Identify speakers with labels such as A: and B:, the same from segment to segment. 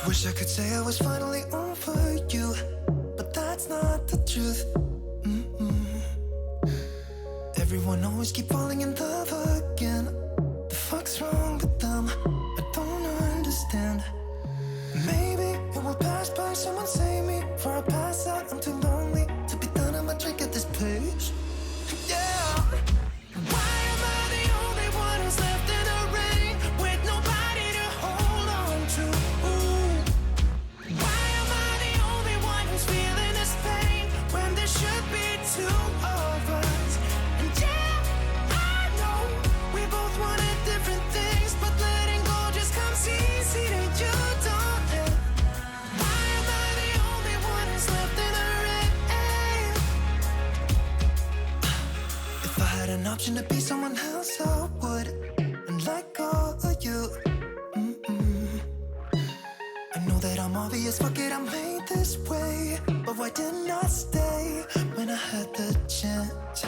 A: Wish I could say I was finally over you, but that's not the truth. Everyone always keep falling in love again. The fuck's wrong with them? I don't understand. Maybe it will pass by, someone save me. Before I pass out, I'm too lonely to be done. I'ma drink at this place. Yeah. Why am I the only one who's left in the rain with nobody to hold on to? Ooh. Why am I the only one who's feeling this pain when there should be two of us? And yeah, I know we both wanted different things, but letting go just comes easy to you, don't it? Why am I the only one who's left in the rain? If I had an option to be someone else, I would, and let go of you. I know that I'm obvious, fuck it, I'm made this way. But why didn't I stay when I had the chance?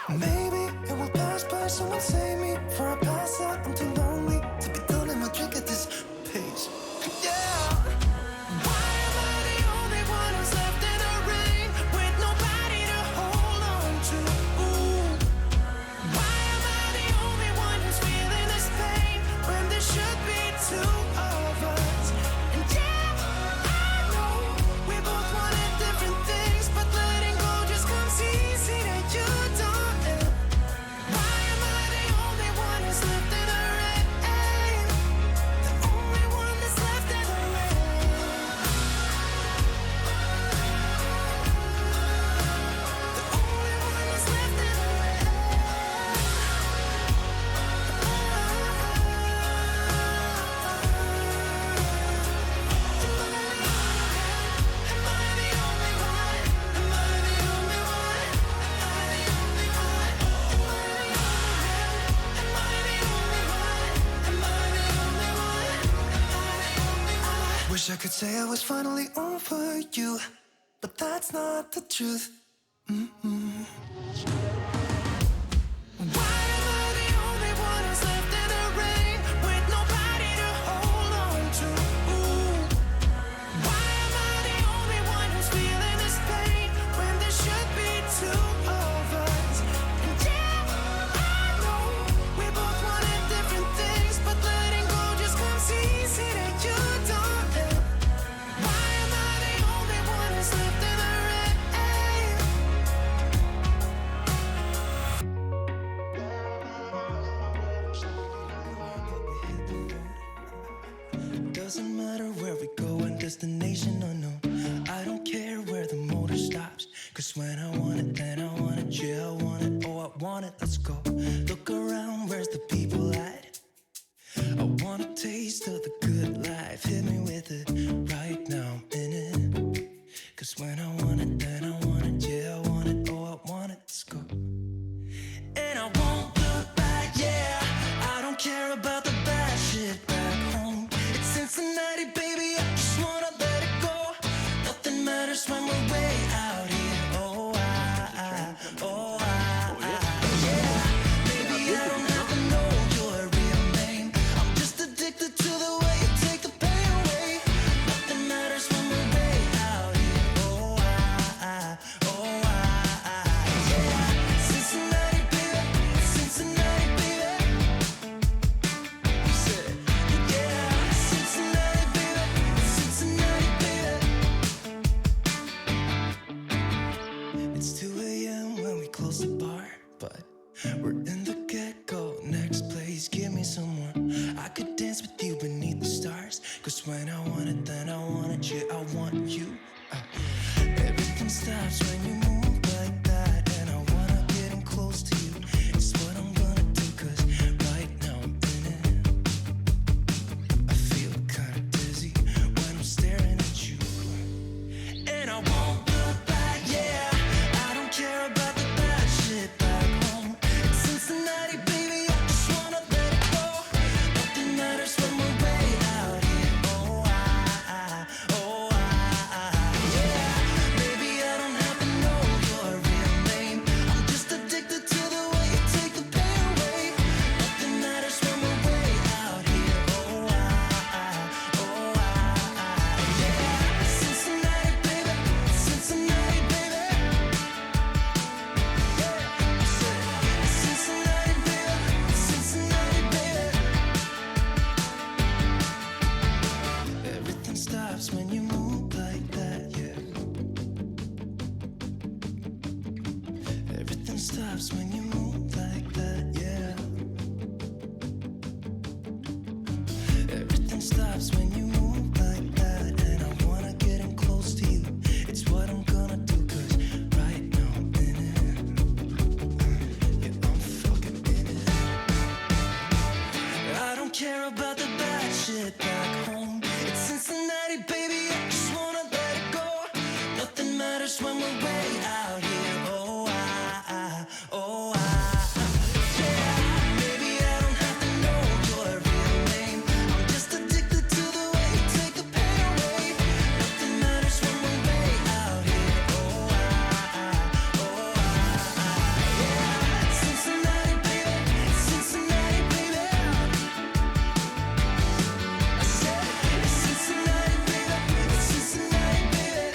A: Maybe it will pass by, someone save me. Before I pass out, I'm too lonely to be done and my drink at this pace. Yeah. Why am I the only one who's left in the rain with nobody to hold on to? Ooh. Why am I the only one who's feeling this pain when there should be two of us? And yeah, I know we both wanted different things, but letting go just comes easy to you, don't it? Why am I the only one who's left in the rain? The only one that's left in the rain. The only one that's left in the rain. Am I the only one? Am I the only one? Am I the only one? Am I the only one? Am I the only one? Am I the only one? Am I the only one? Wish I could say I was finally over you, but that's not the truth. Why am I the only one who's left in the rain with nobody to hold on to? Ooh. Why am I the only one who's feeling this pain when there should be two of us? And yeah, I know we both wanted different things, but letting go just comes easy to you, don't it? Why am I the only one who's left in the rain? Doesn't matter where we go and destination unknown. I don't care where the motor stops, cause when I want it, then I want it. Yeah, I want it, oh I want it, let's go. Look around, where's the people at? I want a taste of the good life, hit me with it. Right now I'm in it, cause when I want it, then I want it. Yeah, I want it, oh I want it, let's go. And I won't look back, yeah. I don't care about the bad shit back home. It's Cincinnati, baby, I just wanna let it go. Nothing matters when we're way out here. Oh, yeah. Baby, I don't have to know your real name. I'm just addicted to the way you take the pain away. Nothing matters when we're way out here. Oh, yeah. Cincinnati, baby, Cincinnati, baby. Yeah, Cincinnati, baby, Cincinnati, baby. It's 2 a.m. when we close the bar, but we're in the get-go. Next place, give me someone. I could dance with you beneath the stars, cause when I want it, then I want it. Yeah, I want you. Everything stops when you move like that, and I wanna get in close to you. It's what I'm gonna do, cause right now I'm in it. I feel kinda dizzy when I'm staring at you. And I won't look back, yeah. I don't care about the bad shit back home. It's Cincinnati, baby, I just wanna let it go. Nothing matters when we're way out here. Oh, yeah. Baby, I don't have to know stops when you move like that, yeah. Everything stops when you move like that, and I wanna get in close to you. It's what I'm gonna do, 'cause right now I'm in it. Yeah, I'm fucking in it. I don't care about the bad shit back home. It's Cincinnati, baby, I just wanna let it go. Nothing matters when we're way out here. Oh, yeah. Maybe I don't have to know your real name. I'm just addicted to the way you take the pain away. Nothing matters when we're way out here. Yeah. Cincinnati, baby, Cincinnati, baby. I said, it's Cincinnati, baby, it's Cincinnati, baby.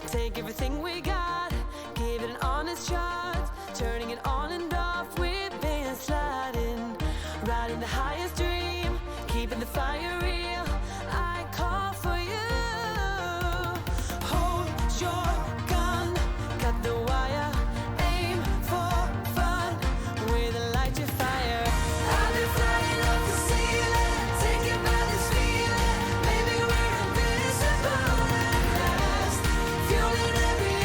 B: Take everything we got, give it an honest shot. Turning it on and off, we've been sliding. Riding the highest dream, keeping the fire real. I call for you. Hold your gun, cut the wire. Aim for fun, with a light your fire. I've been flying up the ceiling, taken by this feeling. Maybe we're invisible at last, fueling every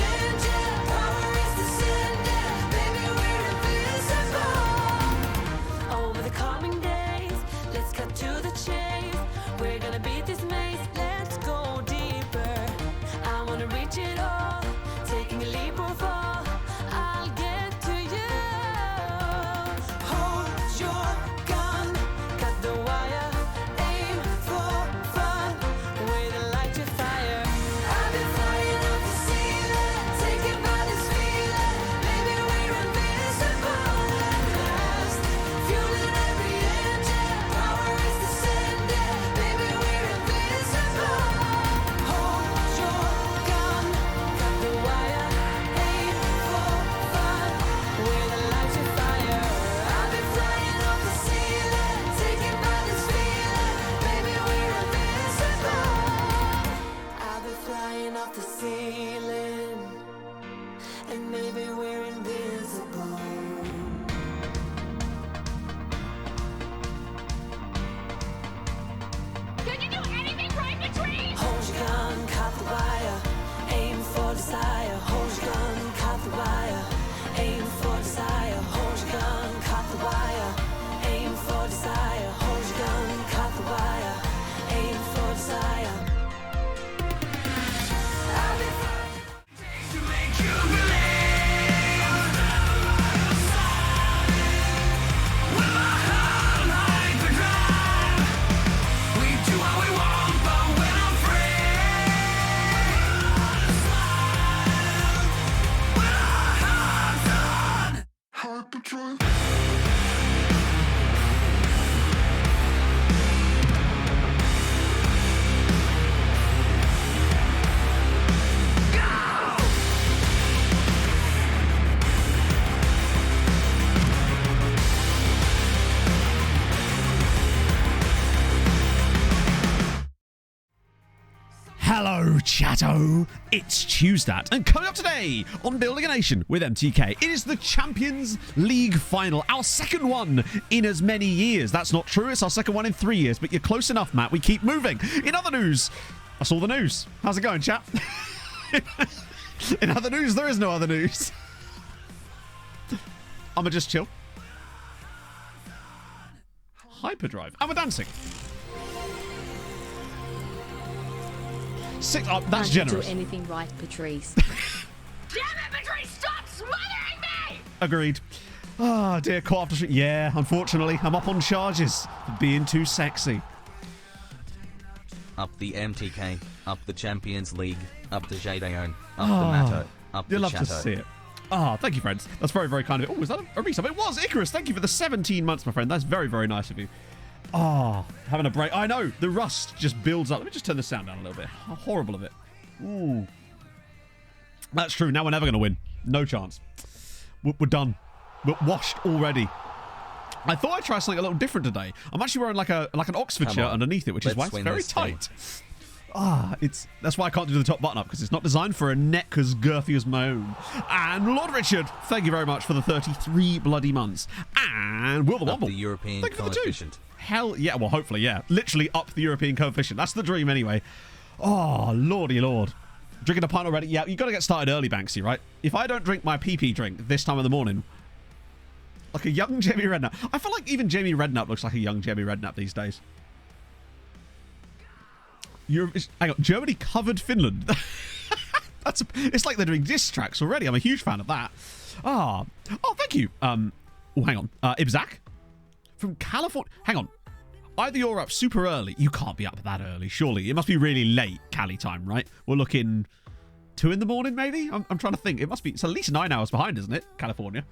B: maybe we're invisible.
C: Did you do anything right, Patrice?
B: Hold your gun, caught the wire, aim for desire. Hold your gun, caught the wire, aim for desire. Hold your gun, caught the wire, aim for desire. Hold your gun, caught the wire, aim for desire. I'll be fine. To make you believe. With my heart like the ground, we do what we want, but we're not free. With our hearts on hyperdrive.
D: Hello, chatto. It's Tuesday, and coming up today on Building a Nation with MTK, it is the Champions League final, our second one in as many years. That's not true. It's our second one in 3 years, but you're close enough, Matt. We keep moving. In other news, I saw the news. How's it going, chat? In other news, there is no other news. I'ma just chill. Hyperdrive. And we're dancing. Six. Oh, that's
E: Can't
D: generous.
E: do anything right, Patrice.
C: Damn it, Patrice! Stop smothering me!
D: Agreed. Oh dear, caught after street. Yeah, unfortunately, I'm up on charges for being too sexy.
F: Up the MTK, up the Champions League, up the Jadaon, up the Matto, up the
D: You'll love
F: Chateau.
D: to see it. Ah, thank you, friends. That's very, very kind of you. Oh, is that a resub? It was Icarus. Thank you for the 17 months, my friend. That's very, very nice of you. Ah, having a break. I know the rust just builds up. Let me just turn the sound down a little bit. How horrible of it. Ooh, that's true. Now we're never going to win. No chance. We're done. We're washed already. I thought I'd try something a little different today. I'm actually wearing like an Oxford
F: Come
D: shirt
F: on.
D: underneath it, which is why
F: Let's
D: it's
F: win
D: very
F: this thing.
D: tight. Ah, that's why I can't do the top button up, because it's not designed for a neck as girthy as my own. And Lord Richard, thank you very much for the 33 bloody months. And Will the
F: Up
D: Womble,
F: the European
D: thank you for the 2.
F: coefficient.
D: Hell yeah, well hopefully, yeah. Literally up the European coefficient. That's the dream anyway. Oh, lordy lord. Drinking a pint already? Yeah, you got to get started early, Banksy, right? If I don't drink my PP drink this time of the morning, like a young Jamie Redknapp. I feel like even Jamie Redknapp looks like a young Jamie Redknapp these days. Hang on, Germany covered Finland. It's like they're doing diss tracks already. I'm a huge fan of that. Oh, thank you. Oh, hang on. Ibzak from California. Hang on. Either you're up super early. You can't be up that early, surely. It must be really late Cali time, right? We're looking 2 in the morning, maybe? I'm trying to think. It must be. It's at least 9 hours behind, isn't it? California.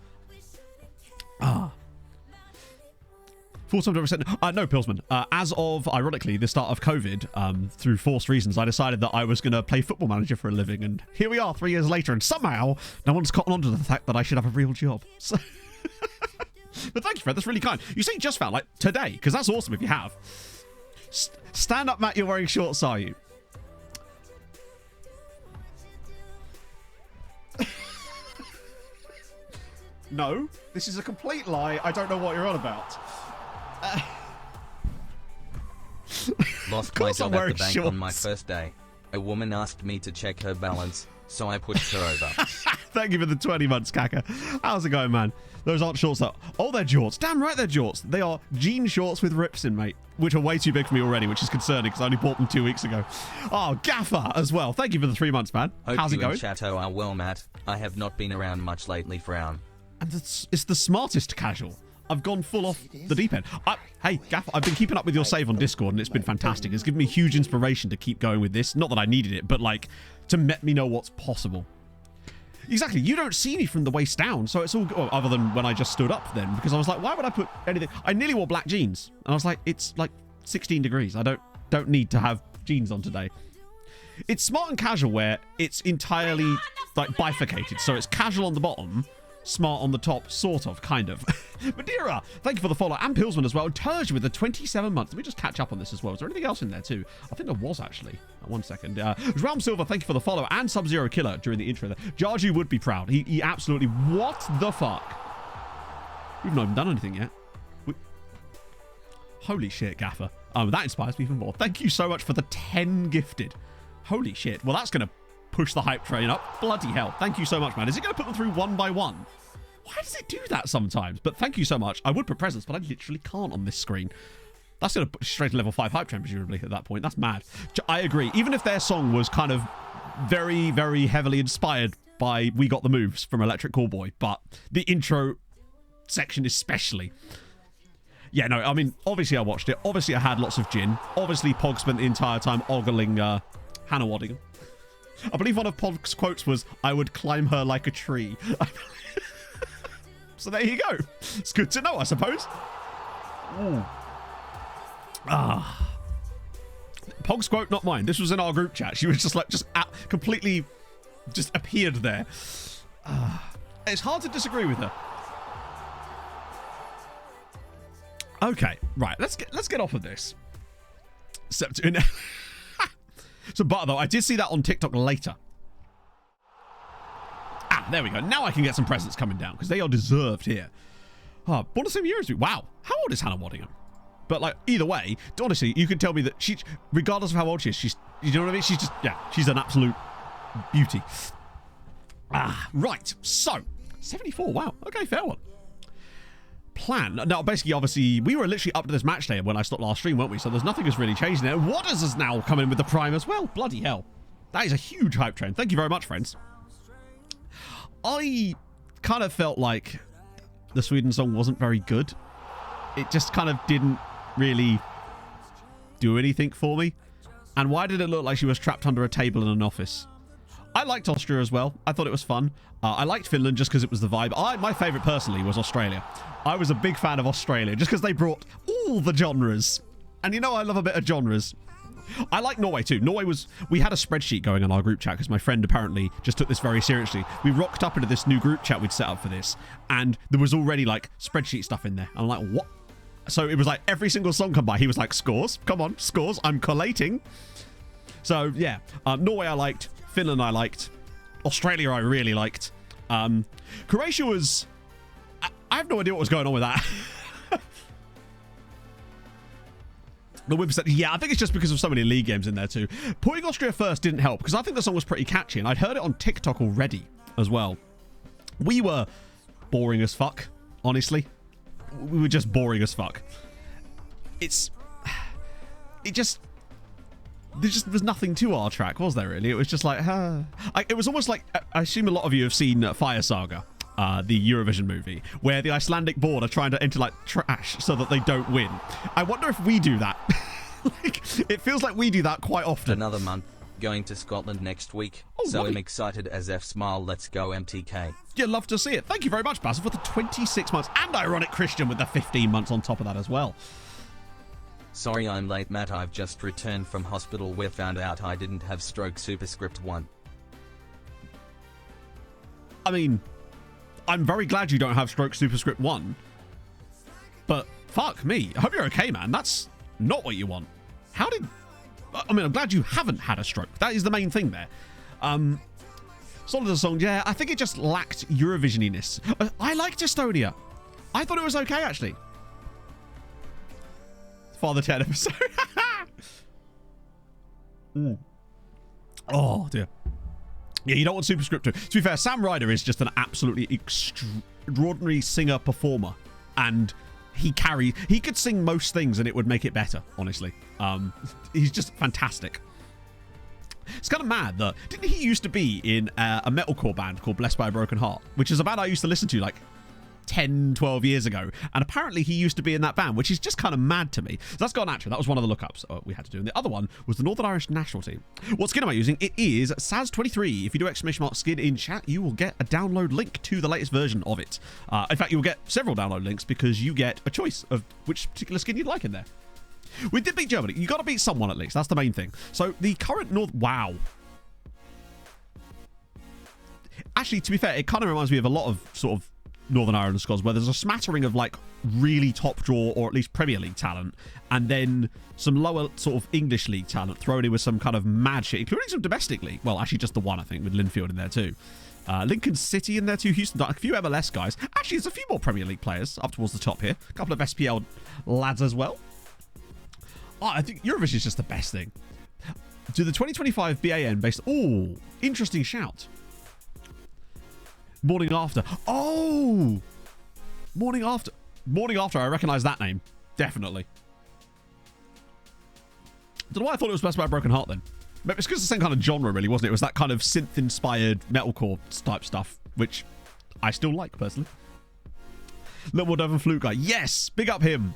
D: Full-time representative. No, Pillsman. As of, ironically, the start of COVID, through forced reasons, I decided that I was going to play Football Manager for a living. And here we are 3 years later, and somehow no one's cottoned on to the fact that I should have a real job. So... But thank you, Fred. That's really kind. You say just found, like, today, because that's awesome if you have. Stand up, Matt. You're wearing shorts, are you? No. This is a complete lie. I don't know what you're on about.
F: Lost my job at the bank on my first day. A woman asked me to check her balance, so I pushed her over.
D: Thank you for the 20 months, Kaka. How's it going, man? Those aren't shorts, though. Oh, they're jorts. Damn right they're jorts. They are jean shorts with rips in, mate, which are way too big for me already, which is concerning because I only bought them 2 weeks ago. Oh, Gaffer as well. Thank you for the 3 months, man.
F: Hope
D: How's
F: you
D: it going?
F: and Chateau are well, Matt. I have not been around much lately, frown.
D: And it's the smartest casual. I've gone full off the deep end. Hey, Gaffer, I've been keeping up with your save on Discord, and it's been fantastic. It's given me huge inspiration to keep going with this. Not that I needed it, but, like, to let me know what's possible. Exactly. You don't see me from the waist down, so it's all good. Well, other than when I just stood up then, because I was like, why would I put anything? I nearly wore black jeans, and I was like, it's like 16 degrees. I don't need to have jeans on today. It's smart and casual where it's entirely like bifurcated. So it's casual on the bottom, smart on the top, sort of, kind of. Madeira, thank you for the follow. And Pilsman as well. Turge with the 27 months. Let me just catch up on this as well. Is there anything else in there too? I think there was actually. 1 second. Realm Silver, thank you for the follow. And Sub-Zero Killer during the intro there. Jarju would be proud. He absolutely... What the fuck? We've not even done anything yet. Holy shit, Gaffer. That inspires me even more. Thank you so much for the 10 gifted. Holy shit. Well, that's going to push the hype train up. Bloody hell. Thank you so much, man. Is it going to put them through one by one? Why does it do that sometimes? But thank you so much. I would put presents, but I literally can't on this screen. That's going to put straight to level 5 hype train, presumably, at that point. That's mad. I agree. Even if their song was kind of very, very heavily inspired by We Got the Moves from Electric Callboy, but the intro section especially. Yeah, no, I mean, obviously I watched it. Obviously I had lots of gin. Obviously Pog spent the entire time ogling Hannah Waddingham. I believe one of Pog's quotes was, "I would climb her like a tree." So there you go. It's good to know, I suppose. Pog's quote, not mine. This was in our group chat. She was just like, completely just appeared there. It's hard to disagree with her. Okay, right. Let's get off of this. So, but though, I did see that on TikTok later. There we go. Now I can get some presents coming down because they are deserved here. Born the same year as me. Wow. How old is Hannah Waddingham? But like, either way, honestly, you can tell me that she, regardless of how old she is, she's, you know what I mean? She's just, yeah, she's an absolute beauty. Right. So, 74. Wow. Okay, fair one. Plan. Now, basically, obviously, we were literally up to this match day when I stopped last stream, weren't we? So there's nothing that's really changed there. Waters has now come in with the Prime as well. Bloody hell. That is a huge hype train. Thank you very much, friends. I kind of felt like the Sweden song wasn't very good. It just kind of didn't really do anything for me. And why did it look like she was trapped under a table in an office? I liked Austria as well. I thought it was fun. I liked Finland just because it was the vibe. My favourite personally was Australia. I was a big fan of Australia just because they brought all the genres. And you know I love a bit of genres. I like Norway too. We had a spreadsheet going on our group chat because my friend apparently just took this very seriously. We rocked up into this new group chat we'd set up for this, and there was already like spreadsheet stuff in there. I'm like, what? So it was like every single song come by, he was like, scores, come on, scores, I'm collating. So yeah, Norway I liked, Finland I liked, Australia I really liked. Croatia was, I have no idea what was going on with that. The Wimp said, yeah, I think it's just because of so many league games in there too. Putting Austria first didn't help because I think the song was pretty catchy and I'd heard it on TikTok already as well. We were boring as fuck, honestly. We were just boring as fuck. There just was nothing to our track, was there really? It was just like, it was almost like, I assume a lot of you have seen Fire Saga. The Eurovision movie, where the Icelandic board are trying to enter like trash so that they don't win. I wonder if we do that. Like, it feels like we do that quite often.
F: Another month. Going to Scotland next week. So I'm excited as F smile. Let's go MTK.
D: Yeah, love to see it. Thank you very much, Basil, for the 26 months. And Ironic Christian with the 15 months on top of that as well.
F: Sorry I'm late, Matt. I've just returned from hospital where found out I didn't have stroke superscript 1.
D: I mean, I'm very glad you don't have stroke superscript 1. But fuck me. I hope you're okay, man. That's not what you want. How did... I mean, I'm glad you haven't had a stroke. That is the main thing there. Solid as a song, yeah. I think it just lacked Eurovision-iness. I liked Estonia. I thought it was okay, actually. Father Ted episode. Oh, dear. Yeah, you don't want superscript 2. To be fair, Sam Ryder is just an absolutely extraordinary singer-performer. And he could sing most things and it would make it better, honestly. He's just fantastic. It's kind of mad that... Didn't he used to be in a metalcore band called Blessed by a Broken Heart? Which is a band I used to listen to like 10, 12 years ago. And apparently he used to be in that band, which is just kind of mad to me. So that's got an actual. That was one of the lookups we had to do. And the other one was the Northern Irish national team. What skin am I using? It is Saz23. If you do ! Skin in chat, you will get a download link to the latest version of it. In fact, you will get several download links because you get a choice of which particular skin you'd like in there. We did beat Germany. You got to beat someone at least. That's the main thing. So the current Wow. Actually, to be fair, it kind of reminds me of a lot of sort of Northern Ireland squads where there's a smattering of like really top draw or at least Premier League talent, and then some lower sort of English league talent thrown in with some kind of mad shit, including some domestic league. Well, actually just the one, I think, with Linfield in there too. Lincoln City in there too, Houston, a few MLS guys. Actually, there's a few more Premier League players up towards the top here. A couple of SPL lads as well. Oh, I think Eurovision is just the best thing. Do the 2025 BAN based... Oh, interesting shout. Morning After. Oh! Morning After. Morning After, I recognise that name. Definitely. Don't know why I thought it was Blessed by a Broken Heart then. Maybe it's because it's the same kind of genre, really, wasn't it? It was that kind of synth-inspired metalcore type stuff, which I still like, personally. Little Devon Flute guy. Yes! Big up him.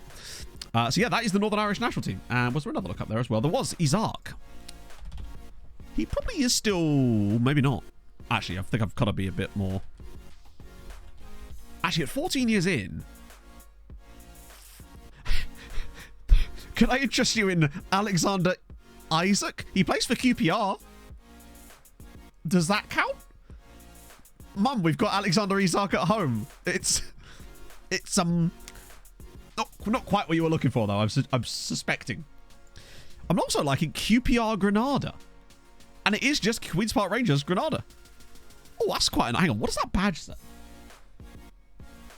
D: So yeah, that is the Northern Irish national team. And was there another look up there as well? There was Isaac. He probably is still... Maybe not. Actually, I think I've got to be a bit more... Actually, at 14 years in... Can I interest you in Alexander Isaac? He plays for QPR. Does that count? Mum, we've got Alexander Isaac at home. It's not quite what you were looking for, though. I'm suspecting. I'm also liking QPR Granada. And it is just Queen's Park Rangers Granada. Oh, that's quite an... Hang on, what does that badge say?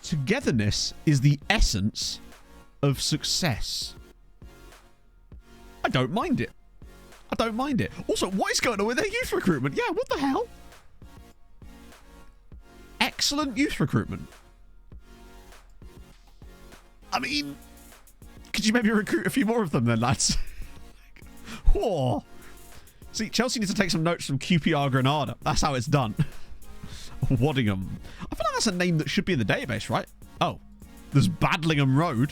D: Togetherness is the essence of success. I don't mind it. I don't mind it. Also, what is going on with their youth recruitment? Yeah, what the hell? Excellent youth recruitment. I mean, could you maybe recruit a few more of them then, lads? Whoa. See, Chelsea needs to take some notes from QPR Granada. That's how it's done. Waddingham. I feel like that's a name that should be in the database, right? Oh, there's Badlingham Road,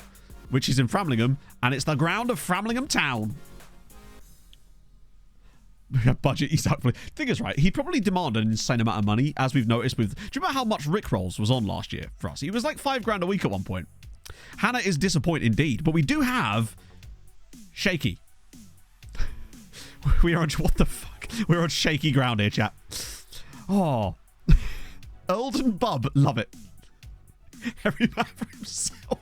D: which is in Framlingham, and it's the ground of Framlingham Town. Budget, he's hopefully... Thing is, right, he'd probably demand an insane amount of money, as we've noticed with... Do you remember how much Rick Rolls was on last year for us? He was like $5,000 a week at one point. Hannah is disappointed indeed, but we do have Shaky. We are on... What the fuck? We're on shaky ground here, chat. Oh. Eldon Bub. Love it. Every man for himself.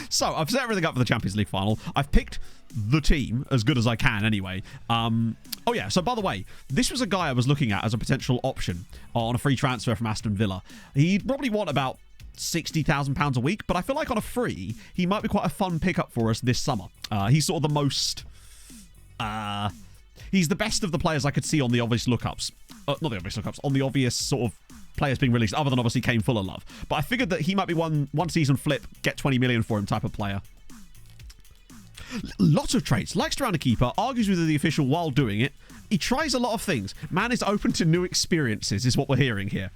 D: So, I've set everything up for the Champions League final. I've picked the team as good as I can anyway. Oh yeah, so by the way, this was a guy I was looking at as a potential option on a free transfer from Aston Villa. He'd probably want about £60,000 a week, but I feel like on a free, he might be quite a fun pickup for us this summer. He's sort of the most... he's the best of the players I could see on the obvious lookups. Not the obvious lookups, on the obvious sort of players being released, other than obviously Kane Fuller love. But I figured that he might be one season flip, get 20 million for him type of player. Lots of traits. Likes to round a keeper, argues with the official while doing it. He tries a lot of things. Man is open to new experiences, is what we're hearing here.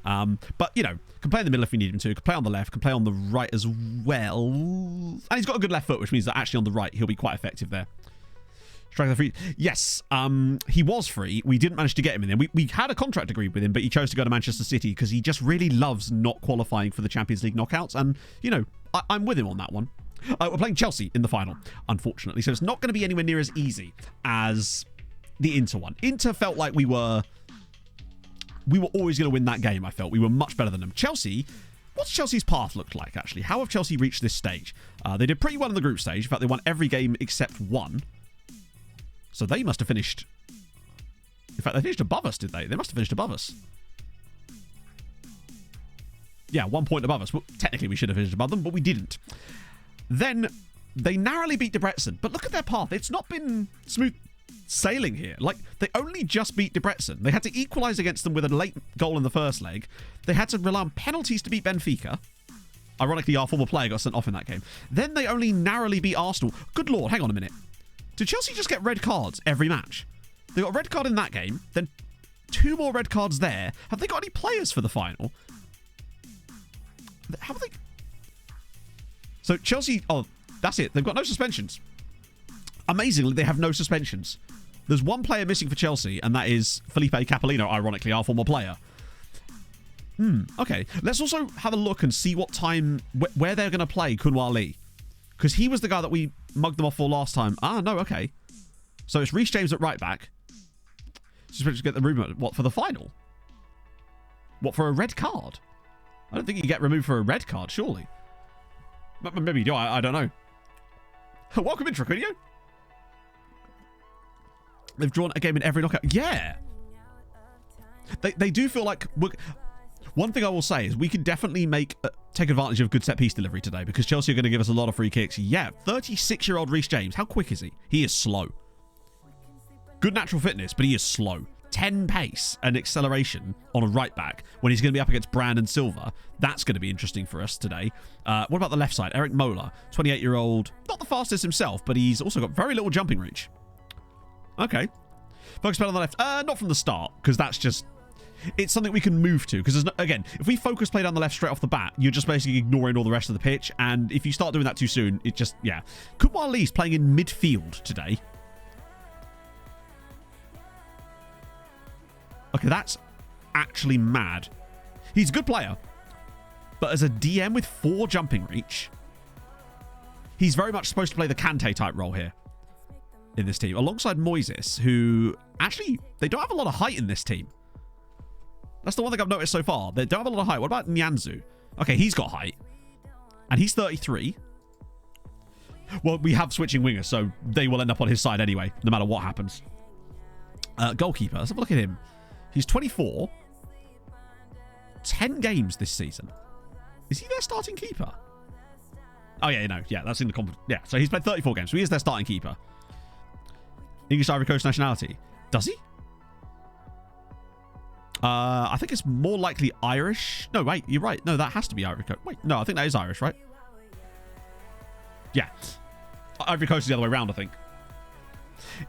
D: But, you know, can play in the middle if you need him to, can play on the left, can play on the right as well. And he's got a good left foot, which means that actually on the right, he'll be quite effective there. Strike the free. Yes, he was free. We didn't manage to get him in there. We had a contract agreed with him, but he chose to go to Manchester City because he just really loves not qualifying for the Champions League knockouts. And, you know, I'm with him on that one. We're playing Chelsea in the final, unfortunately. So it's not going to be anywhere near as easy as the Inter one. Inter felt like we were always going to win that game, I felt. We were much better than them. Chelsea, what's Chelsea's path looked like, actually? How have Chelsea reached this stage? They did pretty well in the group stage. In fact, they won every game except one. So they must have finished... In fact, they finished above us, did they? They must have finished above us. Yeah, 1 point above us. Well, technically, we should have finished above them, but we didn't. Then they narrowly beat Debrecen. But look at their path. It's not been smooth sailing here. Like, they only just beat Debrecen. They had to equalise against them with a late goal in the first leg. They had to rely on penalties to beat Benfica. Ironically, our former player got sent off in that game. Then they only narrowly beat Arsenal. Good lord, hang on a minute. Did Chelsea just get red cards every match? They got a red card in that game, then 2 more red cards there. Have they got any players for the final? How have they... So Chelsea... Oh, that's it. They've got no suspensions. Amazingly, they have no suspensions. There's one player missing for Chelsea, and that is Felipe Capellino, ironically, our former player. Okay. Let's also have a look and see what time... Where they're going to play Kunwa Lee. Because he was the guy that we mugged them off for last time. Ah, no, okay. So it's Reece James at right back. Just to get the rumour. What, for the final? What, for a red card? I don't think you get removed for a red card, surely. Maybe you do, I don't know. Welcome in, Traquinio. They've drawn a game in every knockout. Yeah. They do feel like... One thing I will say is we can definitely take advantage of good set-piece delivery today because Chelsea are going to give us a lot of free kicks. Yeah, 36-year-old Reece James. How quick is he? He is slow. Good natural fitness, but he is slow. 10 pace and acceleration on a right back when he's going to be up against Brandon Silva. That's going to be interesting for us today. What about the left side? Eric Mola, 28-year-old. Not the fastest himself, but he's also got very little jumping reach. Okay. Focus play on the left. Not from the start, because that's just... It's something we can move to, because again, if we focus play down the left straight off the bat, you're just basically ignoring all the rest of the pitch, and if you start doing that too soon, it just, yeah. Kumar Lee's playing in midfield today. Okay, that's actually mad. He's a good player, but as a DM with 4 jumping reach, he's very much supposed to play the Kante type role here in this team, alongside Moises, who actually, they don't have a lot of height in this team. That's the one thing I've noticed so far. They don't have a lot of height. What about Nyanzu? Okay, he's got height. And he's 33. Well, we have switching wingers, so they will end up on his side anyway, no matter what happens. Goalkeeper. Let's have a look at him. He's 24. 10 games this season. Is he their starting keeper? Oh, yeah, no. Yeah, that's in the competition. Yeah, so he's played 34 games, so he is their starting keeper. English Ivory Coast nationality. Does he? I think it's more likely Irish. No, wait, you're right. No, that has to be Ivory Coast. Wait, no, I think that is Irish, right? Yeah. Ivory Coast is the other way around, I think.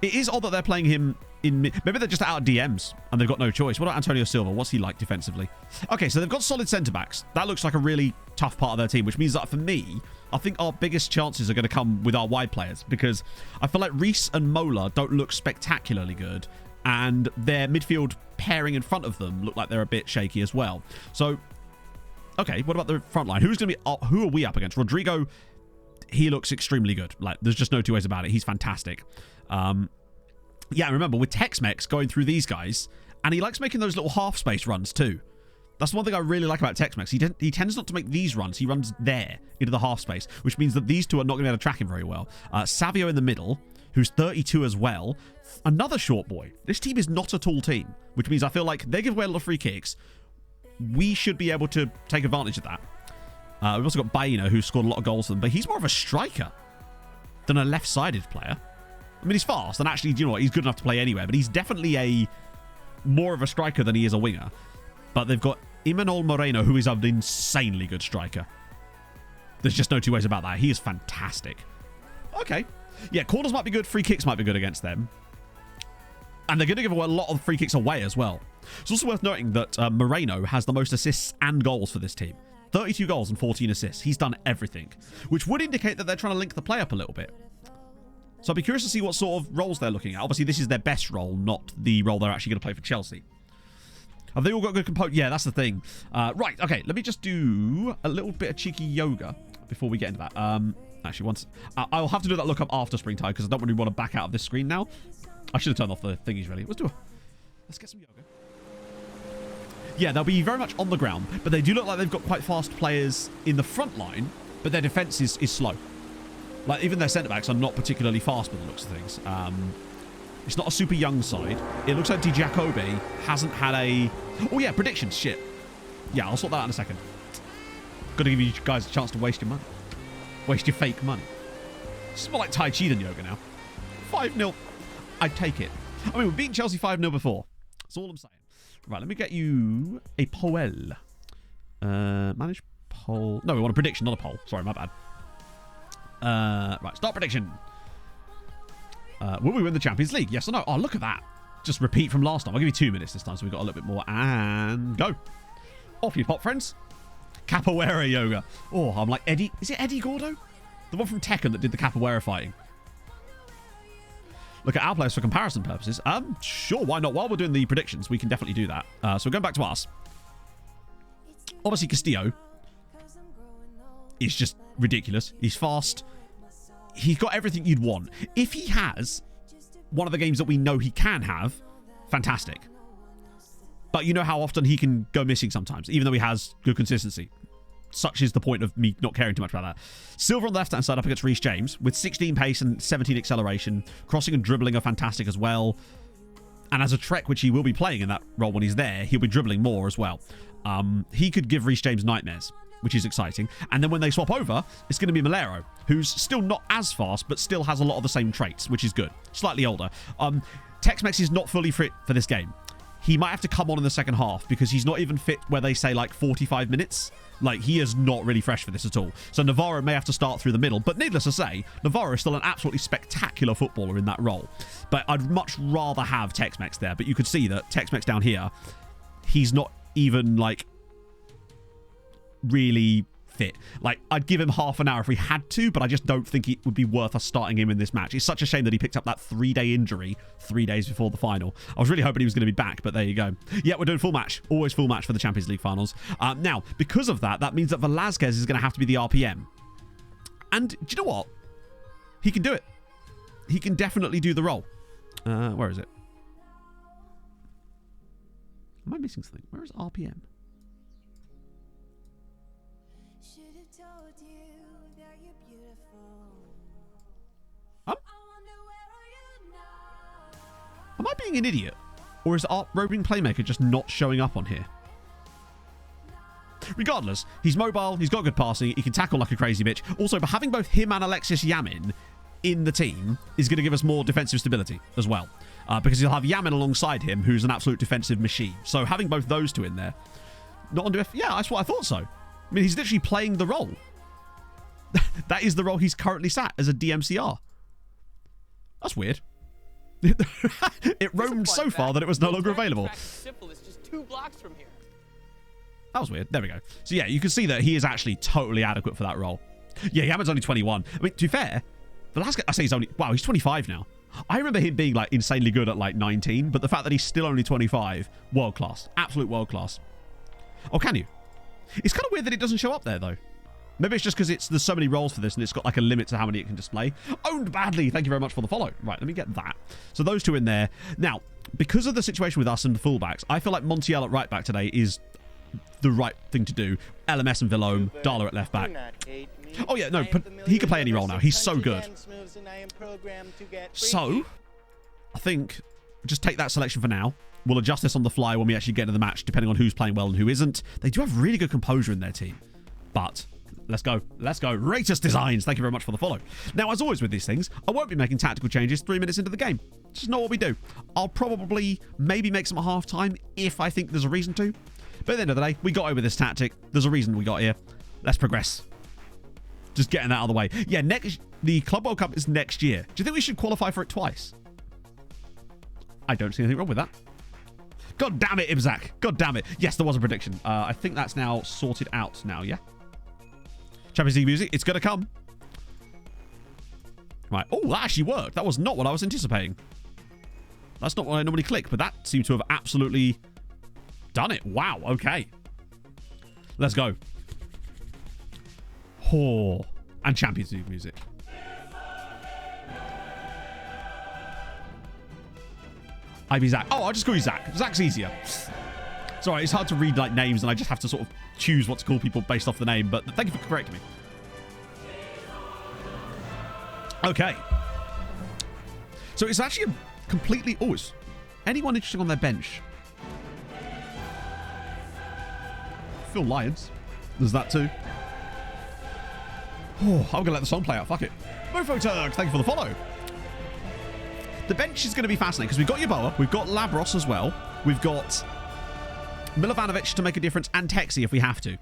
D: It is odd that they're playing him in... Maybe they're just out of DMs and they've got no choice. What about Antonio Silva? What's he like defensively? Okay, so they've got solid centre-backs. That looks like a really tough part of their team, which means that for me, I think our biggest chances are going to come with our wide players because I feel like Reece and Mola don't look spectacularly good and their midfield pairing in front of them look like they're a bit shaky as well. So, okay, what about the front line? Who's going to be... who are we up against? Rodrigo, he looks extremely good. Like, there's just no two ways about it. He's fantastic. Yeah, remember, with Tex-Mex going through these guys, and he likes making those little half-space runs too. That's one thing I really like about Tex-Mex. He tends not to make these runs. He runs there, into the half-space, which means that these two are not going to be able to track him very well. Savio in the middle, who's 32 as well. Another short boy. This team is not a tall team, which means I feel like they give away a lot of free kicks. We should be able to take advantage of that. We've also got Baina, who's scored a lot of goals for them, but he's more of a striker than a left-sided player. I mean, he's fast, and actually, you know what, he's good enough to play anywhere, but he's definitely more of a striker than he is a winger. But they've got Imanol Moreno, who is an insanely good striker. There's just no two ways about that. He is fantastic. Okay. Yeah, corners might be good, free kicks might be good against them. And they're going to give away a lot of free kicks away as well. It's also worth noting that Moreno has the most assists and goals for this team. 32 goals and 14 assists. He's done everything, which would indicate that they're trying to link the play up a little bit. So I'd be curious to see what sort of roles they're looking at. Obviously, this is their best role, not the role they're actually going to play for Chelsea. Have they all got good composure? Yeah, that's the thing. Right, okay, let me just do a little bit of cheeky yoga before we get into that. Actually, once I'll have to do that look up after springtime because I don't really want to back out of this screen now. I should have turned off the thingies, really. Let's get some yoga. Yeah, they'll be very much on the ground, but they do look like they've got quite fast players in the front line, but their defense is slow. Like, even their centre-backs are not particularly fast by the looks of things. It's not a super young side. It looks like Di Giacobbe hasn't had a... Oh, yeah, predictions. Shit. Yeah, I'll sort that out in a second. Got to give you guys a chance to waste your money. Waste your fake money. It's more like Tai Chi than yoga now. 5-0. I'd take it. I mean, we've beaten Chelsea 5-0 before. That's all I'm saying. Right, let me get you a poll. Manage poll. No, we want a prediction, not a poll. Sorry, my bad. Right, start prediction. Will we win the Champions League? Yes or no? Oh, look at that. Just repeat from last time. I'll give you 2 minutes this time, so we've got a little bit more. And go. Off you pop, friends. Capoeira yoga. Oh, I'm like Eddie. Is it Eddie Gordo? The one from Tekken that did the capoeira fighting. Look at our players for comparison purposes. Sure, why not? While we're doing the predictions, we can definitely do that. So we're going back to us. Obviously, Castillo is just ridiculous. He's fast. He's got everything you'd want. If he has one of the games that we know he can have, fantastic. But you know how often he can go missing sometimes, even though he has good consistency. Such is the point of me not caring too much about that. Silver on the left-hand side up against Reece James with 16 pace and 17 acceleration. Crossing and dribbling are fantastic as well. And as a Trek, which he will be playing in that role when he's there, he'll be dribbling more as well. He could give Reece James nightmares, which is exciting. And then when they swap over, it's going to be Malero, who's still not as fast, but still has a lot of the same traits, which is good. Slightly older. Tex-Mex is not fully fit for this game. He might have to come on in the second half because he's not even fit where they say like 45 minutes. Like, he is not really fresh for this at all. So Navarro may have to start through the middle. But needless to say, Navarro is still an absolutely spectacular footballer in that role. But I'd much rather have Tex-Mex there. But you could see that Tex-Mex down here, he's not even, like, really fit. Like, I'd give him half an hour if we had to, but I just don't think it would be worth us starting him in this match. It's such a shame that he picked up that 3-day injury 3 days before the final. I was really hoping he was going to be back, but there you go. Yeah, we're doing full match. Always full match for the Champions League finals. Now, because of that, that means that Velasquez is going to have to be the RPM. And do you know what? He can do it. He can definitely do the role. Where is it? Am I missing something? Where is RPM? Am I being an idiot? Or is Art Roving Playmaker just not showing up on here? Regardless, he's mobile, he's got good passing, he can tackle like a crazy bitch. Also, but having both him and Alexis Yamin in the team is going to give us more defensive stability as well. Because you'll have Yamin alongside him, who's an absolute defensive machine. So having both those two in there, not on def, yeah, that's what I thought so. I mean, he's literally playing the role. That is the role he's currently sat as a DMCR. That's weird. It roamed so far that it was no longer available.
E: Simple, it's just 2 blocks from here.
D: That was weird. There we go. So yeah, you can see that he is actually totally adequate for that role. Yeah, Yaman's only 21. I mean, to be fair, Velasquez, I say he's only, wow, he's 25 now. I remember him being like insanely good at like 19, but the fact that he's still only 25, world class. Absolute world class. Oh, can you? It's kind of weird that it doesn't show up there though. Maybe it's just because there's so many roles for this and it's got like a limit to how many it can display. Owned badly. Thank you very much for the follow. Right, let me get that. So those two in there. Now, because of the situation with us and the fullbacks, I feel like Montiel at right back today is the right thing to do. LMS and Villome, Darla at left back. Oh yeah, no, he can play any role now. He's so good. So, I think just take that selection for now. We'll adjust this on the fly when we actually get into the match, depending on who's playing well and who isn't. They do have really good composure in their team. But let's go. Let's go. Ratus Designs. Thank you very much for the follow. Now, as always with these things, I won't be making tactical changes 3 minutes into the game. It's just not what we do. I'll probably maybe make some at half time if I think there's a reason to. But at the end of the day, we got over this tactic. There's a reason we got here. Let's progress. Just getting that out of the way. Yeah, the Club World Cup is next year. Do you think we should qualify for it twice? I don't see anything wrong with that. God damn it, Ibzak. God damn it. Yes, there was a prediction. I think that's now sorted out now, yeah? Champions League music. It's going to come. Right. Oh, that actually worked. That was not what I was anticipating. That's not what I normally click, but that seemed to have absolutely done it. Wow. Okay. Let's go. Oh. And Champions League music. Ivy Zach. Oh, I'll just call you Zach. Zach's easier. Sorry, it's hard to read like names and I just have to sort of choose what to call people based off the name, but thank you for correcting me. Okay. So it's actually a completely... Oh, is anyone interesting on their bench? Phil Lyons. There's that too. Oh, I'm going to let the song play out. Fuck it. Mofo Turk, thank you for the follow. The bench is going to be fascinating because we've got Yeboah, we've got Labros as well, we've got Milovanovic to make a difference, and Texi if we have to.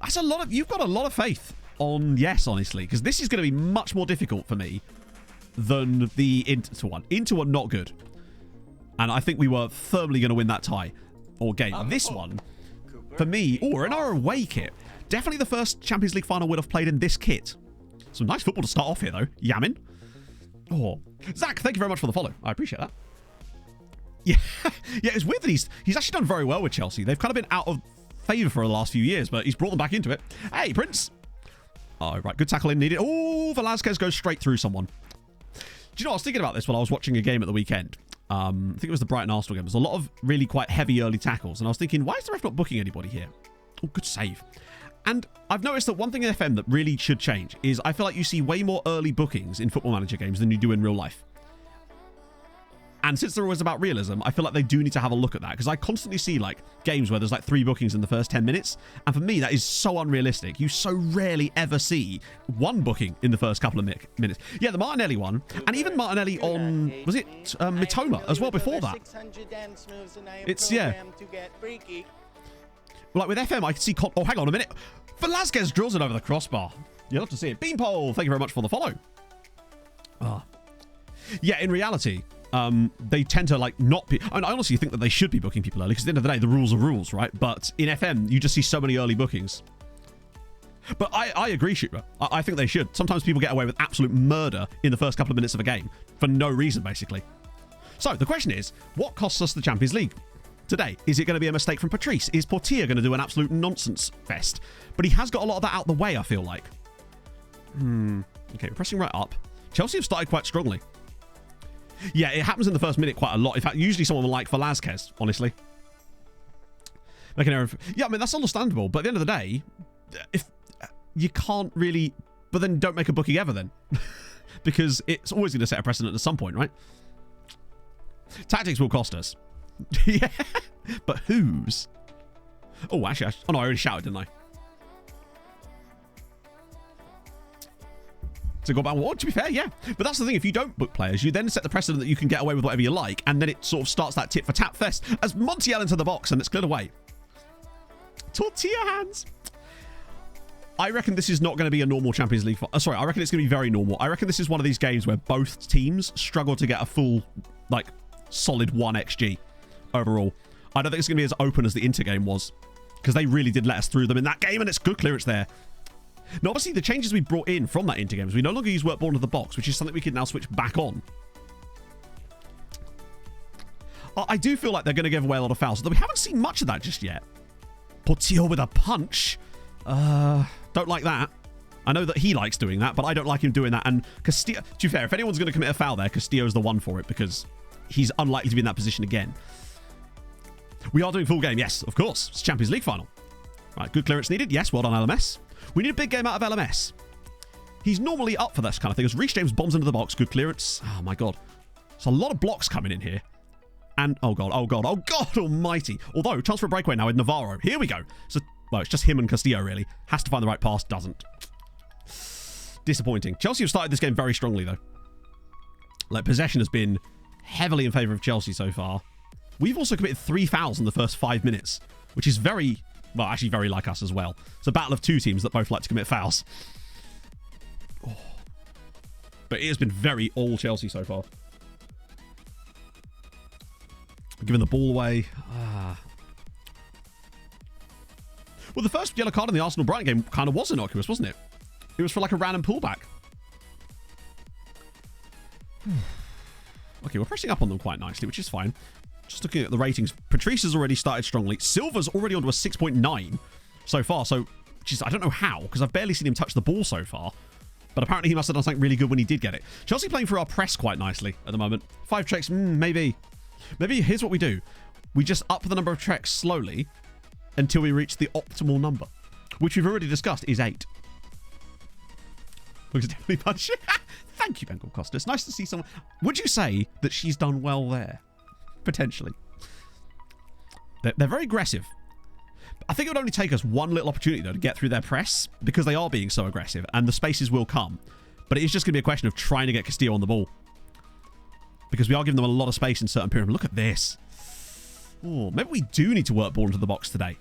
D: That's a lot of... You've got a lot of faith on Yes, honestly, because this is going to be much more difficult for me than the Inter one. Inter one, not good. And I think we were firmly going to win that tie or game. This one, for me, or in our away kit, definitely the first Champions League final would have played in this kit. Some nice football to start off here, though. Yamin. Oh, Zach, thank you very much for the follow. I appreciate that. Yeah, yeah, it's weird that he's actually done very well with Chelsea. They've kind of been out of favour for the last few years, but he's brought them back into it. Hey, Prince. Oh, right, good tackle in needed. Oh, Velasquez goes straight through someone. Do you know, I was thinking about this while I was watching a game at the weekend. I think it was the Brighton Arsenal game. There's a lot of really quite heavy early tackles. And I was thinking, why is the ref not booking anybody here? Oh, good save. And I've noticed that one thing in FM that really should change is I feel like you see way more early bookings in Football Manager games than you do in real life. And since they're always about realism, I feel like they do need to have a look at that, because I constantly see like games where there's like 3 bookings in the first 10 minutes. And for me, that is so unrealistic. You so rarely ever see 1 booking in the first couple of minutes. Yeah, the Martinelli one, and even Martinelli on, was it Mitoma as well before that? It's, yeah. Like with FM, I can see, oh, hang on a minute. Velasquez drills it over the crossbar. You'll have to see it. Beanpole, thank you very much for the follow. Ah. Yeah, in reality, they tend to like not be. I mean, I honestly think that they should be booking people early, because at the end of the day, the rules are rules, right? But in FM, you just see so many early bookings. But I agree, Shooter. I think they should. Sometimes people get away with absolute murder in the first couple of minutes of a game for no reason, basically. So the question is, what costs us the Champions League today? Is it going to be a mistake from Patrice? Is Portier going to do an absolute nonsense fest? But he has got a lot of that out the way, I feel like. Okay, we're pressing right up. Chelsea have started quite strongly. Yeah, it happens in the first minute quite a lot. In fact, usually someone like Velasquez, honestly. Make an error. Yeah, I mean, that's understandable. But at the end of the day, if you can't really... But then don't make a booking ever then. Because it's always going to set a precedent at some point, right? Tactics will cost us. Yeah. But whose? Oh, actually, oh no, I already shouted, didn't I? So go back. Well, to be fair, yeah. But that's the thing. If you don't book players, you then set the precedent that you can get away with whatever you like, and then it sort of starts that tit for tat fest as Montiel into the box, and it's cleared away. Tortilla hands. I reckon this is not going to be a normal Champions League. Sorry, I reckon it's going to be very normal. I reckon this is one of these games where both teams struggle to get a full, like, solid 1 XG overall. I don't think it's going to be as open as the Inter game was, because they really did let us through them in that game, and it's good clearance there. Now, obviously, the changes we brought in from that Inter game is we no longer use work ball into the box, which is something we can now switch back on. I do feel like they're going to give away a lot of fouls, although we haven't seen much of that just yet. Portillo with a punch. Don't like that. I know that he likes doing that, but I don't like him doing that. And Castillo, to be fair, if anyone's going to commit a foul there, Castillo's the one for it, because he's unlikely to be in that position again. We are doing full game, yes, of course. It's Champions League final. Right, good clearance needed. Yes, well done, LMS. We need a big game out of LMS. He's normally up for this kind of thing. As Reece James bombs into the box, good clearance. Oh my god. There's a lot of blocks coming in here. And, oh god, oh god, oh god almighty. Although, chance for a breakaway now with Navarro. Here we go. So, well, it's just him and Castillo, really. Has to find the right pass, doesn't. Disappointing. Chelsea have started this game very strongly, though. Like, possession has been heavily in favour of Chelsea so far. We've also committed 3 fouls in the first 5 minutes, which is very, well, actually very like us as well. It's a battle of 2 teams that both like to commit fouls. Oh. But it has been very all Chelsea so far. Giving the ball away. Well, the first yellow card in the Arsenal-Brighton game kind of was innocuous, wasn't it? It was for like a random pullback. Okay, we're pressing up on them quite nicely, which is fine. Just looking at the ratings, Patrice has already started strongly. Silva's already onto a 6.9 so far. So, geez, I don't know how, because I've barely seen him touch the ball so far. But apparently he must have done something really good when he did get it. Chelsea playing through our press quite nicely at the moment. 5 checks, maybe. Maybe here's what we do. We just up the number of checks slowly until we reach the optimal number, which we've already discussed is 8. Looks definitely punch. Thank you, Bengal Costa. It's nice to see someone. Would you say that she's done well there? Potentially. They're very aggressive. I think it would only take us one little opportunity, though, to get through their press, because they are being so aggressive, and the spaces will come. But it is just going to be a question of trying to get Castillo on the ball, because we are giving them a lot of space in certain periods. Look at this. Oh, maybe we do need to work ball into the box today.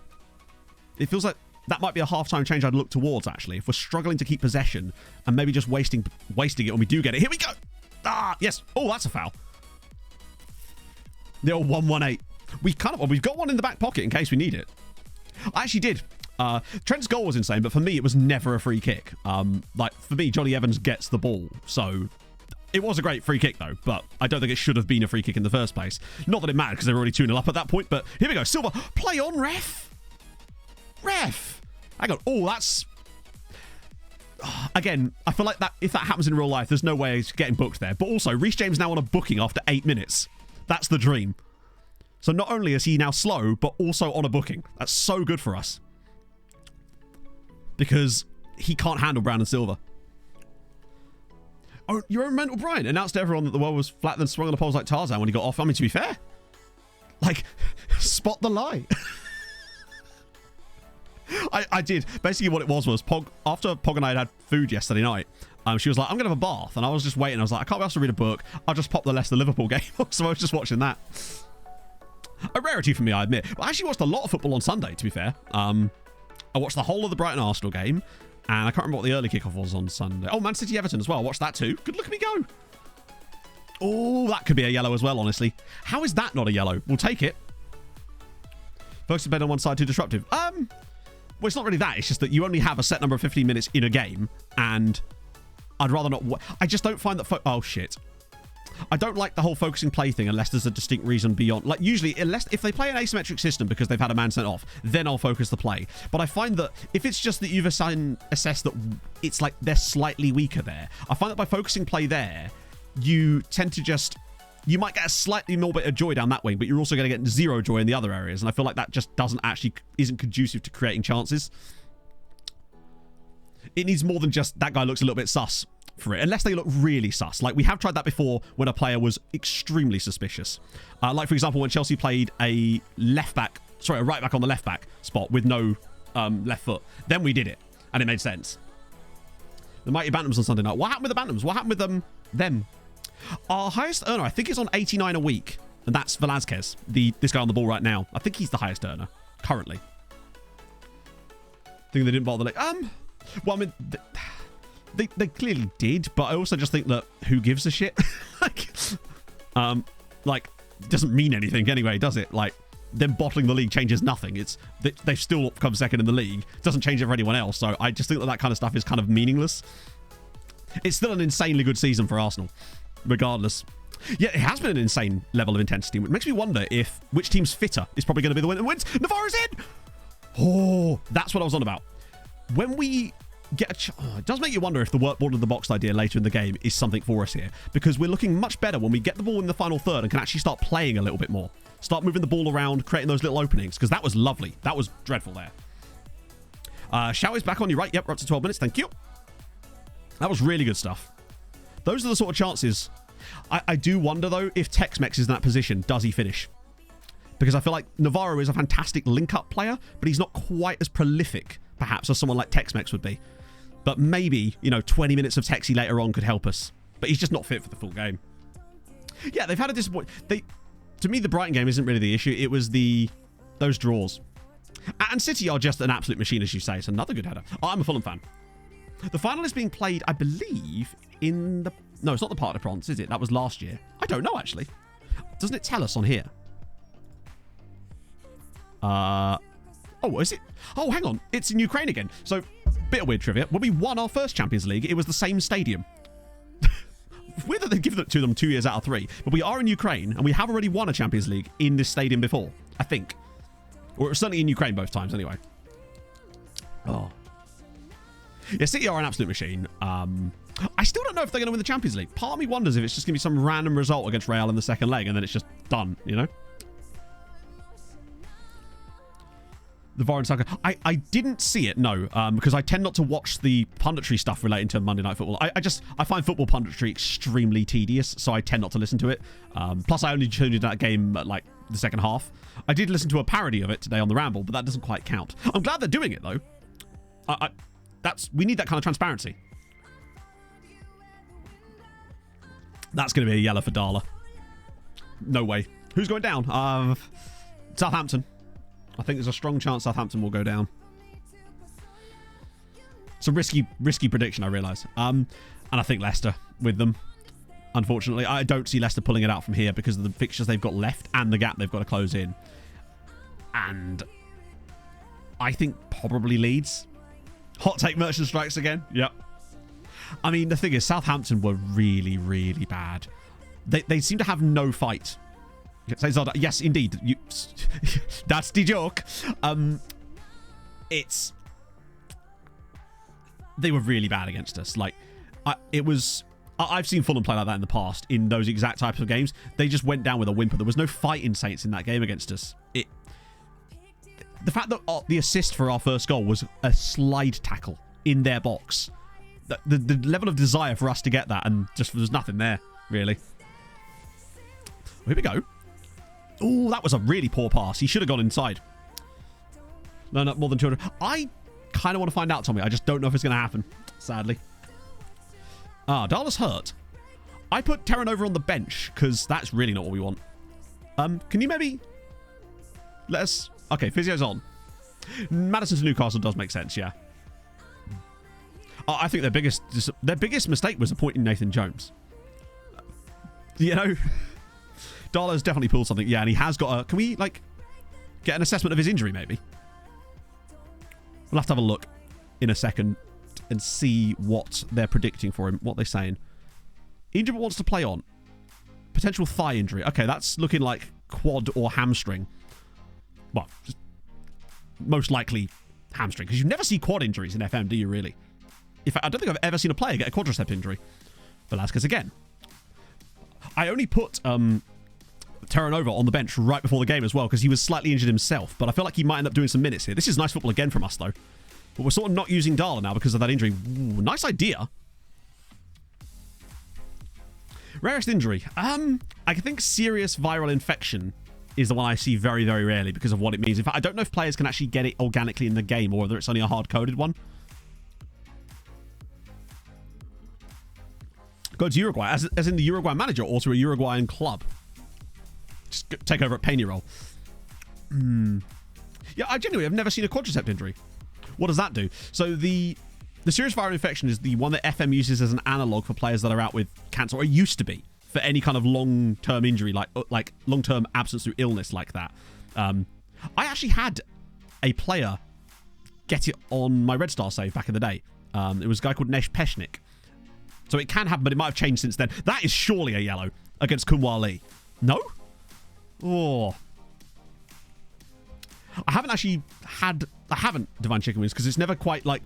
D: It feels like that might be a half-time change I'd look towards, actually, if we're struggling to keep possession and maybe just wasting it when we do get it. Here we go. Ah, yes. Oh, that's a foul. The old 1-1-8. We've got one in the back pocket in case we need it. I actually did. Trent's goal was insane, but for me, it was never a free kick. Like, for me, Johnny Evans gets the ball, so it was a great free kick, though, but I don't think it should have been a free kick in the first place. Not that it mattered, because they were already 2-0 up at that point, but here we go. Silva, play on, ref. Ref. Hang on. Oh, that's... Again, I feel like that if that happens in real life, there's no way it's getting booked there. But also, Reece James now on a booking after 8 minutes. That's the dream. So not only is he now slow, but also on a booking. That's so good for us. Because he can't handle brown and silver. Oh, your own mental Brian announced to everyone that the world was flat and swung on the poles like Tarzan when he got off. I mean, to be fair, like, spot the lie. I did. Basically what it was Pog, after Pog and I had food yesterday night, she was like, I'm going to have a bath. And I was just waiting. I was like, I can't be asked to read a book. I'll just pop the Leicester-Liverpool game. So I was just watching that. A rarity for me, I admit. But I actually watched a lot of football on Sunday, to be fair. I watched the whole of the Brighton-Arsenal game. And I can't remember what the early kickoff was on Sunday. Oh, Man City-Everton as well. I watched that too. Good look at me go. Oh, that could be a yellow as well, honestly. How is that not a yellow? We'll take it. Focus the bed on one side, too disruptive. Well, it's not really that. It's just that you only have a set number of 15 minutes in a game. And I'd rather not... I just don't find that... Oh, shit. I don't like the whole focusing play thing unless there's a distinct reason beyond. Like, usually, unless if they play an asymmetric system because they've had a man sent off, then I'll focus the play. But I find that if it's just that you've assessed that it's like they're slightly weaker there, I find that by focusing play there, you tend to just... You might get a slightly more bit of joy down that wing, but you're also going to get zero joy in the other areas. And I feel like that just isn't conducive to creating chances. It needs more than just that guy looks a little bit sus for it, unless they look really sus. Like, we have tried that before when a player was extremely suspicious. Like, for example, when Chelsea played a right back on the left back spot with no left foot. Then we did it, and it made sense. The Mighty Bantams on Sunday night. What happened with the Bantams? What happened with them? Our highest earner, I think, is on 89 a week, and that's Velasquez, this guy on the ball right now. I think he's the highest earner currently. I think they didn't bother. Well, I mean, they clearly did, but I also just think that who gives a shit? like, it doesn't mean anything anyway, does it? Like, them bottling the league changes nothing. They've still come second in the league. It doesn't change it for anyone else. So I just think that kind of stuff is kind of meaningless. It's still an insanely good season for Arsenal, regardless. Yeah, it has been an insane level of intensity, which makes me wonder if which team's fitter is probably going to be the one that wins. Navarro's in! Oh, that's what I was on about. When we get it does make you wonder if the workboard of the box idea later in the game is something for us here, because we're looking much better when we get the ball in the final third and can actually start playing a little bit more. Start moving the ball around, creating those little openings, because that was lovely. That was dreadful there. Shout is back on you, right? Yep, we're up to 12 minutes. Thank you. That was really good stuff. Those are the sort of chances. I do wonder, though, if Tex-Mex is in that position, does he finish? Because I feel like Navarro is a fantastic link-up player, but he's not quite as prolific, perhaps, as someone like Tex-Mex would be. But maybe, 20 minutes of Texie later on could help us. But he's just not fit for the full game. Yeah, they've had a disappointment. To me, the Brighton game isn't really the issue. It was those draws. And City are just an absolute machine, as you say. It's another good header. Oh, I'm a Fulham fan. The final is being played, I believe, in the... No, it's not the Parc des Princes, is it? That was last year. I don't know, actually. Doesn't it tell us on here? Oh, is it? Oh, hang on. It's in Ukraine again. So, bit of weird trivia. When we won our first Champions League, it was the same stadium. Weird that they've given it to them 2 years out of 3. But we are in Ukraine, and we have already won a Champions League in this stadium before, I think. Or it was certainly in Ukraine both times, anyway. Oh. Yeah, City are an absolute machine. I still don't know if they're going to win the Champions League. Part of me wonders if it's just going to be some random result against Real in the second leg, and then it's just done, The VAR and Saka. I didn't see it, no, because I tend not to watch the punditry stuff relating to Monday Night Football. I find football punditry extremely tedious, so I tend not to listen to it. Plus, I only tuned into that game at, like, the second half. I did listen to a parody of it today on the Ramble, but that doesn't quite count. I'm glad they're doing it, though. We need that kind of transparency. That's going to be a yellow for Darla. No way. Who's going down? Southampton. I think there's a strong chance Southampton will go down. It's a risky prediction, I realise. And I think Leicester with them. Unfortunately, I don't see Leicester pulling it out from here because of the fixtures they've got left and the gap they've got to close in. And I think probably Leeds. Hot take Merchant strikes again. Yep. I mean, the thing is, Southampton were really, really bad. They seem to have no fight. Yes, indeed. That's the joke. They were really bad against us. Like, it was I've seen Fulham play like that in the past in those exact types of games. They just went down with a whimper. There was no fight in Saints in that game against us. The fact that the assist for our first goal was a slide tackle in their box. The level of desire for us to get that, and just there's nothing there, really. Here we go. Oh, that was a really poor pass. He should have gone inside. No, not more than 200. I kind of want to find out, Tommy. I just don't know if it's going to happen, sadly. Darla's hurt. I put Terran over on the bench because that's really not what we want. Can you maybe let us... Okay, Physio's on. Madison to Newcastle does make sense, yeah. I think their biggest mistake was appointing Nathan Jones. You know, Darla's definitely pulled something. Yeah, and he has got a... Can we, like, get an assessment of his injury, maybe? We'll have to have a look in a second and see what they're predicting for him, what they're saying. Injury wants to play on. Potential thigh injury. Okay, that's looking like quad or hamstring. Well, most likely hamstring, because you never see quad injuries in FM, do you really? In fact, I don't think I've ever seen a player get a quadricep injury. Velasquez again. I only put Terranova on the bench right before the game as well, because he was slightly injured himself, but I feel like he might end up doing some minutes here. This is nice football again from us, though. But we're sort of not using Darla now because of that injury. Ooh, nice idea. Rarest injury. I think serious viral infection is the one I see very, very rarely because of what it means. In fact, I don't know if players can actually get it organically in the game or whether it's only a hard-coded one. Go to Uruguay, as in the Uruguay manager or to a Uruguayan club. Just take over at Peñarol. Yeah, I genuinely have never seen a quadricep injury. What does that do? So the serious viral infection is the one that FM uses as an analog for players that are out with cancer, or it used to be, for any kind of long-term injury, like long-term absence through illness like that. I actually had a player get it on my Red Star save back in the day. It was a guy called Nesh Peshnik. So it can happen, but it might have changed since then. That is surely a yellow against Kunwa Lee. No? Oh. I haven't Divine Chicken Wings because it's never quite like...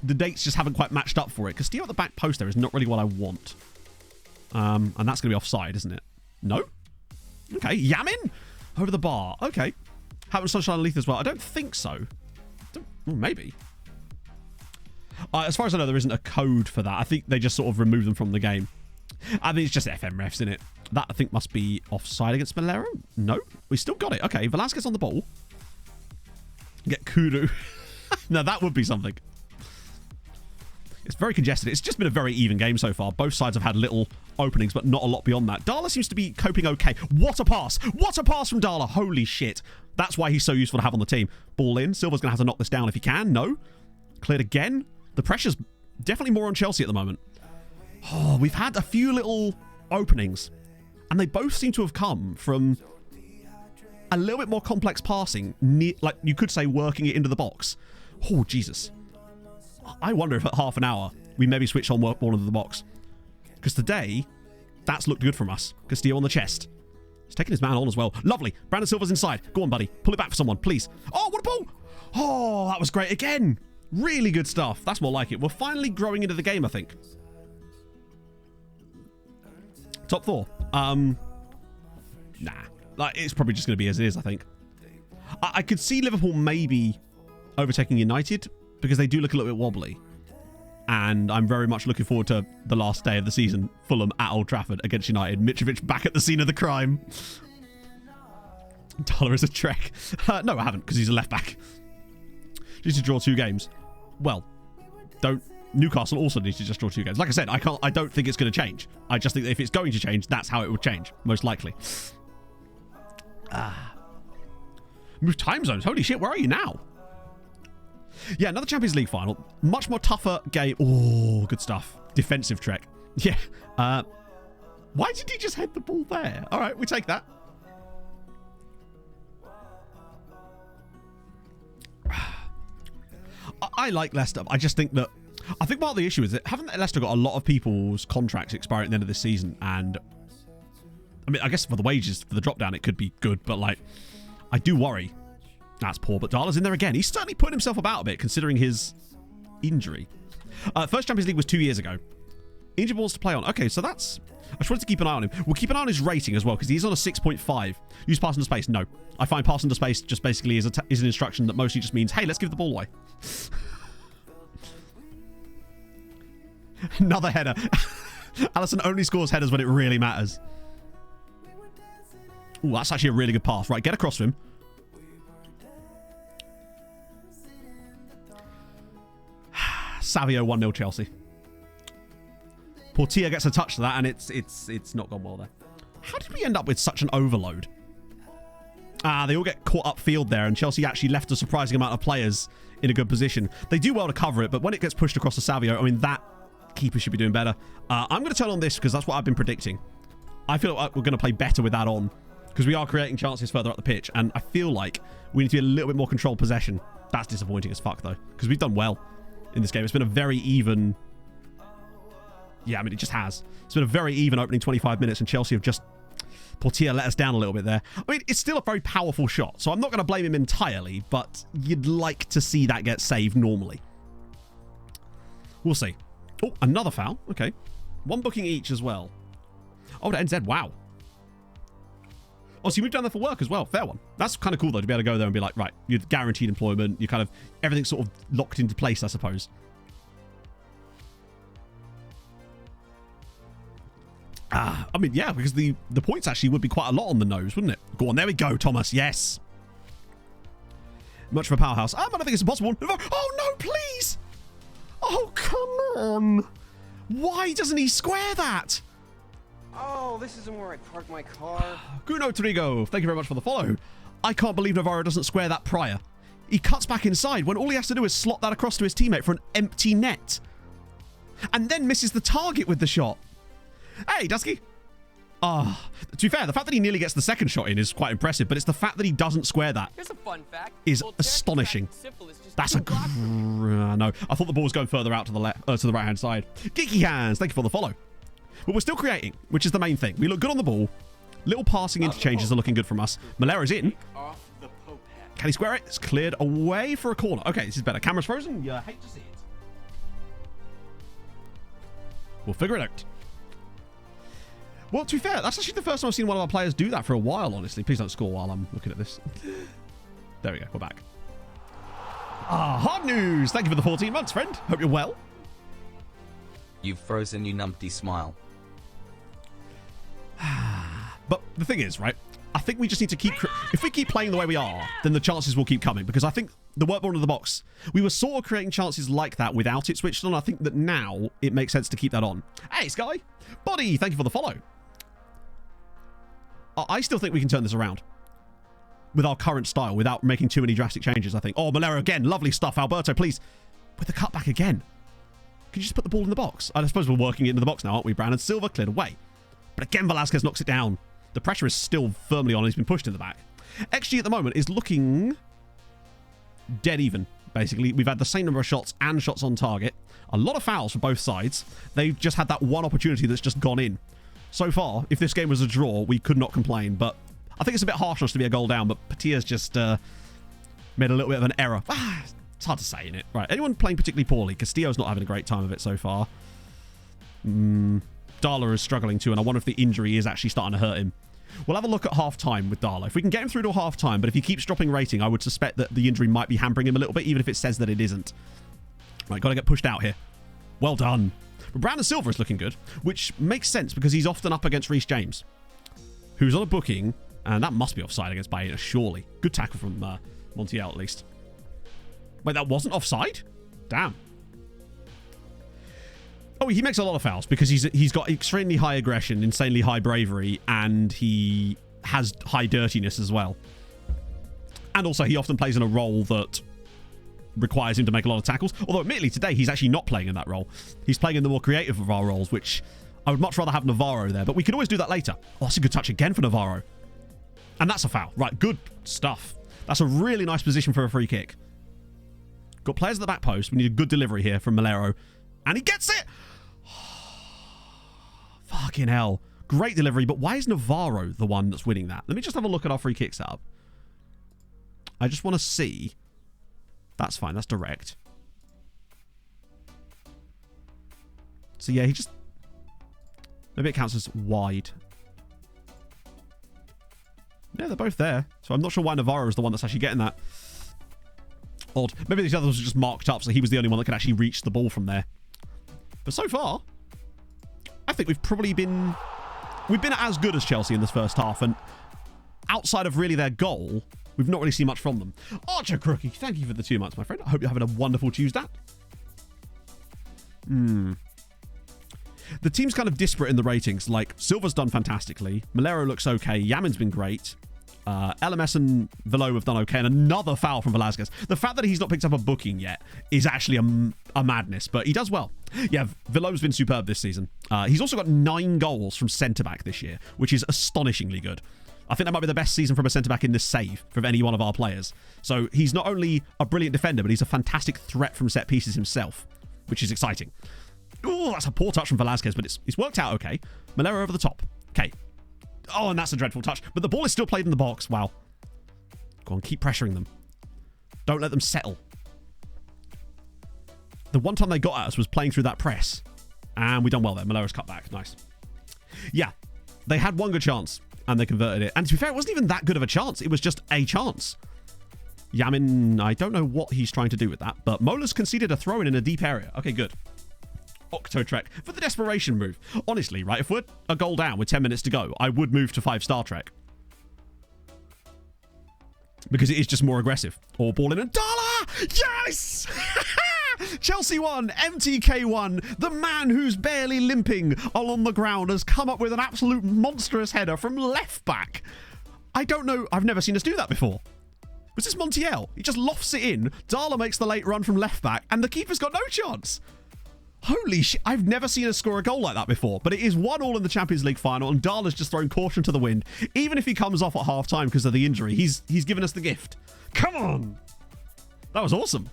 D: The dates just haven't quite matched up for it. Castillo at the back post there is not really what I want. And that's going to be offside, isn't it? No? Okay, Yamin? Over the bar. Okay. Happened Sunshine and Leith as well. I don't think so. Well, maybe. As far as I know, there isn't a code for that. I think they just sort of remove them from the game. I mean, it's just FM refs, isn't it? That, I think, must be offside against Malero. No? We still got it. Okay, Velasquez on the ball. Get Kudu. Now, that would be something. It's very congested. It's just been a very even game so far. Both sides have had little openings, but not a lot beyond that. Darla seems to be coping okay. What a pass. What a pass from Darla. Holy shit. That's why he's so useful to have on the team. Ball in. Silva's going to have to knock this down if he can. No. Cleared again. The pressure's definitely more on Chelsea at the moment. Oh, we've had a few little openings, and they both seem to have come from a little bit more complex passing, like you could say working it into the box. Oh, Jesus. I wonder if at half an hour we maybe switch on work ball into the box. Because today, that's looked good from us. Castillo on the chest. He's taking his man on as well. Lovely. Brandon Silva's inside. Go on, buddy. Pull it back for someone, please. Oh, what a ball. Oh, that was great again. Really good stuff. That's more like it. We're finally growing into the game, I think. Top four. Nah. Like, it's probably just going to be as it is, I think. I could see Liverpool maybe overtaking United because they do look a little bit wobbly. And I'm very much looking forward to the last day of the season. Fulham at Old Trafford against United. Mitrovic back at the scene of the crime. Dollar is a trek. No, I haven't, because he's a left back. Needs to draw 2 games. Well, Newcastle also needs to just draw 2 games. Like I said, I don't think it's going to change. I just think that if it's going to change, that's how it would change, most likely. Move time zones. Holy shit, where are you now? Yeah, another Champions League final. Much more tougher game. Oh, good stuff. Defensive trek. Yeah. Why did he just head the ball there? All right, we take that. I like Leicester. I just think that... I think part of the issue is that haven't Leicester got a lot of people's contracts expiring at the end of this season? And... I mean, I guess for the wages, for the drop-down, it could be good. But, like, I do worry. That's poor. But Darla's in there again. He's certainly putting himself about a bit, considering his injury. First Champions League was 2 years ago. Injured balls to play on. Okay, so that's... I just wanted to keep an eye on him. We'll keep an eye on his rating as well, because he's on a 6.5. Use pass into space. No. I find pass into space just basically is an instruction that mostly just means, hey, let's give the ball away. Another header. Allison only scores headers when it really matters. Ooh, that's actually a really good pass. Right, get across to him. Savio 1-0 Chelsea. Portilla gets a touch to that, and it's not gone well there. How did we end up with such an overload? They all get caught upfield there, and Chelsea actually left a surprising amount of players in a good position. They do well to cover it, but when it gets pushed across to Savio, I mean, that keeper should be doing better. I'm going to turn on this because that's what I've been predicting. I feel like we're going to play better with that on because we are creating chances further up the pitch, and I feel like we need to be a little bit more controlled possession. That's disappointing as fuck, though, because we've done well in this game. It's been a very even... Yeah, I mean, it just has. It's been a very even opening 25 minutes, and Chelsea have just... Portilla let us down a little bit there. I mean, it's still a very powerful shot, so I'm not going to blame him entirely, but you'd like to see that get saved normally. We'll see. Oh, another foul. Okay. One booking each as well. Oh, to NZ. Wow. Oh, so you moved down there for work as well. Fair one. That's kind of cool, though, to be able to go there and be like, right, you're guaranteed employment. You kind of... Everything's sort of locked into place, I suppose. I mean, yeah, because the points actually would be quite a lot on the nose, wouldn't it? Go on, there we go, Thomas. Yes. Much of a powerhouse. I don't think it's impossible. Oh, no, please. Oh, come on. Why doesn't he square that?
E: Oh, this isn't where I park my car.
D: Guno Trigo, thank you very much for the follow. I can't believe Navarro doesn't square that prior. He cuts back inside when all he has to do is slot that across to his teammate for an empty net. And then misses the target with the shot. Hey, Dusky. To be fair, the fact that he nearly gets the second shot in is quite impressive, but it's the fact that he doesn't square that
E: Here's a fun fact.
D: Is astonishing. That's a... No, I thought the ball was going further out to the left, to the right-hand side. Geeky Hands, thank you for the follow. But we're still creating, which is the main thing. We look good on the ball. Little passing interchanges are looking good from us. Malera's in. Can he square it? It's cleared away for a corner. Okay, this is better. Camera's frozen. You hate to see it. We'll figure it out. Well, to be fair, that's actually the first time I've seen one of our players do that for a while, honestly. Please don't score while I'm looking at this. There we go. We're back. Hard news. Thank you for the 14 months, friend. Hope you're well.
F: You've frozen, you numpty smile.
D: But the thing is, right, I think we just need to keep... If we keep playing the way we are, then the chances will keep coming. Because I think the work ball in the box, we were sort of creating chances like that without it switched on. I think that now it makes sense to keep that on. Hey, Sky. Buddy, thank you for the follow. I still think we can turn this around with our current style without making too many drastic changes, I think. Oh, Malero again. Lovely stuff. Alberto, please. With the cutback again. Can you just put the ball in the box? I suppose we're working it into the box now, aren't we? Brown and Silva cleared away. But again, Velasquez knocks it down. The pressure is still firmly on. He's been pushed in the back. XG at the moment is looking dead even, basically. We've had the same number of shots and shots on target. A lot of fouls for both sides. They've just had that one opportunity that's just gone in. So far, if this game was a draw, we could not complain. But I think it's a bit harsh on us to be a goal down. But Patia's just made a little bit of an error. It's hard to say, innit? Right, anyone playing particularly poorly? Castillo's not having a great time of it so far. Darla is struggling too, and I wonder if the injury is actually starting to hurt him. We'll have a look at half-time with Darla. If we can get him through to half-time, but if he keeps dropping rating, I would suspect that the injury might be hampering him a little bit, even if it says that it isn't. Right, got to get pushed out here. Well done. But Brown and Silva is looking good, which makes sense because he's often up against Reece James, who's on a booking, and that must be offside against Baena, surely. Good tackle from Montiel, at least. Wait, that wasn't offside? Damn. Oh, he makes a lot of fouls because he's got extremely high aggression, insanely high bravery, and he has high dirtiness as well. And also, he often plays in a role that requires him to make a lot of tackles. Although, admittedly, today, he's actually not playing in that role. He's playing in the more creative of our roles, which I would much rather have Navarro there. But we can always do that later. Oh, that's a good touch again for Navarro. And that's a foul. Right, good stuff. That's a really nice position for a free kick. Got players at the back post. We need a good delivery here from Malero. And he gets it! Fucking hell. Great delivery, but why is Navarro the one that's winning that? Let me just have a look at our free kick setup. I just want to see. That's fine. That's direct. So, yeah, he just Maybe it counts as wide. Yeah, they're both there. So I'm not sure why Navarro is the one that's actually getting that. Odd. Maybe these others were just marked up, so he was the only one that could actually reach the ball from there. But so far, I think we've probably been... We've been as good as Chelsea in this first half, and outside of really their goal, we've not really seen much from them. Archer Crookie, thank you for the 2 months, my friend. I hope you're having a wonderful Tuesday. The team's kind of disparate in the ratings. Like, Silva's done fantastically. Malero looks okay. Yamin's been great. LMS and Velo have done okay. And another foul from Velasquez. The fact that he's not picked up a booking yet is actually a madness, but he does well. Yeah, Velo's been superb this season. He's also got 9 goals from centre-back this year, which is astonishingly good. I think that might be the best season from a centre-back in this save from any one of our players. So he's not only a brilliant defender, but he's a fantastic threat from set pieces himself, which is exciting. Oh, that's a poor touch from Velasquez, but it's worked out okay. Malero over the top. Okay. Oh, and that's a dreadful touch. But the ball is still played in the box. Wow. Go on, keep pressuring them. Don't let them settle. The one time they got at us was playing through that press. And we done well there. Malero's cut back. Nice. Yeah. They had one good chance, and they converted it. And to be fair, it wasn't even that good of a chance. It was just a chance. Yamin, I don't know what he's trying to do with that, but Mola's conceded a throw-in in a deep area. Okay, good. Octo-Trek for the desperation move. Honestly, right, if we're a goal down with 10 minutes to go, I would move to 5-star Trek. Because it is just more aggressive. Or ball in and Dala! Yes! Chelsea won, MTK won. The man who's barely limping along the ground has come up with an absolute monstrous header from left back. I don't know, I've never seen us do that before. Was this Montiel? He just lofts it in, Dala makes the late run from left back, and the keeper's got no chance. Holy shit, I've never seen us score a goal like that before, but it is 1-1 in the Champions League final, and Dala's just thrown caution to the wind. Even if he comes off at half-time because of the injury, he's given us the gift. Come on! That was awesome.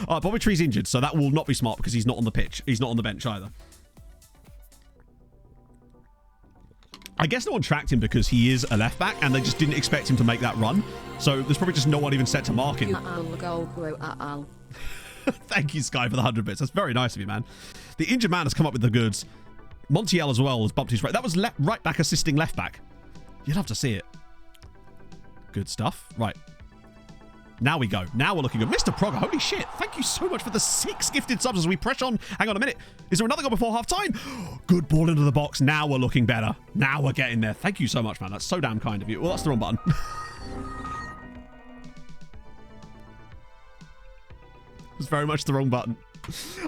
D: Bobby Tree's injured, so that will not be smart because he's not on the pitch. He's not on the bench either. I guess no one tracked him because he is a left-back, and they just didn't expect him to make that run. So there's probably just no one even set to mark him. Thank you, Sky, for the 100 bits. That's very nice of you, man. The injured man has come up with the goods. Montiel as well has bumped his right. That was right back assisting left back. You'd love to see it. Good stuff. Right. Now we go. Now we're looking good. Mr. Progger, holy shit. Thank you so much for the 6 gifted subs as we press on. Hang on a minute. Is there another goal before half time? Good ball into the box. Now we're looking better. Now we're getting there. Thank you so much, man. That's so damn kind of you. Well, that's the wrong button. It's very much the wrong button.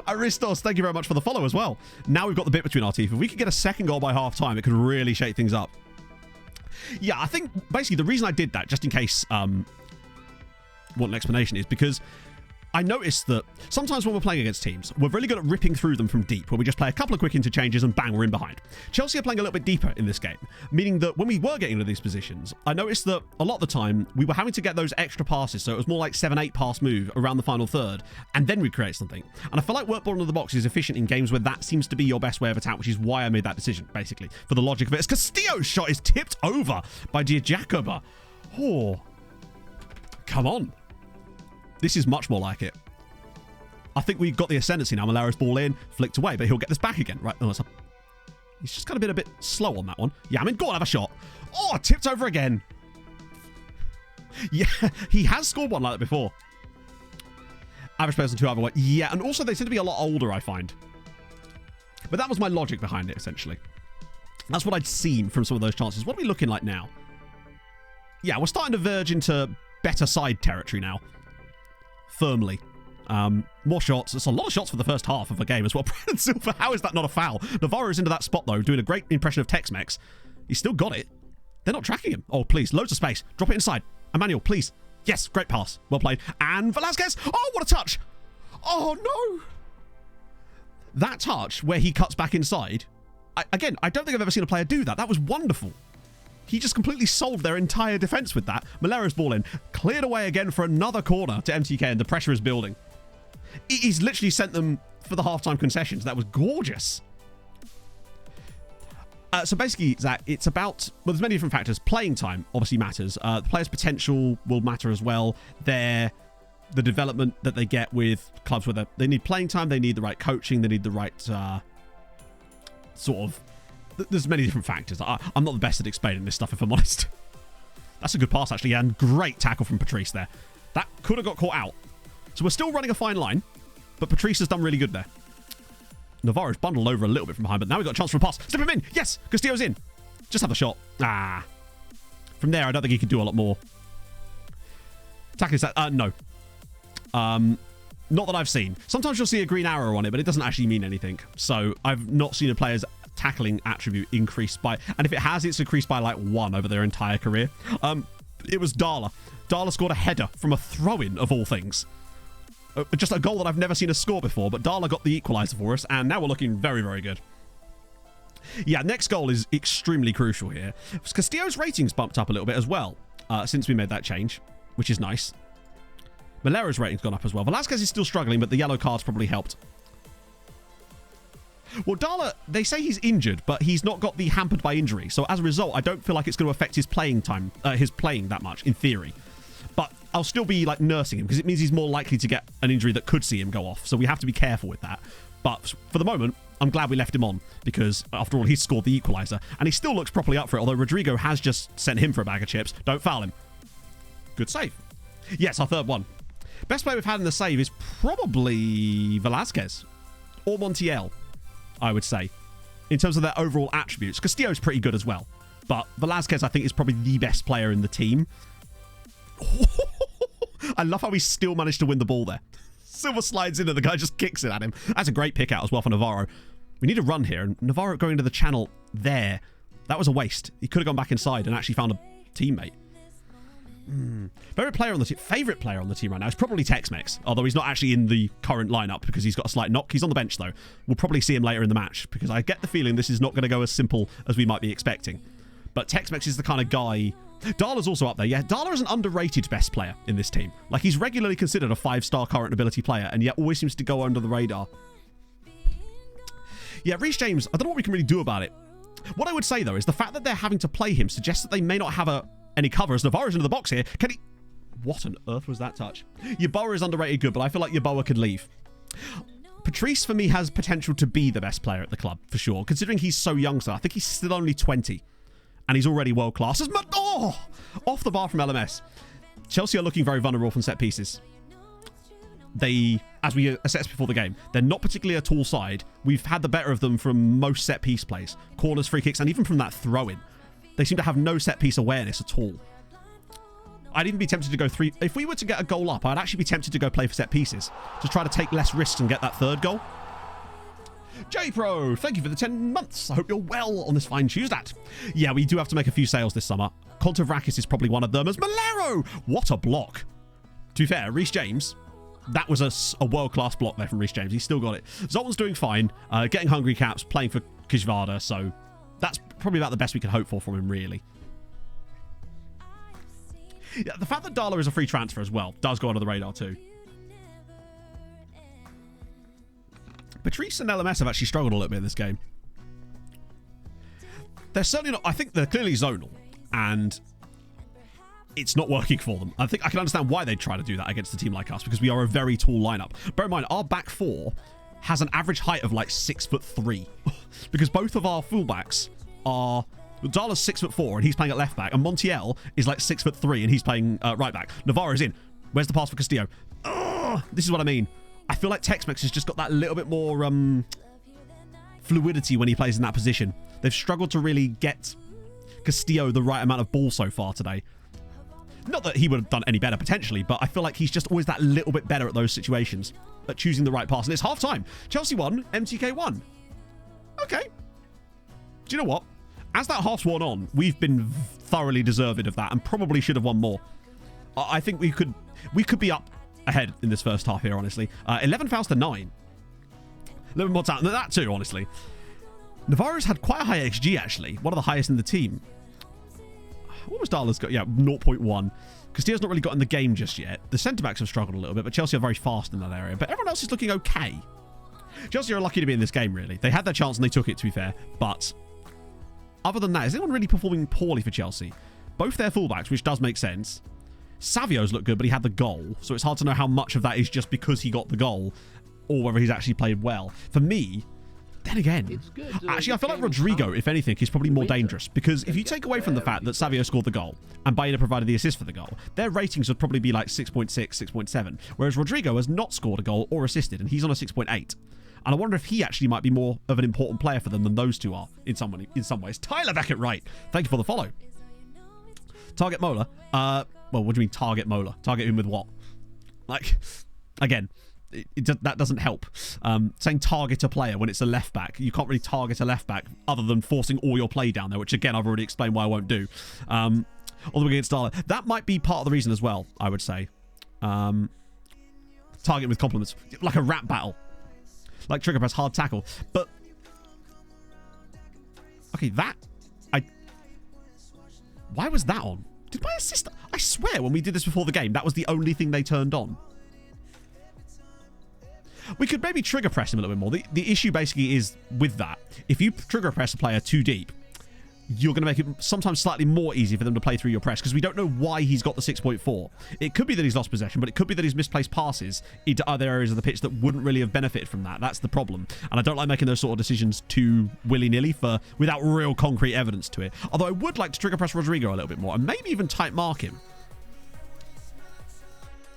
D: Aristos, thank you very much for the follow as well. Now we've got the bit between our teeth. If we could get a second goal by half time, it could really shake things up. Yeah, I think basically the reason I did that, just in case want an explanation, is because I noticed that sometimes when we're playing against teams, we're really good at ripping through them from deep, where we just play a couple of quick interchanges and bang, we're in behind. Chelsea are playing a little bit deeper in this game, meaning that when we were getting into these positions, I noticed that a lot of the time we were having to get those extra passes, so it was more like 7-8 pass move around the final third, and then we create something. And I feel like work ball into the box is efficient in games where that seems to be your best way of attack, which is why I made that decision, basically, for the logic of it. As Castillo's shot is tipped over by Diajacoba. Oh, come on. This is much more like it. I think we've got the ascendancy now. Malero's ball in, flicked away, but he'll get this back again. Right, oh, he's just kind of been a bit slow on that one. Yeah, I mean, go on, have a shot. Oh, tipped over again. Yeah, he has scored one like that before. Average person 2 other way. Yeah, and also they tend to be a lot older, I find. But that was my logic behind it, essentially. That's what I'd seen from some of those chances. What are we looking like now? Yeah, we're starting to verge into better side territory now. Firmly. More shots. It's a lot of shots for the first half of the game as well. Brandon Silver, how is that not a foul? Navarro's into that spot, though, doing a great impression of Tex-Mex. He's still got it. They're not tracking him. Oh, please. Loads of space. Drop it inside. Emmanuel, please. Yes, great pass. Well played. And Velasquez. Oh, what a touch. Oh, no. That touch where he cuts back inside. Again, I don't think I've ever seen a player do that. That was wonderful. He just completely solved their entire defence with that. Malero's ball in. Cleared away again for another corner to MTK, and the pressure is building. He's literally sent them for the halftime concessions. That was gorgeous. So basically, Zach, it's about... Well, there's many different factors. Playing time obviously matters. The player's potential will matter as well. The development that they get with clubs where they need playing time, they need the right coaching, they need the right sort of... There's many different factors. I'm not the best at explaining this stuff, if I'm honest. That's a good pass, actually, and great tackle from Patrice there. That could have got caught out. So we're still running a fine line, but Patrice has done really good there. Navarro's bundled over a little bit from behind, but now we've got a chance for a pass. Slip him in. Yes, Castillo's in. Just have the shot. From there, I don't think he could do a lot more. Tackle is that? No. Not that I've seen. Sometimes you'll see a green arrow on it, but it doesn't actually mean anything. So I've not seen a player's tackling attribute increased by... And if it has, it's increased by like 1 over their entire career. It was Darla. Darla scored a header from a throw-in, of all things. Just a goal that I've never seen us score before, but Darla got the equaliser for us, and now we're looking very, very good. Yeah, next goal is extremely crucial here. Castillo's ratings bumped up a little bit as well since we made that change, which is nice. Malero's rating's gone up as well. Velasquez is still struggling, but the yellow card's probably helped. Well, Darla, they say he's injured, but he's not got the hampered by injury. So as a result, I don't feel like it's going to affect his playing time, his playing that much, in theory. But I'll still be like nursing him because it means he's more likely to get an injury that could see him go off. So we have to be careful with that. But for the moment, I'm glad we left him on because, after all, he scored the equaliser. And he still looks properly up for it, although Rodrigo has just sent him for a bag of chips. Don't foul him. Good save. Yes, our third one. Best player we've had in the save is probably Velasquez or Montiel, I would say, in terms of their overall attributes. Castillo's pretty good as well, but Velasquez, I think, is probably the best player in the team. I love how he still managed to win the ball there. Silva slides in and the guy just kicks it at him. That's a great pick out as well for Navarro. We need a run here, and Navarro going into the channel there, that was a waste. He could have gone back inside and actually found a teammate. Favorite player on the team right now is probably Tex-Mex, although he's not actually in the current lineup because he's got a slight knock. He's on the bench though. We'll probably see him later in the match because I get the feeling this is not going to go as simple as we might be expecting. But Tex-Mex is the kind of guy... Darla's also up there. Yeah, Darla is an underrated best player in this team. Like, he's regularly considered a 5-star current ability player and yet always seems to go under the radar. Yeah, Reece James, I don't know what we can really do about it. What I would say though is the fact that they're having to play him suggests that they may not have any cover as Navarro's into the box here. Can he... What on earth was that touch? Yeboah is underrated good, but I feel like Yeboah could leave. Patrice, for me, has potential to be the best player at the club, for sure. Considering he's so young, so I think he's still only 20. And he's already world-class. Off the bar from LMS. Chelsea are looking very vulnerable from set pieces. They, as we assessed before the game, they're not particularly a tall side. We've had the better of them from most set-piece plays. Corners, free kicks, and even from that throw-in. They seem to have no set-piece awareness at all. I'd even be tempted to go 3... If we were to get a goal up, I'd actually be tempted to go play for set pieces to try to take less risks and get that third goal. J-Pro, thank you for the 10 months. I hope you're well on this fine Tuesday. Yeah, we do have to make a few sales this summer. Kontovrakis is probably one of them as Malero. What a block. To be fair, Reece James, that was a world-class block there from Reece James. He's still got it. Zoltan's doing fine, getting Hungary caps, playing for Kishvarda, so that's probably about the best we can hope for from him, really. Yeah, the fact that Darla is a free transfer as well does go under the radar too. Patrice and LMS have actually struggled a little bit in this game. They're certainly not... I think they're clearly zonal, and it's not working for them. I think I can understand why they'd try to do that against a team like us, because we are a very tall lineup. Bear in mind, our back four has an average height of like 6'3", because both of our fullbacks are... Darla's 6'4" and he's playing at left back, and Montiel is like 6'3" and he's playing right back. Navarro's in. Where's the pass for Castillo? This is what I mean. I feel like Tex-Mex has just got that little bit more fluidity when he plays in that position. They've struggled to really get Castillo the right amount of ball so far today. Not that he would have done any better potentially, but I feel like he's just always that little bit better at those situations, at choosing the right pass. And it's half time. Chelsea won, MTK won. Okay. Do you know what? As that half's worn on, we've been thoroughly deserving of that and probably should have won more. I think we could be up ahead in this first half here, honestly. 11 fouls to 9. A little bit more talent than that too, honestly. Navarro's had quite a high XG, actually. One of the highest in the team. What was Darla's got? Yeah, 0.1. Castillo's not really got in the game just yet. The centre-backs have struggled a little bit, but Chelsea are very fast in that area. But everyone else is looking okay. Chelsea are lucky to be in this game, really. They had their chance and they took it, to be fair. But other than that, is anyone really performing poorly for Chelsea? Both their fullbacks, which does make sense. Savio's looked good, but he had the goal. So it's hard to know how much of that is just because he got the goal or whether he's actually played well. For me, Then again, actually, I feel like Rodrigo, if anything, is probably more dangerous because if you take away from the fact that Savio scored the goal and Baena provided the assist for the goal, their ratings would probably be like 6.6, 6.7, whereas Rodrigo has not scored a goal or assisted, and he's on a 6.8. And I wonder if he actually might be more of an important player for them than those two are in some ways. Tyler Beckett, right? Thank you for the follow. Target Mola. Well, what do you mean target Mola? Target him with what? Like, again. That doesn't help. Saying target a player when it's a left back, you can't really target a left back other than forcing all your play down there, which again I've already explained why I won't do. Although against Darla, that might be part of the reason as well. I would say target with compliments, like a rap battle, like trigger press, hard tackle. But okay, why was that on? Did my assist? I swear when we did this before the game, that was the only thing they turned on. We could maybe trigger press him a little bit more. The issue basically is with that. If you trigger press a player too deep, you're going to make it sometimes slightly more easy for them to play through your press because we don't know why he's got the 6.4. It could be that he's lost possession, but it could be that he's misplaced passes into other areas of the pitch that wouldn't really have benefited from that. That's the problem. And I don't like making those sort of decisions too willy-nilly without real concrete evidence to it. Although I would like to trigger press Rodrigo a little bit more and maybe even tight mark him.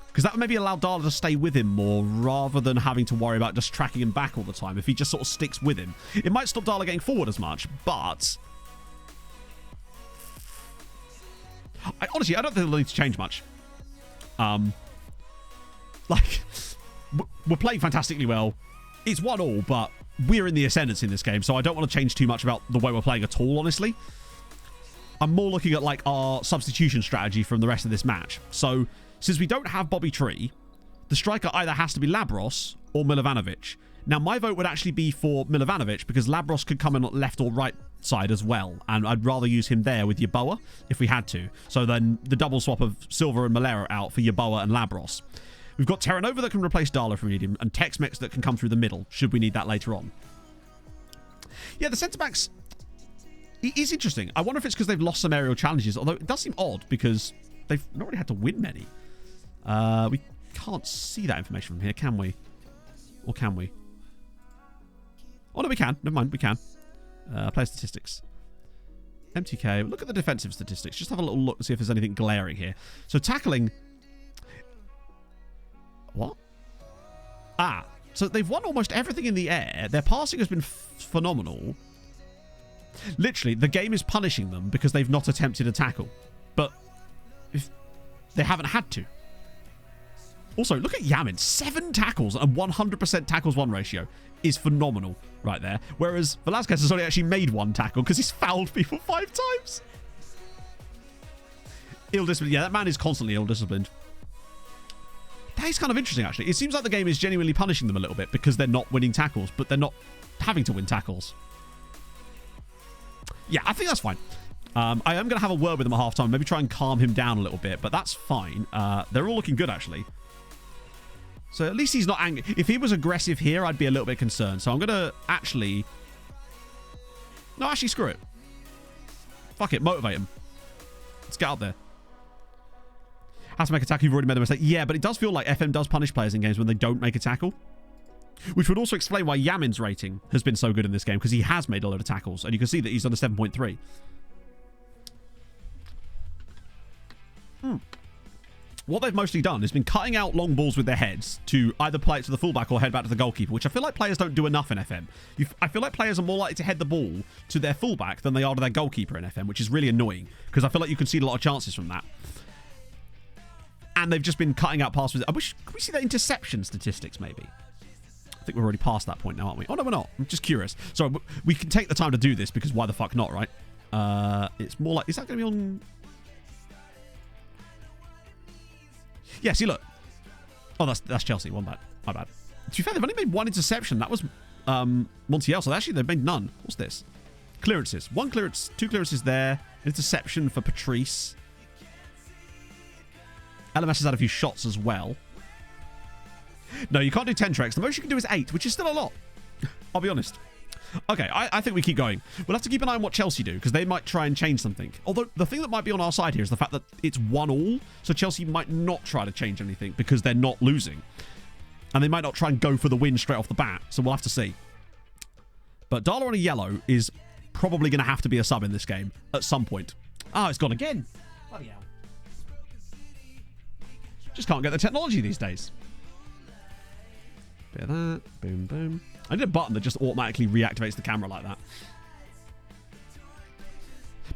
D: Because that would maybe allow Darla to stay with him more rather than having to worry about just tracking him back all the time if he just sort of sticks with him. It might stop Darla getting forward as much, but honestly, I don't think they'll need to change much. Like, we're playing fantastically well. It's 1-1, but we're in the ascendance in this game, so I don't want to change too much about the way we're playing at all, honestly. I'm more looking at, like, our substitution strategy from the rest of this match. So, since we don't have Bobby Tree, the striker either has to be Labros or Milovanovic. Now, my vote would actually be for Milovanovic because Labros could come in on left or right side as well, and I'd rather use him there with Yeboah if we had to. So then the double swap of Silva and Malera out for Yeboah and Labros. We've got Terranova that can replace Darla if we need him, and Tex-Mex that can come through the middle should we need that later on. Yeah, the centre-backs, it is interesting. I wonder if it's because they've lost some aerial challenges, although it does seem odd because they've not really had to win many. We can't see that information from here, can we? Or can we? Oh, no, we can. Never mind, we can. Player statistics. MTK. Look at the defensive statistics. Just have a little look and see if there's anything glaring here. So tackling. What? So they've won almost everything in the air. Their passing has been phenomenal. Literally, the game is punishing them because they've not attempted a tackle. But if they haven't had to. Also, look at Yamin. 7 tackles and 100% tackles won ratio is phenomenal right there. Whereas Velasquez has only actually made 1 tackle because he's fouled people 5 times. Ill-disciplined. Yeah, that man is constantly ill-disciplined. That is kind of interesting, actually. It seems like the game is genuinely punishing them a little bit because they're not winning tackles, but they're not having to win tackles. Yeah, I think that's fine. I am going to have a word with him at halftime. Maybe try and calm him down a little bit, but that's fine. They're all looking good, actually. So at least he's not angry. If he was aggressive here, I'd be a little bit concerned. So I'm going to actually... No, actually, screw it. Fuck it. Motivate him. Let's get out there. Has to make a tackle. You've already made a mistake. Yeah, but it does feel like FM does punish players in games when they don't make a tackle. Which would also explain why Yamin's rating has been so good in this game, because he has made a load of tackles. And you can see that he's on a 7.3. What they've mostly done is been cutting out long balls with their heads to either play it to the fullback or head back to the goalkeeper, which I feel like players don't do enough in FM. I feel like players are more likely to head the ball to their fullback than they are to their goalkeeper in FM, which is really annoying, because I feel like you can see a lot of chances from that. And they've just been cutting out passes. Can we see the interception statistics, maybe? I think we're already past that point now, aren't we? Oh, no, we're not. I'm just curious. So we can take the time to do this, because why the fuck not, right? It's more like... Is that going to be on... Yeah, see, look. Oh, that's Chelsea. One bad. My bad. To be fair, they've only made 1 interception. That was Montiel. So actually, they've made none. What's this? Clearances. 1 clearance, 2 clearances there. Interception for Patrice. LMS has had a few shots as well. No, you can't do 10 treks. The most you can do is 8, which is still a lot. I'll be honest. Okay, I think we keep going. We'll have to keep an eye on what Chelsea do, because they might try and change something. Although, the thing that might be on our side here is the fact that it's 1-1, so Chelsea might not try to change anything because they're not losing. And they might not try and go for the win straight off the bat, so we'll have to see. But Darla on a yellow is probably going to have to be a sub in this game at some point. Oh, it's gone again. Bloody hell. Just can't get the technology these days. Bit of that. Boom, boom. I need a button that just automatically reactivates the camera like that.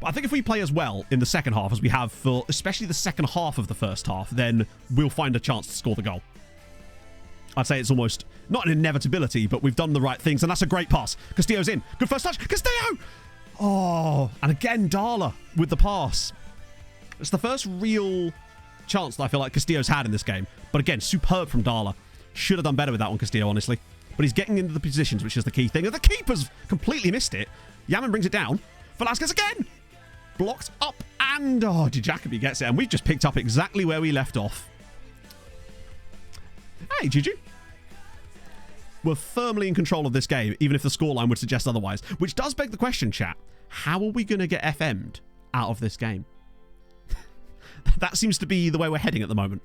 D: But I think if we play as well in the second half as we have for especially the second half of the first half, then we'll find a chance to score the goal. I'd say it's almost not an inevitability, but we've done the right things, and that's a great pass. Castillo's in. Good first touch. Castillo! Oh, and again, Darla with the pass. It's the first real chance that I feel like Castillo's had in this game. But again, superb from Darla. Should have done better with that one, Castillo, honestly. But he's getting into the positions, which is the key thing. And the keeper's completely missed it. Yaman brings it down. Velasquez again. Blocked up. And, oh, Jacobi gets it. And we've just picked up exactly where we left off. Hey, Juju. We're firmly in control of this game, even if the scoreline would suggest otherwise. Which does beg the question, chat. How are we going to get FM'd out of this game? That seems to be the way we're heading at the moment.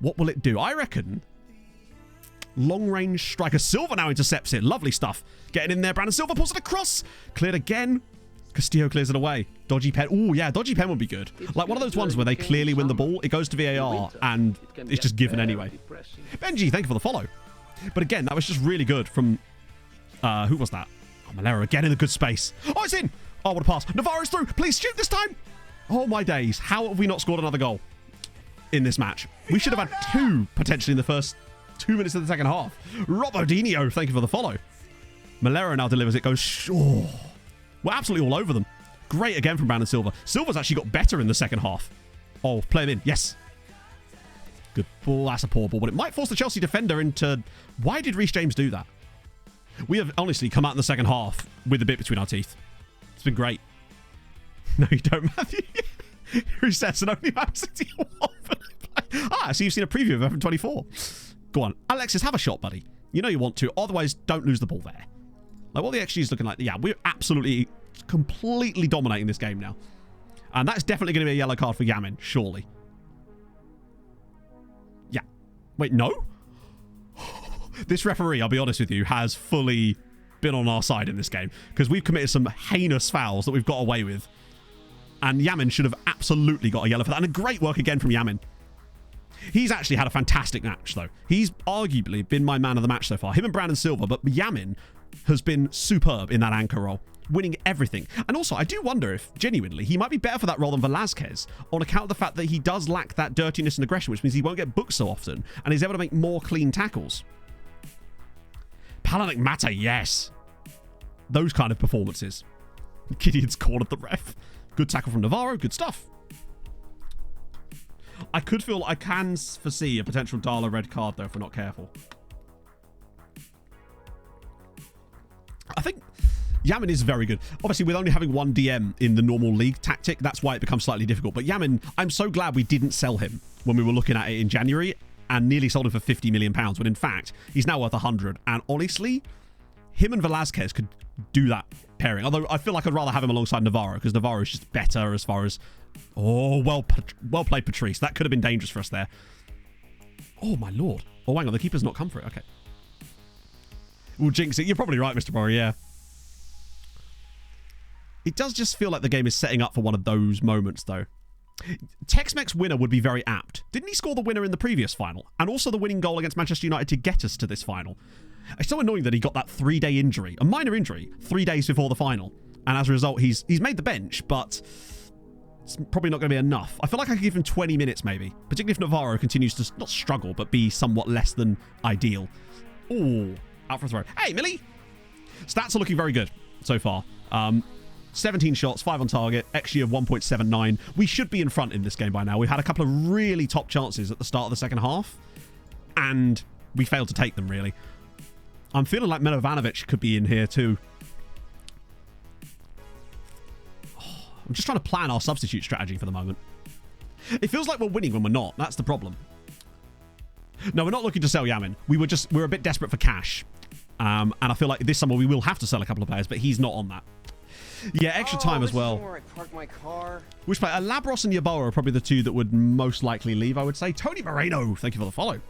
D: What will it do? I reckon long-range striker. Silva now intercepts it. Lovely stuff. Getting in there. Brandon Silva pulls it across. Cleared again. Castillo clears it away. Dodgy pen. Oh, yeah. Dodgy pen would be good. Like one of those ones where they clearly win the ball. It goes to VAR and it's just given anyway. Benji, thank you for the follow. But again, that was just really good from... who was that? Oh, Malero again in a good space. Oh, it's in. Oh, what a pass. Navarro's through. Please shoot this time. Oh, my days. How have we not scored another goal in this match? We should have had two, potentially, in the first 2 minutes of the second half. Robodinho, thank you for the follow. Malero now delivers it. Goes, oh. We're absolutely all over them. Great again from Brandon Silva. Silva's actually got better in the second half. Oh, play him in. Yes. Good ball. That's a poor ball, but it might force the Chelsea defender into... Why did Reece James do that? We have honestly come out in the second half with a bit between our teeth. It's been great. No, you don't, Matthew. Who says and only Man City Ah, so you've seen a preview of FM24. Go on. Alexis, have a shot, buddy. You know you want to. Otherwise, don't lose the ball there. Like, what the XG is looking like. Yeah, we're absolutely, completely dominating this game now. And that's definitely going to be a yellow card for Yamin, surely. Yeah. Wait, no? This referee, I'll be honest with you, has fully been on our side in this game. Because we've committed some heinous fouls that we've got away with. And Yamin should have absolutely got a yellow for that. And a great work again from Yamin. He's actually had a fantastic match, though. He's arguably been my man of the match so far. Him and Brandon Silva. But Yamin has been superb in that anchor role. Winning everything. And also, I do wonder if, genuinely, he might be better for that role than Velasquez. On account of the fact that he does lack that dirtiness and aggression. Which means he won't get booked so often. And he's able to make more clean tackles. Palanic Mata, yes. Those kind of performances. Gideon's cornered the ref. Good tackle from Navarro. Good stuff. I can foresee a potential Darla red card, though, if we're not careful. I think Yamin is very good. Obviously, with only having one DM in the normal league tactic, that's why it becomes slightly difficult. But Yamin, I'm so glad we didn't sell him when we were looking at it in January and nearly sold him for £50 million, when in fact, he's now worth 100. And honestly, him and Velasquez could do that pairing. Although I feel like I'd rather have him alongside Navarro, because Navarro is just better as far as... Oh, well played, Patrice. That could have been dangerous for us there. Oh, my lord. Oh, hang on. The keeper's not come for it. Okay. We'll jinx it. You're probably right, Mr. Borry, yeah. It does just feel like the game is setting up for one of those moments, though. Tex-Mex winner would be very apt. Didn't he score the winner in the previous final? And also the winning goal against Manchester United to get us to this final. It's so annoying that he got that 3-day injury, a minor injury, 3 days before the final. And as a result, he's made the bench, but it's probably not going to be enough. I feel like I could give him 20 minutes, maybe. Particularly if Navarro continues to not struggle, but be somewhat less than ideal. Ooh, out for a throw. Hey, Millie! Stats are looking very good so far. 17 shots, 5 on target, XG of 1.79. We should be in front in this game by now. We've had a couple of really top chances at the start of the second half, and we failed to take them, really. I'm feeling like Milovanovic could be in here too. Oh, I'm just trying to plan our substitute strategy for the moment. It feels like we're winning when we're not. That's the problem. No, we're not looking to sell Yamin. We're a bit desperate for cash. And I feel like this summer we will have to sell a couple of players, but he's not on that. Yeah, extra time as well.
E: Where I park my car.
D: Which player? Labros and Yeboah are probably the two that would most likely leave, I would say. Tony Moreno, thank you for the follow.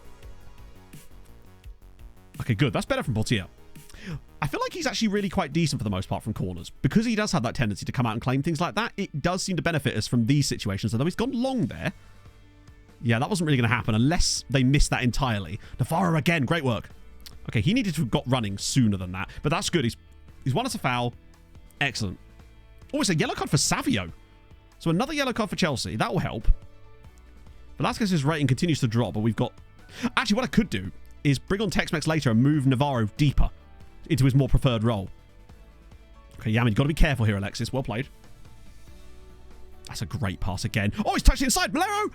D: Okay, good. That's better from Portillo. I feel like he's actually really quite decent for the most part from corners. Because he does have that tendency to come out and claim things like that, it does seem to benefit us from these situations. Although he's gone long there. Yeah, that wasn't really going to happen unless they missed that entirely. Navarro again, great work. Okay, he needed to have got running sooner than that. But that's good. He's won us a foul. Excellent. Oh, it's a yellow card for Savio. So another yellow card for Chelsea. That will help. Velasquez's rating continues to drop, but we've got... Actually, what I could do is bring on Tex-Mex later and move Navarro deeper into his more preferred role. Okay, Yamin, you've got to be careful here, Alexis. Well played. That's a great pass again. Oh, he's touched it inside. Malero!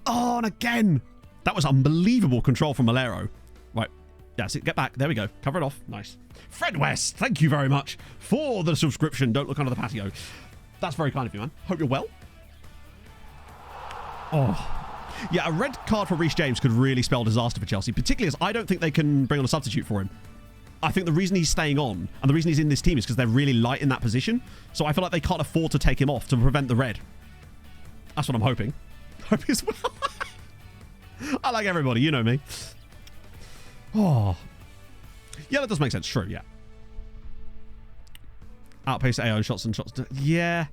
D: Oh, and again. That was unbelievable control from Malero. Right. That's it. Get back. There we go. Cover it off. Nice. Fred West, thank you very much for the subscription. Don't look under the patio. That's very kind of you, man. Hope you're well. Oh. Yeah, a red card for Reece James could really spell disaster for Chelsea, particularly as I don't think they can bring on a substitute for him. I think the reason he's staying on and the reason he's in this team is because they're really light in that position. So I feel like they can't afford to take him off to prevent the red. That's what I'm hoping. Hope as well. I like everybody. You know me. Oh. Yeah, that does make sense. True, yeah. Outpace AO and shots. Yeah.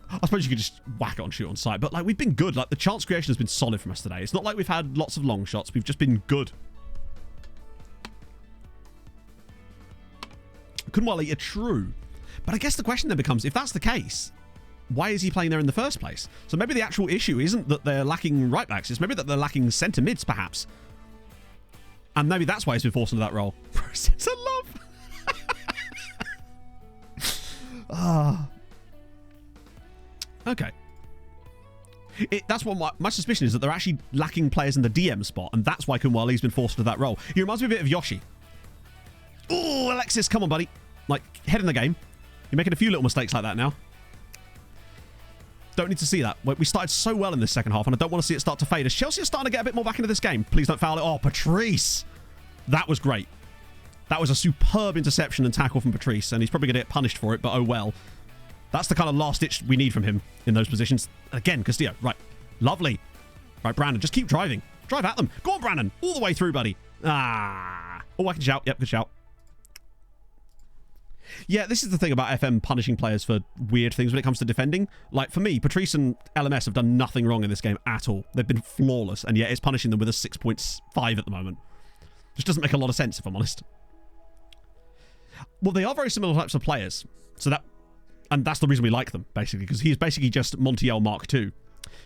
D: I suppose you could just whack it on shoot on sight, but like we've been good. Like the chance creation has been solid from us today. It's not like we've had lots of long shots. We've just been good. Kunwali, true. But I guess the question then becomes, if that's the case, why is he playing there in the first place? So maybe the actual issue isn't that they're lacking right backs. It's maybe that they're lacking centre mids, perhaps. And maybe that's why he's been forced into that role. Sense of love. Okay. That's what my suspicion is, that they're actually lacking players in the DM spot, and that's why Kunwali's been forced into that role. He reminds me a bit of Yoshi. Oh, Alexis, come on, buddy. Like, head in the game. You're making a few little mistakes like that now. Don't need to see that. We started so well in this second half, and I don't want to see it start to fade. As Chelsea are starting to get a bit more back into this game. Please don't foul it. Oh, Patrice. That was great. That was a superb interception and tackle from Patrice, and he's probably going to get punished for it, but oh well. That's the kind of last ditch we need from him in those positions. Again, Castillo. Right. Lovely. Right, Brandon, just keep driving. Drive at them. Go on, Brandon. All the way through, buddy. Ah. Oh, I can shout. Yep, good shout. Yeah, this is the thing about FM punishing players for weird things when it comes to defending. Like, for me, Patrice and LMS have done nothing wrong in this game at all. They've been flawless, and yet it's punishing them with a 6.5 at the moment. Which doesn't make a lot of sense, if I'm honest. Well, they are very similar types of players. So that... And that's the reason we like them, basically, because he's basically just Montiel Mark II.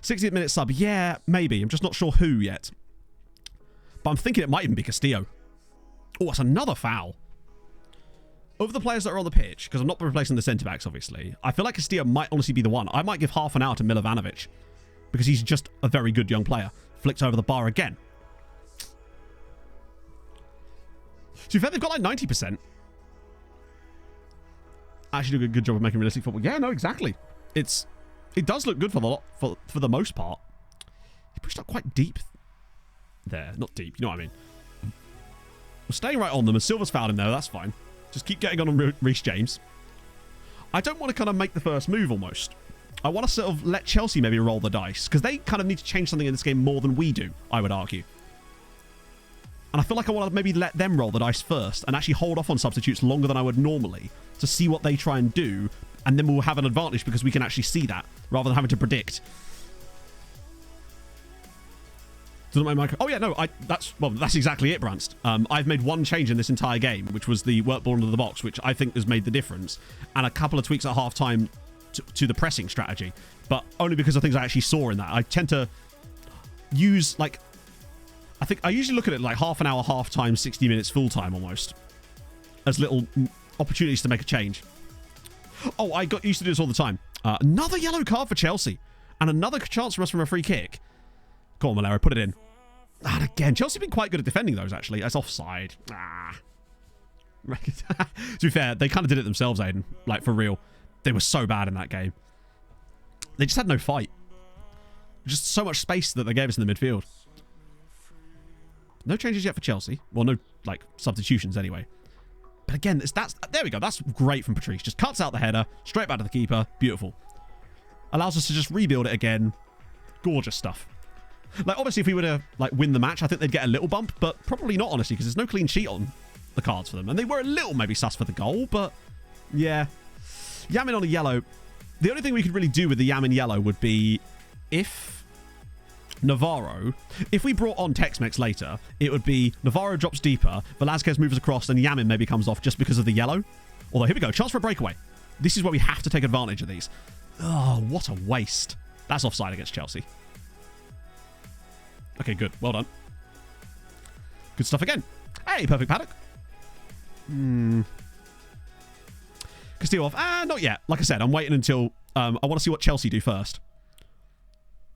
D: 60th minute sub, yeah, maybe. I'm just not sure who yet. But I'm thinking it might even be Castillo. Oh, that's another foul. Over the players that are on the pitch, because I'm not replacing the centre-backs, obviously, I feel like Castillo might honestly be the one. I might give half an hour to Milovanovic, because he's just a very good young player. Flicked over the bar again. To be fair, they've got like 90%. Actually do a good job of making realistic football. Yeah, no, exactly. It does look good for the most part. He pushed up quite deep there. Not deep, you know what I mean. We're staying right on them, and Silva's fouled him there. That's fine. Just keep getting on Reece James. I don't want to kind of make the first move almost. I want to sort of let Chelsea maybe roll the dice, because they kind of need to change something in this game more than we do, I would argue. And I feel like I want to maybe let them roll the dice first and actually hold off on substitutes longer than I would normally to see what they try and do, and then we'll have an advantage because we can actually see that rather than having to predict. Doesn't my mic... Oh yeah, no, that's exactly it, Branst. I've made one change in this entire game, which was the work ball into the box, which I think has made the difference, and a couple of tweaks at half-time to the pressing strategy, but only because of things I actually saw in that. I tend to use, like... I think I usually look at it like half an hour, half-time, 60 minutes, full-time almost, as little opportunities to make a change. Oh, I got used to do this all the time. Another yellow card for Chelsea, and another chance for us from a free kick. Go on, Malero, put it in. And again, Chelsea have been quite good at defending those, actually. It's offside. To be fair, they kind of did it themselves, Aiden. Like, for real. They were so bad in that game. They just had no fight. Just so much space that they gave us in the midfield. No changes yet for Chelsea. Well, no, like, substitutions anyway. But again, there we go. That's great from Patrice. Just cuts out the header, straight back to the keeper. Beautiful. Allows us to just rebuild it again. Gorgeous stuff. Like, obviously, if we were to, like, win the match, I think they'd get a little bump, but probably not, honestly, because there's no clean sheet on the cards for them. And they were a little maybe sus for the goal, but yeah. Yamin on a yellow. The only thing we could really do with the Yamin yellow would be if Navarro, if we brought on Tex-Mex later, it would be Navarro drops deeper, Velázquez moves across, and Yamin maybe comes off just because of the yellow. Although, here we go. Chance for a breakaway. This is where we have to take advantage of these. Oh, what a waste. That's offside against Chelsea. Okay, good. Well done. Good stuff again. Hey, perfect paddock. Castillo off. Not yet. Like I said, I'm waiting until... I want to see what Chelsea do first.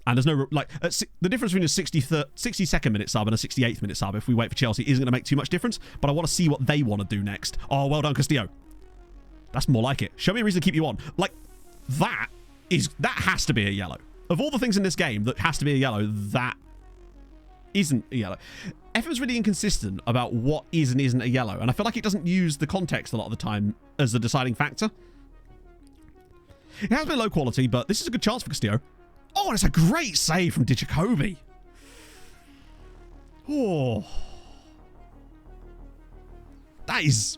D: And there's no... Like, the difference between a 62nd minute sub and a 68th minute sub, if we wait for Chelsea, isn't going to make too much difference. But I want to see what they want to do next. Oh, well done, Castillo. That's more like it. Show me a reason to keep you on. Like, that has to be a yellow. Of all the things in this game that has to be a yellow, that isn't a yellow. FM's really inconsistent about what is and isn't a yellow, and I feel like it doesn't use the context a lot of the time as the deciding factor. It has been low quality, but this is a good chance for Castillo. Oh, and it's a great save from Dijakobi. Oh. That is...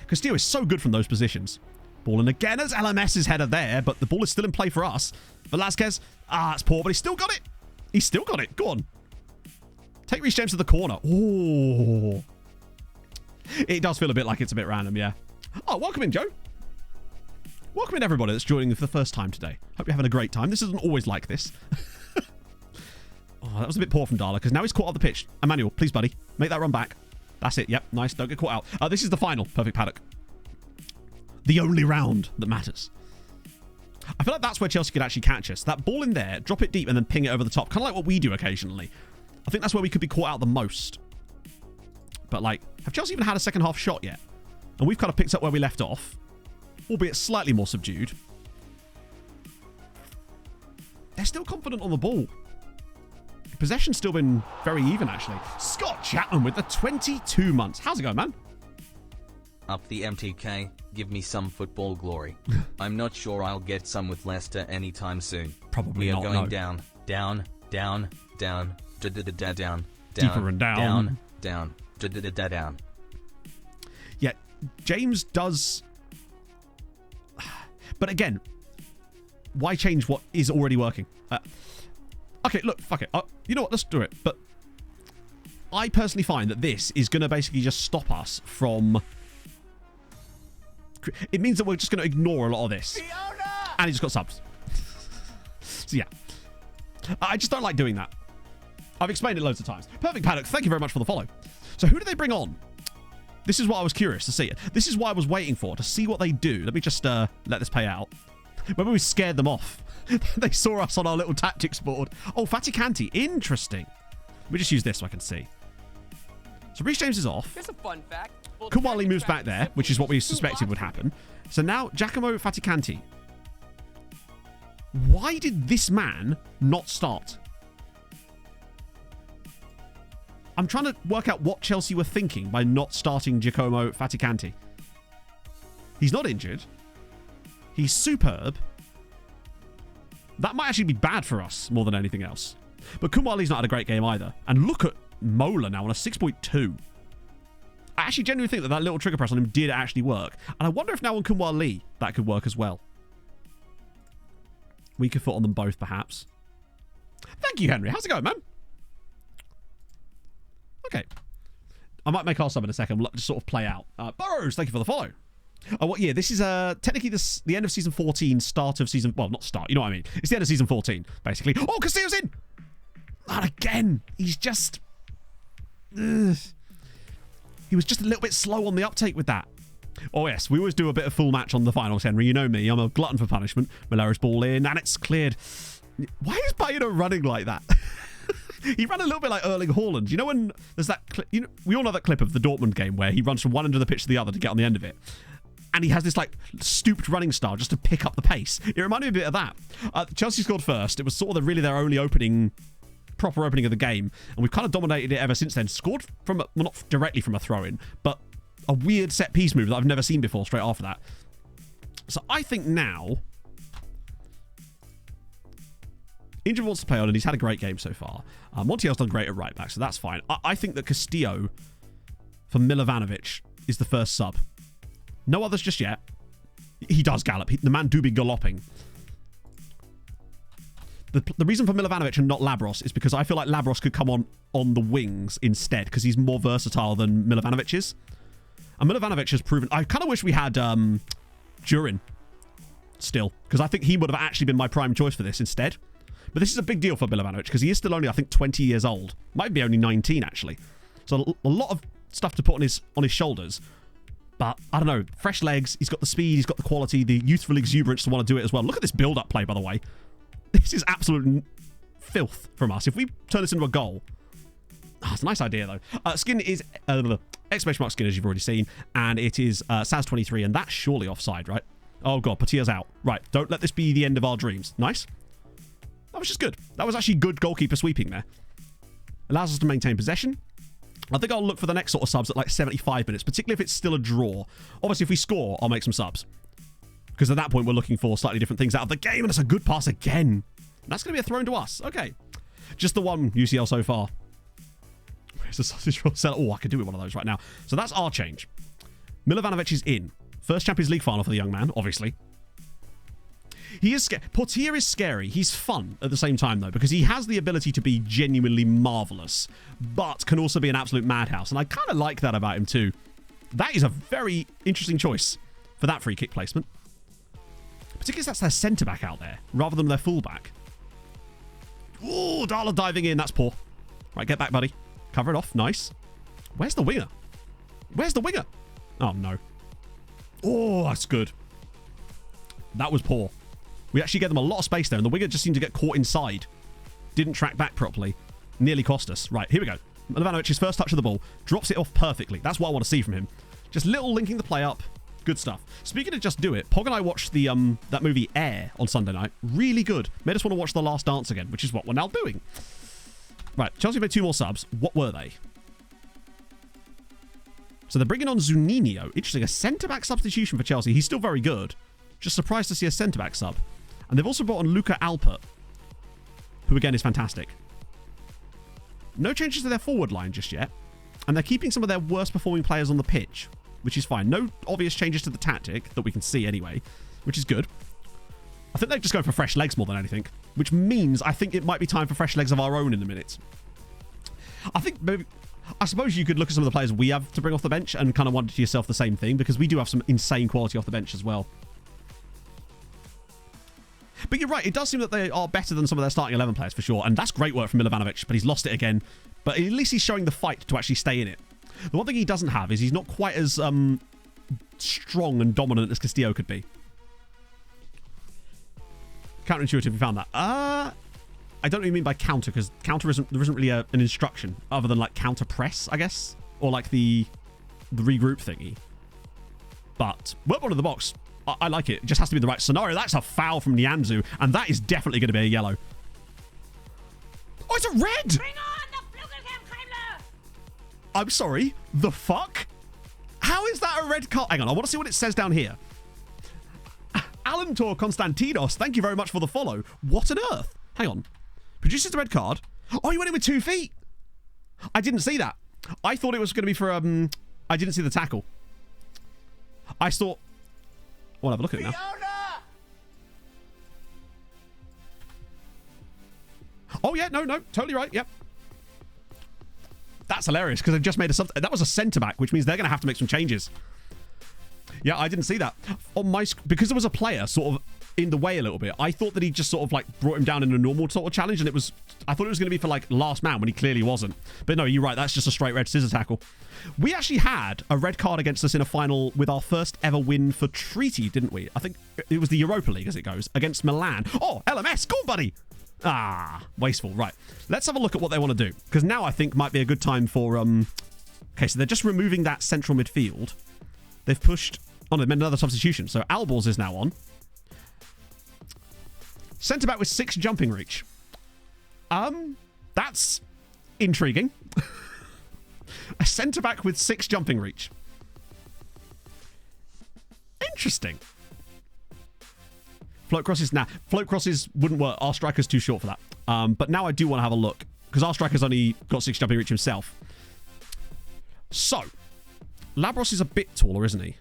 D: Castillo is so good from those positions. Ball in again as LMS's header there, but the ball is still in play for us. Velázquez, it's poor, but he's still got it. He's still got it. Go on. Take Reece James to the corner. Oh. It does feel a bit like it's a bit random, yeah. Oh, welcome in, Joe. Welcome in, everybody that's joining for the first time today. Hope you're having a great time. This isn't always like this. Oh, that was a bit poor from Darla, because now he's caught up the pitch. Emmanuel, please, buddy. Make that run back. That's it. Yep, nice. Don't get caught out. This is the final. Perfect paddock. The only round that matters. I feel like that's where Chelsea could actually catch us. That ball in there, drop it deep and then ping it over the top. Kind of like what we do occasionally. I think that's where we could be caught out the most. But, like, have Chelsea even had a second half shot yet? And we've kind of picked up where we left off. Albeit slightly more subdued. They're still confident on the ball. Possession's still been very even, actually. Scott Chapman with the 22 months. How's it going, man?
F: Up the MTK, give me some football glory. I'm not sure I'll get some with Leicester anytime soon.
D: Probably
F: we are
D: not,
F: going
D: no.
F: down, down, down, down, down,
D: Deeper and down.
F: down, down.
D: Yeah, James does... But again, why change what is already working? Okay, look, fuck it. You know what? Let's do it. But I personally find that this is going to basically just stop us from... It means that we're just going to ignore a lot of this. Fiona! And he just got subs. So, yeah. I just don't like doing that. I've explained it loads of times. Perfect Paddock, thank you very much for the follow. So who do they bring on? This is what I was curious to see. This is what I was waiting for, to see what they do. Let me just let this pay out. Maybe we scared them off. They saw us on our little tactics board. Oh, Faticanti. Interesting. Let me just use this so I can see. So Reece James is off.
E: Here's a fun fact.
D: Kumwali moves back there, which is what we suspected would happen. So now Giacomo Faticanti. Why did this man not start? I'm trying to work out what Chelsea were thinking by not starting Giacomo Faticanti. He's not injured. He's superb. That might actually be bad for us more than anything else. But Kumwali's not had a great game either. And look at Mola now on a 6.2. I actually genuinely think that that little trigger press on him did actually work. And I wonder if now on Kumwali that could work as well. Weaker foot on them both, perhaps. Thank you, Henry. How's it going, man? Okay. I might make our sub in a second. We'll just sort of play out. Burrows, thank you for the follow. Oh, what year? This is technically the end of season 14, start of season... Well, not start. You know what I mean. It's the end of season 14, basically. Oh, Castillo's in! And again, he's just... Ugh. He was just a little bit slow on the uptake with that. Oh, yes. We always do a bit of full match on the finals, Henry. You know me. I'm a glutton for punishment. Malera's ball in, and it's cleared. Why is Bayona running like that? He ran a little bit like Erling Haaland. You know when there's that clip... You know, we all know that clip of the Dortmund game where he runs from one end of the pitch to the other to get on the end of it. And he has this, like, stooped running style just to pick up the pace. It reminded me a bit of that. Chelsea scored first. It was sort of their only proper opening of the game. And we've kind of dominated it ever since then. Scored from, well, not directly from a throw-in, but a weird set-piece move that I've never seen before straight after that. So I think now... Injured wants to play on, and he's had a great game so far. Montiel's done great at right back, so that's fine. I think that Castillo, for Milovanovic is the first sub. No others just yet. He does gallop. The man do be galloping. The reason for Milovanovic and not Labros is because I feel like Labros could come on the wings instead because he's more versatile than Milovanovic is. And Milovanovic has proven... I kind of wish we had Durin still, because I think he would have actually been my prime choice for this instead. But this is a big deal for Milovanovic because he is still only, I think, 20 years old. Might be only 19, actually. So a lot of stuff to put on his shoulders. But, I don't know, fresh legs, he's got the speed, he's got the quality, the youthful exuberance to want to do it as well. Look at this build-up play, by the way. This is absolute filth from us. If we turn this into a goal... Oh, it's a nice idea, though. Skin is... exclamation mark skin, as you've already seen. And it is Saz23, and that's surely offside, right? Oh, God, Patia's out. Right, don't let this be the end of our dreams. Nice. That was just good. That was actually good goalkeeper sweeping there. Allows us to maintain possession. I think I'll look for the next sort of subs at like 75 minutes, particularly if it's still a draw. Obviously, if we score, I'll make some subs. Because at that point, we're looking for slightly different things out of the game, and it's a good pass again. That's going to be a thrown to us. Okay. Just the one UCL so far. Where's the sausage roll seller? Oh, I could do with one of those right now. So that's our change. Milovanovic is in. First Champions League final for the young man, obviously. He is scary. Portier is scary. He's fun at the same time, though, because he has the ability to be genuinely marvellous, but can also be an absolute madhouse. And I kind of like that about him, too. That is a very interesting choice for that free kick placement. Particularly as that's their centre-back out there, rather than their full-back. Ooh, Darla diving in. That's poor. Right, get back, buddy. Cover it off. Nice. Where's the winger? Where's the winger? Oh, no. Oh, that's good. That was poor. We actually get them a lot of space there, and the winger just seemed to get caught inside. Didn't track back properly. Nearly cost us. Right, here we go. Milovanovic's first touch of the ball. Drops it off perfectly. That's what I want to see from him. Just little linking the play up. Good stuff. Speaking of Just Do It, Pog and I watched the that movie Air on Sunday night. Really good. Made us want to watch The Last Dance again, which is what we're now doing. Right, Chelsea made 2 more subs. What were they? So they're bringing on Zuninho. Interesting. A centre-back substitution for Chelsea. He's still very good. Just surprised to see a centre-back sub. And they've also brought on Luca Alpert, who again is fantastic. No changes to their forward line just yet. And they're keeping some of their worst performing players on the pitch, which is fine. No obvious changes to the tactic that we can see anyway, which is good. I think they're just going for fresh legs more than anything, which means I think it might be time for fresh legs of our own in a minute. I think maybe... I suppose you could look at some of the players we have to bring off the bench and kind of wonder to yourself the same thing, because we do have some insane quality off the bench as well. But you're right, it does seem that they are better than some of their starting 11 players for sure, and that's great work from Milovanovic, but he's lost it again. But at least he's showing the fight to actually stay in it. The one thing he doesn't have is he's not quite as strong and dominant as Castillo could be. Counterintuitive, you found that. I don't know what you mean by counter, because counter there isn't really an instruction other than like counter press, I guess, or like the regroup thingy. But we're one of the box. I like it. It just has to be the right scenario. That's a foul from Nianzu, and that is definitely going to be a yellow. Oh, it's a red!
C: Bring on the Flugelkampfheimler!
D: I'm sorry. The fuck? How is that a red card? Hang on, I want to see what it says down here. Alantor Konstantinos, thank you very much for the follow. What on earth? Hang on. Produces the red card. Oh, he went in with 2 feet. I didn't see that. I thought it was going to be for... I didn't see the tackle. I thought... I'll have a look at it now. Oh, yeah, no, totally right, yep. That's hilarious, because they've just made a... That was a centre-back, which means they're going to have to make some changes. Yeah, I didn't see that. On my... Because there was a player sort of in the way a little bit, I thought that he just sort of like brought him down in a normal sort of challenge, and it was... I thought it was going to be for like last man when he clearly wasn't. But no, you're right, that's just a straight red scissor tackle. We actually had a red card against us in a final with our first ever win for Treaty, didn't we? I think it was the Europa League as it goes, against Milan. Oh, LMS, go on, buddy! Ah, wasteful. Right, let's have a look at what they want to do, because now I think might be a good time for... Okay, so they're just removing that central midfield. They've pushed... Oh, they've made another substitution. So Albors is now on. Centre-back with 6 jumping reach. That's intriguing. A centre-back with 6 jumping reach. Interesting. Float crosses, nah. Float crosses wouldn't work. Our striker's too short for that. But now I do want to have a look, because our striker's only got 6 jumping reach himself. So, Labros is a bit taller, isn't he?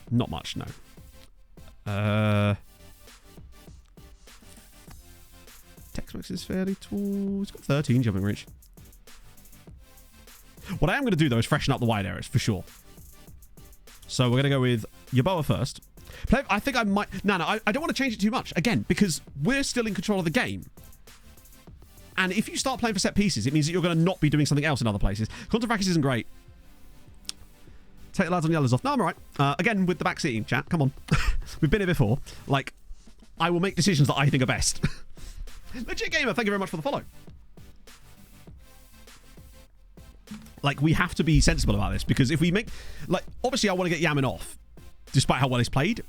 D: Not much, no. Tex-Mex is fairly tall. He's got 13 jumping reach. What I am going to do, though, is freshen up the wide areas, for sure. So we're going to go with Yeboah first. I think I might... No, I don't want to change it too much. Again, because we're still in control of the game. And if you start playing for set pieces, it means that you're going to not be doing something else in other places. Contrafracus isn't great. Take the lads on yellows off. No, I'm all right. Again, with the back seating, chat. Come on. We've been here before. Like, I will make decisions that I think are best. Legit Gamer, thank you very much for the follow. Like, we have to be sensible about this, because if we make... Like, obviously I want to get Yamin off, despite how well he's played,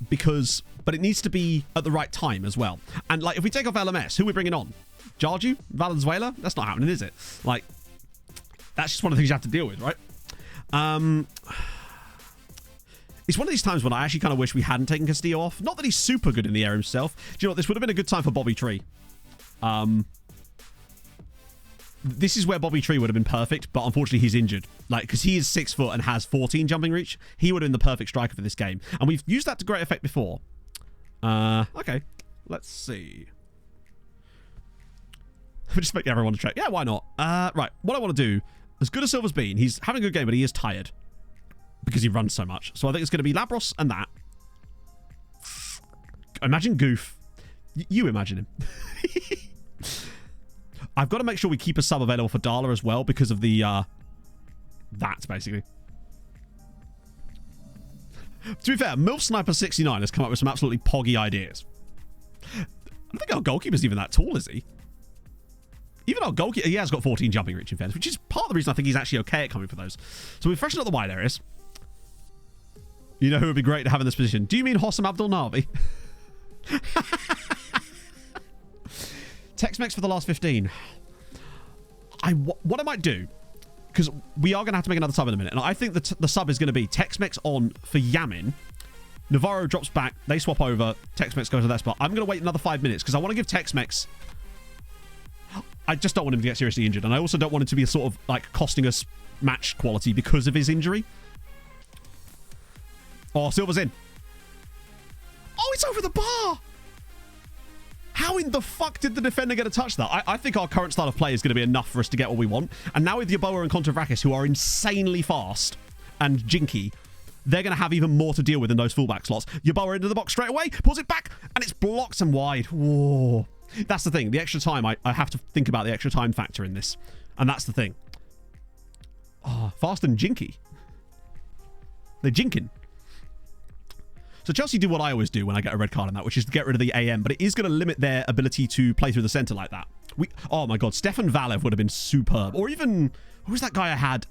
D: but it needs to be at the right time as well. And, like, if we take off LMS, who are we bringing on? Jarju? Valenzuela? That's not happening, is it? Like, that's just one of the things you have to deal with, right? It's one of these times when I actually kind of wish we hadn't taken Castillo off. Not that he's super good in the air himself. Do you know what? This would have been a good time for Bobby Tree. This is where Bobby Tree would have been perfect, but unfortunately he's injured. Like, because he is 6 foot and has 14 jumping reach. He would have been the perfect striker for this game. And we've used that to great effect before. Okay. Let's see. We'll just make everyone a track. Yeah, why not? Right. What I want to do, as good as Silver's been, he's having a good game, but he is tired. Because he runs so much. So I think it's going to be Labros and that. Imagine Goof. You imagine him. I've got to make sure we keep a sub available for Darla as well because of the, that, basically. To be fair, MILF Sniper 69 has come up with some absolutely poggy ideas. I don't think our goalkeeper's even that tall, is he? Even our goalkeeper, he has got 14 jumping reach in fairness, which is part of the reason I think he's actually okay at coming for those. So we've freshened up the wide areas. You know who would be great to have in this position? Do you mean Hossam Abdul Navi? Tex-Mex for the last 15. What I might do, because we are going to have to make another sub in a minute, and I think the sub is going to be Tex-Mex on for Yamin. Navarro drops back. They swap over. Tex-Mex goes to that spot. I'm going to wait another 5 minutes because I want to give Tex-Mex... I just don't want him to get seriously injured, and I also don't want him to be sort of like costing us match quality because of his injury. Oh, Silver's in. Oh, it's over the bar. How in the fuck did the defender get a touch that? I think our current style of play is going to be enough for us to get what we want. And now with Yeboah and Contravrakis, who are insanely fast and jinky, they're going to have even more to deal with in those fullback slots. Yeboah into the box straight away, pulls it back, and it's blocked and wide. Whoa. That's the thing. The extra time, I have to think about the extra time factor in this. And that's the thing. Oh, fast and jinky. They're jinking. So Chelsea do what I always do when I get a red card in that, which is to get rid of the AM, but it is going to limit their ability to play through the centre like that. Oh my god, Stefan Valev would have been superb. Or even, who was that guy I had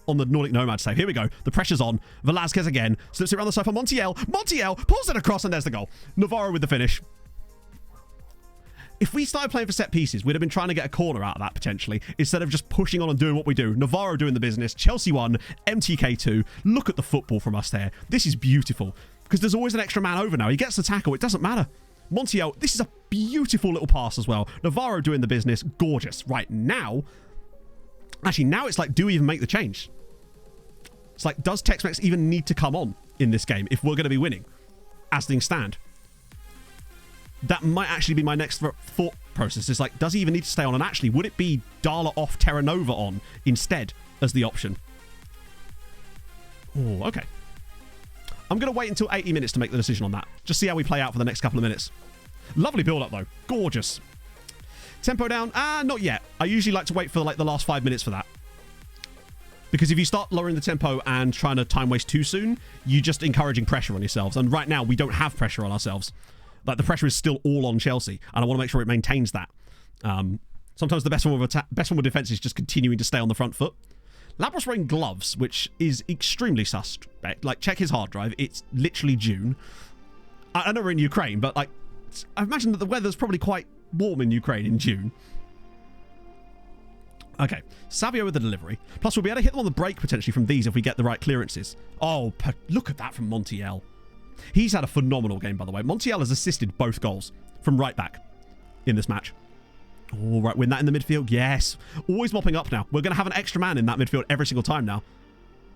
D: on the Nordic Nomad save? Here we go. The pressure's on. Velasquez again. Slips it around the side for Montiel. Montiel pulls it across and there's the goal. Navarro with the finish. If we started playing for set pieces, we'd have been trying to get a corner out of that, potentially, instead of just pushing on and doing what we do. Navarro doing the business. Chelsea 1, MTK 2. Look at the football from us there. This is beautiful. Because there's always an extra man over now. He gets the tackle. It doesn't matter. Montiel, this is a beautiful little pass as well. Navarro doing the business. Gorgeous. Right, now... Actually, now it's like, do we even make the change? It's like, does Tex-Mex even need to come on in this game if we're going to be winning? As things stand. That might actually be my next thought process. It's like, does he even need to stay on? And actually, would it be Darla off, Terra Nova on instead as the option? Oh, okay. I'm going to wait until 80 minutes to make the decision on that. Just see how we play out for the next couple of minutes. Lovely build-up, though. Gorgeous. Tempo down? Not yet. I usually like to wait for like the last 5 minutes for that. Because if you start lowering the tempo and trying to time waste too soon, you're just encouraging pressure on yourselves. And right now, we don't have pressure on ourselves. Like, the pressure is still all on Chelsea, and I want to make sure it maintains that. Sometimes the best form of defense is just continuing to stay on the front foot. Labros wearing gloves, which is extremely suspect. Like, check his hard drive. It's literally June. I know we're in Ukraine, but, like, I imagine that the weather's probably quite warm in Ukraine in June. Okay, Savio with the delivery. Plus, we'll be able to hit them on the break, potentially, from these if we get the right clearances. Oh, look at that from Montiel. He's had a phenomenal game, by the way. Montiel has assisted both goals from right back in this match. All right, win that in the midfield. Yes. Always mopping up now. We're going to have an extra man in that midfield every single time now.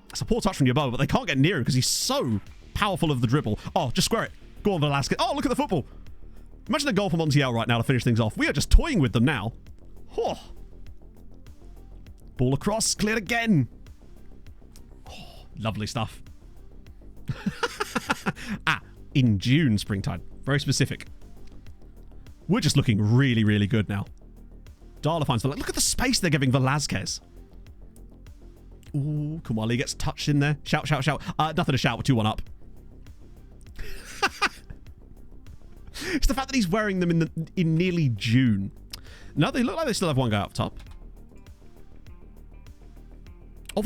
D: That's a poor touch from Yeboah, but they can't get near him because he's so powerful of the dribble. Oh, just square it. Go on, Velasquez. Oh, look at the football. Imagine a goal from Montiel right now to finish things off. We are just toying with them now. Oh. Ball across, cleared again. Oh, lovely stuff. In June, springtime. Very specific. We're just looking really, really good now. Darla finds the... Look at the space they're giving Velasquez. Ooh, Kumali gets touched in there. Shout, shout, shout. Nothing to shout. We're 2-1 up. It's the fact that he's wearing them in nearly June. No, they look like they still have one guy up top. Oh,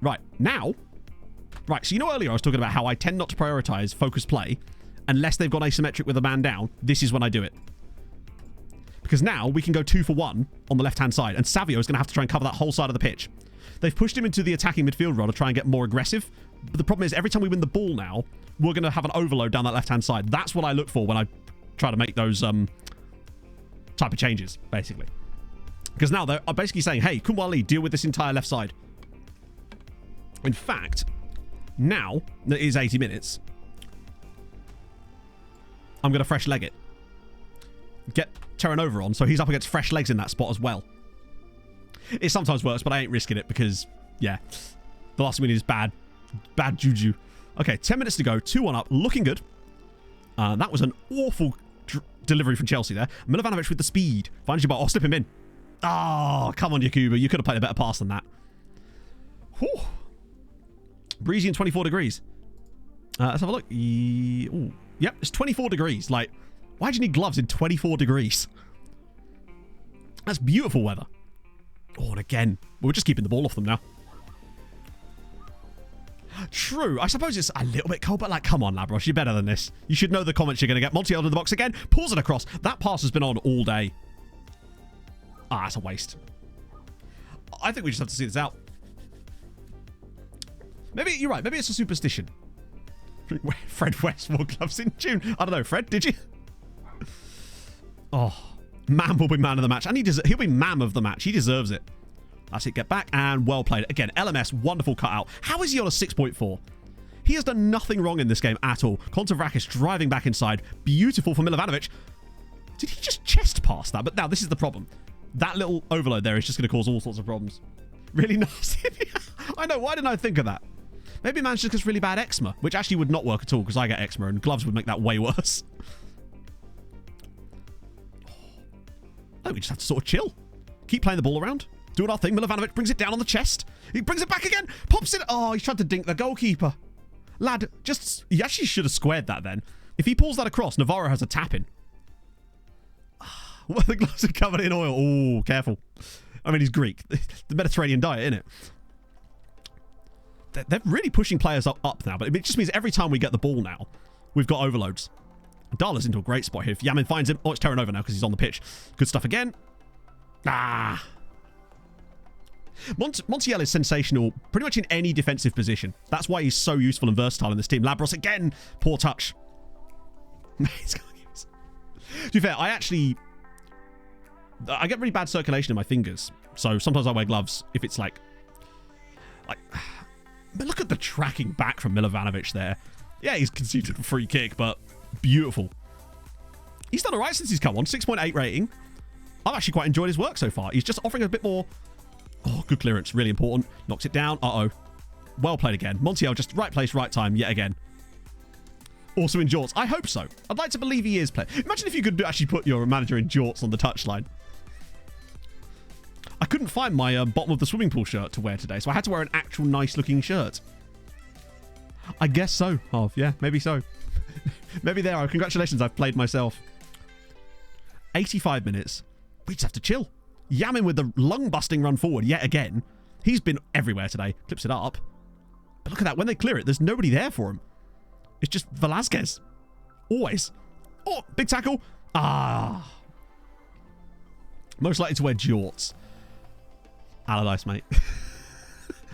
D: right. Now. Right, so you know earlier I was talking about how I tend not to prioritize focus play unless they've gone asymmetric with a man down. This is when I do it. Because now we can go 2 for 1 on the left-hand side, and Savio is going to have to try and cover that whole side of the pitch. They've pushed him into the attacking midfield role to try and get more aggressive. But the problem is every time we win the ball now, we're going to have an overload down that left-hand side. That's what I look for when I try to make those type of changes, basically. Because now they're basically saying, hey, Kumwali, deal with this entire left side. In fact, now that it is 80 minutes, I'm going to fresh leg it. Get Terranova on, so he's up against fresh legs in that spot as well. It sometimes works, but I ain't risking it because, yeah, the last thing we need is bad juju. Okay, 10 minutes to go, 2-1 up, looking good. That was an awful delivery from Chelsea there. Milovanovic with the speed. Finds Yeboah. Oh, slip him in. Oh, come on, Yakuba. You could have played a better pass than that. Whew. Breezy and 24 degrees. Let's have a look. Ooh. Yep, it's 24 degrees. Like, why do you need gloves in 24 degrees? That's beautiful weather. Oh, and again, we're just keeping the ball off them now. True. I suppose it's a little bit cold, but like, come on, Labros, you're better than this. You should know the comments you're going to get. Montiel to the box again. Pulls it across. That pass has been on all day. Ah, it's a waste. I think we just have to see this out. Maybe you're right. Maybe it's a superstition. Fred West wore gloves in June. I don't know. Fred, did you? Oh, man will be man of the match. And he'll be man of the match. He deserves it. That's it. Get back. And well played. Again, LMS, wonderful cutout. How is he on a 6.4? He has done nothing wrong in this game at all. Kontavrakis driving back inside. Beautiful for Milovanovic. Did he just chest pass that? But now this is the problem. That little overload there is just going to cause all sorts of problems. Really nasty. I know. Why didn't I think of that? Maybe man's just gets really bad eczema, which actually would not work at all because I get eczema and gloves would make that way worse. No, we just have to sort of chill. Keep playing the ball around. Doing our thing. Milovanovic brings it down on the chest. He brings it back again. Pops it. Oh, he's tried to dink the goalkeeper. Lad, he actually should have squared that then. If he pulls that across, Navarro has a tap in. Well, the gloves are covered in oil. Oh, careful. I mean, he's Greek. The Mediterranean diet, isn't it? They're really pushing players up now, but it just means every time we get the ball now, we've got overloads. Darla's into a great spot here. If Yamin finds him... Oh, it's Terranova now because he's on the pitch. Good stuff again. Ah. Montiel is sensational pretty much in any defensive position. That's why he's so useful and versatile in this team. Labros again. Poor touch. To be fair, I get really bad circulation in my fingers. So sometimes I wear gloves if it's like... But look at the tracking back from Milovanovic there. Yeah, he's conceded a free kick, but beautiful. He's done all right since he's come on. 6.8 rating. I've actually quite enjoyed his work so far. He's just offering a bit more... Oh, good clearance. Really important. Knocks it down. Uh-oh. Well played again. Montiel just right place, right time yet again. Also in jorts. I hope so. I'd like to believe he is playing. Imagine if you could actually put your manager in jorts on the touchline. I couldn't find my bottom of the swimming pool shirt to wear today, so I had to wear an actual nice-looking shirt. I guess so. Oh, yeah, maybe so. Maybe there are. Congratulations, I've played myself. 85 minutes. We just have to chill. Yamin with the lung-busting run forward yet again. He's been everywhere today. Clips it up. But look at that. When they clear it, there's nobody there for him. It's just Velasquez. Always. Oh, big tackle. Ah. Most likely to wear jorts. Allardyce, mate.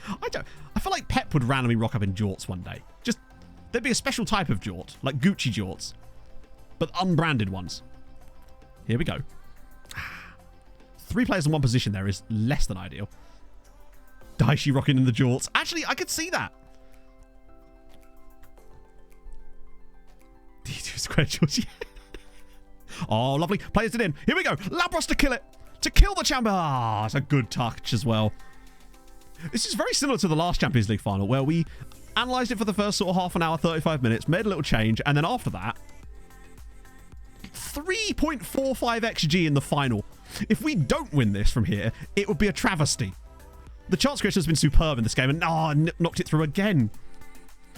D: I feel like Pep would randomly rock up in jorts one day. Just, there'd be a special type of jort, like Gucci jorts, but unbranded ones. Here we go. 3 players in one position there is less than ideal. Daishi rocking in the jorts. Actually, I could see that. Square jorts, yeah. Oh, lovely. Players it in. Here we go. Labros to kill it. To kill the chamber. Ah, it's a good touch as well. This is very similar to the last Champions League final, where we analysed it for the first sort of half an hour, 35 minutes, made a little change, and then after that, 3.45 XG in the final. If we don't win this from here, it would be a travesty. The chance creation has been superb in this game, and knocked it through again.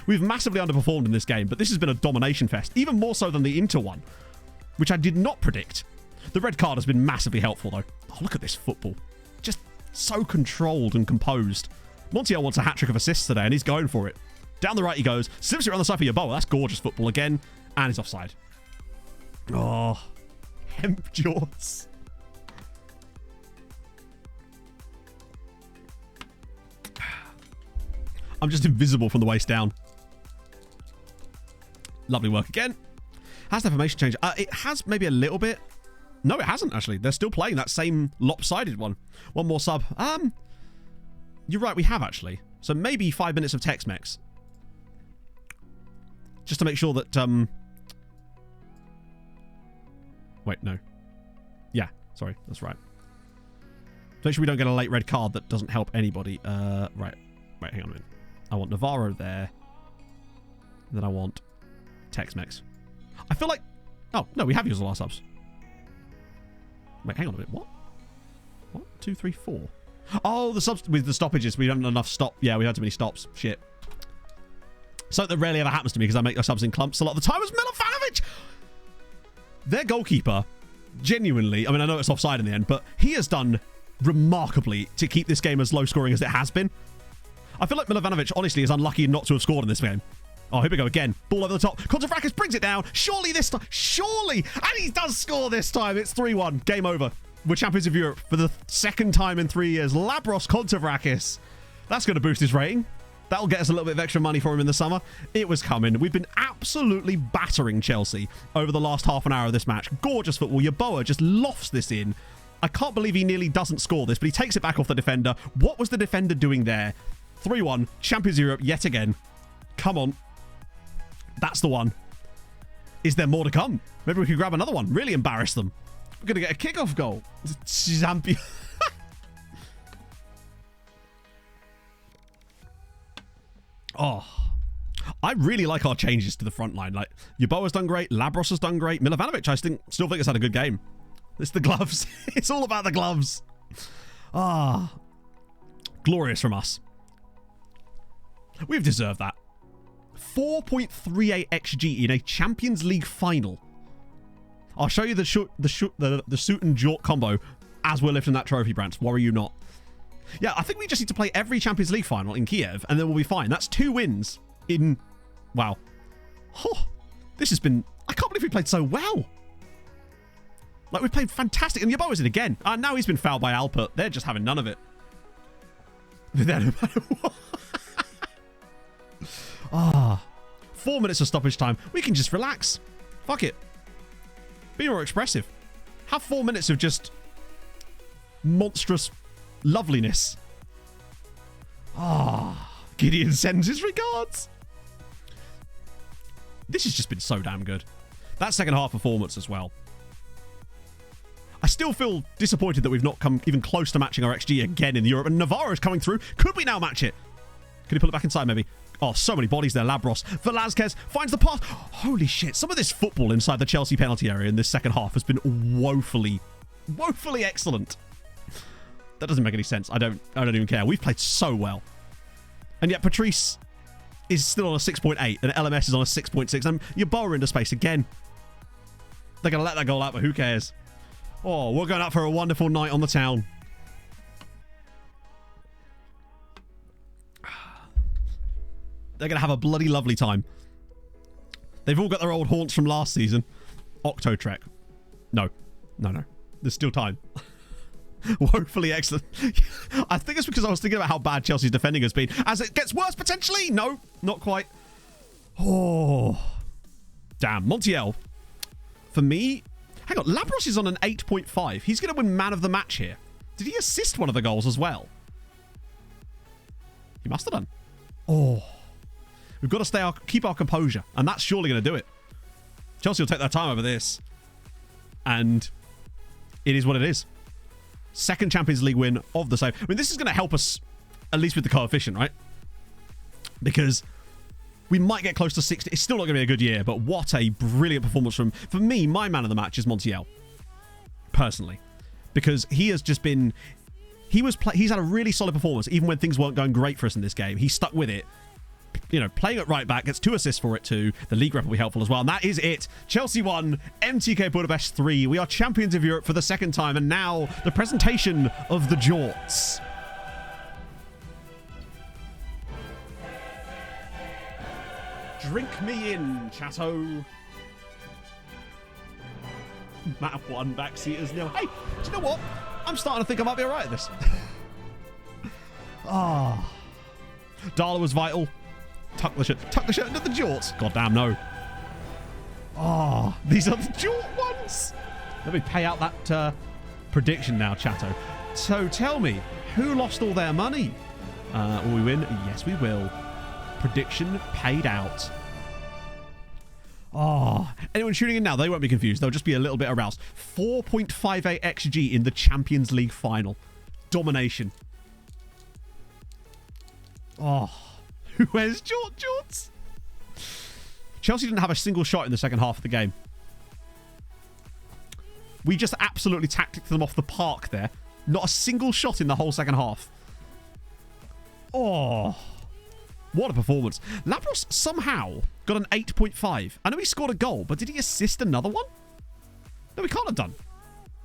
D: We've massively underperformed in this game, but this has been a domination fest, even more so than the Inter one, which I did not predict. The red card has been massively helpful, though. Oh, look at this football. Just so controlled and composed. Montiel wants a hat-trick of assists today, and he's going for it. Down the right he goes. Slips it around the side for Yeboah. That's gorgeous football again. And he's offside. Oh, hemp jaws. I'm just invisible from the waist down. Lovely work again. Has the formation change? It has maybe a little bit. No, it hasn't, actually. They're still playing that same lopsided one. One more sub. You're right, we have, actually. So maybe 5 minutes of Tex-Mex. Just to make sure that... Wait, no. Yeah, sorry. That's right. Make sure we don't get a late red card that doesn't help anybody. Right. Right, hang on a minute. I want Navarro there. Then I want Tex-Mex. I feel like... Oh, no, we have used the last subs. Wait, hang on a minute. What? 1, 2, 3, 4. Oh, the subs with the stoppages. We haven't had enough stop. Yeah, we had too many stops. Shit. Something that rarely ever happens to me because I make the subs in clumps a lot of the time is Milofanovic. Their goalkeeper, genuinely, I mean, I know it's offside in the end, but he has done remarkably to keep this game as low scoring as it has been. I feel like Milofanovic, honestly, is unlucky not to have scored in this game. Oh, here we go again. Ball over the top. Kontavrakis brings it down. Surely this time. Surely. And he does score this time. It's 3-1. Game over. We're champions of Europe for the second time in 3 years. Labros Kontavrakis. That's going to boost his rating. That'll get us a little bit of extra money for him in the summer. It was coming. We've been absolutely battering Chelsea over the last half an hour of this match. Gorgeous football. Yeboah just lofts this in. I can't believe he nearly doesn't score this, but he takes it back off the defender. What was the defender doing there? 3-1. Champions of Europe yet again. Come on. That's the one. Is there more to come? Maybe we could grab another one. Really embarrass them. We're going to get a kickoff goal. Champion. Oh, I really like our changes to the front line. Like, Yeboah's done great. Labros has done great. Milofanovic, I still think has had a good game. It's the gloves. It's all about the gloves. Ah, glorious from us. We've deserved that. 4.38 XG in a Champions League final. I'll show you the suit and jort combo as we're lifting that trophy, Brant. Worry you not. Yeah, I think we just need to play every Champions League final in Kiev, and then we'll be fine. That's 2 wins in... Wow. Oh, this has been... I can't believe we played so well. Like, we played fantastic. And Yeboah's in again. Now he's been fouled by Alpert. They're just having none of it. But then, no matter what... 4 minutes of stoppage time. We can just relax. Fuck it. Be more expressive. Have 4 minutes of just monstrous loveliness. Gideon sends his regards. This has just been so damn good. That second half performance as well. I still feel disappointed that we've not come even close to matching our XG again in Europe. And Navarro's coming through. Could we now match it? Can he pull it back inside maybe? Oh, so many bodies there. Labros. Velasquez finds the pass. Holy shit. Some of this football inside the Chelsea penalty area in this second half has been woefully excellent. That doesn't make any sense. I don't even care. We've played so well. And yet Patrice is still on a 6.8 and LMS is on a 6.6. And Yeboah into space again. They're going to let that goal out, but who cares? Oh, we're going out for a wonderful night on the town. They're going to have a bloody lovely time. They've all got their old haunts from last season. Octo Trek. No. There's still time. Woefully excellent. I think it's because I was thinking about how bad Chelsea's defending has been. As it gets worse, potentially. No, not quite. Oh. Damn. Montiel. For me... Hang on. Labros is on an 8.5. He's going to win man of the match here. Did he assist one of the goals as well? He must have done. Oh. We've got to keep our composure, and that's surely going to do it. Chelsea will take their time over this. And it is what it is. Second Champions League win of the same. I mean, this is going to help us, at least with the coefficient, right? Because we might get close to 60. It's still not going to be a good year, but what a brilliant performance from... For me, my man of the match is Montiel. Personally. Because he has just been... He's had a really solid performance, even when things weren't going great for us in this game. He stuck with it. You know, playing at right back, gets 2 assists for it too. The league rep will be helpful as well. And that is it. Chelsea 1, MTK Budapest 3. We are champions of Europe for the second time. And now the presentation of the jorts. Drink me in, chatto. Map 1, backseaters nil. Hey, do you know what? I'm starting to think I might be alright at this. Ah. Darla was vital. Tuck the shirt into the jorts. God damn, no. Oh, these are the jort ones. Let me pay out that prediction now, chatto. So tell me, who lost all their money? Will we win? Yes, we will. Prediction paid out. Oh, anyone tuning in now, they won't be confused. They'll just be a little bit aroused. 4.58 XG in the Champions League final. Domination. Oh, who wears jorts? Chelsea didn't have a single shot in the second half of the game. We just absolutely tacticked them off the park there. Not a single shot in the whole second half. Oh, what a performance. Lapros somehow got an 8.5. I know he scored a goal, but did he assist another one? No, he can't have done.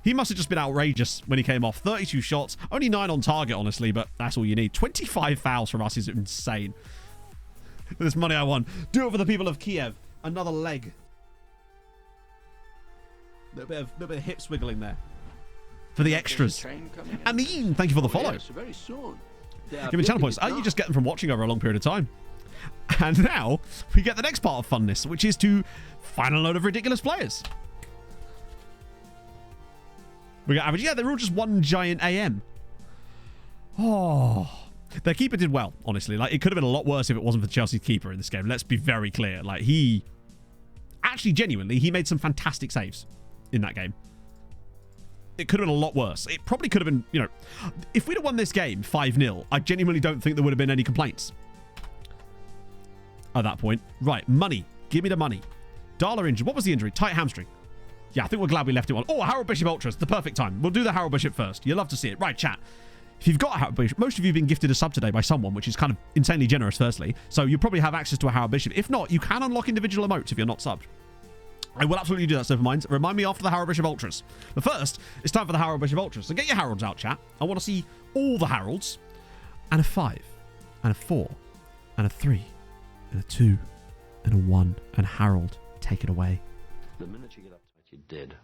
D: He must have just been outrageous when he came off. 32 shots, only 9 on target, honestly, but that's all you need. 25 fouls from us is insane. This money I won. Do it for the people of Kiev. Another leg. Little bit of hip swiggling there. For the extras. Amin, thank you for the follow.
G: Yes, very soon.
D: Give me channel points. You just get them from watching over a long period of time. And now we get the next part of funness, which is to find a load of ridiculous players. We got average. Yeah, they're all just one giant AM. Oh, their keeper did well, honestly. Like, it could have been a lot worse if it wasn't for Chelsea's keeper in this game. Let's be very clear. Like, he actually genuinely, he made some fantastic saves in that game. It could have been a lot worse. It probably could have been, you know, if we'd have won this game 5-0, I genuinely don't think there would have been any complaints at that point. Right, money. Give me the money. Darla injured. What was the injury? Tight hamstring. Yeah, I think we're glad we left it on. Oh, Harold Bishop Ultras. The perfect time. We'll do the Harold Bishop first. You'll love to see it. Right, chat. If you've got a Harold Bishop, most of you have been gifted a sub today by someone, which is kind of insanely generous, firstly. So you probably have access to a Harold Bishop. If not, you can unlock individual emotes if you're not subbed. I will absolutely do that, Silverminds. Remind me after the Harold Bishop Ultras. But first, it's time for the Harold Bishop Ultras. So get your Harolds out, chat. I want to see all the Harolds. And a 5. And a 4. And a 3. And a 2. And a 1. And Harold, take it away.
G: The minute you get up to it, you're dead.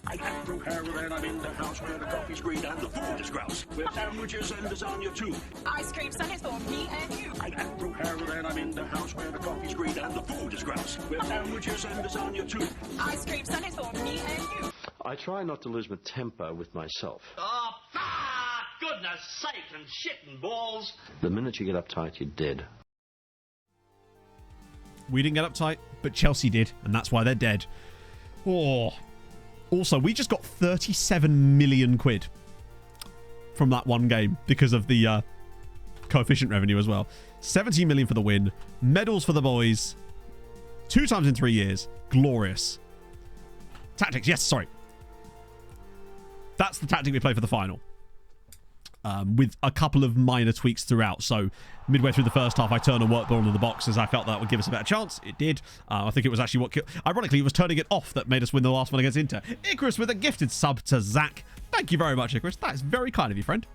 H: I am from Harold and I'm in the house where the coffee's green and the food is grouse. With sandwiches and lasagna too.
C: Ice cream sundaes for me and you.
H: I am from Harold and I'm in the house where the coffee's green and the food is grouse. With sandwiches and lasagna too.
C: Ice cream sundaes for me and you.
G: I try not to lose my temper with myself.
I: Oh, goodness sake and shit and balls.
G: The minute you get uptight, you're dead.
D: We didn't get uptight, but Chelsea did, and that's why they're dead. Oh. Also, we just got 37 million quid from that one game because of the coefficient revenue as well. 17 million for the win. Medals for the boys. 2 times in 3 years. Glorious. Tactics. Yes, sorry. That's the tactic we play for the final. With a couple of minor tweaks throughout. So midway through the first half, I turned a work ball into the box as I felt that would give us a better chance. It did. I think it was actually what... Ironically, it was turning it off that made us win the last one against Inter. Icarus with a gifted sub to Zach. Thank you very much, Icarus. That is very kind of you, friend.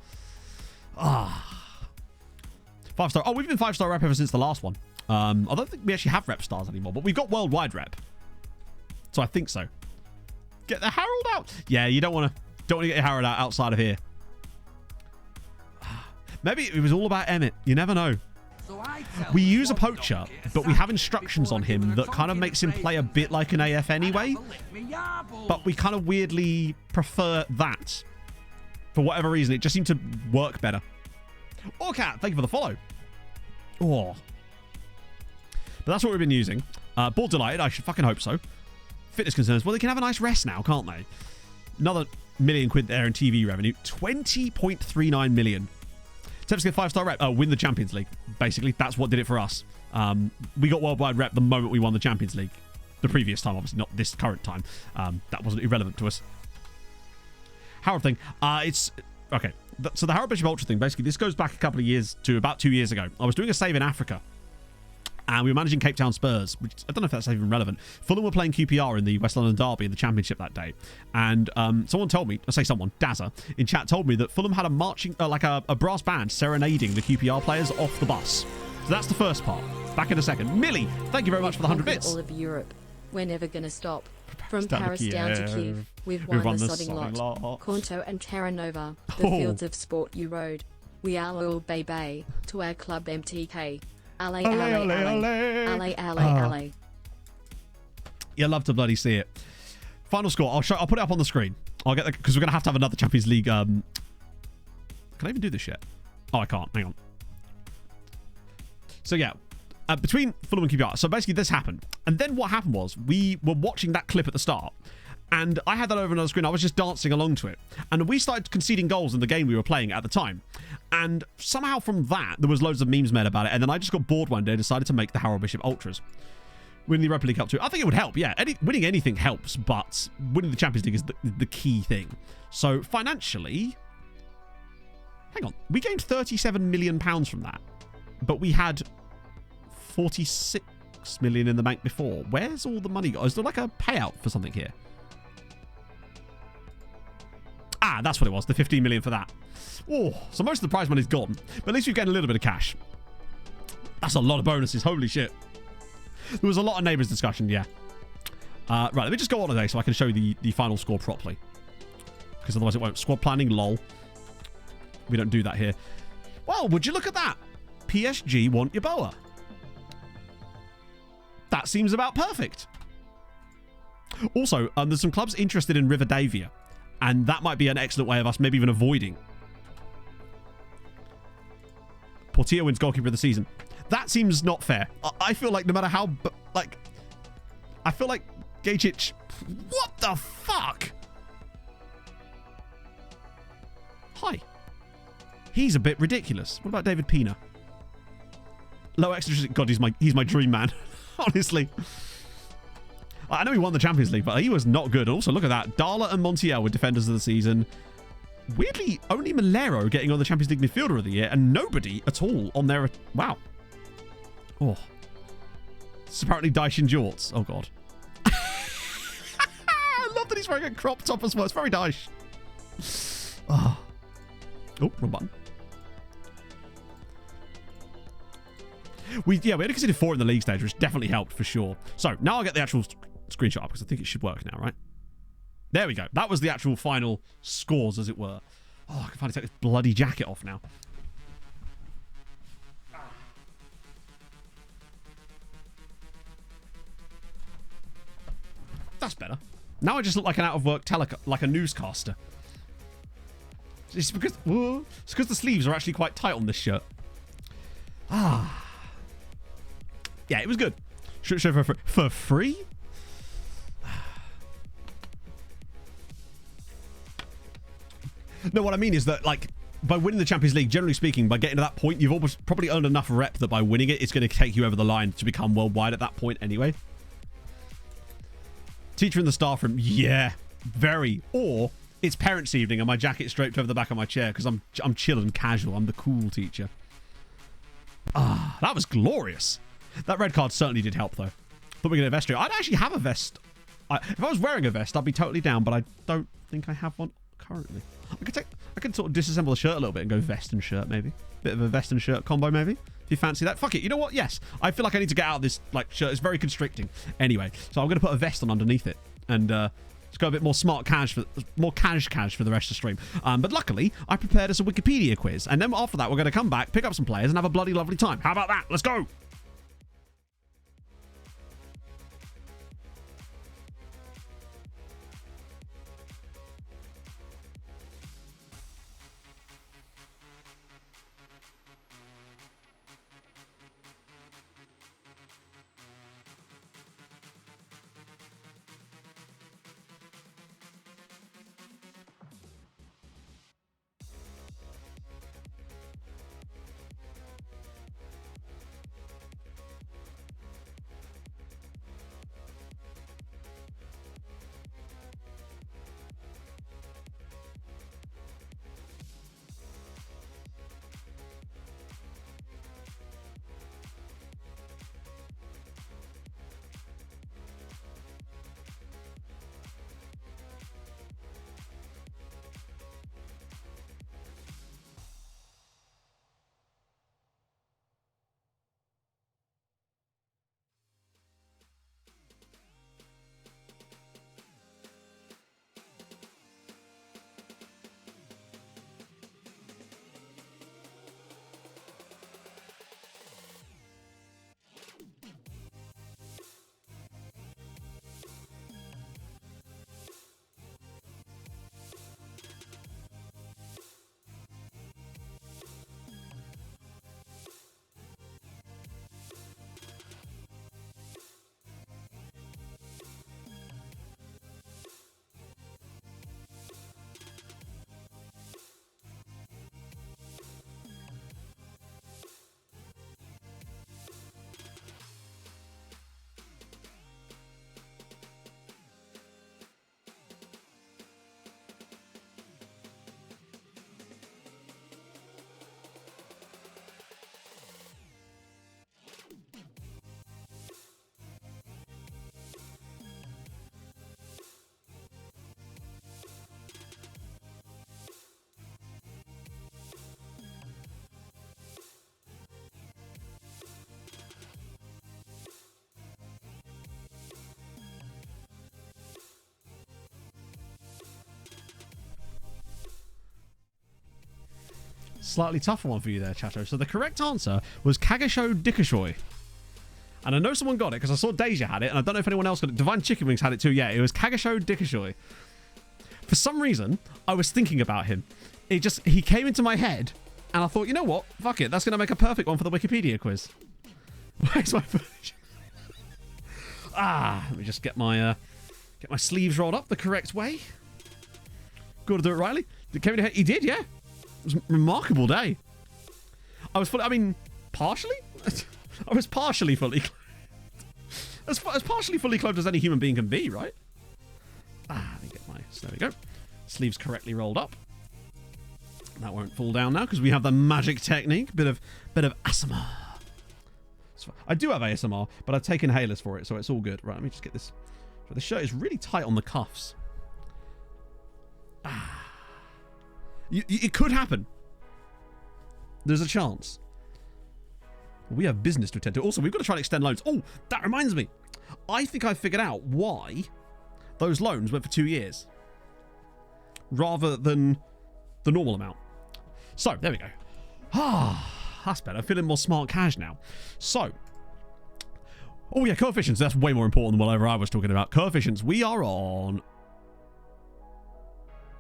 D: 5-star. Oh, we've been 5-star rep ever since the last one. I don't think we actually have rep stars anymore, but we've got worldwide rep. So I think so. Get the Harold out. Yeah, you don't want to get your Harold out outside of here. Maybe it was all about Emmett. You never know. We use a poacher, but we have instructions on him that kind of makes him play a bit like an AF anyway. But we kind of weirdly prefer that. For whatever reason, it just seemed to work better. Oh, Cat, thank you for the follow. Oh. But that's what we've been using. Bored delighted, I should fucking hope so. Fitness concerns, well, they can have a nice rest now, can't they? Another £1 million there in TV revenue. 20.39 million. Attempts to get 5-star rep. Win the Champions League. Basically, that's what did it for us. We got worldwide rep the moment we won the Champions League. The previous time, obviously, not this current time. That wasn't irrelevant to us. Harold thing. It's... Okay. So the Harold Bishop Ultra thing, basically, this goes back a couple of years to about 2 years ago. I was doing a save in Africa. And we were managing Cape Town Spurs, which I don't know if that's even relevant. Fulham were playing QPR in the West London Derby in the Championship that day. And someone told me, I say someone, Dazza, in chat told me that Fulham had a marching, like a brass band serenading the QPR players off the bus. So that's the first part. Back in a second. Millie, thank you very much for the 100 bits.
J: All of Europe. We're never going to stop. From Paris
D: Kiev.
J: down to Kiev, we've won the sodding lot. Konto and Terra Nova, the fields of sport you rode. We are all baby to our club MTK. Alley, alley, alley, alley, alley.
D: You love to bloody see it. Final score. I'll put it up on the screen. I'll get because we're gonna have another Champions League. Can I even do this yet? Oh, I can't. Hang on. So yeah, between Fulham and QPR. So basically, this happened, and then what happened was we were watching that clip at the start, and I had that over on the screen. I was just dancing along to it, and we started conceding goals in the game we were playing at the time. And somehow from that, there was loads of memes made about it. And then I just got bored one day and decided to make the Harold Bishop Ultras. Winning the Europa League Cup too. I think it would help, yeah. Winning anything helps, but winning the Champions League is the key thing. So financially... Hang on. We gained £37 million from that. But we had 46 million in the bank before. Where's all the money? Is there like a payout for something here? Ah, that's what it was. The 15 million for that. Oh, so most of the prize money's gone. But at least you get a little bit of cash. That's a lot of bonuses. Holy shit. There was a lot of neighbours discussion, yeah. Right, let me just go on today so I can show you the final score properly. Because otherwise it won't. Squad planning, lol. We don't do that here. Well, would you look at that? PSG want Yeboah. That seems about perfect. Also, there's some clubs interested in Rivadavia. And that might be an excellent way of us maybe even avoiding. Portillo wins goalkeeper of the season. That seems not fair. I feel like no matter how... Like... I feel like Gajic... What the fuck? Hi. He's a bit ridiculous. What about David Pina? Low extra... God, he's my dream man. Honestly. I know he won the Champions League, but he was not good. Also, look at that. Darla and Montiel were defenders of the season. Weirdly, only Malero getting on the Champions League midfielder of the year, and nobody at all on their... Wow. Oh. It's apparently Daishin jorts. Oh, God. I love that he's wearing a crop top as well. It's very Daish. Oh. Oh, wrong button. We had conceded 4 in the league stage, which definitely helped for sure. So, now I'll get the actual screenshot up, because I think it should work now, right? There we go. That was the actual final scores, as it were. Oh, I can finally take this bloody jacket off now. That's better. Now I just look like an out-of-work like a newscaster. It's because the sleeves are actually quite tight on this shirt. Ah. Yeah, it was good. Show for free? No, what I mean is that, like, by winning the Champions League, generally speaking, by getting to that point, you've almost probably earned enough rep that by winning it, it's going to take you over the line to become worldwide at that point anyway. Teacher in the staff room, yeah, very. Or it's parents' evening and my jacket's draped over the back of my chair because I'm chill and casual. I'm the cool teacher. Ah, that was glorious. That red card certainly did help, though. Thought we could get a vest. I'd actually have a vest. If I was wearing a vest, I'd be totally down, but I don't think I have one currently. I could sort of disassemble the shirt a little bit and go vest and shirt, maybe. Bit of a vest and shirt combo, maybe. If you fancy that. Fuck it. You know what? Yes. I feel like I need to get out of this like shirt. It's very constricting. Anyway, so I'm going to put a vest on underneath it. And Let's go a bit more smart cash for more cash for the rest of the stream. But luckily, I prepared us a Wikipedia quiz, and then after that, we're going to come back, pick up some players, and have a bloody lovely time. How about that? Let's go. Slightly tougher one for you there, Chato. So the correct answer was Kagasho Dikashoy. And I know someone got it because I saw Deja had it, and I don't know if anyone else got it. Divine Chicken Wings had it too. Yeah, it was Kagasho Dikashoy. For some reason, I was thinking about him. He came into my head, and I thought, you know what? Fuck it. That's going to make a perfect one for the Wikipedia quiz. Where's my version? Let me just get my sleeves rolled up the correct way. Got to do it rightly. Did Kevin He did, yeah. It was a remarkable day. I was partially? I was partially fully clothed. As partially fully clothed as any human being can be, right? Let me get there we go. Sleeves correctly rolled up. That won't fall down now because we have the magic technique. Bit of ASMR. I do have ASMR, but I've taken inhalers for it, so it's all good. Right, let me just get this. So the shirt is really tight on the cuffs. It could happen. There's a chance. We have business to attend to. Also, we've got to try to extend loans. Oh, that reminds me. I think I figured out why those loans went for 2 years rather than the normal amount. So, there we go. That's better. I'm feeling more smart cash now. So, oh yeah, coefficients. That's way more important than whatever I was talking about. Coefficients. We are on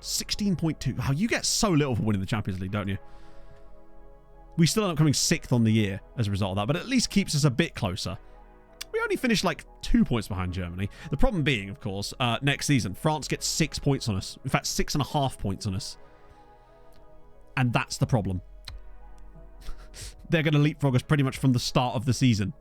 D: 16.2. Oh, you get so little for winning the Champions League, don't you? We still end up coming 6th on the year as a result of that, but at least keeps us a bit closer. We only finished like 2 points behind Germany. The problem being, of course, next season, France gets 6 points on us. In fact, 6.5 points on us. And that's the problem. They're going to leapfrog us pretty much from the start of the season.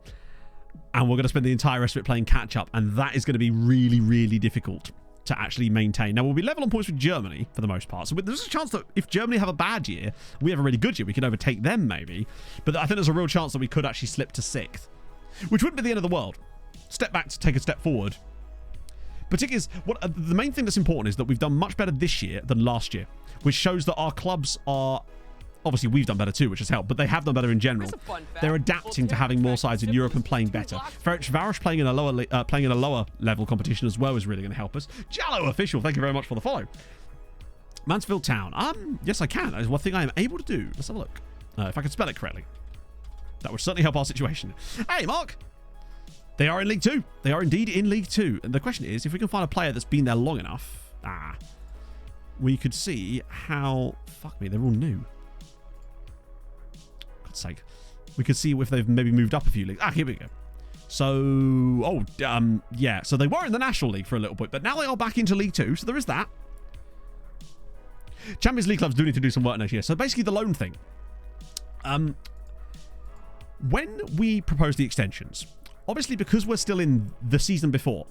D: And we're going to spend the entire rest of it playing catch-up. And that is going to be really, really difficult to actually maintain. Now, we'll be level on points with Germany for the most part. So there's a chance that if Germany have a bad year, we have a really good year, we can overtake them maybe. But I think there's a real chance that we could actually slip to 6th. Which wouldn't be the end of the world. Step back to take a step forward. Particularly, the main thing that's important is that we've done much better this year than last year, which shows that our clubs are obviously we've done better too, which has helped, but they have done better in general. They're adapting to having more sides in Europe and playing better. Ferencváros playing in a lower level competition as well is really going to help us. Jallo official, thank you very much for the follow. Mansfield Town. Yes, I can. That is one thing I am able to do. Let's have a look. If I can spell it correctly. That would certainly help our situation. Hey, Mark. They are in League 2. They are indeed in League 2. And the question is, if we can find a player that's been there long enough, we could see how... Fuck me, they're all new. God's sake. We could see if they've maybe moved up a few leagues. Here we go. So, yeah. So they were in the National League for a little bit, but now they are back into League 2. So there is that. Champions League clubs do need to do some work next year. So basically the loan thing. When we propose the extensions, obviously because we're still in the season before,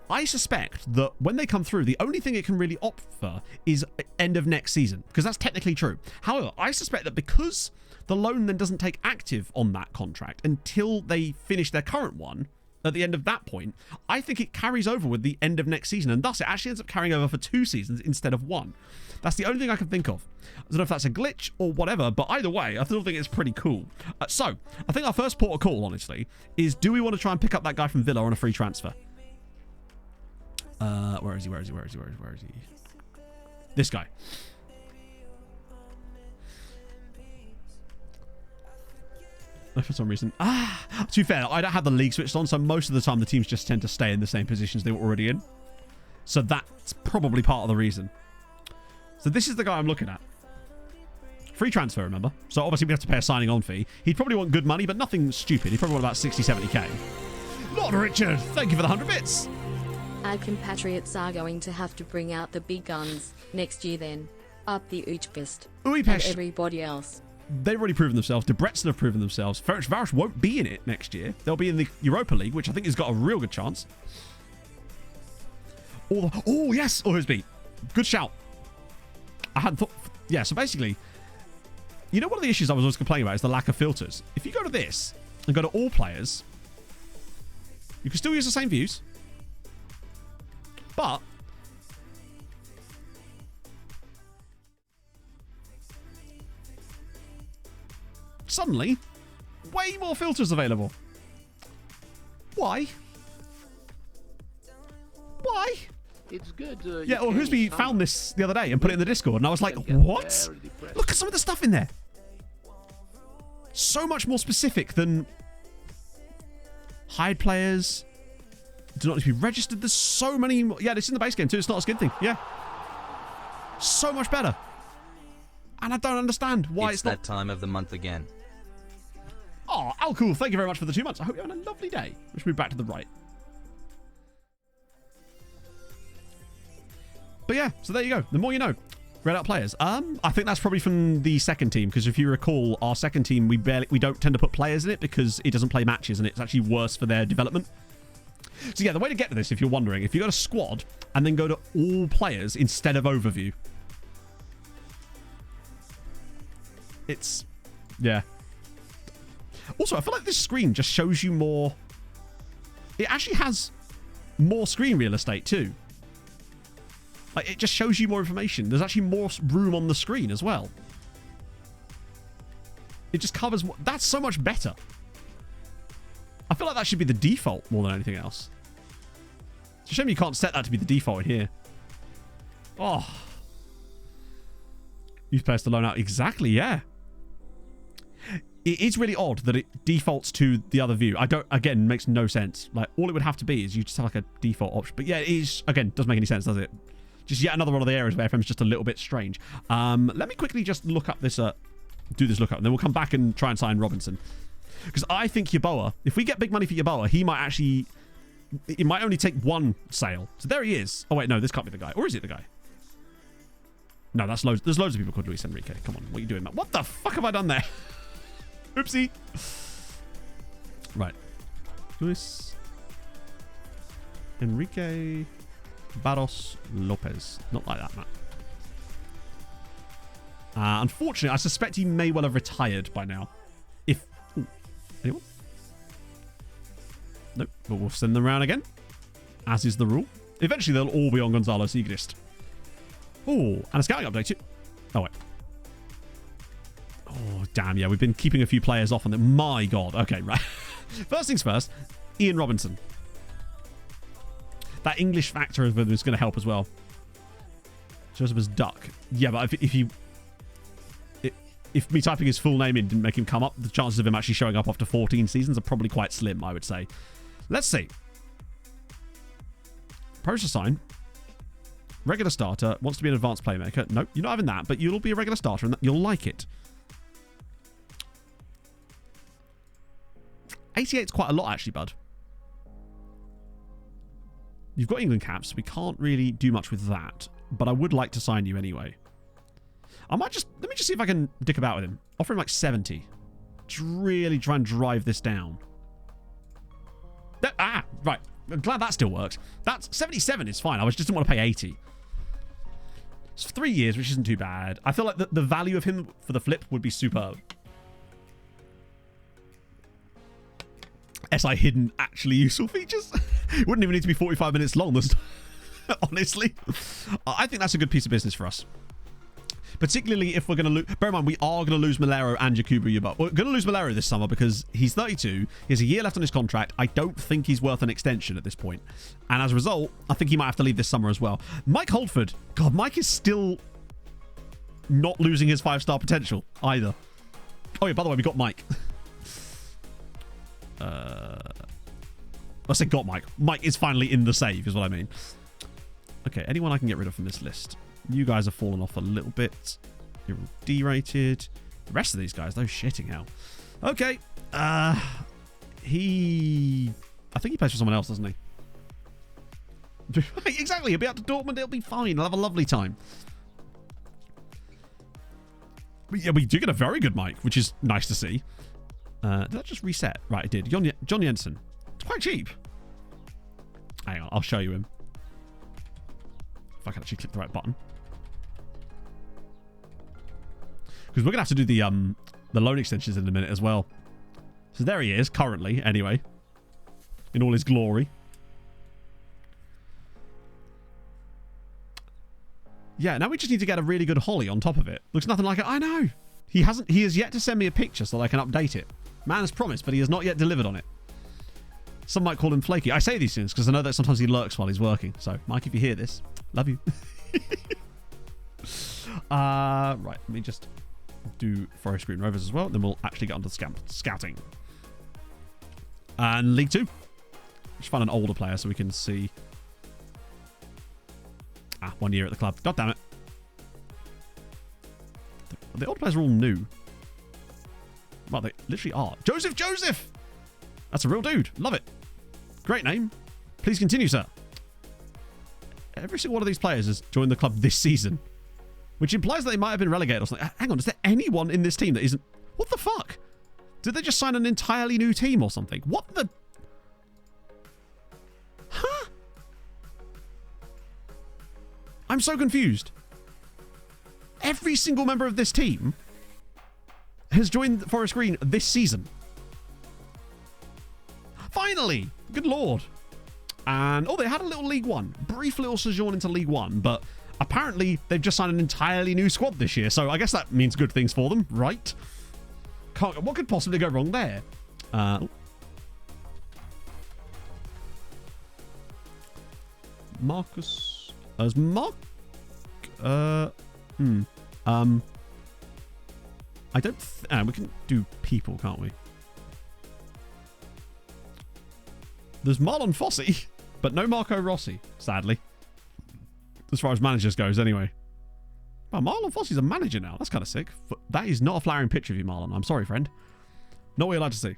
D: I suspect that when they come through, the only thing it can really opt for is end of next season, because that's technically true. However, I suspect that because the loan then doesn't take active on that contract until they finish their current one, at the end of that point, I think it carries over with the end of next season, and thus it actually ends up carrying over for 2 seasons instead of 1. That's the only thing I can think of. I don't know if that's a glitch or whatever, but either way, I still think it's pretty cool. So, I think our first port of call, honestly, is do we want to try and pick up that guy from Villa on a free transfer? Where is he? This guy. For some reason. To be fair, I don't have the league switched on, so most of the time the teams just tend to stay in the same positions they were already in. So that's probably part of the reason. So this is the guy I'm looking at. Free transfer, remember? So obviously we have to pay a signing on fee. He'd probably want good money, but nothing stupid. He'd probably want about 60, 70k. Lord Richard, thank you for the 100 bits.
J: Our compatriots are going to have to bring out the big guns next year then. Up the Uchbist. And everybody else.
D: They've already proven themselves. Debrecen have proven themselves. Ferencváros won't be in it next year. They'll be in the Europa League, which I think has got a real good chance. Oh, yes! Orsby. Good shout. I hadn't thought... Yeah, so basically, you know one of the issues I was always complaining about is the lack of filters. If you go to this and go to all players, you can still use the same views, but suddenly, way more filters available. Why? Why?
G: It's good.
D: Yeah, or Husby found this the other day and put it in the Discord, and I was like, what? Look at some of the stuff in there. So much more specific than hide players. Do not need to be registered. There's so many more. Yeah, it's in the base game too. It's not a skin thing. Yeah. So much better. And I don't understand why it's not...
F: that time of the month again.
D: Oh, Alcool, thank you very much for the 2 months. I hope you're having a lovely day. Let's move back to the right. But yeah, so there you go. The more you know. Read out players. I think that's probably from the second team, because if you recall, our second team, we don't tend to put players in it because it doesn't play matches and it's actually worse for their development. So yeah, the way to get to this, if you're wondering, if you go to squad and then go to all players instead of overview, it's... yeah. Also, I feel like this screen just shows you more... It actually has more screen real estate too. Like, it just shows you more information. There's actually more room on the screen as well. It just covers... That's so much better. I feel like that should be the default more than anything else. It's a shame you can't set that to be the default in here. Oh. Youth players to loan out. Exactly, yeah. It is really odd that it defaults to the other view. Again, makes no sense. Like, all it would have to be is you just have like a default option. But yeah, it is, again, doesn't make any sense, does it? Just yet another one of the areas where FM's just a little bit strange. Let me quickly just look up this, do this lookup, and then we'll come back and try and sign Robinson. Because I think Yeboah, if we get big money for Yeboah, he might actually, it might only take one sale. So there he is. Oh wait, no, this can't be the guy. Or is it the guy? No, that's loads. There's loads of people called Luis Enrique. Come on, what are you doing, man? What the fuck have I done there? Oopsie. Right. Luis Enrique Barros Lopez. Not like that, Matt. Unfortunately, I suspect he may well have retired by now. If... Ooh, anyone? Nope. But we'll send them around again. As is the rule. Eventually, they'll all be on Gonzalo Siegrist. Oh, and a scouting update too. Oh, wait. Oh, damn, yeah. We've been keeping a few players off on them. My God. Okay, right. First things first, Ian Robinson. That English factor is going to help as well. Shows up as Duck. Yeah, but if me typing his full name in didn't make him come up, the chances of him actually showing up after 14 seasons are probably quite slim, I would say. Let's see. Process sign. Regular starter. Wants to be an advanced playmaker. Nope, you're not having that, but you'll be a regular starter and you'll like it. 88 is quite a lot, actually, bud. You've got England caps. We can't really do much with that, but I would like to sign you anyway. I might just... Let me just see if I can dick about with him. Offer him like 70. Just really try and drive this down. Right. I'm glad that still works. That's 77 is fine. I just didn't want to pay 80. It's 3 years, which isn't too bad. I feel like the value of him for the flip would be superb. SI hidden actually useful features. Wouldn't even need to be 45 minutes long. Honestly. I think that's a good piece of business for us. Particularly if we're going to lose... Bear in mind, we are going to lose Malero and Yakubu Yuba. We're going to lose Malero this summer because he's 32. He has a year left on his contract. I don't think he's worth an extension at this point. And as a result, I think he might have to leave this summer as well. Mike Holtford. God, Mike is still not losing his 5-star potential either. Oh, yeah, by the way, we got Mike. I said got Mike. Mike is finally in the save, is what I mean. Okay, anyone I can get rid of from this list. You guys have fallen off a little bit. You're derated. The rest of these guys, though, shitting hell. Okay. I think he plays for someone else, doesn't he? Exactly. He'll be out to Dortmund. It'll be fine. He'll have a lovely time. But yeah, we do get a very good mic, which is nice to see. Did that just reset? Right, it did. John Jensen. It's quite cheap. Hang on. I'll show you him. If I can actually click the right button. Because we're going to have to do the loan extensions in a minute as well. So there he is, currently, anyway. In all his glory. Yeah, now we just need to get a really good Holly on top of it. Looks nothing like it. I know. He has yet to send me a picture so that I can update it. Man has promised, but he has not yet delivered on it. Some might call him flaky. I say these things because I know that sometimes he lurks while he's working. So, Mike, if you hear this, love you. Right, let me just do Forest Green Rovers as well. Then we'll actually get onto the scouting. And League 2. Just find an older player so we can see. 1 year at the club. God damn it. The older players are all new. Well, they literally are. Joseph! That's a real dude. Love it. Great name. Please continue, sir. Every single one of these players has joined the club this season. Which implies that they might have been relegated or something. Hang on, is there anyone in this team that isn't... What the fuck? Did they just sign an entirely new team or something? What the... Huh? I'm so confused. Every single member of this team has joined Forest Green this season. Finally! Good lord. And, oh, they had a little League One. Brief little sojourn into League One, but apparently they've just signed an entirely new squad this year, so I guess that means good things for them, right? What could possibly go wrong there? Marcus... As Mark... I don't... we can do people, can't we? There's Marlon Fossey, but no Marco Rossi, sadly. As far as managers goes, anyway. Well, Marlon Fossey's a manager now. That's kind of sick. That is not a flowering picture of you, Marlon. I'm sorry, friend. Not what you're allowed to see.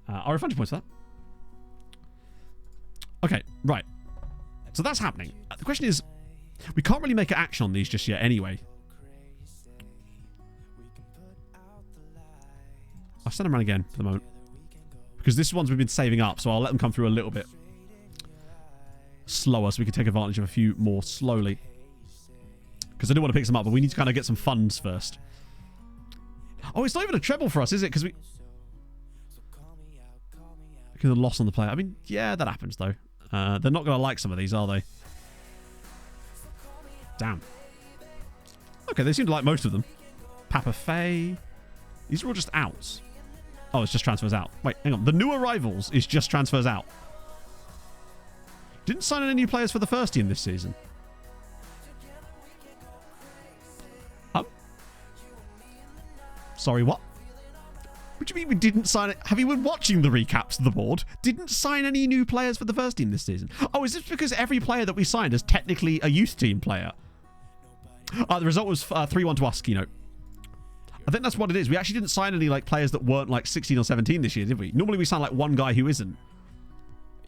D: I'll refund your points for that. Okay, right. So that's happening. The question is, we can't really make an action on these just yet anyway. I'll send them around again for the moment. Because this is ones we've been saving up, so I'll let them come through a little bit slower so we can take advantage of a few more slowly. Because I do want to pick some up, but we need to kind of get some funds first. Oh, it's not even a treble for us, is it? Because we... Because of the loss on the play. I mean, yeah, that happens, though. They're not going to like some of these, are they? Damn. Okay, they seem to like most of them. Papa Faye. These are all just outs. Oh, it's just transfers out. Wait, hang on. The new arrivals is just transfers out. Didn't sign any new players for the first team this season. Sorry, what? What do you mean we didn't sign it? Have you been watching the recaps of the board? Didn't sign any new players for the first team this season. Oh, is this because every player that we signed is technically a youth team player? The result was 3-1 to us, Keynote. I think that's what it is. We actually didn't sign any like players that weren't like 16 or 17 this year, did we? Normally we sign like one guy who isn't.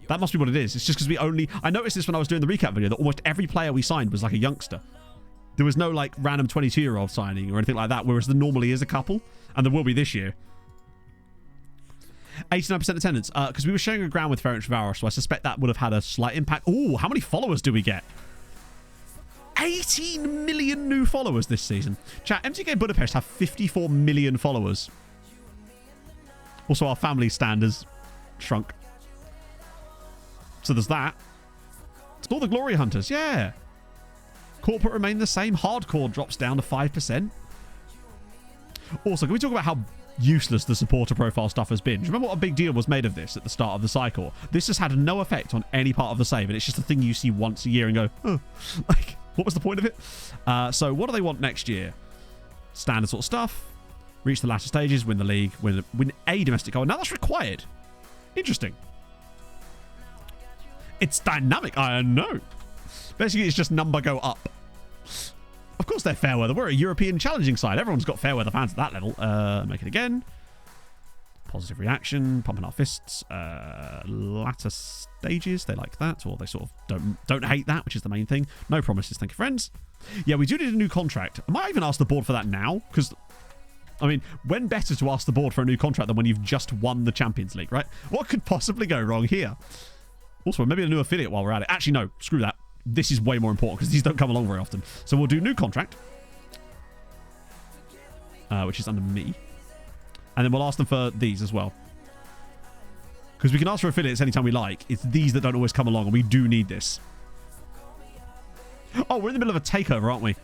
D: That must be what it is. It's just because we only... I noticed this when I was doing the recap video, that almost every player we signed was like a youngster. There was no like random 22-year-old signing or anything like that, whereas there normally is a couple, and there will be this year. 89% attendance, because we were sharing a ground with Ferenc Varos, so I suspect that would have had a slight impact. Oh, how many followers do we get? 18 million new followers this season. Chat, MTK Budapest have 54 million followers. Also, our family standards shrunk. So there's that. It's all the Glory Hunters, yeah. Corporate remain the same. Hardcore drops down to 5%. Also, can we talk about how useless the supporter profile stuff has been? Do you remember what a big deal was made of this at the start of the cycle? This has had no effect on any part of the save, and it's just a thing you see once a year and go, oh, like, what was the point of it? So what do they want next year? Standard sort of stuff. Reach the latter stages, win the league, win a domestic goal. Now that's required. Interesting. It's dynamic, I know. Basically, it's just number go up. Of course they're fair weather. We're a European challenging side. Everyone's got fair weather fans at that level. Make it again. Positive reaction. Pumping our fists. Latter stages. They like that. Or they sort of don't hate that, which is the main thing. No promises. Thank you, friends. Yeah, we do need a new contract. I might even ask the board for that now. Because, I mean, when better to ask the board for a new contract than when you've just won the Champions League, right? What could possibly go wrong here? Also, maybe a new affiliate while we're at it. Actually, no. Screw that. This is way more important because these don't come along very often. So we'll do new contract, which is under me. And then we'll ask them for these as well. Because we can ask for affiliates anytime we like. It's these that don't always come along, and we do need this. Oh, we're in the middle of a takeover, aren't we?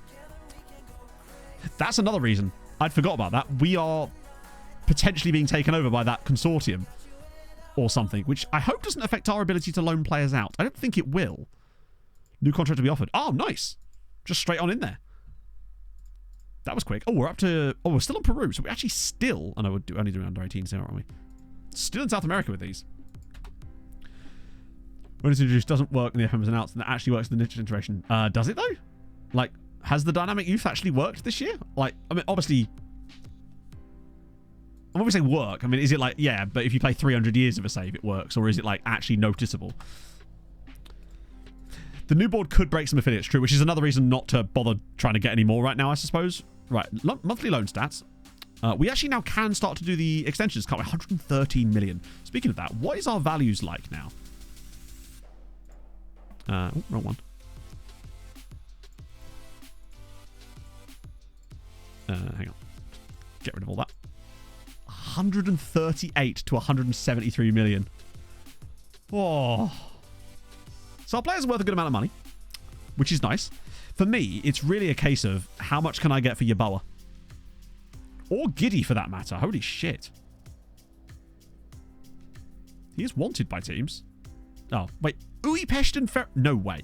D: That's another reason. I'd forgot about that. We are potentially being taken over by that consortium or something, which I hope doesn't affect our ability to loan players out. I don't think it will. New contract to be offered. Oh, nice. Just straight on in there. That was quick. Oh, we're up to... Oh, we're still in Peru. So we're actually still... I know we're only doing under 18s here, aren't we? Still in South America with these. When it's introduced, doesn't work in the FMs and outs, and that actually works in the digital iteration. Does it, though? Like, has the dynamic youth actually worked this year? Like, I mean, obviously... When we say work, I mean, is it like, yeah, but if you play 300 years of a save, it works? Or is it, like, actually noticeable? The new board could break some affiliates, true, which is another reason not to bother trying to get any more right now, I suppose. Right, monthly loan stats. We actually now can start to do the extensions. Can't we? 113 million. Speaking of that, what is our values like now? Oh, wrong one. Hang on. Get rid of all that. 138 to 173 million. Oh. So our players are worth a good amount of money, which is nice. For me, it's really a case of how much can I get for Yeboah? Or Giddy, for that matter. Holy shit. He is wanted by teams. Oh, wait. Budapest and no way.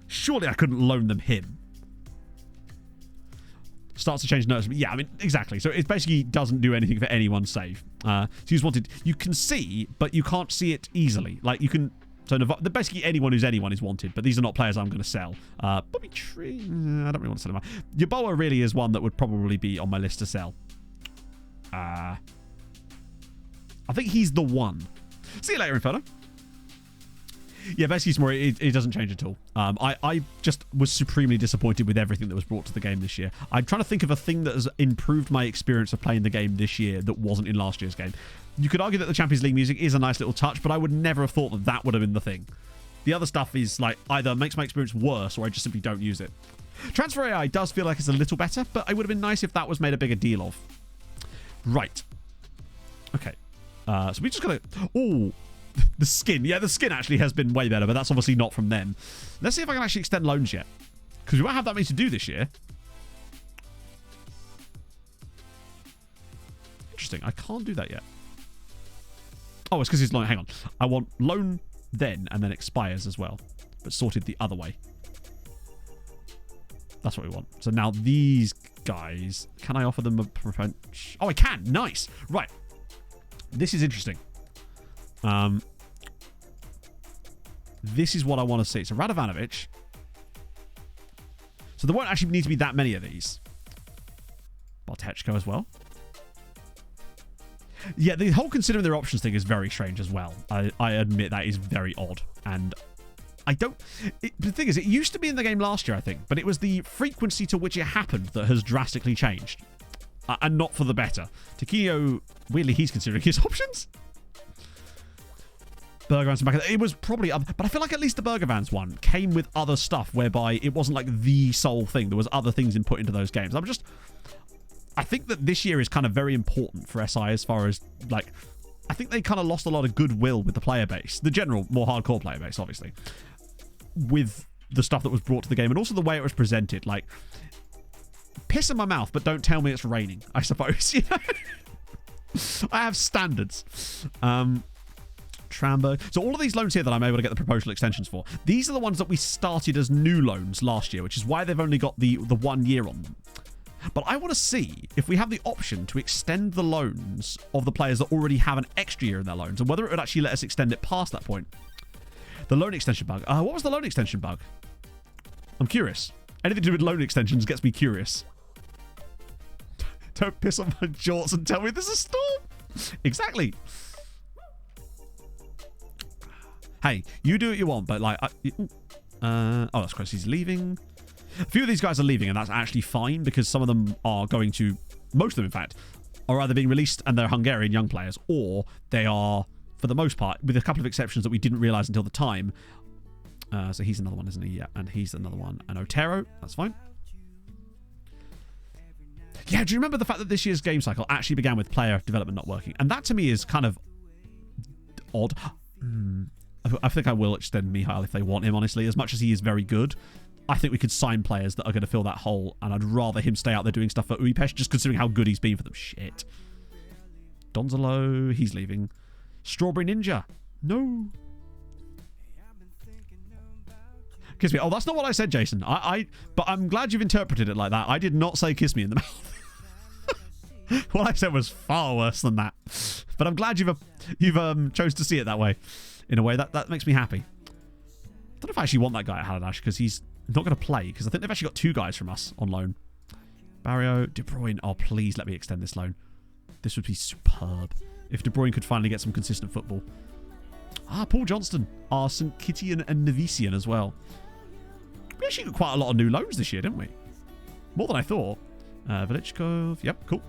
D: Surely I couldn't loan them him. Starts to change noticeably. Yeah, I mean, exactly. So it basically doesn't do anything for anyone's save. So he's wanted. You can see, but you can't see it easily. Like, you can... So basically anyone who's anyone is wanted, but these are not players I'm going to sell. Bobby Tree, I don't really want to sell him. Yeboah really is one that would probably be on my list to sell. I think he's the one. See you later, Inferno. Yeah, basically, Smori, it doesn't change at all. I just was supremely disappointed with everything that was brought to the game this year. I'm trying to think of a thing that has improved my experience of playing the game this year that wasn't in last year's game. You could argue that the Champions League music is a nice little touch, but I would never have thought that that would have been the thing. The other stuff is like either makes my experience worse or I just simply don't use it. Transfer AI does feel like it's a little better, but it would have been nice if that was made a bigger deal of. Right. Okay. So we just gotta... Oh, the skin. Yeah, the skin actually has been way better, but that's obviously not from them. Let's see if I can actually extend loans yet. Because we won't have that many to do this year. interesting. I can't do that yet. Oh, it's because he's loan. Hang on. I want loan then and then expires as well, but sorted the other way. That's what we want. So now these guys, can I offer them a preference? Oh, I can. Nice. Right. This is interesting. This is what I want to see. So Radovanovic. So there won't actually need to be that many of these. Bartechko as well. Yeah, the whole considering their options thing is very strange as well. I admit that is very odd. And I don't... the thing is, it used to be in the game last year, I think. But it was the frequency to which it happened that has drastically changed. And not for the better. Taquinho, weirdly, he's considering his options. Bergevans back. It was probably other, but I feel like at least the Bergevans one came with other stuff whereby it wasn't like the sole thing. There was other things input into those games. I think that this year is kind of very important for SI as far as like, I think they kind of lost a lot of goodwill with the player base, the general, more hardcore player base, obviously, with the stuff that was brought to the game and also the way it was presented. Like, piss in my mouth, but don't tell me it's raining, I suppose. You know? I have standards. Trambo. So all of these loans here that I'm able to get the proposal extensions for, these are the ones that we started as new loans last year, which is why they've only got the 1 year on them. But I want to see if we have the option to extend the loans of the players that already have an extra year in their loans and whether it would actually let us extend it past that point. The loan extension bug. What was the loan extension bug? I'm curious. Anything to do with loan extensions gets me curious. Don't piss on my jorts and tell me there's a storm. Exactly. Hey, you do what you want, but like... oh, that's close. He's leaving. A few of these guys are leaving, and that's actually fine because some of them are going to... Most of them, in fact, are either being released and they're Hungarian young players, or they are, for the most part, with a couple of exceptions that we didn't realise until the time. So he's another one, isn't he? Yeah, and he's another one. And Otero, that's fine. Yeah, do you remember the fact that this year's game cycle actually began with player development not working? And that, to me, is kind of odd. I think I will extend Mihail if they want him, honestly. As much as he is very good, I think we could sign players that are going to fill that hole, and I'd rather him stay out there doing stuff for Budapest, just considering how good he's been for them. Shit. Donzalo, he's leaving. Strawberry Ninja. No. Kiss me. Oh, that's not what I said, Jason. But I'm glad you've interpreted it like that. I did not say kiss me in the mouth. What I said was far worse than that. But I'm glad you've chose to see it that way. In a way, that makes me happy. I don't know if I actually want that guy at Haladash because he's not going to play because I think they've actually got 2 guys from us on loan. Barrio, De Bruyne. Oh, please let me extend this loan. This would be superb if De Bruyne could finally get some consistent football. Paul Johnston. St. Kitty and Novician as well. We actually got quite a lot of new loans this year, didn't we? More than I thought. Velichkov. Yep, cool.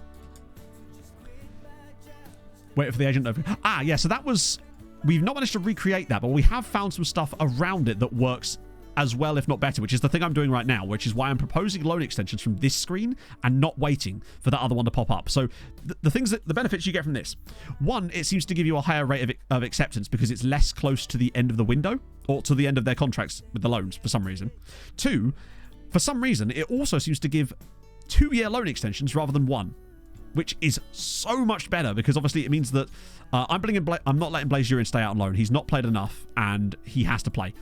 D: Wait for the agent over. Yeah, so that was... We've not managed to recreate that, but we have found some stuff around it that works as well, if not better, which is the thing I'm doing right now, which is why I'm proposing loan extensions from this screen and not waiting for that other one to pop up. So the benefits you get from this. 1, it seems to give you a higher rate of acceptance because it's less close to the end of the window or to the end of their contracts with the loans for some reason. 2, for some reason, it also seems to give 2-year loan extensions rather than 1. Which is so much better because obviously it means that I'm not letting Blaise Urin stay out on loan. He's not played enough and he has to play.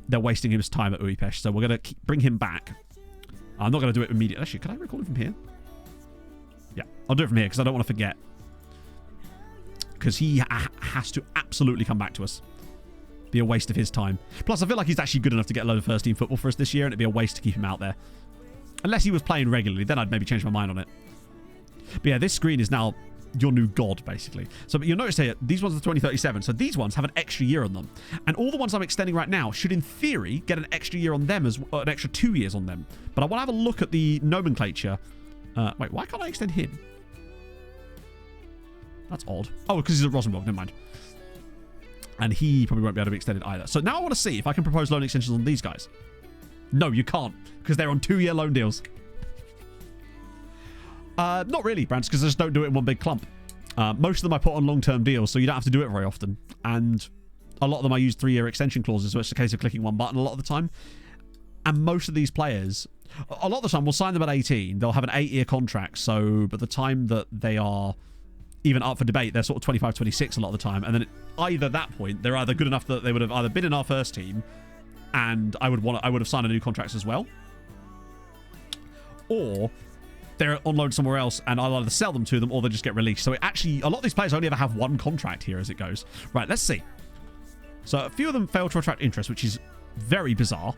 D: They're wasting his time at Budapest, so we're going to bring him back. I'm not going to do it immediately. Actually, can I record him from here? Yeah, I'll do it from here because I don't want to forget. Because he has to absolutely come back to us. Be a waste of his time. Plus, I feel like he's actually good enough to get a load of first team football for us this year and it'd be a waste to keep him out there. Unless he was playing regularly, then I'd maybe change my mind on it. But yeah, this screen is now your new god, basically. So but you'll notice here, these ones are 2037. So these ones have an extra year on them. And all the ones I'm extending right now should, in theory, get an extra year on them, an extra 2 years on them. But I want to have a look at the nomenclature. Wait, why can't I extend him? That's odd. Oh, because he's at Rosenborg. Never mind. And he probably won't be able to be extended either. So now I want to see if I can propose loan extensions on these guys. No, you can't. Because they're on 2-year loan deals. Not really, Brands, because I just don't do it in one big clump. Most of them I put on long-term deals, so you don't have to do it very often. And a lot of them I use 3-year extension clauses, so it's a case of clicking one button a lot of the time. And most of these players, A lot of the time, we'll sign them at 18. They'll have an 8-year contract. So, by the time that they are even up for debate, they're sort of 25, 26 a lot of the time. And then either that point, they're either good enough that they would have either been in our first team, and I would have signed a new contract as well, or they're on loan somewhere else, and I'll either sell them to them or they just get released. So it actually, a lot of these players only ever have one contract here as it goes. Right, let's see. So a few of them fail to attract interest, which is very bizarre,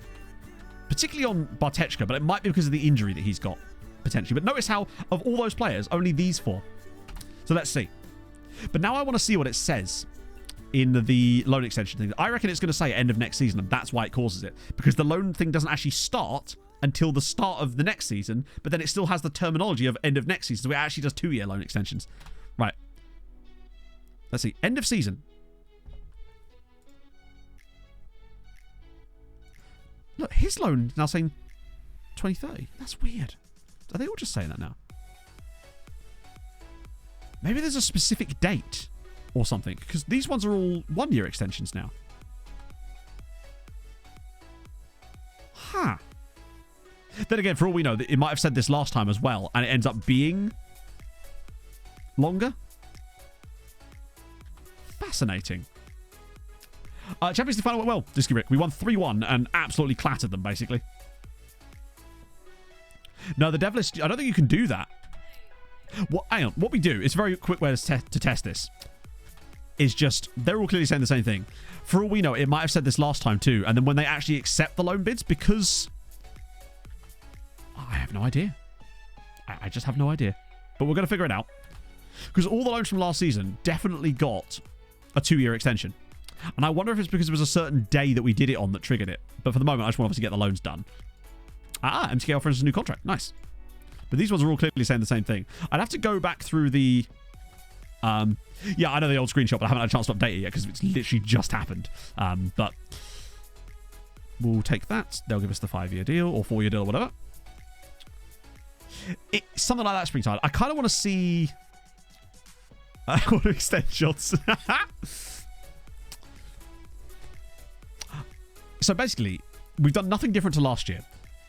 D: particularly on Bartechka, but it might be because of the injury that he's got, potentially. But notice how, of all those players, only these 4. So let's see. But now I want to see what it says in the loan extension thing. I reckon it's going to say end of next season, and that's why it causes it. Because the loan thing doesn't actually start until the start of the next season, but then it still has the terminology of end of next season, so it actually does 2-year loan extensions. Right. Let's see. End of season. Look, his loan is now saying 2030. That's weird. Are they all just saying that now? Maybe there's a specific date or something, because these ones are all 1-year extensions now. Huh. Then again, for all we know, it might have said this last time as well, and it ends up being longer. Fascinating. Champions League final went well, Disky Rick. We won 3-1 and absolutely clattered them, basically. No, the Devilish, I don't think you can do that. Well, hang on. What we do, it's a very quick way to test this, is just, they're all clearly saying the same thing. For all we know, it might have said this last time too, and then when they actually accept the loan bids, because I have no idea. I just have no idea. But we're going to figure it out. Because all the loans from last season definitely got a 2-year extension. And I wonder if it's because it was a certain day that we did it on that triggered it. But for the moment, I just want to obviously get the loans done. MTK offers us a new contract. Nice. But these ones are all clearly saying the same thing. I'd have to go back through the... yeah, I know the old screenshot, but I haven't had a chance to update it yet because it's literally just happened. But we'll take that. They'll give us the 5-year deal or 4-year deal or whatever. It's something like that, Springtide. I kind of want to see... I want to extend shots. So basically, we've done nothing different to last year,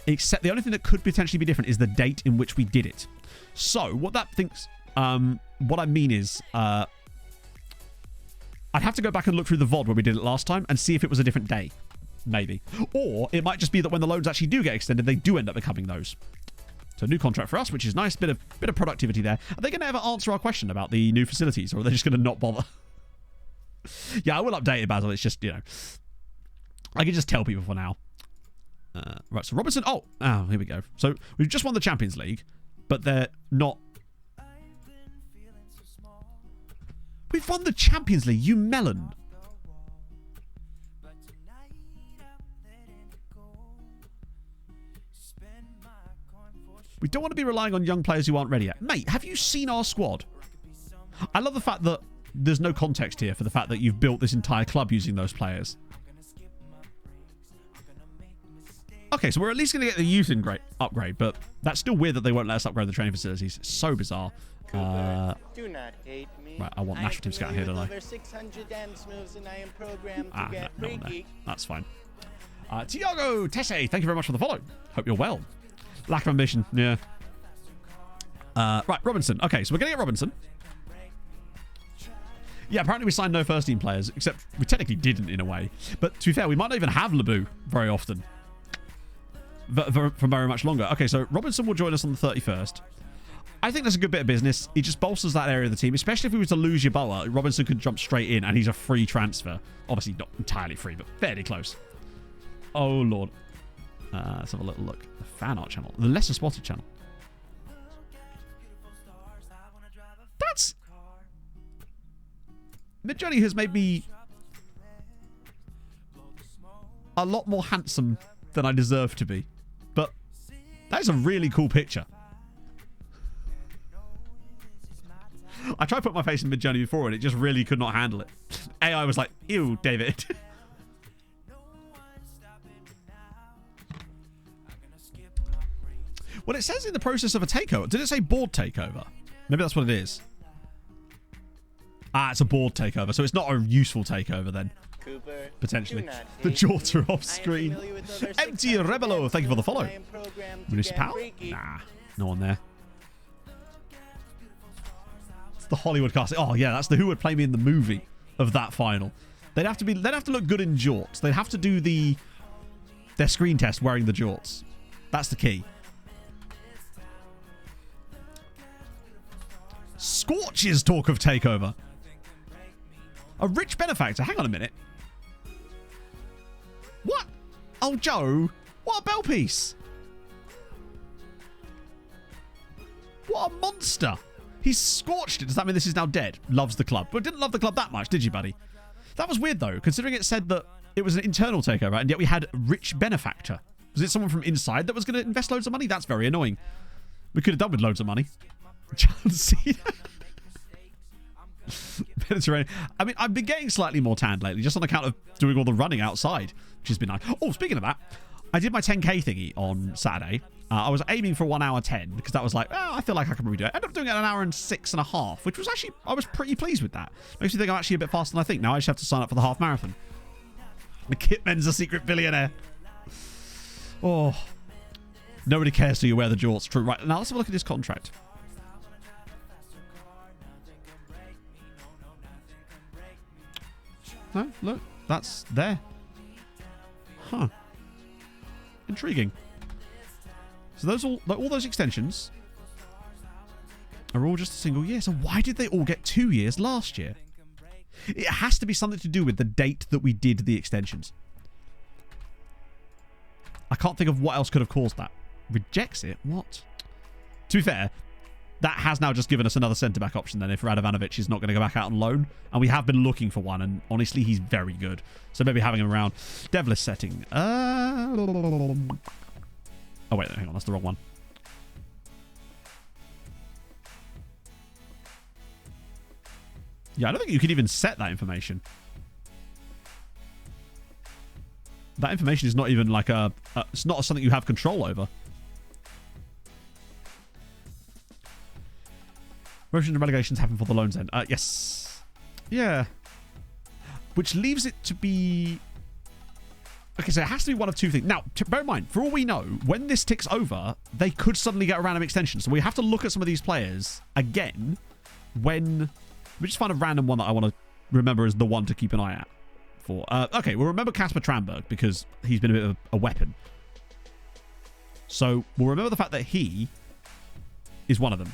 D: except the only thing that could potentially be different is the date in which we did it. So what that thinks, what I mean is, I'd have to go back and look through the VOD where we did it last time and see if it was a different day, maybe. Or it might just be that when the loans actually do get extended, they do end up becoming those. So new contract for us, which is nice, bit of productivity there. Are they going to ever answer our question about the new facilities, or are they just going to not bother? Yeah, I will update it, Basil. It's just, you know, I can just tell people for now. Right, so Robinson... Oh, here we go. So we've just won the Champions League, but they're not... We've won the Champions League, you melon. We don't want to be relying on young players who aren't ready yet. Mate, have you seen our squad? I love the fact that there's no context here for the fact that you've built this entire club using those players. Okay, so we're at least going to get the youth upgrade, but that's still weird that they won't let us upgrade the training facilities. It's so bizarre.
K: Do not hate me.
D: Right, I want National Team Scout here, don't I?
K: Over 600 dance moves and I am programmed to get
D: no one there.
K: freaky.
D: That's fine. Tiago Tesse, thank you very much for the follow. Hope you're well. Lack of ambition, yeah. Right, Robinson. Okay, so we're going to get Robinson. Yeah, apparently we signed no first team players, except we technically didn't in a way. But to be fair, we might not even have Lebu very often. For very much longer. Okay, so Robinson will join us on the 31st. I think that's a good bit of business. He just bolsters that area of the team, especially if we were to lose Yeboah. Robinson could jump straight in, and he's a free transfer. Obviously, not entirely free, but fairly close. Oh, Lord. Let's have a little look. The fan art channel. The lesser spotted channel. That's... Midjourney has made me a lot more handsome than I deserve to be. But that is a really cool picture. I tried to put my face in Midjourney before and it just really could not handle it. AI was like, ew, David. Well, it says in the process of a takeover. Did it say board takeover? Maybe that's what it is. It's a board takeover, so it's not a useful takeover then.
K: Cooper.
D: Potentially. The jorts are off screen. Empty Rebelo, thank you for the follow. Municipal? Nah, no one there. It's the Hollywood casting. Oh yeah, that's the who would play me in the movie of that final. They'd have to look good in jorts. They'd have to do their screen test wearing the jorts. That's the key. Scorch's talk of takeover. A rich benefactor. Hang on a minute. What? Oh, Joe. What a bell piece. What a monster. He's scorched it. Does that mean this is now dead? Loves the club. But didn't love the club that much, did you, buddy? That was weird, though, considering it said that it was an internal takeover, and yet we had rich benefactor. Was it someone from inside that was going to invest loads of money? That's very annoying. We could have done with loads of money. John Cena. Mediterranean. I mean, I've been getting slightly more tanned lately, just on account of doing all the running outside, which has been nice. Oh, speaking of that, I did my 10k thingy on Saturday. I was aiming for 1 hour 10 because that was like, oh, I feel like I can probably do it. I ended up doing it in 1 hour and 6.5, which was actually, I was pretty pleased with that. Makes me think I'm actually a bit faster than I think. Now I just have to sign up for the half marathon. The Kitman's a secret billionaire. Oh, nobody cares till you wear the jorts. True. Right, now let's have a look at his contract. No, look, that's there. Huh. Intriguing. So those all those extensions are all just a single year. So why did they all get 2 years last year? It has to be something to do with the date that we did the extensions. I can't think of what else could have caused that. Rejects it? What? To be fair, that has now just given us another centre-back option then if Radovanovic is not going to go back out on loan. And we have been looking for one, and honestly, he's very good. So maybe having him around. Devilish setting. Oh, wait, hang on. That's the wrong one. Yeah, I don't think you can even set that information. That information is not even like it's not something you have control over. Promotions and relegations happen for the loans end. Yes. Yeah. Which leaves it to be... Okay, so it has to be one of two things. Now, bear in mind, for all we know, when this ticks over, they could suddenly get a random extension. So we have to look at some of these players again when... Let me just find a random one that I want to remember as the one to keep an eye out for. Okay, we'll remember Kasper Tranberg because he's been a bit of a weapon. So we'll remember the fact that he is one of them.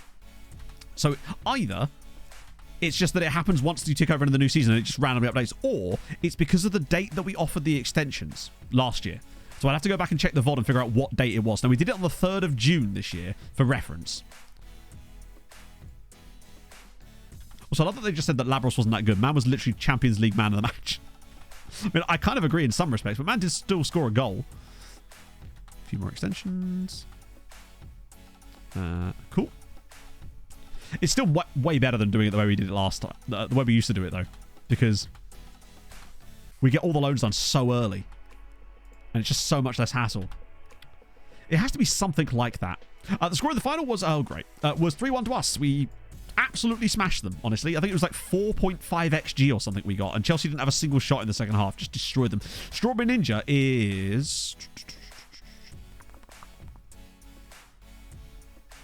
D: So either it's just that it happens once you tick over into the new season and it just randomly updates, or it's because of the date that we offered the extensions last year. So I'd have to go back and check the VOD and figure out what date it was. Now, we did it on the 3rd of June this year for reference. Also, I love that they just said that Labros wasn't that good. Man was literally Champions League man of the match. I mean, I kind of agree in some respects, but man did still score a goal. A few more extensions. Cool. It's still way better than doing it the way we did it last time. The way we used to do it, though. Because we get all the loans done so early. And it's just so much less hassle. It has to be something like that. The score of the final was, oh, great. Was 3-1 to us. We absolutely smashed them, honestly. I think it was like 4.5 XG or something we got. And Chelsea didn't have a single shot in the second half. Just destroyed them. Strawberry Ninja is...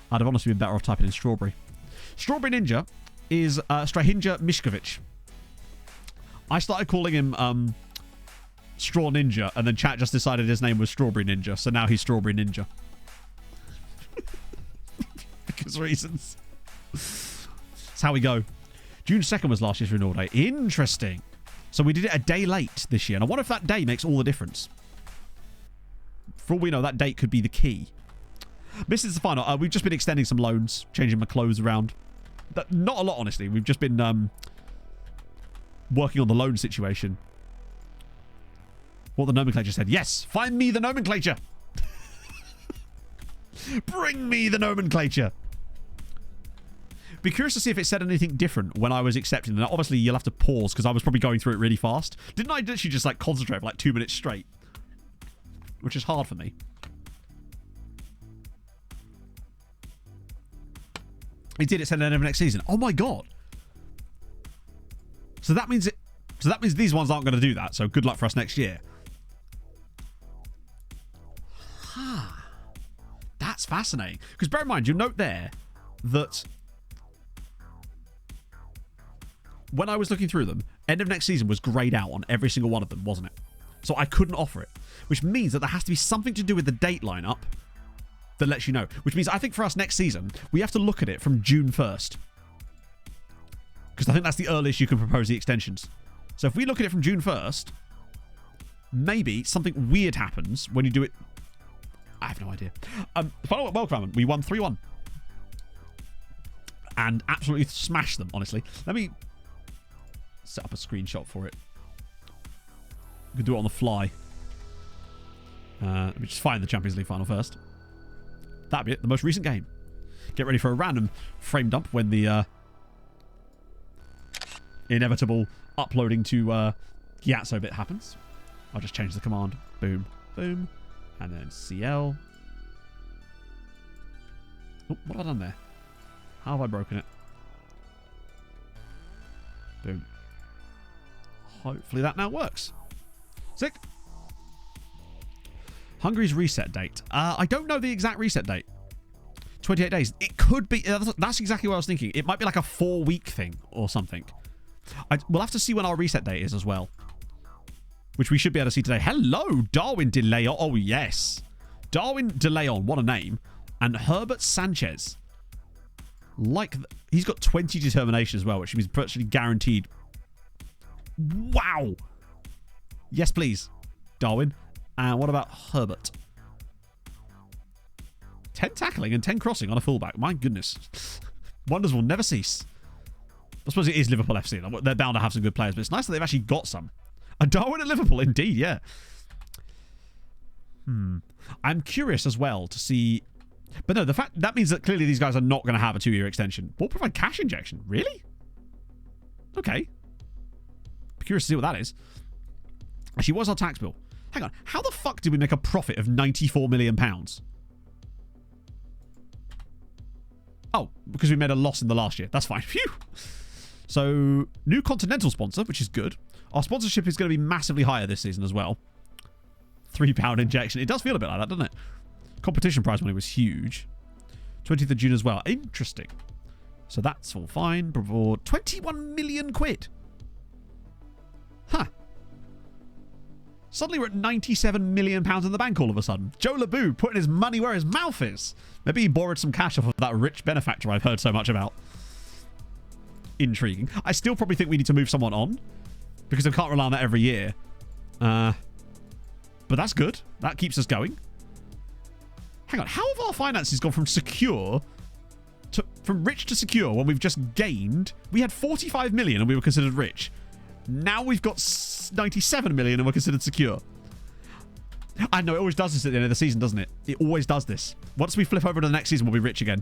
D: I'd have honestly been better off typing in Strawberry. Strawberry Ninja is Strahinja Mishkovic. I started calling him Straw Ninja, and then chat just decided his name was Strawberry Ninja, so now he's Strawberry Ninja. Because reasons. That's how we go. June 2nd was last year's renewal day. Interesting. So we did it a day late this year, and I wonder if that day makes all the difference. For all we know, that date could be the key. This is the final. We've just been extending some loans, changing my clothes around. Not a lot, honestly. We've just been working on the loan situation. What the nomenclature said. Yes, find me the nomenclature. Bring me the nomenclature. Be curious to see if it said anything different when I was accepting. Now, obviously, you'll have to pause because I was probably going through it really fast. Didn't I literally just like concentrate for like 2 minutes straight? Which is hard for me. It did. It said end of next season. Oh my god. So that means So that means these ones aren't going to do that. So good luck for us next year. That's fascinating. Because bear in mind, you'll note there that when I was looking through them, end of next season was grayed out on every single one of them, wasn't it? So I couldn't offer it. Which means that there has to be something to do with the date lineup that lets you know. Which means I think for us next season, we have to look at it from June 1st. Because I think that's the earliest you can propose the extensions. So if we look at it from June 1st, maybe something weird happens when you do it. I have no idea. Final welcome. We won 3-1. And absolutely smashed them, honestly. Let me set up a screenshot for it. We can do it on the fly. Let me just find the Champions League final first. That'd be it. The most recent game. Get ready for a random frame dump when the inevitable uploading to Gyatso bit happens. I'll just change the command. Boom. Boom. And then CL. Oh, what have I done there? How have I broken it? Boom. Hopefully that now works. Sick. Hungary's reset date. I don't know the exact reset date. 28 days. It could be. That's exactly what I was thinking. It might be like a 4-week thing or something. We'll have to see when our reset date is as well. Which we should be able to see today. Hello, Darwin De Leon. Oh, yes. Darwin De Leon. What a name. And Herbert Sanchez. He's got 20 determination as well, which means virtually guaranteed. Wow. Yes, please, Darwin. And what about Herbert? 10 tackling and 10 crossing on a fullback. My goodness. Wonders will never cease. I suppose it is Liverpool FC. They're bound to have some good players, but it's nice that they've actually got some. A Darwin at Liverpool, indeed, yeah. I'm curious as well to see... But no, that means that clearly these guys are not going to have a 2-year extension. We'll provide cash injection. Really? Okay. Curious to see what that is. Actually, what's our tax bill? Hang on. How the fuck did we make a profit of £94 million? Oh, because we made a loss in the last year. That's fine. Phew. So, new continental sponsor, which is good. Our sponsorship is going to be massively higher this season as well. £3 injection. It does feel a bit like that, doesn't it? Competition prize money was huge. 20th of June as well. Interesting. So that's all fine. For 21 million quid. Huh. Suddenly we're at £97 million in the bank all of a sudden. Joe Labou putting his money where his mouth is. Maybe he borrowed some cash off of that rich benefactor I've heard so much about. Intriguing. I still probably think we need to move someone on. Because I can't rely on that every year. But that's good. That keeps us going. Hang on. How have our finances gone from secure from rich to secure when we've just gained? We had 45 million and we were considered rich. Now we've got 97 million and we're considered secure. I know, it always does this at the end of the season, doesn't it? It always does this. Once we flip over to the next season, we'll be rich again.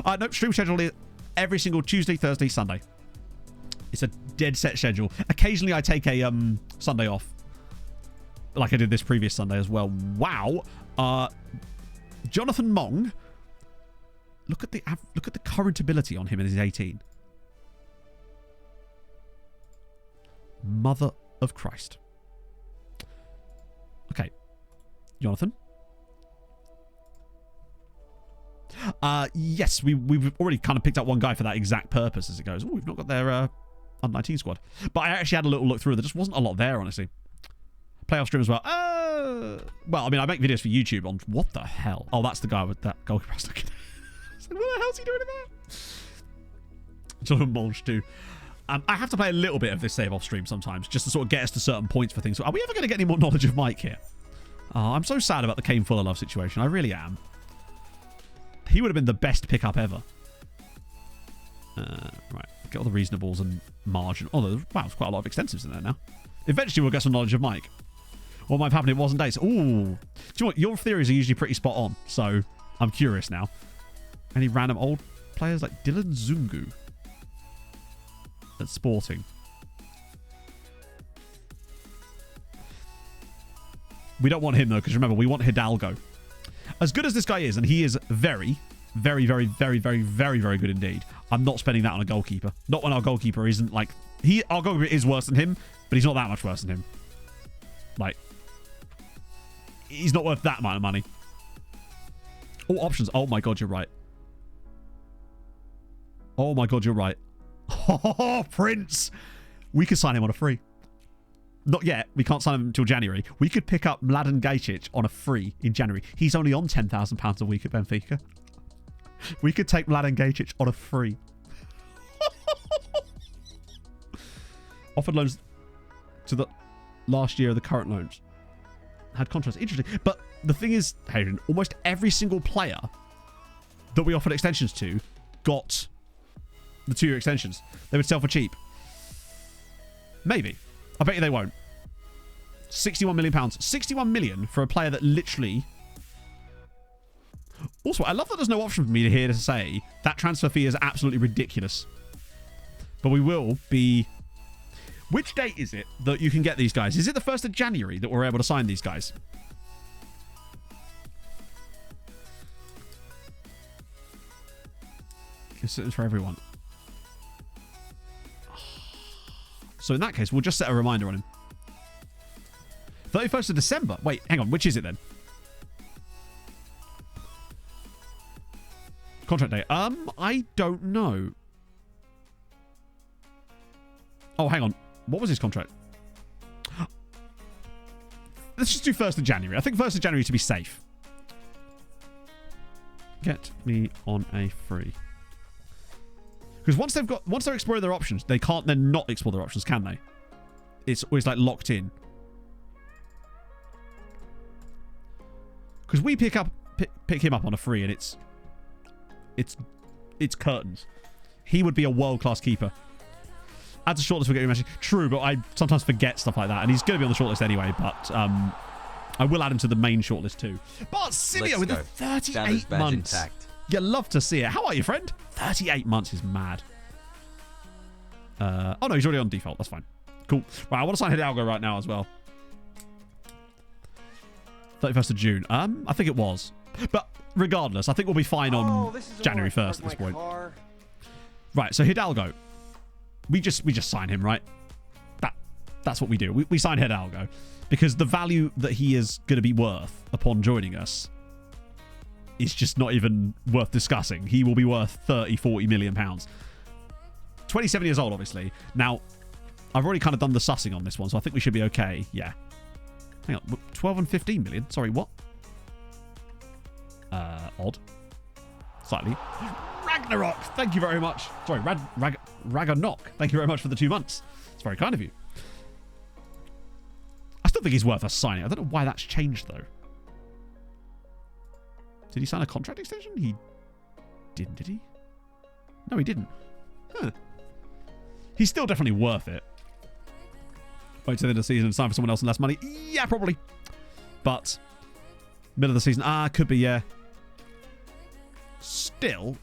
D: Nope, stream schedule is every single Tuesday, Thursday, Sunday. It's a dead set schedule. Occasionally I take a Sunday off. Like I did this previous Sunday as well. Wow. Jonathan Mong. Look at the current ability on him in his 18. Mother of Christ. Okay. Jonathan. Yes, we've already kind of picked up one guy for that exact purpose as it goes. Oh, we've not got their under-19 squad. But I actually had a little look through. There just wasn't a lot there, honestly. Playoff stream as well. Well, I mean, I make videos for YouTube on... What the hell? Oh, that's the guy with that goalkeeper. I was looking at. What the hell's he doing in there? Jonathan Mulch too. I have to play a little bit of this save-off stream sometimes, just to sort of get us to certain points for things. Are we ever going to get any more knowledge of Mike here? Oh, I'm so sad about the Kane Fuller love situation. I really am. He would have been the best pickup ever. Right. Get all the reasonables and margin. Oh, wow, there's quite a lot of extensives in there now. Eventually, we'll get some knowledge of Mike. What might have happened, it wasn't dates. Ooh. Do you know what? Your theories are usually pretty spot on, so I'm curious now. Any random old players like Dylan Zungu at Sporting? We don't want him, though, because remember, we want Hidalgo. As good as this guy is, and he is very, very, very, very, very, very, very good indeed, I'm not spending that on a goalkeeper. Not when our goalkeeper isn't, like, Our goalkeeper is worse than him, but he's not that much worse than him. Like, he's not worth that amount of money. All options. Oh my god, you're right. Oh my god, you're right. Oh, Prince! We could sign him on a free. Not yet. We can't sign him until January. We could pick up Mladen Gajic on a free in January. He's only on £10,000 a week at Benfica. We could take Mladen Gajic on a free. Offered loans to the last year of the current loans. Had contracts. Interesting. But the thing is, Hayden, almost every single player that we offered extensions to got the 2-year extensions. They would sell for cheap. Maybe. I bet you they won't. £61 million. 61 million for a player that literally... Also, I love that there's no option for me here to say that transfer fee is absolutely ridiculous. But we will be... Which date is it that you can get these guys? Is it the 1st of January that we're able to sign these guys? Consider for everyone. So in that case, we'll just set a reminder on him. 31st of December. Wait, hang on. Which is it then? Contract date. I don't know. Oh, hang on. What was his contract? Let's just do 1st of January. I think 1st of January to be safe. Get me on a free. Because once they're exploring their options, they can't then not explore their options, can they? It's always like locked in. Because we pick him up on a free, and it's curtains. He would be a world-class keeper. Adds a shortlist for getting matches. True, but I sometimes forget stuff like that, and he's going to be on the shortlist anyway. But I will add him to the main shortlist too. But Simio with the 38 months. Intact. You love to see it. How are you, friend? 38 months is mad. Oh no, he's already on default. That's fine. Cool. Right, I want to sign Hidalgo right now as well. 31st of June. I think it was. But regardless, I think we'll be fine on January 1st at this point. Right, so Hidalgo. We just sign him, right? That's what we do. We sign Hidalgo because the value that he is going to be worth upon joining us is just not even worth discussing. He will be worth 30-40 million pounds. 27 years old, obviously. Now, I've already kind of done the sussing on this one, so I think we should be okay. Yeah. Hang on. 12 and 15 million? Sorry, what? Odd. Slightly. Ragnarok, thank you very much. Sorry, Ragnarok, thank you very much for the 2 months. It's very kind of you. I still think he's worth us signing. I don't know why that's changed, though. Did he sign a contract extension? He didn't, did he? No, he didn't. Huh. He's still definitely worth it. Wait till the end of the season and sign for someone else and less money? Yeah, probably. But, middle of the season, could be, yeah. Still,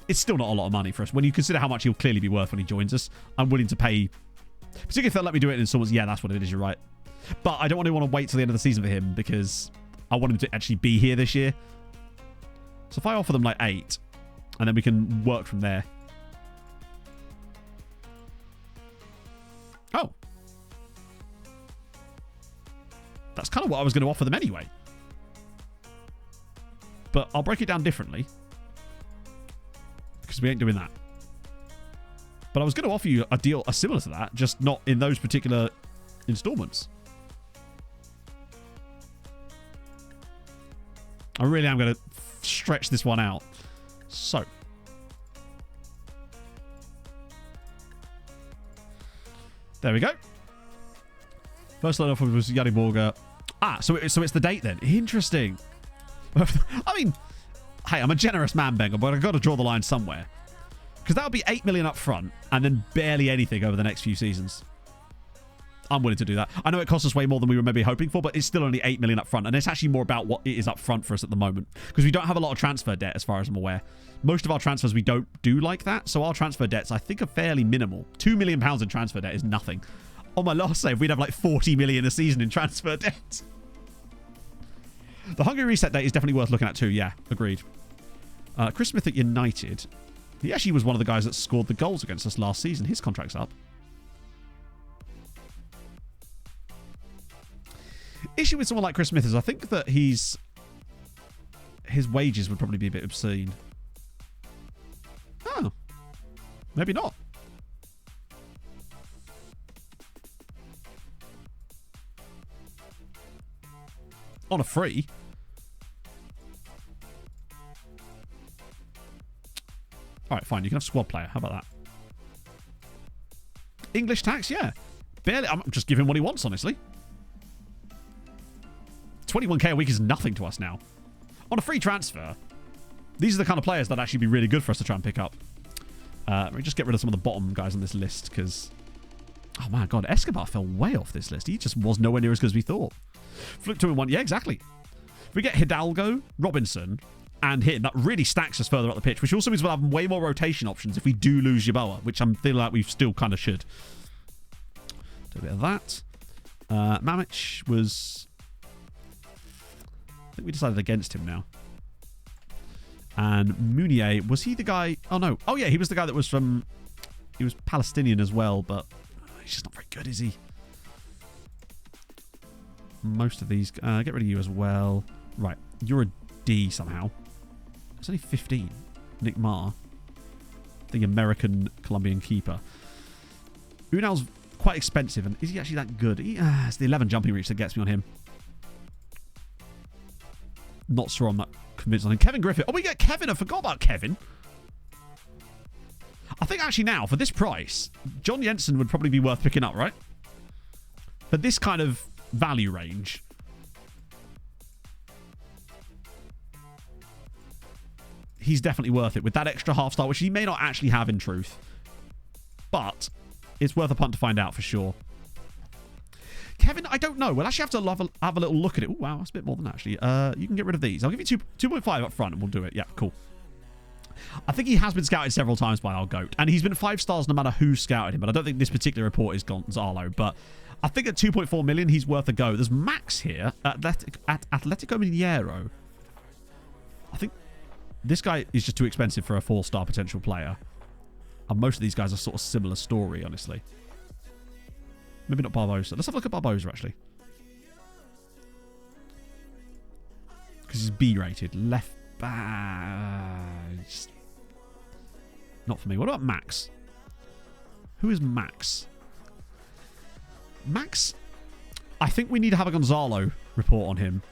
D: it's still not a lot of money for us. When you consider how much he'll clearly be worth when he joins us, I'm willing to pay, particularly if they'll let me do it in installments. Yeah, that's what it is, you're right. But I don't want to wait till the end of the season for him because I want him to actually be here this year. So if I offer them like 8, and then we can work from there. Oh. That's kind of what I was going to offer them anyway. But I'll break it down differently. Because we ain't doing that. But I was going to offer you a deal similar to that, just not in those particular installments. I really am going to stretch this one out. So. There we go. First loan offer was Yannick Borger. So it's the date then. Interesting. I mean, hey, I'm a generous man, Bengal, but I've got to draw the line somewhere. Because that would be 8 million up front and then barely anything over the next few seasons. I'm willing to do that. I know it costs us way more than we were maybe hoping for, but it's still only 8 million up front. And it's actually more about what it is up front for us at the moment. Because we don't have a lot of transfer debt as far as I'm aware. Most of our transfers we don't do like that. So our transfer debts, I think, are fairly minimal. £2 million in transfer debt is nothing. On my last save, we'd have like 40 million a season in transfer debt. The Hungary reset date is definitely worth looking at too. Yeah, agreed. Chris Smith at United. He actually was one of the guys that scored the goals against us last season. His contract's up. Issue with someone like Chris Smith is I think that his wages would probably be a bit obscene. Oh. Maybe not. On a free. Alright, fine. You can have squad player. How about that? English tax? Yeah. Barely. I'm just giving him what he wants, honestly. 21k a week is nothing to us now. On a free transfer, these are the kind of players that actually be really good for us to try and pick up. Let me just get rid of some of the bottom guys on this list, because... Oh, my God. Escobar fell way off this list. He just was nowhere near as good as we thought. Flip 2 and 1. Yeah, exactly. If we get Hidalgo, Robinson, and Hitton, that really stacks us further up the pitch, which also means we'll have way more rotation options if we do lose Yeboah, which I'm feeling like we still kind of should. Do a bit of that. Mamic was... I think we decided against him now. And Mounier, was he the guy... Oh, no. Oh, yeah, he was the guy that was from... He was Palestinian as well, but he's just not very good, is he? Most of these... get rid of you as well. Right. You're a D somehow. It's only 15. Nick Marr. The American Colombian keeper. Unal's quite expensive, and is he actually that good? It's the 11 jumping reach that gets me on him. Not sure I'm that convinced on him. Kevin Griffith. Oh, we get Kevin. I forgot about Kevin. I think actually now, for this price, John Jensen would probably be worth picking up, right? For this kind of value range. He's definitely worth it with that extra half star, which he may not actually have in truth. But it's worth a punt to find out for sure. Kevin, I don't know. We'll actually have to have a little look at it. Oh, wow, that's a bit more than that, actually. You can get rid of these. I'll give you 2.5 up front and we'll do it. Yeah, cool. I think he has been scouted several times by our GOAT. And he's been 5 stars no matter who scouted him. But I don't think this particular report is Gonzalo. But I think at 2.4 million, he's worth a go. There's Max here at Atletico Mineiro. I think this guy is just too expensive for a 4-star potential player. And most of these guys are sort of similar story, honestly. Maybe not Barbosa. Let's have a look at Barbosa, actually. Because he's B-rated. Left back. Not for me. What about Max? Who is Max? Max, I think we need to have a Gonzalo report on him.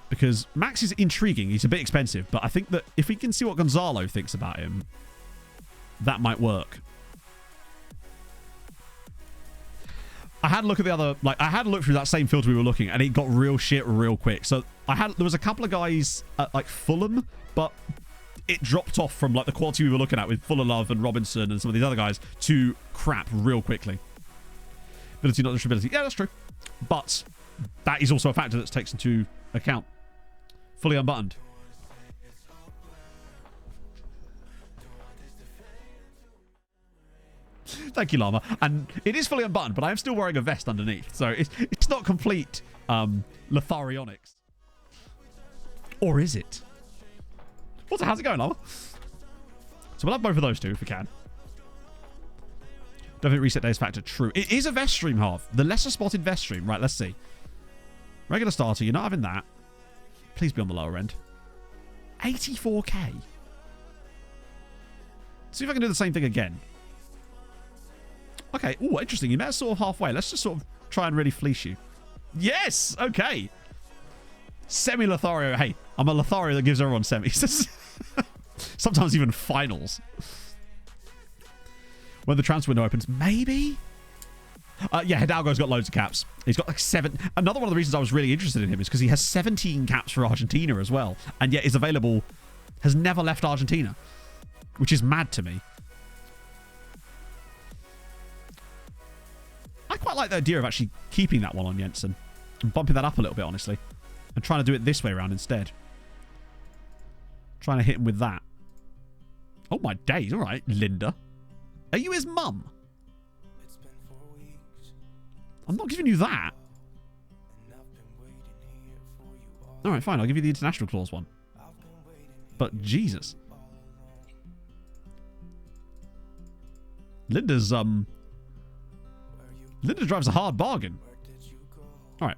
D: Because Max is intriguing. He's a bit expensive. But I think that if we can see what Gonzalo thinks about him, that might work. I had a look at the other, I had a look through that same filter we were looking at, and it got real shit real quick. So there was a couple of guys at Fulham, but it dropped off from the quality we were looking at with Fuller Love and Robinson and some of these other guys to crap real quickly. Ability, not distributability. Yeah, that's true. But that is also a factor that's taken into account. Fully unbuttoned. Thank you, Llama. And it is fully unbuttoned, but I am still wearing a vest underneath. So it's not complete Lotharionics. Or is it? How's it going, Llama? So we'll have both of those two if we can. Don't think reset days factor true. It is a vest stream half. The lesser spotted vest stream. Right, let's see. Regular starter, you're not having that. Please be on the lower end. 84k. See if I can do the same thing again. Okay. Oh, interesting. You met us sort of halfway. Let's just sort of try and really fleece you. Yes. Okay. Semi-Lothario. Hey, I'm a Lothario that gives everyone semis. Sometimes even finals. When the transfer window opens, maybe? Yeah, Hidalgo's got loads of caps. He's got 7. Another one of the reasons I was really interested in him is because he has 17 caps for Argentina as well. And yet is available, has never left Argentina. Which is mad to me. I quite like the idea of actually keeping that one on Jensen. And bumping that up a little bit, honestly. And trying to do it this way around instead. Trying to hit him with that. Oh my days. Alright, Linda. Are you his mum? I'm not giving you that. Alright, fine. I'll give you the international clause one. But Jesus. Linda drives a hard bargain. All right.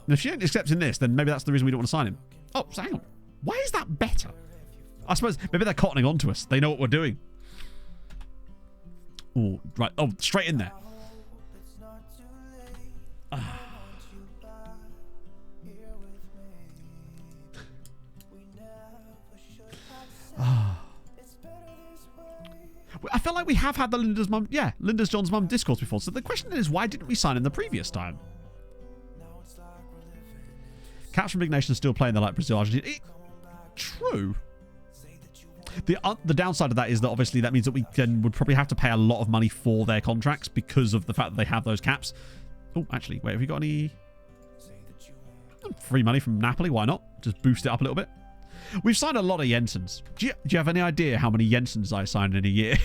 D: And if she ain't accepting this, then maybe that's the reason we don't want to sign him. Oh, so hang on. Why is that better? I suppose maybe they're cottoning on to us. They know what we're doing. Oh, right. Oh, straight in there. I feel like we have had the Linda's John's mum discourse before. So the question is, why didn't we sign him the previous time? Cats from Big Nation still playing there like Brazil, Argentina. True. The downside of that is that obviously that means that we would probably have to pay a lot of money for their contracts because of the fact that they have those caps. Oh, actually, wait, have you got any free money from Napoli? Why not? Just boost it up a little bit. We've signed a lot of Jensens. Do you have any idea how many Jensens I signed in a year?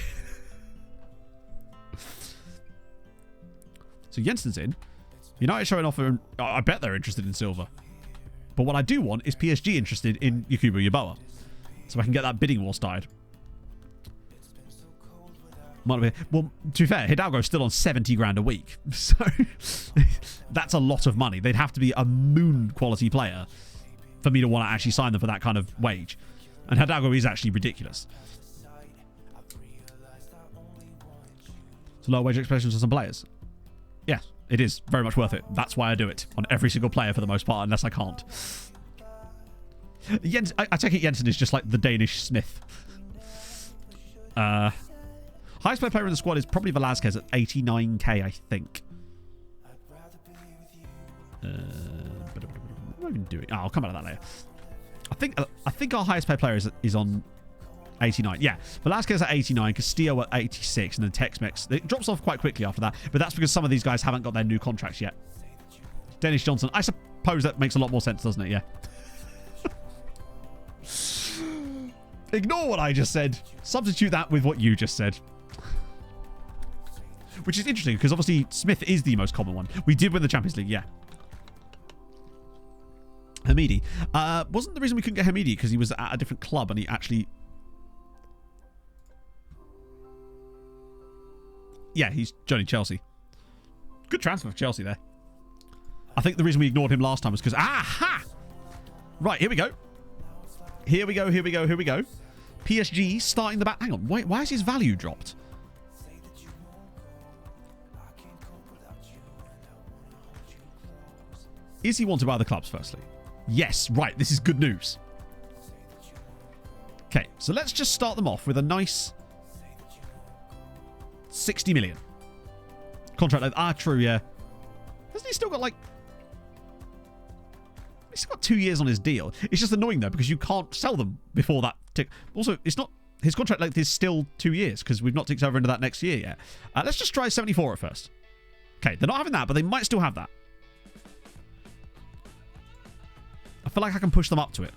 D: So Jensen's in. United showing off. I bet they're interested in silver. But what I do want is PSG interested in Yakubu Yaboa. So I can get that bidding war started. Well, to be fair, Hidalgo's still on 70 grand a week. So that's a lot of money. They'd have to be a moon quality player for me to want to actually sign them for that kind of wage. And Hidalgo is actually ridiculous. So lower wage expectations for some players. Yeah, it is very much worth it. That's why I do it on every single player for the most part, unless I can't. I take it Jensen is just like the Danish Smith. Highest paid player in the squad is probably Velasquez at 89k, I think. What am I even doing? Oh, I'll come out of that later. I think our highest paid player is on 89. Yeah, Velasquez at 89, Castillo at 86, and then Tex-Mex. It drops off quite quickly after that, but that's because some of these guys haven't got their new contracts yet. Dennis Johnson, I suppose that makes a lot more sense, doesn't it? Yeah. Ignore what I just said. Substitute that with what you just said. Which is interesting, because obviously Smith is the most common one. We did win the Champions League, yeah. Hamidi. Wasn't the reason we couldn't get Hamidi because he was at a different club and he actually... Yeah, he's joining Chelsea. Good transfer for Chelsea there. I think the reason we ignored him last time was because... Aha! Right, here we go. Here we go. PSG starting the back... Hang on, why has his value dropped? Is he wanted by the clubs, firstly? Yes, right, this is good news. Okay, so let's just start them off with a nice 60 million. Contract, true, yeah. Hasn't he still got like... He's still got 2 years on his deal. It's just annoying though, because you can't sell them before that tick. Also, it's not... His contract length is still 2 years, because we've not ticked over into that next year yet. Let's just try 74 at first. Okay, they're not having that, but they might still have that. I feel like I can push them up to it.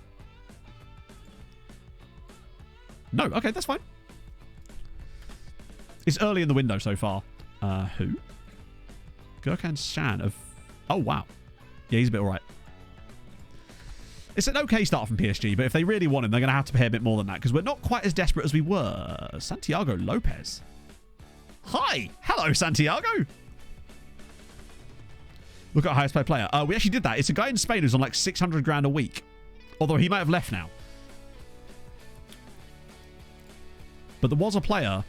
D: No, okay, that's fine. It's early in the window so far. Who? Gurkhan Shan of... Oh, wow. Yeah, he's a bit alright. It's an okay start from PSG, but if they really want him, they're going to have to pay a bit more than that, because we're not quite as desperate as we were. Santiago Lopez. Hi! Hello, Santiago! Look at our highest paid player. We actually did that. It's a guy in Spain who's on like 600 grand a week. Although he might have left now. But there was a player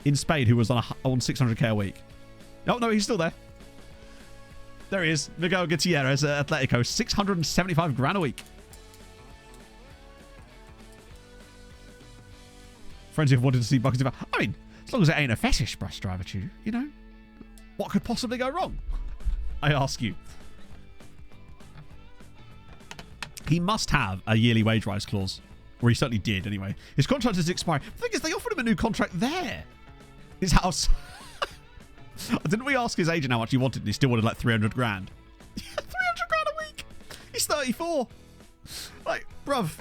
D: in Spain who was on 600k a week. Oh, no, he's still there. There he is. Miguel Gutierrez at Atletico. 675 grand a week. Friends who've wanted to see buckets of... I mean, as long as it ain't a fetish bus driver, you know? What could possibly go wrong? I ask you. He must have a yearly wage rise clause. Or he certainly did, anyway. His contract is expiring. The thing is, they offered him a new contract there. His house. Didn't we ask his agent how much he wanted? And he still wanted like 300 grand. 300 grand a week. He's 34. Like, bruv.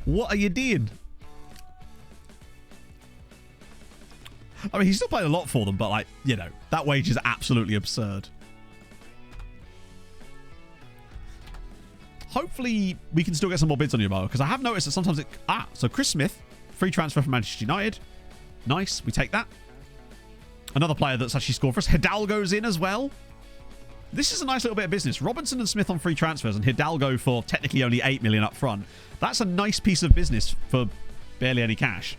D: What are you doing? I mean, he's still playing a lot for them, but like, you know, that wage is absolutely absurd. Hopefully, we can still get some more bids on Yaboa, because I have noticed that sometimes it... so Chris Smith, free transfer from Manchester United. Nice. We take that. Another player that's actually scored for us. Hidalgo's in as well. This is a nice little bit of business. Robinson and Smith on free transfers and Hidalgo for technically only 8 million up front. That's a nice piece of business for barely any cash.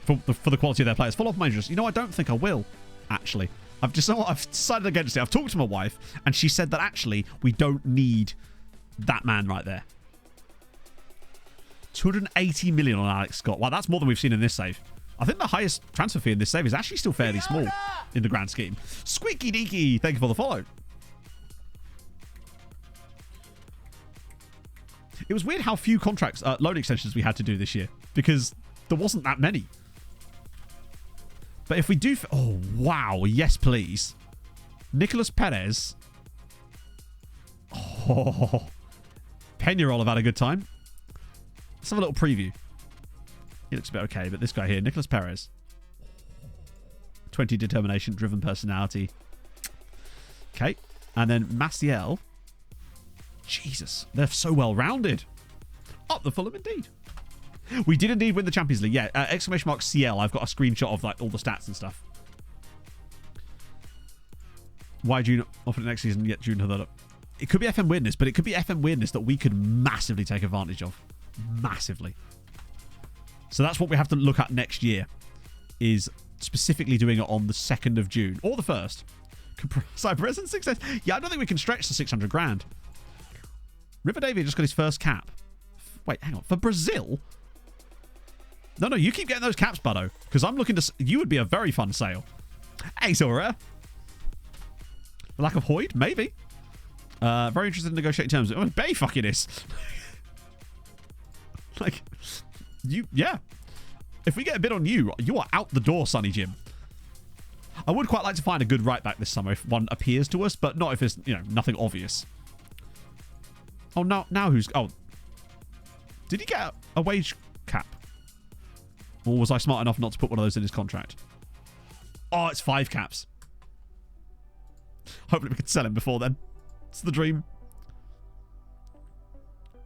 D: For the quality of their players. Full off managers. You know, I don't think I will, actually. I've decided against it. I've talked to my wife, and she said that actually we don't need that man right there. 280 million on Alex Scott. Wow, that's more than we've seen in this save. I think the highest transfer fee in this save is actually still fairly small in the grand scheme. Squeaky Deaky, thank you for the follow. It was weird how few contracts, loan extensions we had to do this year, because there wasn't that many. But if we do... Oh, wow. Yes, please. Nicolas Perez. Oh. Peñarol have had a good time. Let's have a little preview. He looks a bit okay, but this guy here, Nicolas Perez. 20 determination, driven personality. Okay. And then Maciel. Jesus. They're so well-rounded. Up the Fulham indeed. We did indeed win the Champions League. Yeah, exclamation mark CL. I've got a screenshot of like all the stats and stuff. Why June offer it next season? Yet June have that up. It could be FM weirdness, but it could be FM weirdness that we could massively take advantage of. Massively. So that's what we have to look at next year. Is specifically doing it on the 2nd of June. Or the 1st. Cypress and success. Yeah, I don't think we can stretch the 600 grand. River Davey just got his first cap. Wait, hang on. For Brazil? No, you keep getting those caps, Buddo. Because I'm looking to... You would be a very fun sale. Hey, Zora. The lack of Hoyd? Maybe. Very interested in negotiating terms. Oh, Bay fucking is. Like, you... Yeah. If we get a bid on you, you are out the door, Sonny Jim. I would quite like to find a good right back this summer if one appears to us, but not if it's, you know, nothing obvious. Oh, now who's... Oh. Did he get a wage cap? Or was I smart enough not to put one of those in his contract? Oh, it's 5 caps. Hopefully we can sell him before then. It's the dream.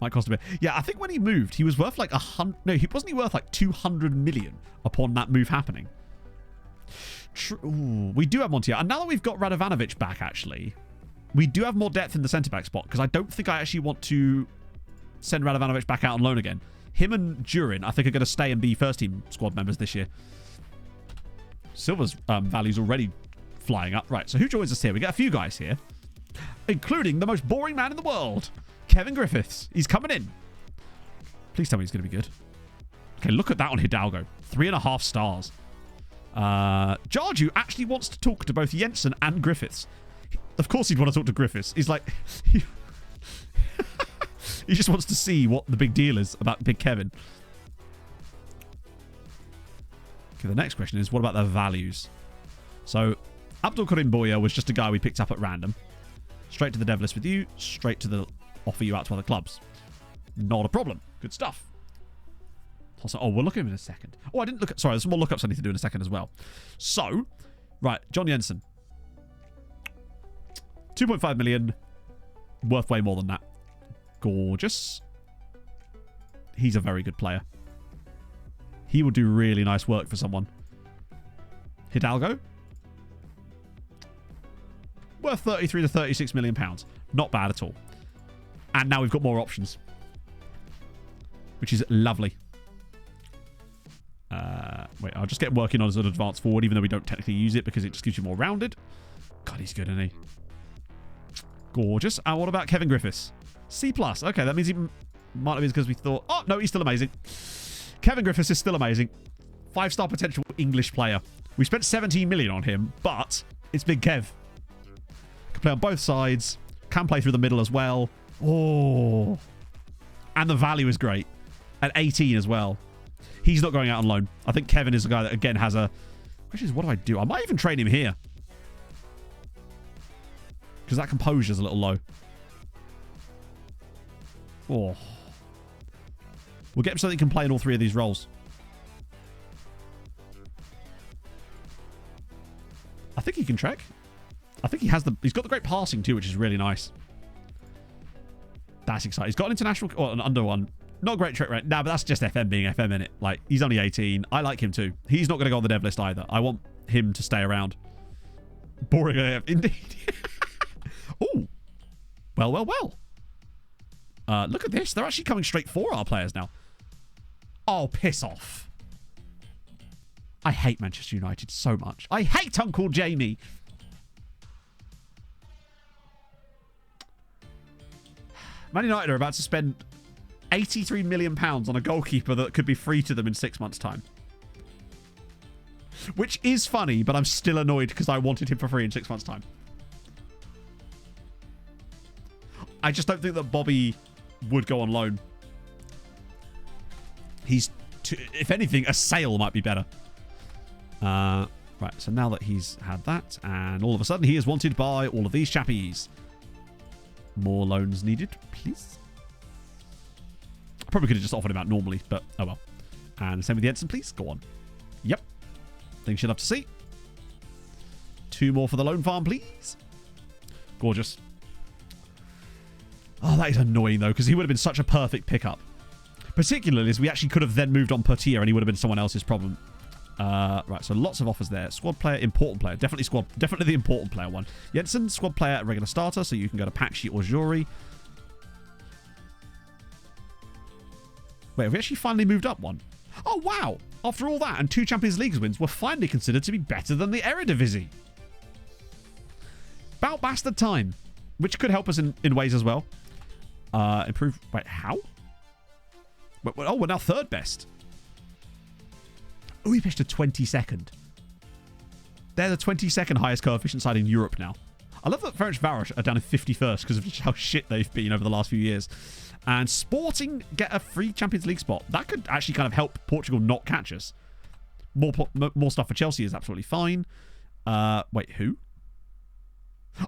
D: Might cost a bit. Yeah, I think when he moved, he was worth like 100... No, wasn't he worth like 200 million upon that move happening? Ooh, we do have Montiel. And now that we've got Radovanovic back, actually, we do have more depth in the centre-back spot, because I don't think I actually want to send Radovanovic back out on loan again. Him and Durin, I think, are going to stay and be first-team squad members this year. Silva's value's already flying up. Right, so who joins us here? We got a few guys here, including the most boring man in the world, Kevin Griffiths. He's coming in. Please tell me he's going to be good. Okay, look at that on Hidalgo. 3.5 stars. Jarju actually wants to talk to both Jensen and Griffiths. Of course he'd want to talk to Griffiths. He's like... He just wants to see what the big deal is about Big Kevin. Okay, the next question is, what about their values? So, Abdul Karim Boya was just a guy we picked up at random. Straight to the dev list with you. Straight to the offer you out to other clubs. Not a problem. Good stuff. Also, we'll look at him in a second. Oh, I didn't look at... Sorry, there's some more lookups I need to do in a second as well. So, right, John Jensen. 2.5 million. Worth way more than that. Gorgeous. He's a very good player. He will do really nice work for someone. Hidalgo. Worth 33 to 36 million pounds. Not bad at all. And now we've got more options. Which is lovely. Wait, I'll just get working on as an advanced forward, even though we don't technically use it because it just gives you more rounded. God, he's good, isn't he? Gorgeous. And what about Kevin Griffiths? C+. Okay, that means he might have been because we thought... Oh, no, he's still amazing. Kevin Griffiths is still amazing. 5-star potential English player. We spent 17 million on him, but it's Big Kev. Can play on both sides. Can play through the middle as well. Oh. And the value is great. At 18 as well. He's not going out on loan. I think Kevin is the guy that, again, has a... Question is, what do I do? I might even trade him here. Because that composure is a little low. Oh. We'll get him so that he can play in all 3 of these roles. I think he can trek. I think he has the... He's got the great passing too, which is really nice. That's exciting. He's got an international... Or an under one Not a great trick rate. Nah, but that's just FM being FM, innit? Like, he's only 18. I like him too. He's not going to go on the dev list either. I want him to stay around. Boring AF, indeed. Oh. Well, well, well. Look at this. They're actually coming straight for our players now. Oh, piss off. I hate Manchester United so much. I hate Uncle Jamie. Man United are about to spend £83 million on a goalkeeper that could be free to them in 6 months' time. Which is funny, but I'm still annoyed because I wanted him for free in 6 months' time. I just don't think that Bobby would go on loan. If anything, a sale might be better. Right, so now that he's had that, and all of a sudden he is wanted by all of these chappies. More loans needed, please. I probably could have just offered him out normally, but oh well. And same with the Edson, please. Go on. Yep. Things you'll have to see. 2 more for the loan farm, please. Gorgeous. Oh, that is annoying, though, because he would have been such a perfect pickup. Particularly as we actually could have then moved on per tier and he would have been someone else's problem. Right, so lots of offers there. Squad player, important player. Definitely the important player one. Jensen, squad player, regular starter, so you can go to Pakshi or Juri. Wait, have we actually finally moved up one? Oh, wow. After all that and 2 Champions League wins, we're finally considered to be better than the Eredivisie. About bastard time. Which could help us in ways as well. Improve... Wait, how? Oh, we're now 3rd best. Oh, we pitched a 22nd. They're the 22nd highest coefficient side in Europe now. I love that Ferencváros are down in 51st because of how shit they've been over the last few years. And Sporting get a free Champions League spot. That could actually kind of help Portugal not catch us. More stuff for Chelsea is absolutely fine. Wait, who?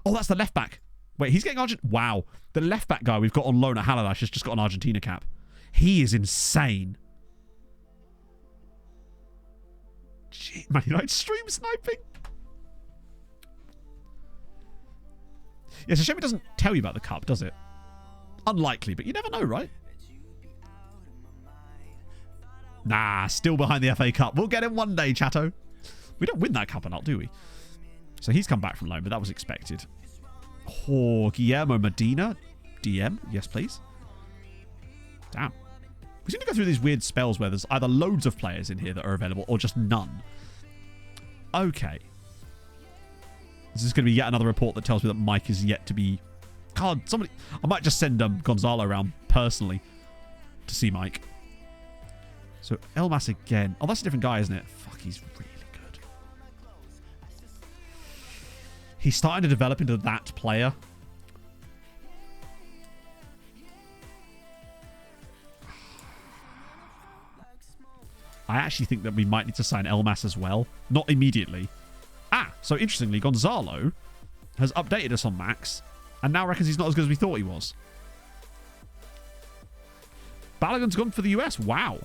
D: Oh, that's the left back. Wait, he's getting Argent. Wow. The left back guy we've got on loan at Haladash has just got an Argentina cap. He is insane. Gee, Man United stream sniping. Yeah, it's a shame it doesn't tell you about the cup, does it? Unlikely, but you never know, right? Nah, still behind the FA Cup. We'll get him one day, chatto. We don't win that cup or not, do we? So he's come back from loan, but that was expected. Oh, Guillermo Medina. DM. Yes, please. Damn. We seem to go through these weird spells where there's either loads of players in here that are available or just none. Okay. This is going to be yet another report that tells me that Mike is yet to be... God, somebody... I might just send Gonzalo around personally to see Mike. So, Elmas again. Oh, that's a different guy, isn't it? Fuck, he's really good. He's starting to develop into that player. I actually think that we might need to sign Elmas as well. Not immediately. Ah, so interestingly, Gonzalo has updated us on Max and now reckons he's not as good as we thought he was. Balogun's gone for the US. Wow.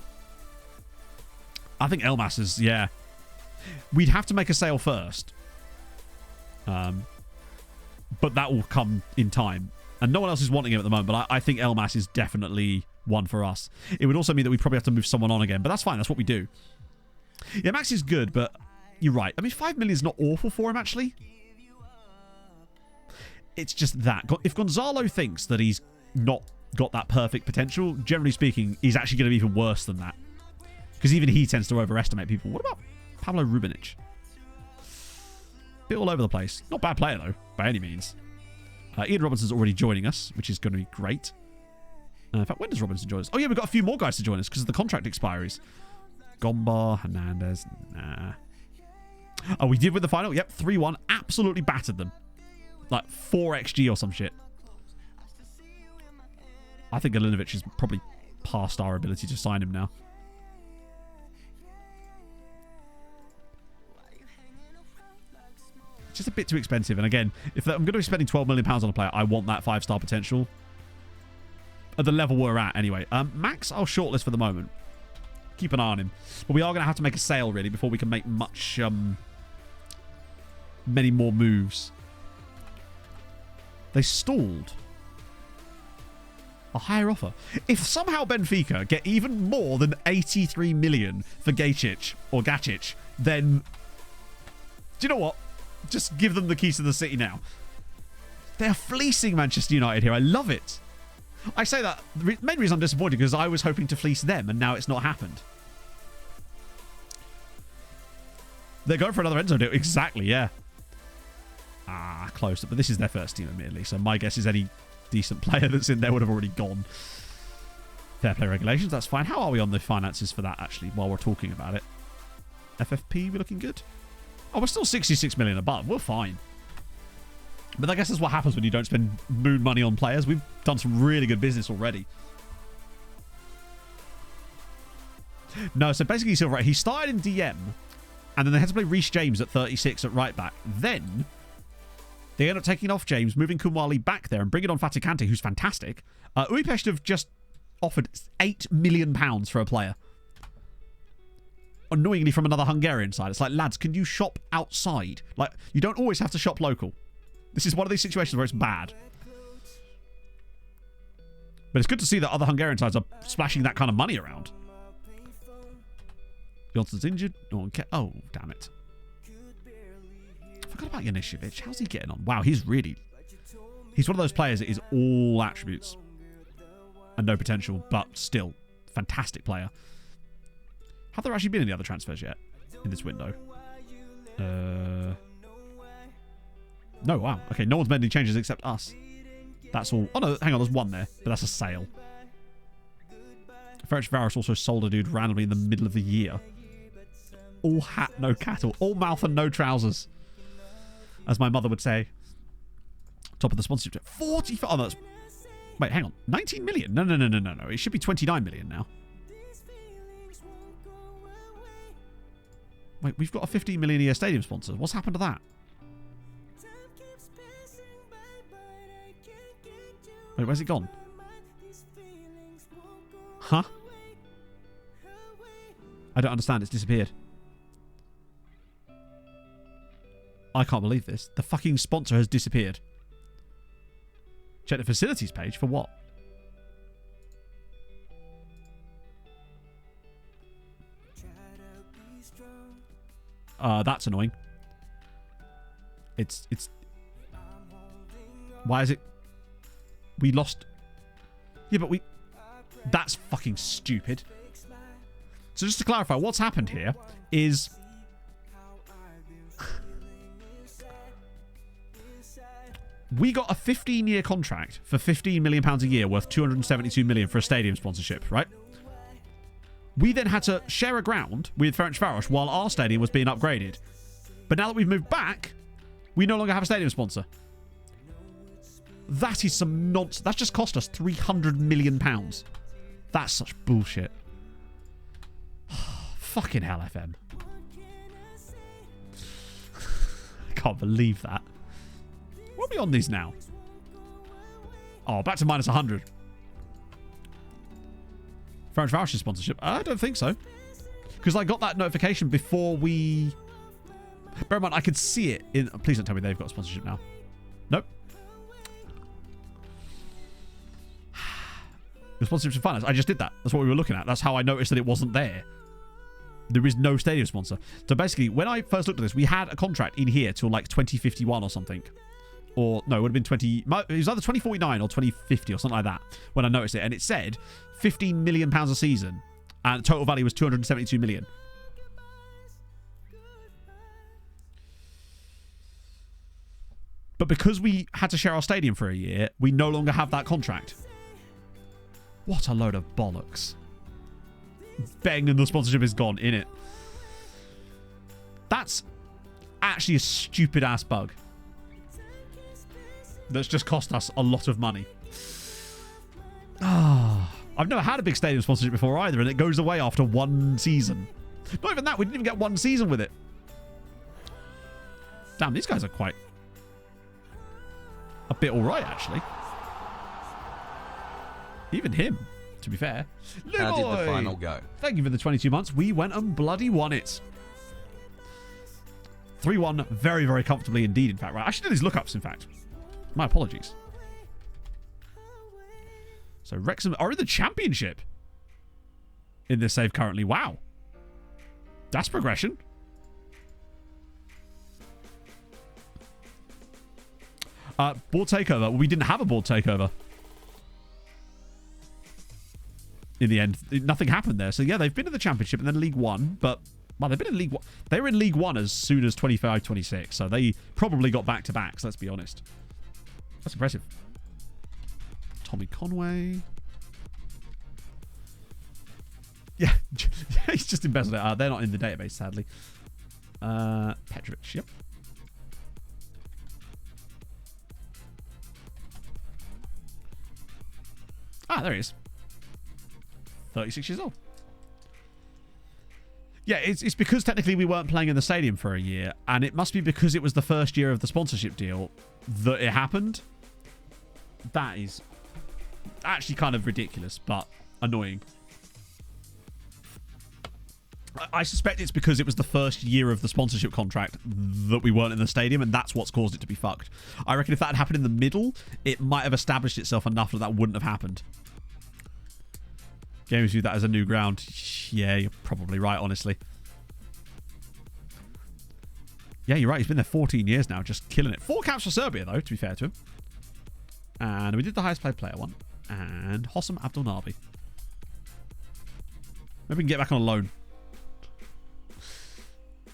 D: I think Elmas is, yeah. We'd have to make a sale first. But that will come in time. And no one else is wanting him at the moment, but I think Elmas is definitely one for us. It would also mean that we probably have to move someone on again, but that's fine. That's what we do. Yeah, Max is good, but you're right. I mean, 5 million is not awful for him, actually. It's just that. If Gonzalo thinks that he's not got that perfect potential, generally speaking, he's actually going to be even worse than that. Because even he tends to overestimate people. What about Pablo Rubinic? Bit all over the place. Not bad player, though, by any means. Ian Robinson's already joining us, which is going to be great. In fact, when does Robinson join us? Oh, yeah, we've got a few more guys to join us because of the contract expiries. Gombar, Hernandez, nah. Oh, we did with the final. Yep, 3-1. Absolutely battered them. Like 4 XG or some shit. I think Galinovic is probably past our ability to sign him now. Just a bit too expensive. And again, if I'm going to be spending £12 million on a player, I want that 5-star potential. At the level we're at, anyway. Max, I'll shortlist for the moment. Keep an eye on him. But we are going to have to make a sale, really, before we can make much... many more moves. They stalled. A higher offer. If somehow Benfica get even more than 83 million for Gacic, then do you know what? Just give them the keys to the city now. They're fleecing Manchester United here. I love it. I say that, the main reason I'm disappointed because I was hoping to fleece them and now it's not happened. They're going for another Enzo deal. Exactly, yeah. Ah, close. But this is their first team, admittedly. So my guess is any decent player that's in there would have already gone. Fair play regulations, that's fine. How are we on the finances for that, actually, while we're talking about it? FFP, we're looking good? Oh, we're still 66 million above. We're fine. But I guess that's what happens when you don't spend moon money on players. We've done some really good business already. No, so basically, Silver, he started in DM, and then they had to play Reece James at 36 at right back. Then they end up taking off James, moving Kumwali back there, and bringing on Fatikante, who's fantastic. Budapest have just offered £8 million for a player. Annoyingly from another Hungarian side. It's like, lads, can you shop outside? Like, you don't always have to shop local. This is one of these situations where it's bad. But it's good to see that other Hungarian sides are splashing that kind of money around. Johnson's injured. No one cares. Oh, damn it. I forgot about Yanishevic. How's he getting on? Wow, he's one of those players that is all attributes and no potential, but still, fantastic player. Have there actually been any other transfers yet in this window? No, wow. Okay, no one's made any changes except us. That's all. Oh, no, hang on, there's one there, but that's a sale. Ferencváros also sold a dude randomly in the middle of the year. All hat, no cattle. All mouth and no trousers. As my mother would say. Top of the sponsorship. 45. Oh, that's... Wait, hang on. 19 million? No. It should be 29 million now. Wait, we've got a 15 million a year stadium sponsor. What's happened to that? Wait, where's it gone? Huh? I don't understand. It's disappeared. I can't believe this. The fucking sponsor has disappeared. Check the facilities page for what? That's annoying. It's... Why is it... We lost... Yeah, but we... That's fucking stupid. So just to clarify, what's happened here is... We got a 15-year contract for £15 million a year worth $272 million for a stadium sponsorship, right? We then had to share a ground with Ferencváros while our stadium was being upgraded. But now that we've moved back, we no longer have a stadium sponsor. That is some nonsense. That's just cost us £300 million. That's such bullshit. Fucking hell, FM. I can't believe that. What are we on these now? Oh, back to minus 100. Ferencváros sponsorship? I don't think so. Because I got that notification before we... Bear in mind, I could see it in... Please don't tell me they've got a sponsorship now. Nope. The sponsorship and finance. I just did that. That's what we were looking at. That's how I noticed that it wasn't there. There is no stadium sponsor. So basically, when I first looked at this, we had a contract in here till like 2051 or something. Or, no, it would have been 20... It was either 2049 or 2050 or something like that when I noticed it. And it said £15 million a season. And the total value was $272 million. But because we had to share our stadium for a year, we no longer have that contract. What a load of bollocks. Bang, and the sponsorship is gone, innit? That's actually a stupid-ass bug. That's just cost us a lot of money. I've never had a big stadium sponsorship before either, and it goes away after one season. Not even that, we didn't even get one season with it. Damn, these guys are quite... a bit alright, actually. Even him, to be fair.
F: How did the final go?
D: Thank you for the 22 months. We went and bloody won it. 3-1 very, very comfortably indeed, in fact. Right, I should do these lookups, in fact. My apologies. So Wrexham are in the Championship in this save currently. Wow. That's progression. Board takeover. Well, we didn't have a board takeover. In the end, nothing happened there. So yeah, they've been in the Championship and then League One, but well, they've been in League One. They were in League One as soon as 25-26, so they probably got back-to-backs, let's be honest. That's impressive. Tommy Conway. Yeah, he's just embezzled it. They're not in the database, sadly. Petrovic, yep. Ah, there he is. 36 years old. Yeah, it's because technically we weren't playing in the stadium for a year, and it must be because it was the first year of the sponsorship deal that it happened. That is actually kind of ridiculous, but annoying. I suspect it's because it was the first year of the sponsorship contract that we weren't in the stadium, and that's what's caused it to be fucked. I reckon if that had happened in the middle, it might have established itself enough that that wouldn't have happened. Games view that as a new ground. Yeah, you're probably right, honestly. Yeah, you're right. He's been there 14 years now, just killing it. 4 caps for Serbia, though, to be fair to him. And we did the highest paid player one. And Hossam Abdelnabi. Maybe we can get back on a loan.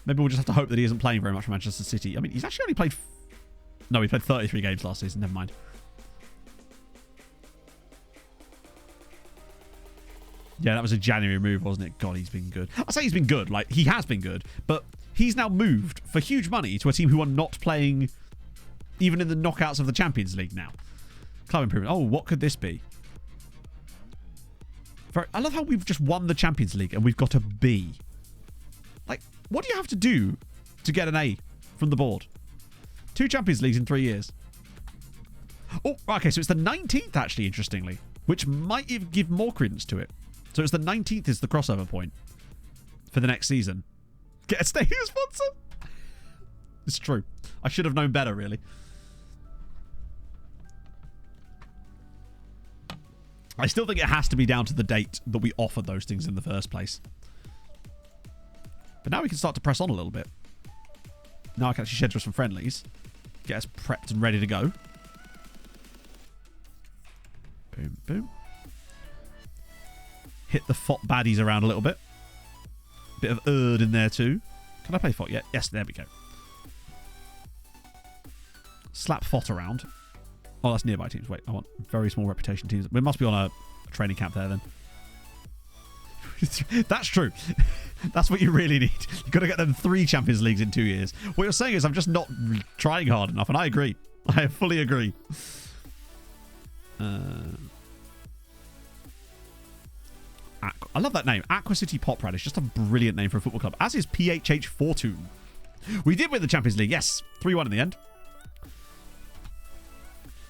D: Maybe we'll just have to hope that he isn't playing very much for Manchester City. I mean, he's actually only played... No, he played 33 games last season. Never mind. Yeah, that was a January move, wasn't it? God, he's been good. I say he's been good. Like, he has been good. But he's now moved for huge money to a team who are not playing even in the knockouts of the Champions League now. Club improvement. Oh, what could this be? I love how we've just won the Champions League and we've got a B. Like, what do you have to do to get an A from the board? 2 Champions Leagues in 3 years. Oh, okay, so it's the 19th, actually, interestingly, which might give more credence to it. So it's the 19th is the crossover point for the next season. Get a stadium sponsor? It's true. I should have known better, really. I still think it has to be down to the date that we offered those things in the first place. But now we can start to press on a little bit. Now I can actually schedule some friendlies. Get us prepped and ready to go. Boom, boom. Hit the FOT baddies around a little bit. Bit of Erd in there too. Can I play FOT yet? Yes, there we go. Slap FOT around. Oh, that's nearby teams. Wait, I want very small reputation teams. We must be on a training camp there then. That's true. That's what you really need. You've got to get them 3 Champions Leagues in 2 years. What you're saying is I'm just not trying hard enough, and I agree. I fully agree. I love that name. Aqua City Pop Radish. Just a brilliant name for a football club. As is PHH Fortune. We did win the Champions League. Yes. 3-1 in the end.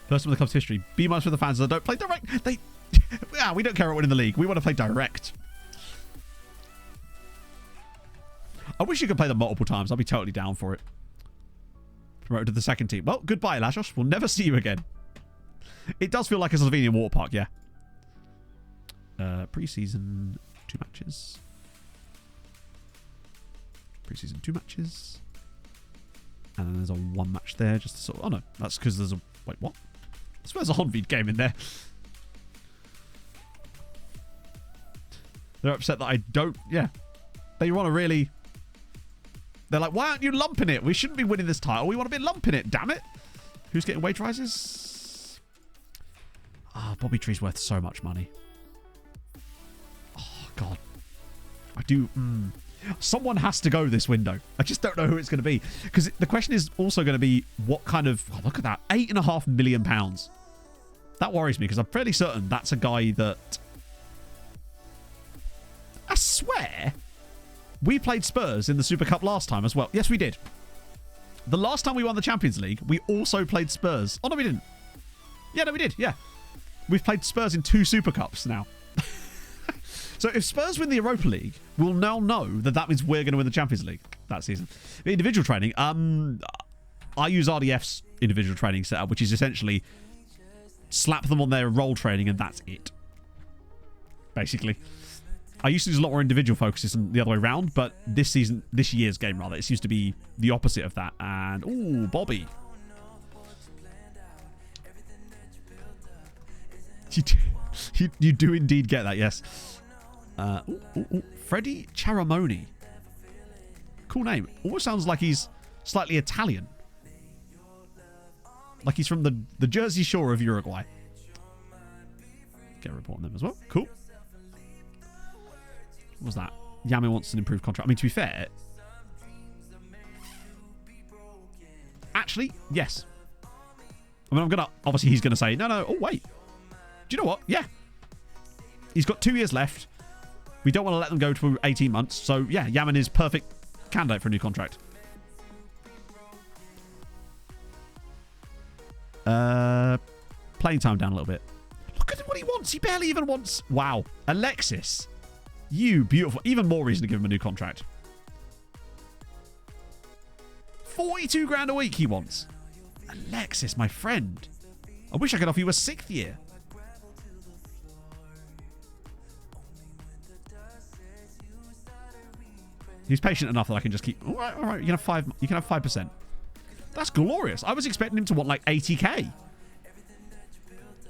D: First time in the club's history. B- for the fans that don't play direct. Yeah, we don't care about winning the league. We want to play direct. I wish you could play them multiple times. I'll be totally down for it. Promoted to the second team. Well, goodbye, Lajos. We'll never see you again. It does feel like a Slovenian water park, yeah. Pre-season 2 matches. Pre-season 2 matches. And then there's a 1 match there. Just to sort of... Oh, no. That's because there's a... Wait, what? I swear there's a Honvid game in there. They're upset that I don't... Yeah. They want to really... They're like, why aren't you lumping it? We shouldn't be winning this title. We want to be lumping it, damn it. Who's getting wage rises? Ah, Bobby Tree's worth so much money. Oh, God. I do... Someone has to go this window. I just don't know who it's going to be. Because the question is also going to be what kind of... Oh, look at that. £8.5 million. That worries me because I'm fairly certain that's a guy that... I swear we played Spurs in the Super Cup last time as well. Yes, we did. The last time we won the Champions League, we also played Spurs. Oh, no, we didn't. Yeah, no, we did. Yeah. We've played Spurs in 2 Super Cups now. So if Spurs win the Europa League, we'll now know that that means we're going to win the Champions League that season. Individual training. I use RDF's individual training setup, which is essentially slap them on their role training, and that's it. Basically. I used to use a lot more individual focuses than the other way around, but this year's game rather, it seems to be the opposite of that. And, ooh, Bobby. You do indeed get that, yes. Freddie Charamoni. Cool name. Almost sounds like he's slightly Italian. Like he's from the Jersey Shore of Uruguay. Get a report on them as well. Cool. What was that? Yamin wants an improved contract. I mean, to be fair... Actually, yes. I mean, I'm going to... Obviously, he's going to say, no. Oh, wait. Do you know what? Yeah. He's got 2 years left. We don't want to let them go to 18 months. So, yeah, Yamin is perfect candidate for a new contract. Playing time down a little bit. Look at what he wants. He barely even wants... Wow. Alexis. You beautiful. Even more reason to give him a new contract. 42 grand a week he wants. Alexis, my friend. I wish I could offer you a 6th year. He's patient enough that I can just keep... All right. You can have 5%. That's glorious. I was expecting him to want like 80k.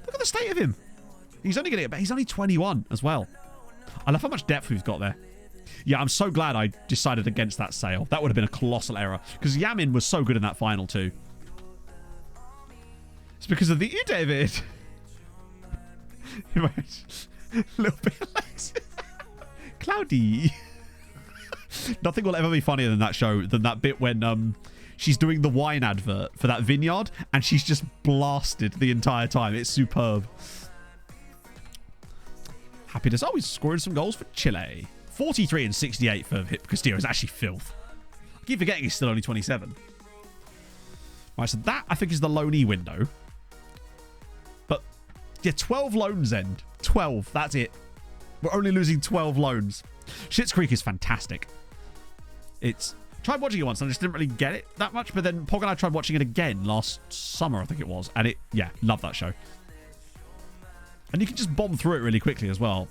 D: Look at the state of him. He's only going to get... He's only 21 as well. I love how much depth we've got there. Yeah, I'm so glad I decided against that sale. That would have been a colossal error. Because Yamin was so good in that final too. It's because of you, David. A little bit Alexis. Cloudy. Nothing will ever be funnier than that show, than that bit when she's doing the wine advert for that vineyard and she's just blasted the entire time. It's superb. Happiness. Oh, he's scoring some goals for Chile. 43 and 68 for Castillo is actually filth. I keep forgetting he's still only 27. Right, so that, I think, is the loanee window. But, yeah, 12 loans end. 12, that's it. We're only losing 12 loans. Schitt's Creek is fantastic. It's... Tried watching it once and I just didn't really get it that much, but then Pog and I tried watching it again last summer, I think it was. And it, yeah, love that show. And you can just bomb through it really quickly as well.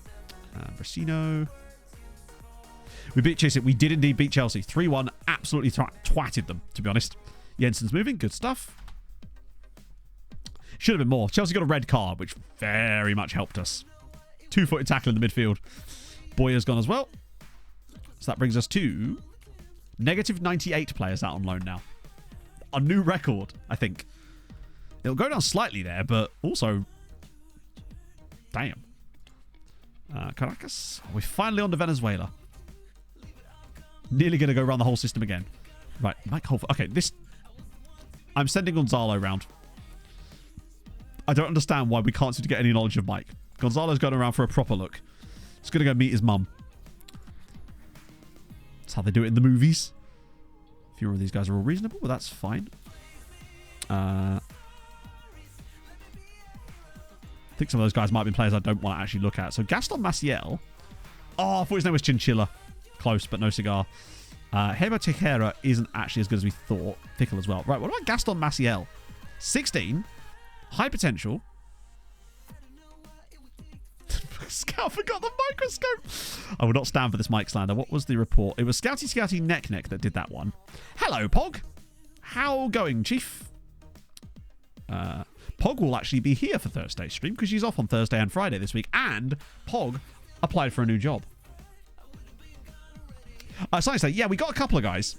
D: Brasino. We beat Chelsea. We did indeed beat Chelsea. 3-1. Absolutely twatted them, to be honest. Jensen's moving. Good stuff. Should have been more. Chelsea got a red card, which very much helped us. 2-footed tackle in the midfield. Boyer's gone as well. So that brings us to negative 98 players out on loan now. A new record, I think. It'll go down slightly there, but also... Damn. Caracas. We're finally on to Venezuela. Nearly going to go around the whole system again. Right, Mike Holford. Okay, this... I'm sending Gonzalo round. I don't understand why we can't seem to get any knowledge of Mike. Gonzalo's going around for a proper look. He's going to go meet his mum. That's how they do it in the movies. A few of these guys are all reasonable, but that's fine. I think some of those guys might be players I don't want to actually look at. So Gaston Maciel. Oh, I thought his name was Chinchilla. Close, but no cigar. Hebo Tejera isn't actually as good as we thought. Pickle as well. Right, what about Gaston Maciel? 16. High potential. Scout forgot the microscope. I will not stand for this mic slander. What was the report? It was Scouty Neck that did that one. Hello, Pog. How going, Chief? Pog will actually be here for Thursday's stream because she's off on Thursday and Friday this week. And Pog applied for a new job. Science Day, yeah, we got a couple of guys.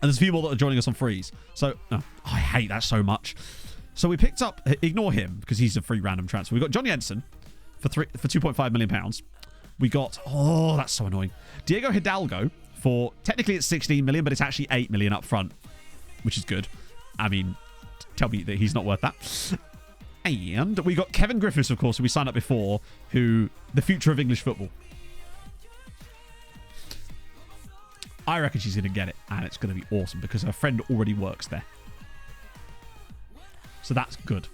D: And there's a few more that are joining us on freeze. So, I hate that so much. So we picked up, ignore him because he's a free random transfer. We got John Jensen for 2.5 million pounds. We got, oh, that's so annoying. Diego Hidalgo for, technically it's 16 million, but it's actually 8 million up front, which is good. I mean, tell me that he's not worth that. And we got Kevin Griffiths, of course, who we signed up before, who, the future of English football. I reckon she's going to get it, and it's going to be awesome because her friend already works there. So that's good.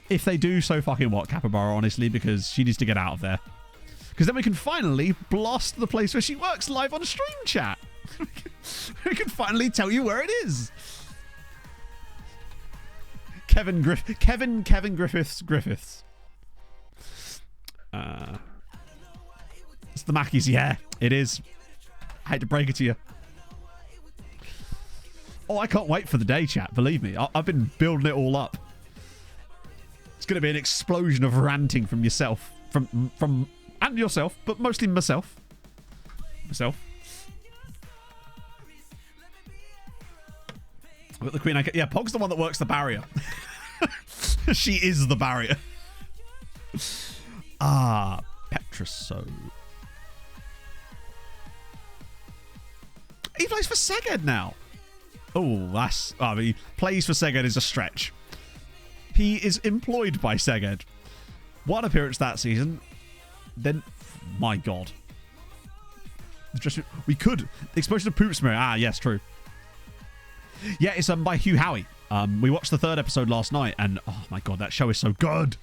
D: If they do, so fucking what, Capybara, honestly, because she needs to get out of there. Because then we can finally blast the place where she works live on stream chat. We can finally tell you where it is. Kevin Griffiths. It's the Mackies. Yeah, it is. I hate to break it to you. Oh, I can't wait for the day, chat. Believe me, I've been building it all up. It's going to be an explosion of ranting from yourself, from and yourself, but mostly myself. I've got the Queen. Yeah, Pog's the one that works the barrier. She is the barrier. Petroso. He plays for Szeged now. Oh, he plays for Szeged is a stretch. He is employed by Szeged. One appearance that season. Then, my God. We could. The Explosion of Poop Smear. Yes, true. Yeah, it's by Hugh Howey. We watched the 3rd episode last night, and oh my God, that show is so good.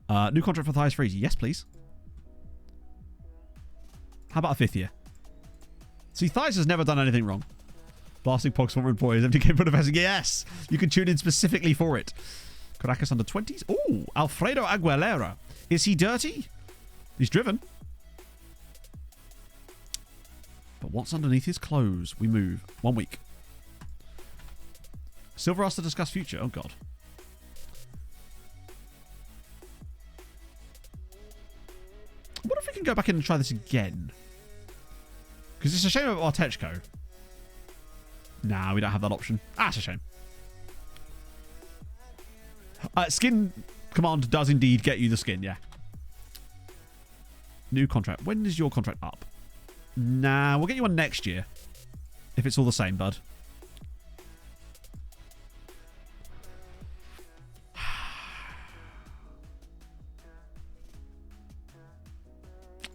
D: New contract for Thias Freeze. Yes, please. How about a 5th year? See, Thias has never done anything wrong. Blasting Pogs former employees. MTK Budapest. Yes, you can tune in specifically for it. Caracas under 20s. Oh, Alfredo Aguilera. Is he dirty? He's driven. But what's underneath his clothes? We move. 1 week. Silver asked to discuss future. Oh, God. What if we can go back in and try this again? Because it's a shame about Artechko. Nah, we don't have that option. It's a shame. Skin command does indeed get you the skin, yeah. New contract. When is your contract up? Nah, we'll get you one next year. If it's all the same, bud.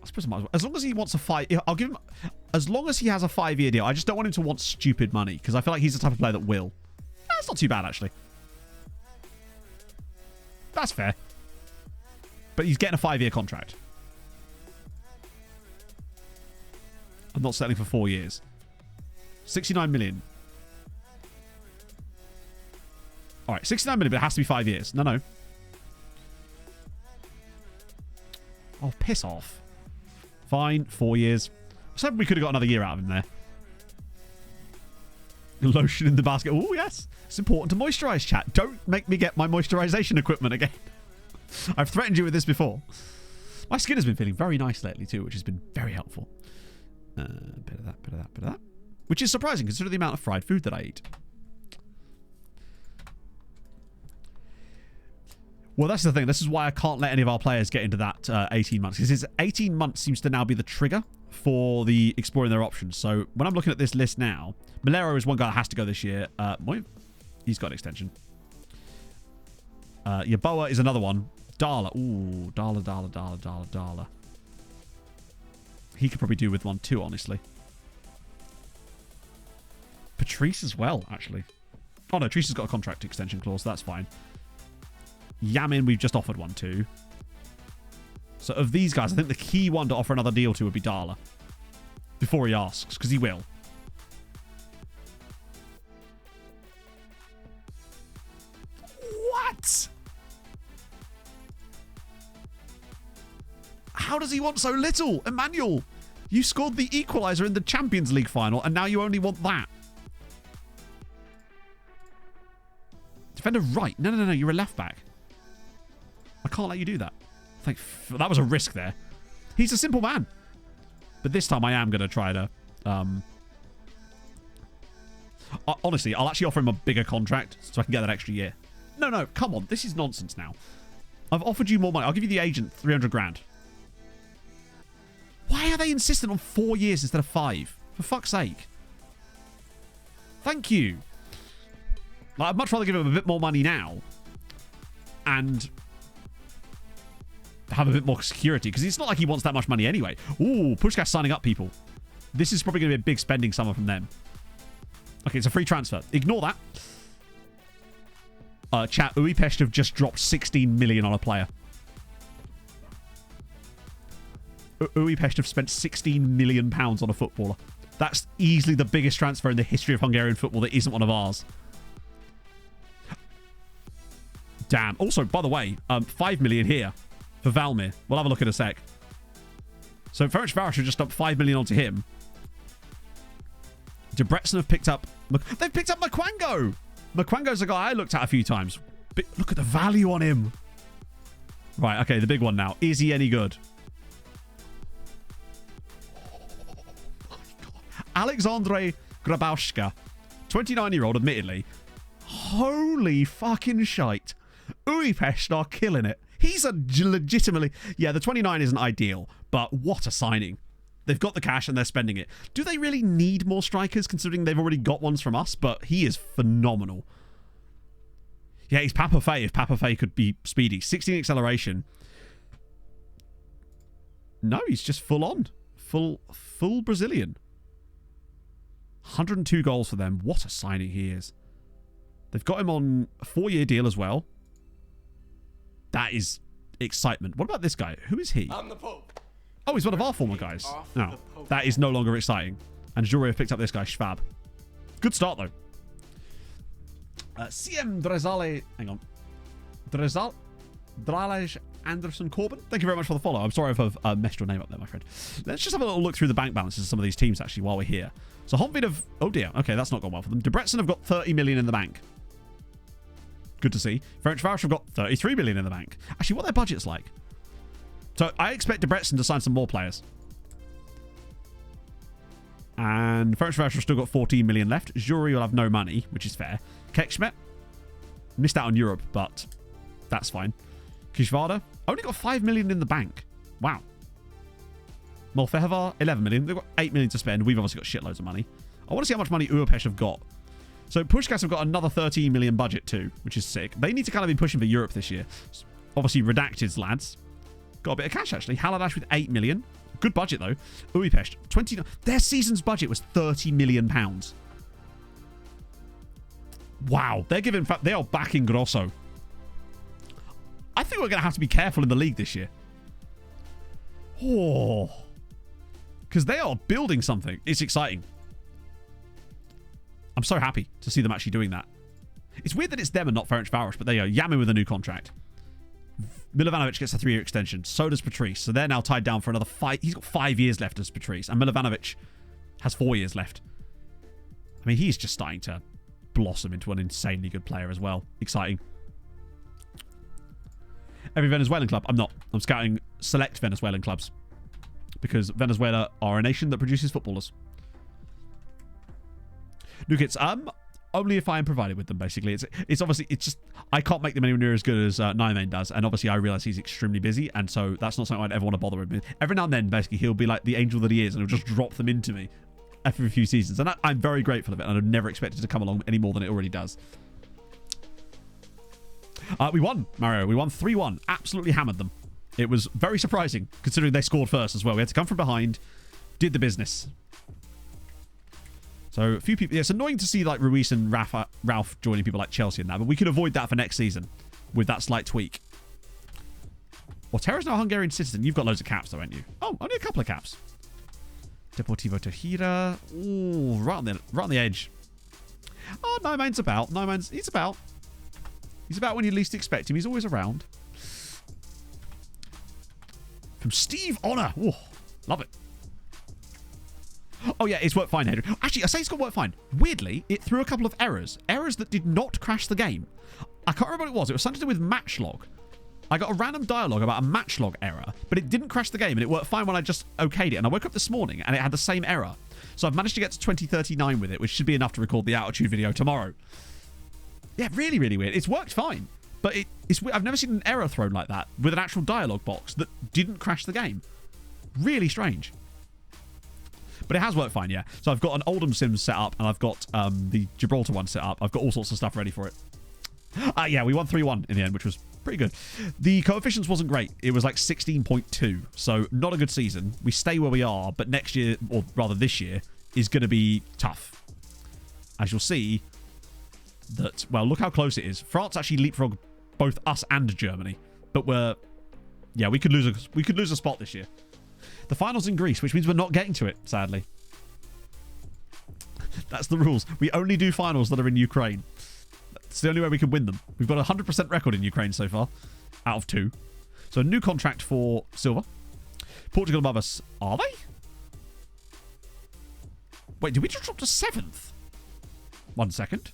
D: I suppose I might as well. As long as he wants a 5... I'll give him... As long as he has a 5-year deal. I just don't want him to want stupid money. Because I feel like he's the type of player that will. That's not too bad, actually. That's fair. But he's getting a 5-year contract. I'm not settling for 4 years. 69 million. Alright, 69 million, but it has to be 5 years. No. Oh, piss off. Fine, 4 years. I was hoping we could have got another year out of him there. Lotion in the basket. Oh, yes. It's important to moisturise, chat. Don't make me get my moisturisation equipment again. I've threatened you with this before. My skin has been feeling very nice lately too, which has been very helpful. Bit of that. Which is surprising considering the amount of fried food that I eat. Well, that's the thing. This is why I can't let any of our players get into that 18 months. Because 18 months seems to now be the trigger for the exploring their options. So when I'm looking at this list now, Malero is one guy that has to go this year. He's got an extension. Yaboa is another one. Dala. Ooh, Dala. He could probably do with one too, honestly. Patrice as well, actually. Oh, no, Patrice has got a contract extension clause, so that's fine. Yamin, we've just offered one to. So of these guys, I think the key one to offer another deal to would be Dala. Before he asks, because he will. What? How does he want so little? Emmanuel, you scored the equaliser in the Champions League final, and now you only want that. Defender right. No, you're a left back. I can't let you do that. That was a risk there. He's a simple man. But this time I am going to try to... honestly, I'll actually offer him a bigger contract so I can get that extra year. No, come on. This is nonsense now. I've offered you more money. I'll give you the agent 300 grand. Why are they insistent on 4 years instead of 5? For fuck's sake. Thank you. Like, I'd much rather give him a bit more money now and have a bit more security, because it's not like he wants that much money anyway. Ooh, Pushkas signing up people. This is probably going to be a big spending summer from them. Okay, it's a free transfer. Ignore that. Chat, Uipest have just dropped 16 million on a player. Uipest have spent 16 million pounds on a footballer. That's easily the biggest transfer in the history of Hungarian football that isn't one of ours. Damn. Also, by the way, 5 million here for Valmir. We'll have a look in a sec. So Ferencváros have just dumped 5 million onto him. Debrecen have picked up... They've picked up Makwango! Makwango's a guy I looked at a few times. But look at the value on him. Right, okay, the big one now. Is he any good? Oh my God. Alexandre Grabowska. 29-year-old, admittedly. Holy fucking shite. Budapest are killing it. He's a legitimately... Yeah, the 29 isn't ideal, but what a signing. They've got the cash and they're spending it. Do they really need more strikers, considering they've already got ones from us? But he is phenomenal. Yeah, he's Papa Fey, if Papa Fey could be speedy. 16 acceleration. No, he's just full on. Full Brazilian. 102 goals for them. What a signing he is. They've got him on a 4-year deal as well. That is excitement. What about this guy? Who is he?
K: I'm the Pope.
D: Oh, he's one of our former guys. No, that is no longer exciting. And Jury have picked up this guy, Schwab. Good start, though. CM Drezale... Hang on. Dralej Anderson Corbin. Thank you very much for the follow. I'm sorry if I've messed your name up there, my friend. Let's just have a little look through the bank balances of some of these teams, actually, while we're here. So Honvid have... Oh, dear. Okay, that's not gone well for them. Debrecen have got 30 million in the bank. Good to see. Ferencváros have got 33 million in the bank. Actually, what are their budget's like? So I expect Debrecen to sign some more players. And Ferencváros have still got 14 million left. Jury will have no money, which is fair. Kekschmet missed out on Europe, but that's fine. Kishvarda only got 5 million in the bank. Wow. Molfehevar, 11 million. They've got 8 million to spend. We've obviously got shitloads of money. I want to see how much money Budapest have got. So Pushkas have got another 13 million budget too, which is sick. They need to kind of be pushing for Europe this year. Obviously, Redacted's lads. Got a bit of cash, actually. Haladash with 8 million. Good budget, though. Budapest, 20... Their season's budget was 30 million pounds. Wow. They're giving... In fact, they are backing Grosso. I think we're going to have to be careful in the league this year. Oh. Because they are building something. It's exciting. I'm so happy to see them actually doing that. It's weird that it's them and not Ferencváros, but there you go. Yamin with a new contract. Milovanovic gets a 3-year extension. So does Patrice. So they're now tied down for another 5... He's got 5 years left as Patrice. And Milovanovic has 4 years left. I mean, he's just starting to blossom into an insanely good player as well. Exciting. Every Venezuelan club. I'm not. I'm scouting select Venezuelan clubs. Because Venezuela are a nation that produces footballers. Nukits, only if I am provided with them, basically. It's obviously, it's just, I can't make them anywhere near as good as Nine does. And obviously, I realize he's extremely busy. And so that's not something I'd ever want to bother with. Every now and then, basically, he'll be like the angel that he is. And he'll just drop them into me after a few seasons. And I'm very grateful of it. And I've never expected it to come along any more than it already does. We won, Mario. We won 3-1. Absolutely hammered them. It was very surprising, considering they scored first as well. We had to come from behind. Did the business. So a few people... Yeah, it's annoying to see like Ruiz and Ralph joining people like Chelsea and that, but we could avoid that for next season with that slight tweak. Well, Terra's now a Hungarian citizen. You've got loads of caps though, haven't you? Oh, only a couple of caps. Deportivo Tahira. Ooh, right on the edge. Oh, Nyman's about. He's about. He's about when you least expect him. He's always around. From Steve Honor. Ooh, love it. Oh, yeah, it's worked fine, Adrian. Actually, I say it's got worked fine. Weirdly, it threw a couple of errors. Errors that did not crash the game. I can't remember what it was. It was something to do with matchlog. I got a random dialogue about a matchlog error, but it didn't crash the game, and it worked fine when I just okayed it. And I woke up this morning, and it had the same error. So I've managed to get to 2039 with it, which should be enough to record the Altitude video tomorrow. Yeah, really, really weird. It's worked fine, but I've never seen an error thrown like that with an actual dialogue box that didn't crash the game. Really strange. But it has worked fine, yeah. So I've got an Oldham Sims set up, and I've got the Gibraltar one set up. I've got all sorts of stuff ready for it. Yeah, we won 3-1 in the end, which was pretty good. The coefficients wasn't great. It was like 16.2, so not a good season. We stay where we are, but next year, or rather this year, is going to be tough. As you'll see, that, well, look how close it is. France actually leapfrogged both us and Germany, but we could lose a spot this year. The final's in Greece, which means we're not getting to it, sadly. That's the rules. We only do finals that are in Ukraine. It's the only way we can win them. We've got a 100% record in Ukraine so far, out of 2. So a new contract for silver. Portugal above us. Are they? Wait, did we just drop to 7th? 1 second.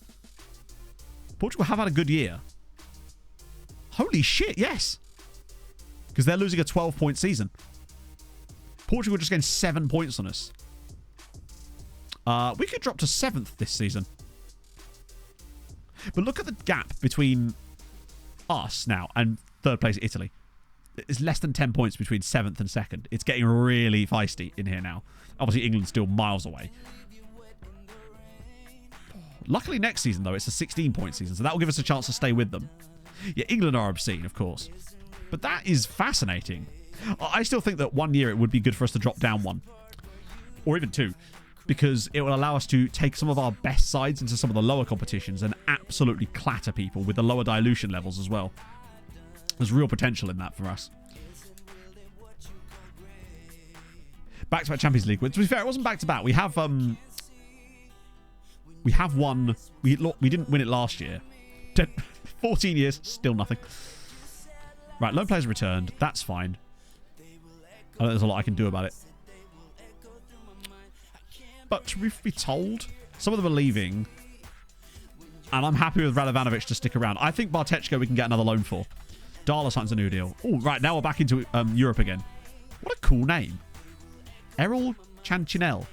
D: Portugal have had a good year. Holy shit, yes. Because they're losing a 12-point season. Portugal just gained 7 points on us. We could drop to 7th this season. But look at the gap between us now and 3rd place Italy. It's less than 10 points between 7th and 2nd. It's getting really feisty in here now. Obviously, England's still miles away. Luckily, next season, though, it's a 16-point season, so that will give us a chance to stay with them. Yeah, England are obscene, of course. But that is fascinating. I still think that 1 year it would be good for us to drop down 1. Or even 2. Because it will allow us to take some of our best sides into some of the lower competitions and absolutely clatter people with the lower dilution levels as well. There's real potential in that for us. Back-to-back Champions League wins. To be fair, it wasn't back-to-back. We have won. We didn't win it last year. 14 years, still nothing. Right, lone players returned. That's fine. I don't think there's a lot I can do about it. But truth be told, some of them are leaving. And I'm happy with Radovanovic to stick around. I think Bartechko we can get another loan for. Darla signs a new deal. Oh, right, now we're back into Europe again. What a cool name. Errol Chanchinel.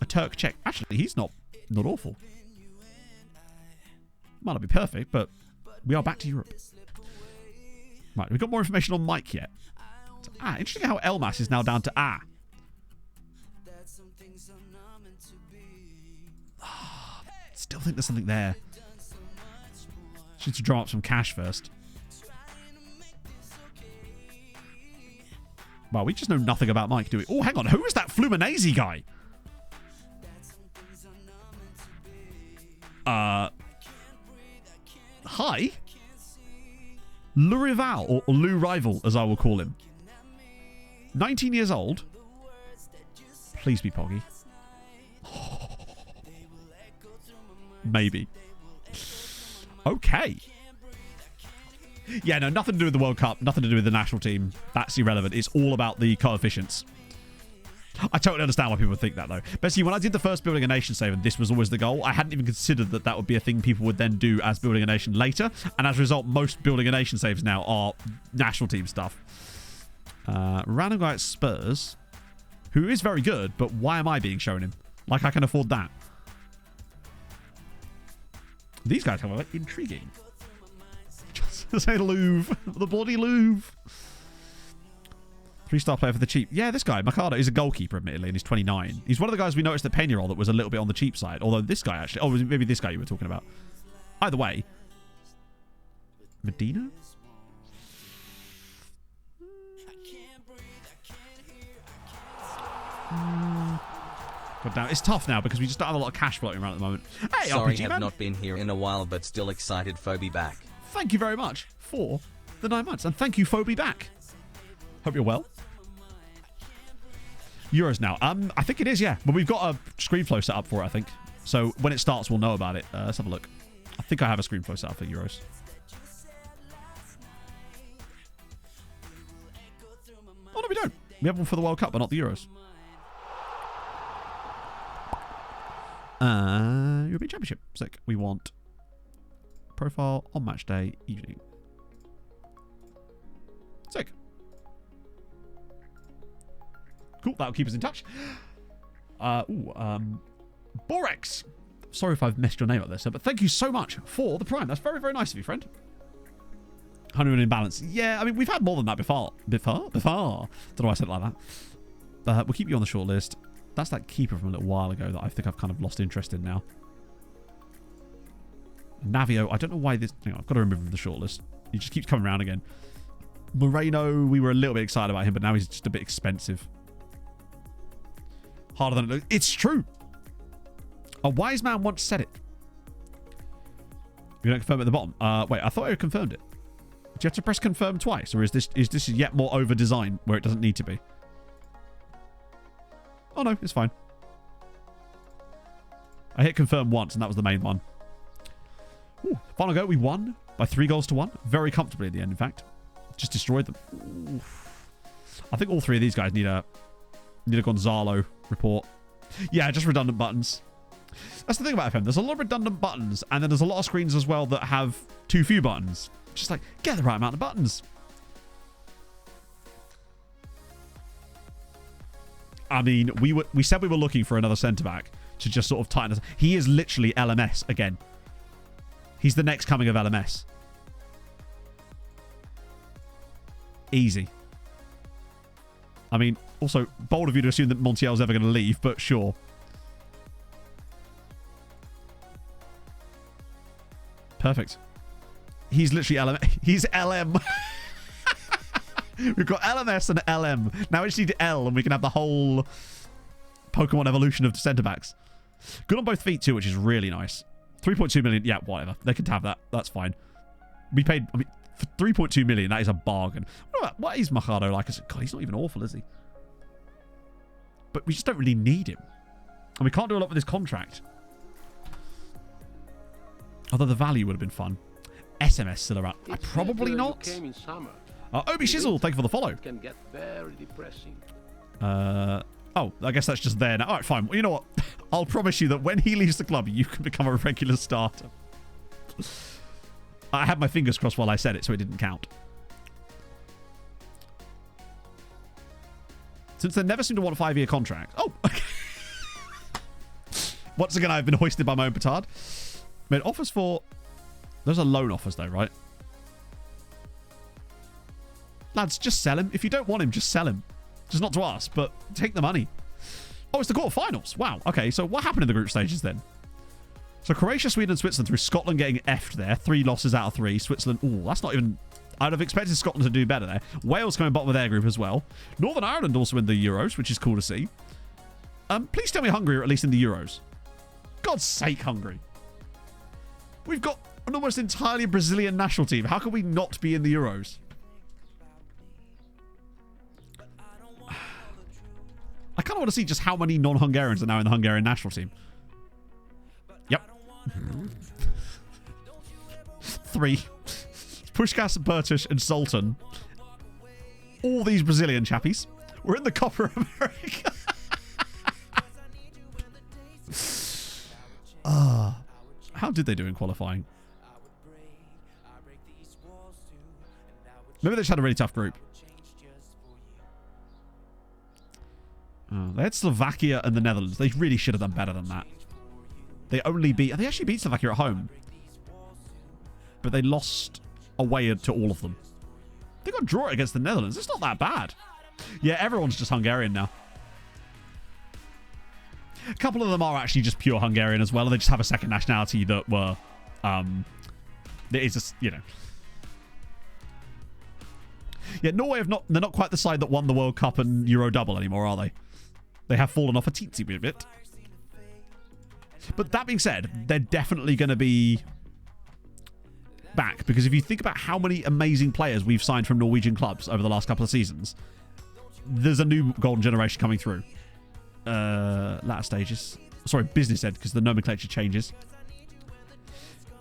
D: A Turk Czech. Actually, he's not awful. Might not be perfect, but we are back to Europe. Right, we've got more information on Mike yet. Interesting how Elmas is now down to A. Still think there's something there. Just need to draw up some cash first. Well, we just know nothing about Mike, do we? Oh, hang on. Who is that Fluminense guy? Hi? Lou Rival, or Lou Rival, as I will call him. 19 years old. Please be Poggy. Maybe. Okay. Yeah, no, nothing to do with the World Cup. Nothing to do with the national team. That's irrelevant. It's all about the coefficients. I totally understand why people think that, though. But see, when I did the first Building a Nation save, and this was always the goal, I hadn't even considered that that would be a thing people would then do as Building a Nation later. And as a result, most Building a Nation saves now are national team stuff. Random guy at Spurs, who is very good, but why am I being shown him? Like I can afford that. These guys, however, intriguing. Just say Louvre. The bloody Louvre. 3-star player for the cheap. Yeah, this guy, Mercado, is a goalkeeper, admittedly, and he's 29. He's one of the guys we noticed at Peñarol that was a little bit on the cheap side. Although this guy actually... Oh, maybe this guy you were talking about. Either way. Medina? God damn, it's tough now because we just don't have a lot of cash floating around at the moment. Hey,
F: sorry,
D: RPG
F: have
D: man.
F: not been here in a while, but still excited. Phoebe back.
D: Thank you very much for the 9 months, and thank you, Phoebe back. Hope you're well. Euros now. I think it is, yeah. But we've got a screen flow set up for it, I think. So when it starts, we'll know about it. Let's have a look. I think I have a screen flow set up for Euros. Oh, no, we don't. We have one for the World Cup, but not the Euros. European Championship. Sick. We want profile on match day evening. Sick. Cool. That'll keep us in touch. Borex. Sorry if I've messed your name up there, sir, but thank you so much for the Prime. That's very, very nice of you, friend. 100 million balance. Yeah, I mean, we've had more than that before. Don't know why I said it like that. But we'll keep you on the short list. That's that keeper from a little while ago that I think I've kind of lost interest in now. Navio, I don't know why this... Hang on, I've got to remove him from the shortlist. He just keeps coming around again. Moreno, we were a little bit excited about him, but now he's just a bit expensive. Harder than it looks. It's true. A wise man once said it. You don't confirm at the bottom. Wait, I thought I confirmed it. Do you have to press confirm twice? Or is this yet more over-designed where it doesn't need to be? Oh, no, it's fine. I hit confirm once, and that was the main one. Ooh, final go, we won by 3-1. Very comfortably at the end, in fact. Just destroyed them. Ooh. I think all three of these guys need a Gonzalo report. Yeah, just redundant buttons. That's the thing about FM. There's a lot of redundant buttons, and then there's a lot of screens as well that have too few buttons. Just like, get the right amount of buttons. I mean, we said we were looking for another centre-back to just sort of tighten us. He is literally LMS again. He's the next coming of LMS. Easy. I mean, also, bold of you to assume that Montiel's ever going to leave, but sure. Perfect. He's literally LM. He's LM. We've got LMS and LM. Now we just need L, and we can have the whole Pokemon evolution of centre-backs. Good on both feet, too, which is really nice. 3.2 million. Yeah, whatever. They can have that. That's fine. We paid... I mean, for 3.2 million, that is a bargain. What is Machado like? God, he's not even awful, is he? But we just don't really need him. And we can't do a lot with his contract. Although the value would have been fun. SMS still around. Probably not. Obi Shizzle, thank you for the follow.
H: It can get very depressing.
D: Oh, I guess that's just there now. All right, fine. Well, you know what? I'll promise you that when he leaves the club, you can become a regular starter. I had my fingers crossed while I said it, so it didn't count. Since they never seem to want a 5-year contract. Oh, okay. Once again, I've been hoisted by my own petard. Made offers for... Those are loan offers, though, right? Lads, just sell him. If you don't want him, just sell him. Just not to us, but take the money. Oh, it's the quarterfinals. Wow. Okay, so what happened in the group stages then? So Croatia, Sweden, and Switzerland through Scotland getting effed there. 3 losses out of 3. Switzerland, ooh, that's not even... I'd have expected Scotland to do better there. Wales coming bottom of their group as well. Northern Ireland also in the Euros, which is cool to see. Please tell me Hungary are at least in the Euros. God's sake, Hungary. We've got an almost entirely Brazilian national team. How can we not be in the Euros? I kind of want to see just how many non-Hungarians are now in the Hungarian national team. Yep. 3. Puskás, Bertush, and Sultan. All these Brazilian chappies. We're in the Copa America. How did they do in qualifying? Maybe they just had a really tough group. They had Slovakia and the Netherlands. They really should have done better than that. They actually beat Slovakia at home. But they lost away to all of them. They got a draw against the Netherlands. It's not that bad. Yeah, everyone's just Hungarian now. A couple of them are actually just pure Hungarian as well. And they just have a second nationality that were... it is just, you know... Yeah, Norway they're not quite the side that won the World Cup and Euro double anymore, are they? They have fallen off a teensy bit. But that being said, they're definitely going to be back. Because if you think about how many amazing players we've signed from Norwegian clubs over the last couple of seasons, there's a new golden generation coming through. Latter stages. Sorry, business ed, because the nomenclature changes.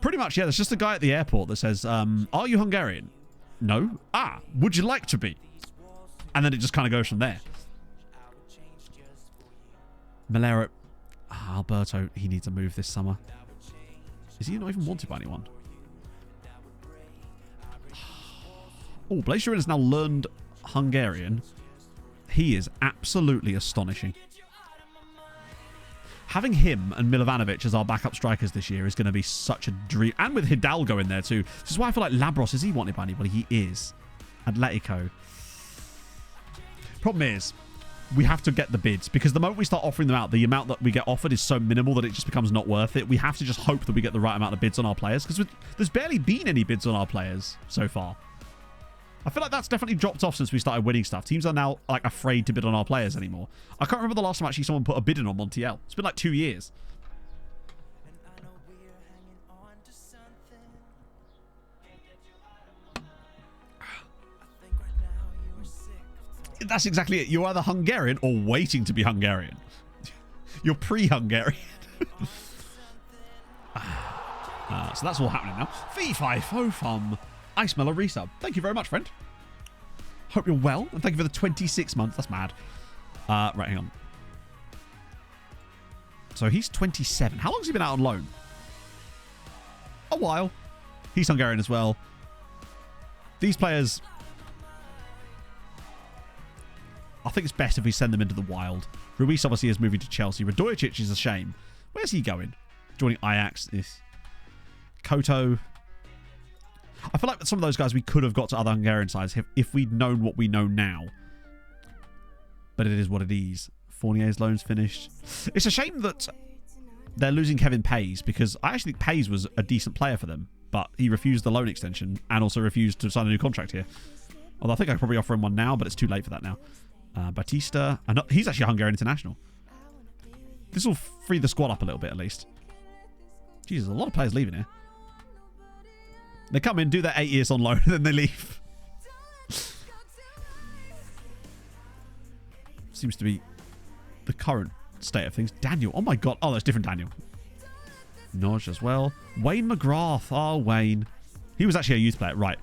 D: Pretty much, yeah, there's just a guy at the airport that says, are you Hungarian? No. Ah, would you like to be? And then it just kind of goes from there. Malero. Alberto, he needs a move this summer. Is he not even wanted by anyone? Oh, Blazerin has now learned Hungarian. He is absolutely astonishing. Having him and Milovanovic as our backup strikers this year is going to be such a dream. And with Hidalgo in there too. This is why I feel like Labros, is he wanted by anybody? He is. Atletico. Problem is, we have to get the bids. Because the moment we start offering them out, the amount that we get offered is so minimal that it just becomes not worth it. We have to just hope that we get the right amount of bids on our players. Because there's barely been any bids on our players so far. I feel like that's definitely dropped off since we started winning stuff. Teams are now like afraid to bid on our players anymore. I can't remember the last time actually someone put a bid in on Montiel. It's been like 2 years. That's exactly it. You're either Hungarian or waiting to be Hungarian. You're pre-Hungarian. So that's all happening now. Fee-fi, fo-fum. I smell a resub. Thank you very much, friend. Hope you're well. And thank you for the 26 months. That's mad. Right, hang on. So he's 27. How long has he been out on loan? A while. He's Hungarian as well. These players... I think it's best if we send them into the wild. Ruiz obviously is moving to Chelsea. Radojicic is a shame. Where's he going? Joining Ajax. Koto. I feel like some of those guys we could have got to other Hungarian sides if we'd known what we know now. But it is what it is. Fournier's loan's finished. It's a shame that they're losing Kevin Pays, because I actually think Pays was a decent player for them, but he refused the loan extension and also refused to sign a new contract here. Although I think I could probably offer him one now, but it's too late for that now. Batista. He's actually a Hungarian international. This will free the squad up a little bit at least. Jesus, a lot of players leaving here. They come in, do their 8 years on loan, and then they leave. Seems to be the current state of things. Daniel. Oh my god. Oh, that's different Daniel. Noj as well. Wayne McGrath. Oh, Wayne. He was actually a youth player. Right.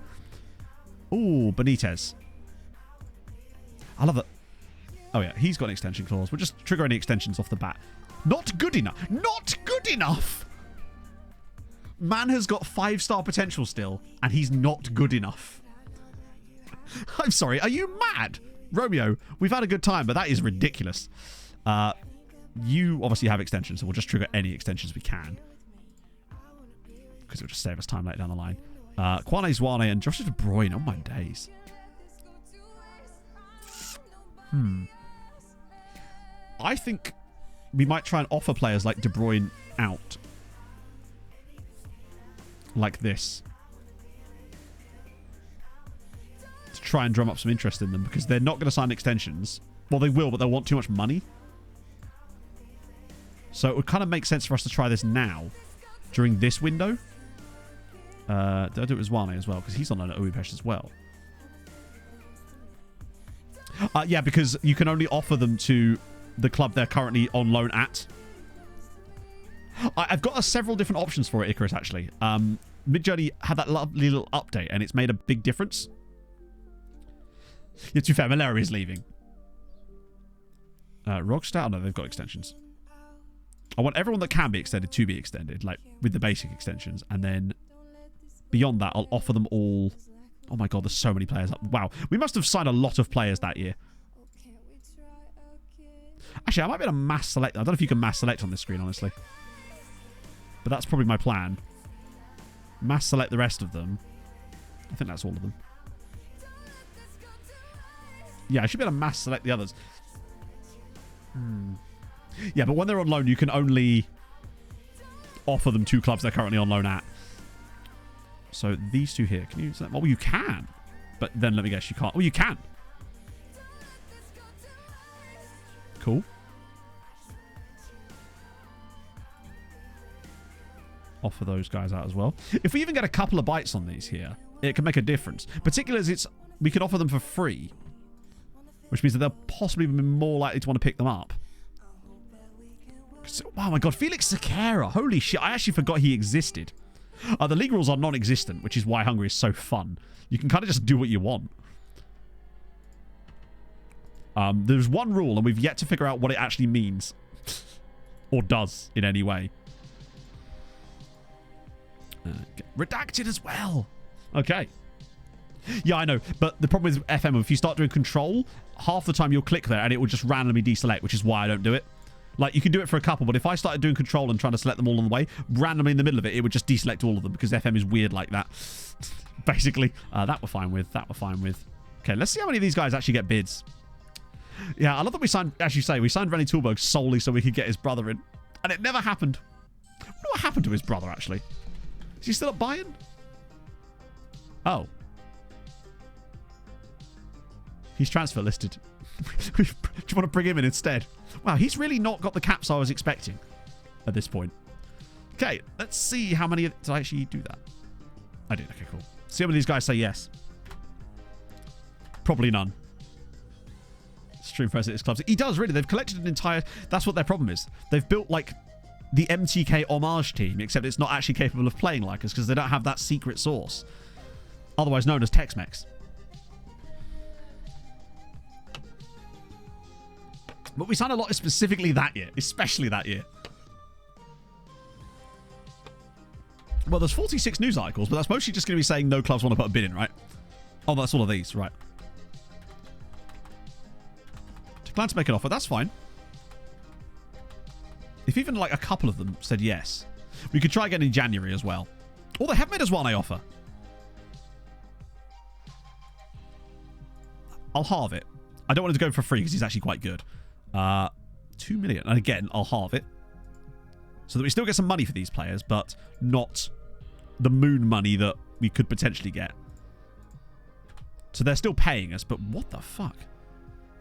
D: Ooh, Benitez. I love that. Oh yeah, he's got an extension clause. We'll just trigger any extensions off the bat. Not good enough. Not good enough! Man has got 5-star potential still, and he's not good enough. I'm sorry, are you mad? Romeo, we've had a good time, but that is ridiculous. You obviously have extensions, so we'll just trigger any extensions we can. Because it'll just save us time later down the line. Kwane Zwane and Joshua De Bruyne. Oh my days. I think we might try and offer players like De Bruyne out. Like this. To try and drum up some interest in them, because they're not going to sign extensions. Well, they will, but they'll want too much money. So it would kind of make sense for us to try this now. During this window. They'll do it with Zwane as well, because he's on loan at Budapest as well. Yeah, because you can only offer them to the club they're currently on loan at. I've got several different options for it, Icarus, actually. Midjourney had that lovely little update, and it's made a big difference. Yeah, to be fair, Malera is leaving. Rockstar? Oh, no, they've got extensions. I want everyone that can be extended to be extended, like with the basic extensions. And then beyond that, I'll offer them all... Oh my god, there's so many players. Wow. We must have signed a lot of players that year. Actually, I might be able to mass select. I don't know if you can mass select on this screen, honestly. But that's probably my plan. Mass select the rest of them. I think that's all of them. Yeah, I should be able to mass select the others. Yeah, but when they're on loan, you can only offer them to clubs they're currently on loan at. So these two here, can you select? Well, you can. But then let me guess, you can't. Oh, you can. Cool. Offer those guys out as well. If we even get a couple of bites on these here, it can make a difference. Particularly as we can offer them for free. Which means that they'll possibly be more likely to want to pick them up. Oh my god, Felix Sequeira. Holy shit, I actually forgot he existed. The league rules are non-existent, which is why Hungary is so fun. You can kind of just do what you want. There's one rule, and we've yet to figure out what it actually means. Or does, in any way. Redacted as well. Okay. Yeah, I know. But the problem with FM, if you start doing control, half the time you'll click there, and it will just randomly deselect, which is why I don't do it. Like, you can do it for a couple, but if I started doing control and trying to select them all on the way, randomly in the middle of it, it would just deselect all of them, because FM is weird like that. Basically. That we're fine with. That we're fine with. Okay, let's see how many of these guys actually get bids. Yeah, I love that we signed, as you say, we signed Rennie Tulberg solely so we could get his brother in. And it never happened. I wonder what happened to his brother, actually. Is he still at Bayern? Oh. He's transfer listed. Do you want to bring him in instead? Wow, he's really not got the caps I was expecting at this point. Okay, let's see how many... Did I actually do that? I did. Okay, cool. See how many of these guys say yes. Probably none. Stream president clubs. He does, really. They've collected an entire... That's what their problem is. They've built, like, the MTK homage team, except it's not actually capable of playing like us because they don't have that secret sauce, otherwise known as Tex-Mex. But we signed a lot specifically that year, especially that year. Well, there's 46 news articles, but that's mostly just going to be saying no clubs want to put a bid in, right? Oh, that's all of these, right. Decline to make an offer, that's fine. If even like a couple of them said yes, we could try again in January as well. Oh, they have made us one offer. I'll halve it. I don't want him to go for free because he's actually quite good. 2 million. And again, I'll halve it. So that we still get some money for these players, but not the moon money that we could potentially get. So they're still paying us, but what the fuck?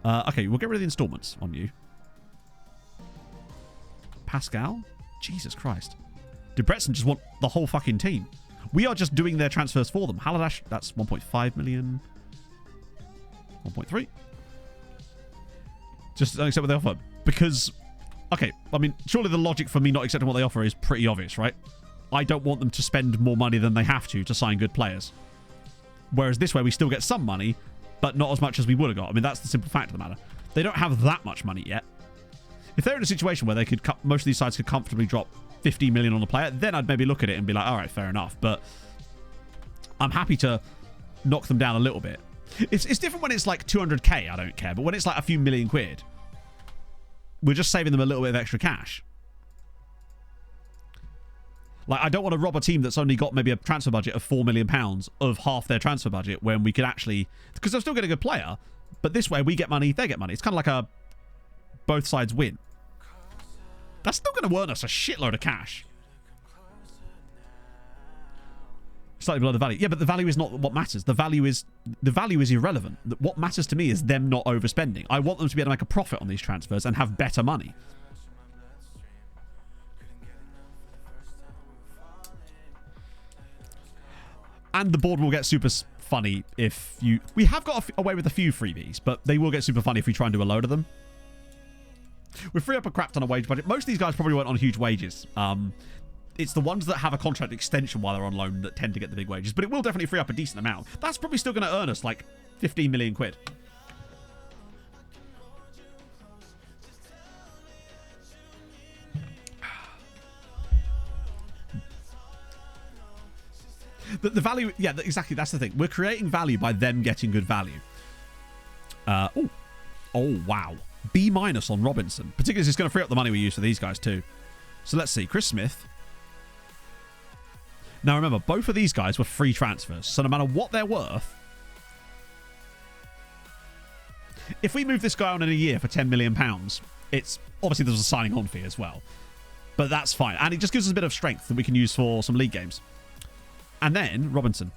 D: Okay, we'll get rid of the installments on you. Pascal? Jesus Christ. Debrecen just want the whole fucking team. We are just doing their transfers for them. Haladash, that's 1.5 million. 1.3. Just don't accept what they offer. Because, okay, I mean, surely the logic for me not accepting what they offer is pretty obvious, right? I don't want them to spend more money than they have to sign good players. Whereas this way, we still get some money, but not as much as we would have got. I mean, that's the simple fact of the matter. They don't have that much money yet. If they're in a situation where they could, most of these sides could comfortably drop 15 million on a player, then I'd maybe look at it and be like, all right, fair enough. But I'm happy to knock them down a little bit. It's different when it's like 200k, I don't care. But when it's like a few million quid, we're just saving them a little bit of extra cash. Like, I don't want to rob a team that's only got maybe a transfer budget of £4 million of half their transfer budget when we could actually... Because they're still getting a good player, but this way we get money, they get money. It's kind of like a both sides win. That's still going to earn us a shitload of cash. Slightly below the value. Yeah, but the value is not what matters. The value is irrelevant. What matters to me is them not overspending. I want them to be able to make a profit on these transfers and have better money. And the board will get super funny if you... We have got away with a few freebies, but they will get super funny if we try and do a load of them. We free up a crap ton of wage budget. Most of these guys probably weren't on huge wages. It's the ones that have a contract extension while they're on loan that tend to get the big wages. But it will definitely free up a decent amount. That's probably still going to earn us like 15 million quid. The value, yeah, exactly. That's the thing. We're creating value by them getting good value. Oh, wow. B- on Robinson. Particularly as it's going to free up the money we use for these guys too. So let's see. Chris Smith. Now remember, both of these guys were free transfers. So no matter what they're worth, if we move this guy on in a year for £10 million, it's obviously there's a signing on fee as well. But that's fine. And it just gives us a bit of strength that we can use for some league games. And then Robinson.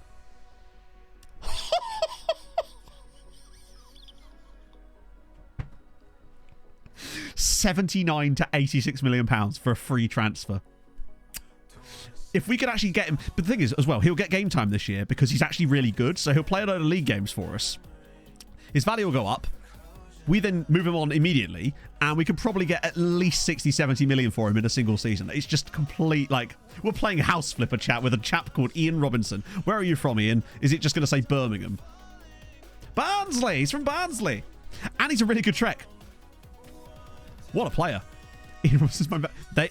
D: 79 to 86 million pounds for a free transfer. If we could actually get him, but the thing is as well, he'll get game time this year because he's actually really good. So he'll play a load of league games for us. His value will go up. We then move him on immediately, and we could probably get at least 60, 70 million for him in a single season. It's just complete, like, we're playing house flipper chat with a chap called Ian Robinson. Where are you from, Ian? Is it just going to say Birmingham? Barnsley! He's from Barnsley! And he's a really good Trek. What a player. Ian Robinson's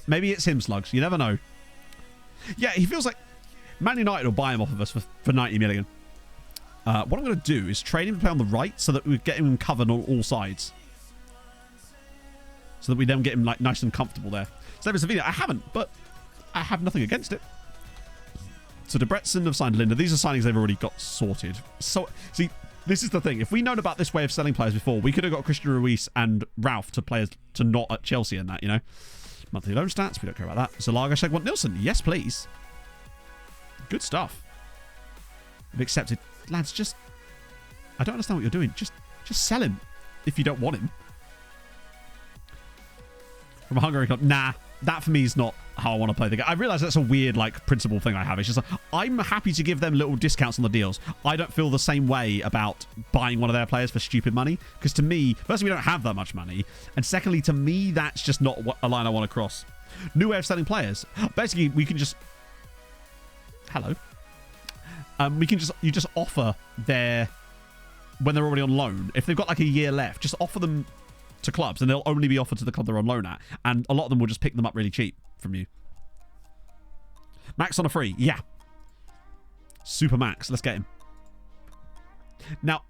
D: maybe it's him, Slugs. You never know. Yeah, he feels like Man United will buy him off of us for 90 million. What I'm going to do is train him to play on the right so that we get him covered on all sides. So that we then get him like nice and comfortable there. So there's a video. I haven't, but I have nothing against it. So Debrecen have signed Linda. These are signings they've already got sorted. So, see, this is the thing. If we'd known about this way of selling players before, we could have got Christian Ruiz and Ralph to players to not at Chelsea and that, you know. Monthly loan stats. We don't care about that. Zalaga Shegwant Nilsson. Yes, please. Good stuff. I've accepted. Lads, just... I don't understand what you're doing. Just sell him if you don't want him. From a Hungary club. Nah, that for me is not how I want to play the game. I realise that's a weird, like, principle thing I have. It's just like, I'm happy to give them little discounts on the deals. I don't feel the same way about buying one of their players for stupid money. Because to me, firstly, we don't have that much money. And secondly, to me, that's just not a line I want to cross. New way of selling players. Basically, we can just... Hello. You just offer their... When they're already on loan, if they've got like a year left, just offer them to clubs and they'll only be offered to the club they're on loan at. And a lot of them will just pick them up really cheap from you. Max on a free. Yeah. Super Max. Let's get him. Now,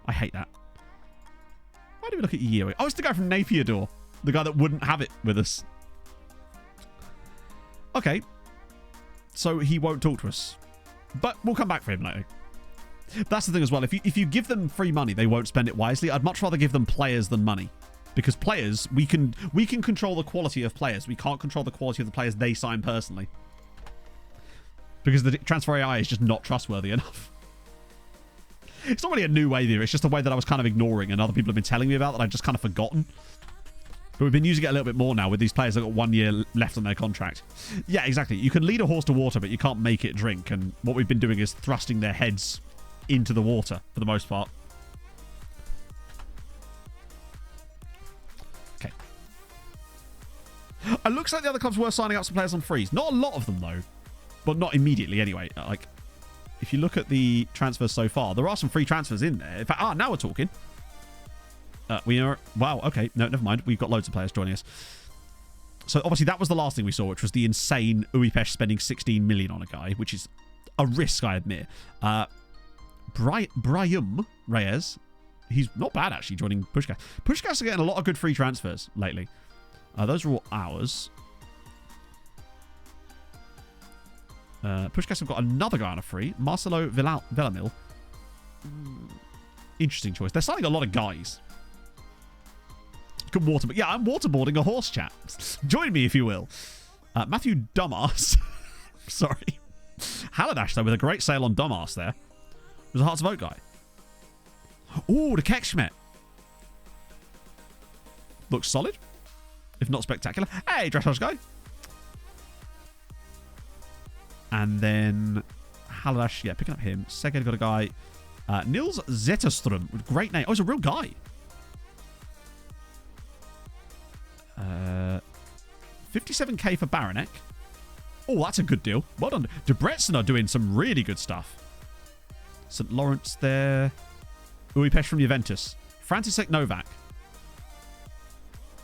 D: I hate that. Why do we look at Yeo? Oh, it's the guy from Napier Door. The guy that wouldn't have it with us. Okay. So he won't talk to us. But we'll come back for him later. That's the thing as well. If you give them free money, they won't spend it wisely. I'd much rather give them players than money. Because players, we can control the quality of players. We can't control the quality of the players they sign personally. Because the transfer AI is just not trustworthy enough. It's not really a new way either. It's just a way that I was kind of ignoring and other people have been telling me about that I've just kind of forgotten. But we've been using it a little bit more now with these players that got 1 year left on their contract. Yeah, exactly. You can lead a horse to water, but you can't make it drink. And what we've been doing is thrusting their heads into the water for the most part. Okay. It looks like the other clubs were signing up some players on frees. Not a lot of them, though. But not immediately, anyway. Like, if you look at the transfers so far, there are some free transfers in there. In fact, now we're talking. We are... Wow, okay. No, never mind. We've got loads of players joining us. So, obviously, that was the last thing we saw, which was the insane Uipesh spending 16 million on a guy, which is a risk, I admit. Brahim Reyes. He's not bad, actually, joining Pushkas. Pushkas are getting a lot of good free transfers lately. Those are all ours. Pushkas have got another guy on a free. Marcelo Villamil. Interesting choice. They're signing a lot of guys. Good waterboard. Yeah, I'm waterboarding a horse, chat. Join me if you will. Matthew Dumbass. Sorry. Haladash, though, with a great sale on Dumbass there. Was a Hearts of Oak guy. Ooh, the Kekschmidt. Looks solid. If not spectacular. Hey, Dressage guy. And then Haladash, yeah, picking up him. Second got a guy. Nils Zetterström. Great name. Oh, he's a real guy. 57k for Baranek. Oh, that's a good deal. Well done. Debrecen are doing some really good stuff. St. Lawrence there. Uipesh from Juventus. František Novak.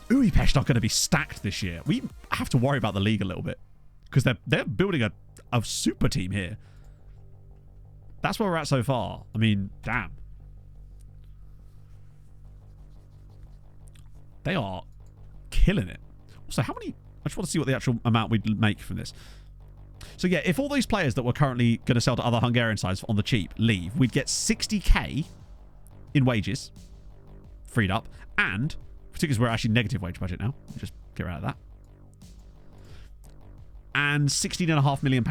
D: Uipesh are going to be stacked this year. We have to worry about the league a little bit. Because they're building a super team here. That's where we're at so far. I mean, damn. They are killing it. Also, how many... I just want to see what the actual amount we'd make from this. So, yeah, if all these players that we're currently going to sell to other Hungarian sides on the cheap leave, we'd get 60k in wages freed up. And, particularly because we're actually negative wage budget now. Just get rid of that. And £16.5 million.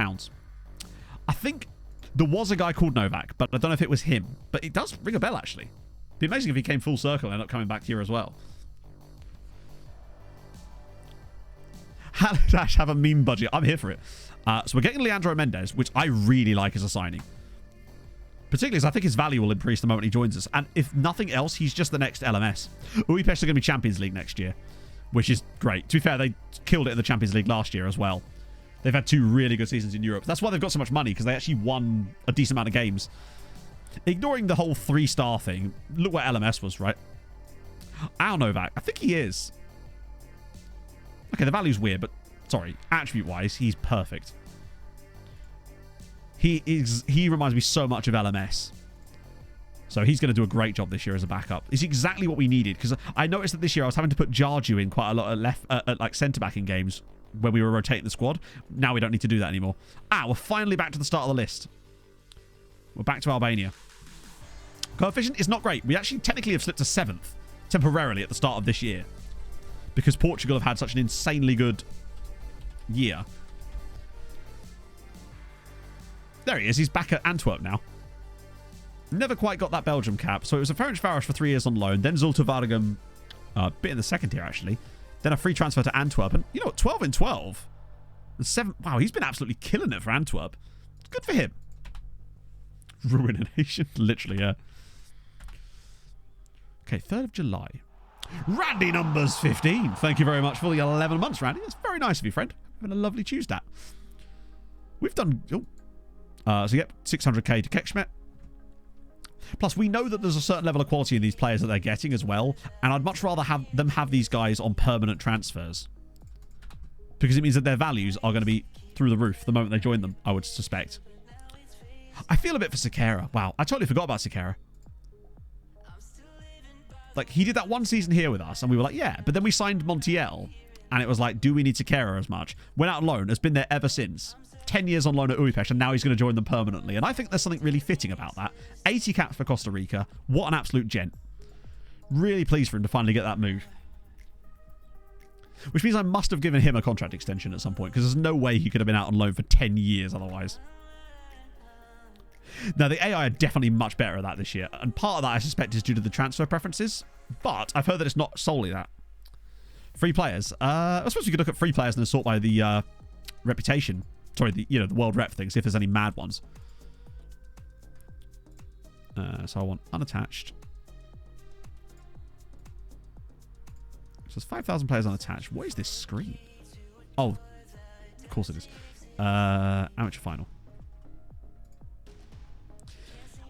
D: I think there was a guy called Novak, but I don't know if it was him. But it does ring a bell, actually. It'd be amazing if he came full circle and ended up coming back here as well. Haladash have a meme budget. I'm here for it. So we're getting Leandro Mendes, which I really like as a signing. Particularly as I think his value will increase the moment he joins us. And if nothing else, he's just the next LMS. Uipesh are going to be Champions League next year, which is great. To be fair, they killed it in the Champions League last year as well. They've had 2 really good seasons in Europe. That's why they've got so much money, because they actually won a decent amount of games. Ignoring the whole 3-star thing, look where LMS was, right? Al Novak, I think he is. Okay, the value's weird, but sorry, attribute-wise, he's perfect. He reminds me so much of LMS. So he's going to do a great job this year as a backup. It's exactly what we needed, because I noticed that this year I was having to put Jarju in quite a lot at like centre-back in games when we were rotating the squad. Now we don't need to do that anymore. We're finally back to the start of the list. We're back to Albania. Coefficient is not great. We actually technically have slipped to 7th temporarily at the start of this year, because Portugal have had such an insanely good year. There he is. He's back at Antwerp now. Never quite got that Belgium cap. So it was a Ferencváros for 3 years on loan. Then Zulte Waregem, a bit in the second tier, actually. Then a free transfer to Antwerp. And you know what? 12 in 12. And 7. Wow, he's been absolutely killing it for Antwerp. Good for him. Ruin a nation. Literally, yeah. Okay, 3rd of July. Randy numbers 15. Thank you very much for the 11 months, Randy. That's very nice of you, friend. Having a lovely Tuesday. We've done... Oh. So, yep, 600k to Kekschmidt. Plus, we know that there's a certain level of quality in these players that they're getting as well. And I'd much rather have them have these guys on permanent transfers. Because it means that their values are going to be through the roof the moment they join them, I would suspect. I feel a bit for Sekera. Wow, I totally forgot about Sekera. Like, he did that one season here with us, and we were like, yeah. But then we signed Montiel, and it was like, do we need Sekera as much? Went out on loan, has been there ever since. 10 years on loan at Budapest, and now he's going to join them permanently. And I think there's something really fitting about that. 80 caps for Costa Rica. What an absolute gent. Really pleased for him to finally get that move. Which means I must have given him a contract extension at some point, because there's no way he could have been out on loan for 10 years otherwise. Now, the AI are definitely much better at that this year, and part of that, I suspect, is due to the transfer preferences, but I've heard that it's not solely that. Free players. I suppose we could look at free players and then sort by the reputation. Sorry, the world rep thing, see if there's any mad ones. So I want unattached. So there's 5,000 players unattached. What is this screen? Oh, of course it is. Amateur final.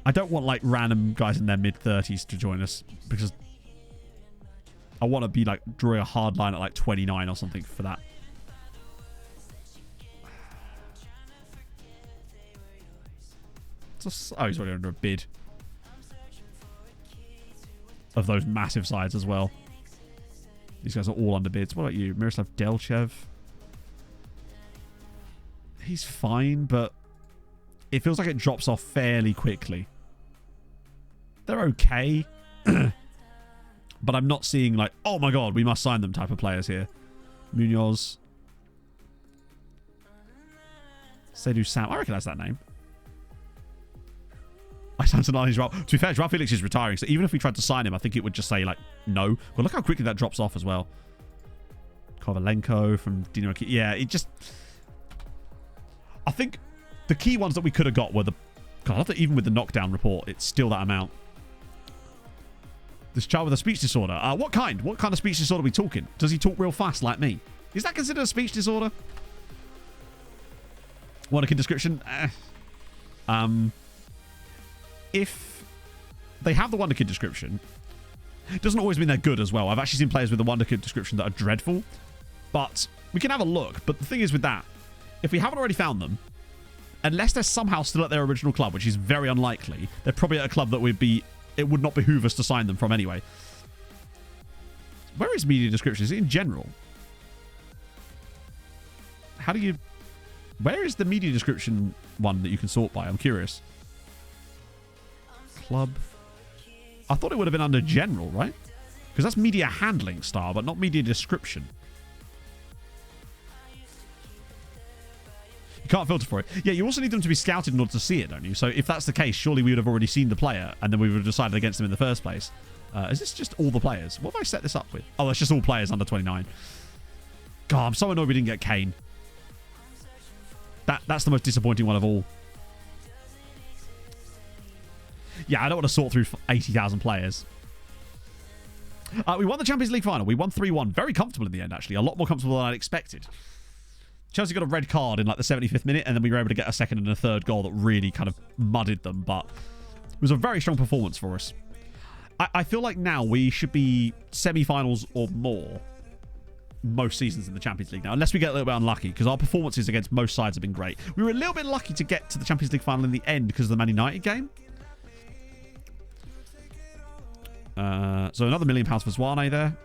D: I don't want like random guys in their mid-30s to join us because I want to be like drawing a hard line at like 29 or something for that. Oh, he's already under a bid of those massive sides as well. These guys are all under bids. What about you? Miroslav Delchev. He's fine, but it feels like it drops off fairly quickly. They're okay. But I'm not seeing like, oh my god, we must sign them type of players here. Munoz. Seydou Sam. I recognise that name. I sound to Joao. To be fair, Joao Felix is retiring, so even if we tried to sign him, I think it would just say, like, no. Well, look how quickly that drops off as well. Kovalenko from Dino. Yeah, it just... I think the key ones that we could have got were the... God, I love that even with the knockdown report, it's still that amount. This child with a speech disorder. What kind? What kind of speech disorder are we talking? Does he talk real fast like me? Is that considered a speech disorder? Wonderkid description? If they have the Wonderkid description, it doesn't always mean they're good as well. I've actually seen players with the Wonderkid description that are dreadful, but we can have a look. But the thing is with that, if we haven't already found them, unless they're somehow still at their original club, which is very unlikely, they're probably at a club that it would not behoove us to sign them from anyway. Where is media description? Is it in general? How do you... Where is the media description one that you can sort by? I'm curious. Club. I thought it would have been under general, right? Because that's media handling style, but not media description. You can't filter for it. Yeah, you also need them to be scouted in order to see it, don't you? So if that's the case, surely we would have already seen the player, and then we would have decided against them in the first place. Is this just all the players? What have I set this up with? Oh, that's just all players under 29. God, I'm so annoyed we didn't get Kane. That's the most disappointing one of all. Yeah, I don't want to sort through 80,000 players. We won the Champions League final. We won 3-1. Very comfortable in the end, actually. A lot more comfortable than I'd expected. Chelsea got a red card in like the 75th minute, and then we were able to get a second and a third goal that really kind of muddied them. But it was a very strong performance for us. I feel like now we should be semi-finals or more most seasons in the Champions League now, unless we get a little bit unlucky, because our performances against most sides have been great. We were a little bit lucky to get to the Champions League final in the end because of the Man United game. So another £1 million for Zwane there.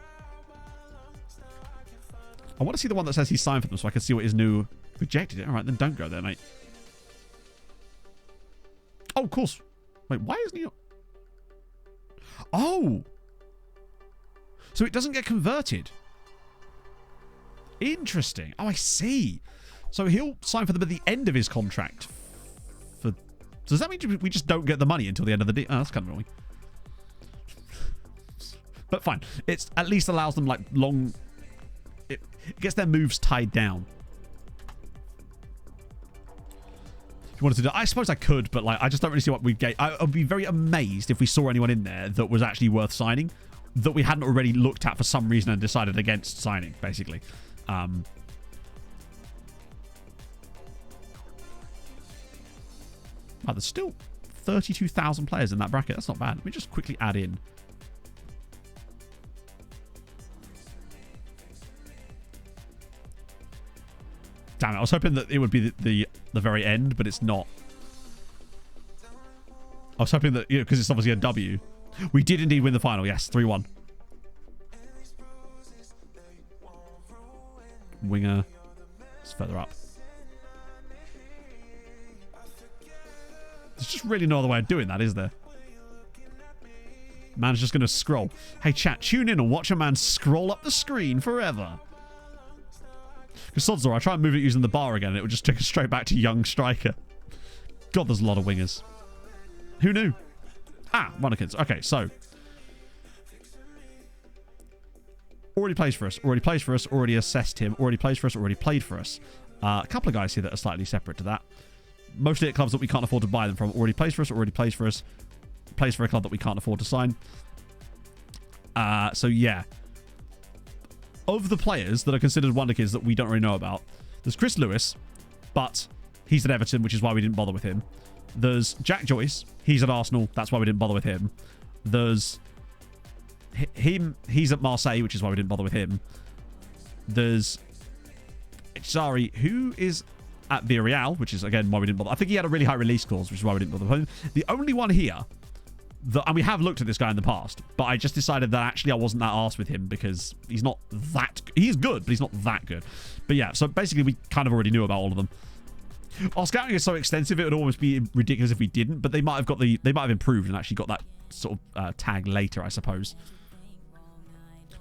D: I want to see the one that says he's signed for them so I can see what his new... Rejected it. All right, then don't go there, mate. Oh, of course. Wait, why isn't he... Oh! So it doesn't get converted. Interesting. Oh, I see. So he'll sign for them at the end of his contract. Does that mean we just don't get the money until the end of the deal? Oh, that's kind of annoying. But fine. It at least allows them like long... It gets their moves tied down. If you wanted to do, I suppose I could, but like I just don't really see what we'd get. I would be very amazed if we saw anyone in there that was actually worth signing. that we hadn't already looked at for some reason and decided against signing, basically. Wow, there's still 32,000 players in that bracket. That's not bad. Let me just quickly add in. Damn it, I was hoping that it would be the very end, but it's not. I was hoping that, because it's obviously a W. We did indeed win the final, yes, 3-1. Winger is further up. There's just really no other way of doing that, is there? Man's just going to scroll. Hey, chat, tune in and watch a man scroll up the screen forever. Because odds are, I try and move it using the bar again, and it would just take us straight back to young striker. God, there's a lot of wingers. Who knew? Ah, Runnekins. Okay, so. Already plays for us. Already plays for us. Already assessed him. Already plays for us. Already played for us. A couple of guys here that are slightly separate to that. Mostly at clubs that we can't afford to buy them from. Already plays for us. Already plays for us. Plays for a club that we can't afford to sign. So, yeah. Of the players that are considered wonder kids that we don't really know about, there's Chris Lewis, but he's at Everton, which is why we didn't bother with him. There's Jack Joyce. He's at Arsenal. That's why we didn't bother with him. There's him. He's at Marseille, which is why we didn't bother with him. There's Sorry, who is at Villarreal, which is, again, why we didn't bother. I think he had a really high release clause, which is why we didn't bother with him. The only one here, and we have looked at this guy in the past, but I just decided that actually I wasn't that arsed with him because he's not that... He's good, but he's not that good. But yeah, so basically we kind of already knew about all of them. Our scouting is so extensive, it would almost be ridiculous if we didn't, but they might have got they might have improved and actually got that sort of tag later, I suppose.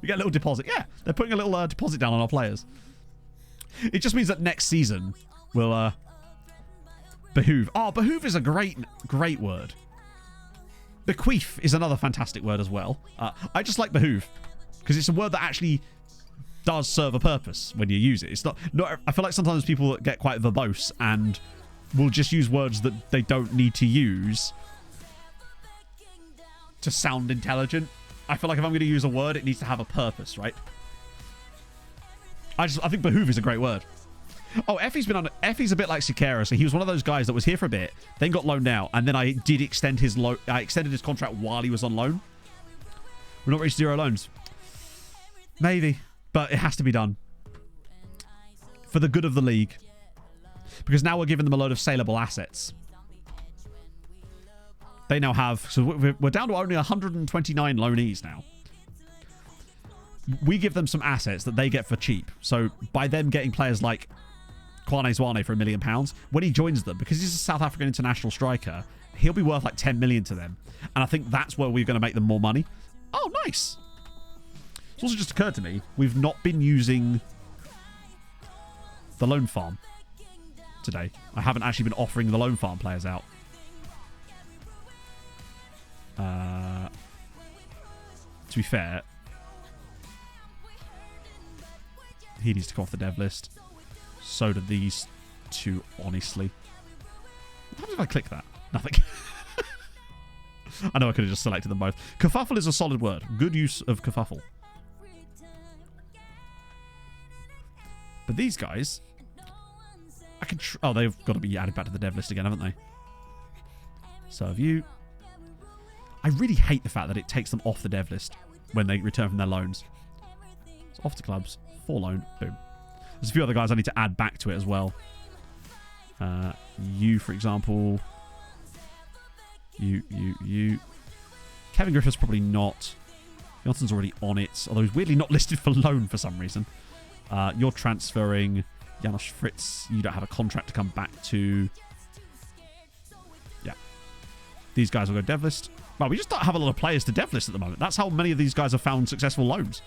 D: We get a little deposit. Yeah, they're putting a little deposit down on our players. It just means that next season we'll behoove. Oh, behoove is a great word. Bequeath is another fantastic word as well. I just like behoove because it's a word that actually does serve a purpose when you use it. It's not. I feel like sometimes people get quite verbose and will just use words that they don't need to use to sound intelligent. I feel like if I'm going to use a word, it needs to have a purpose, right? I think behoove is a great word. Oh, Effie's been on. Effie's a bit like Sikera, so he was one of those guys that was here for a bit, then got loaned out, and then I did extend his I extended his contract while he was on loan. We're not reached 0 loans. Maybe, but it has to be done for the good of the league, because now we're giving them a load of saleable assets. They now have, so we're down to only 129 loanees now. We give them some assets that they get for cheap. So by them getting players like Kwane Zwane for £1 million, when he joins them, because he's a South African international striker, he'll be worth like 10 million to them. And I think that's where we're going to make them more money. Oh, nice. It's also just occurred to me, we've not been using the loan farm today. I haven't actually been offering the loan farm players out. To be fair, he needs to come off the dev list. So do these two, honestly. What happens if I click that? Nothing. I know I could have just selected them both. Kerfuffle is a solid word. Good use of kerfuffle. But these guys, I can... oh, they've got to be added back to the dev list again, haven't they? So have you... I really hate the fact that it takes them off the dev list when they return from their loans. So off to clubs, for loan, boom. There's a few other guys I need to add back to it as well. You, for example. You. Kevin Griffiths probably not. Johnson's already on it, although he's weirdly not listed for loan for some reason. You're transferring Janos Fritz. You don't have a contract to come back to. Yeah. These guys will go dev list. Well, we just don't have a lot of players to dev list at the moment. That's how many of these guys have found successful loans.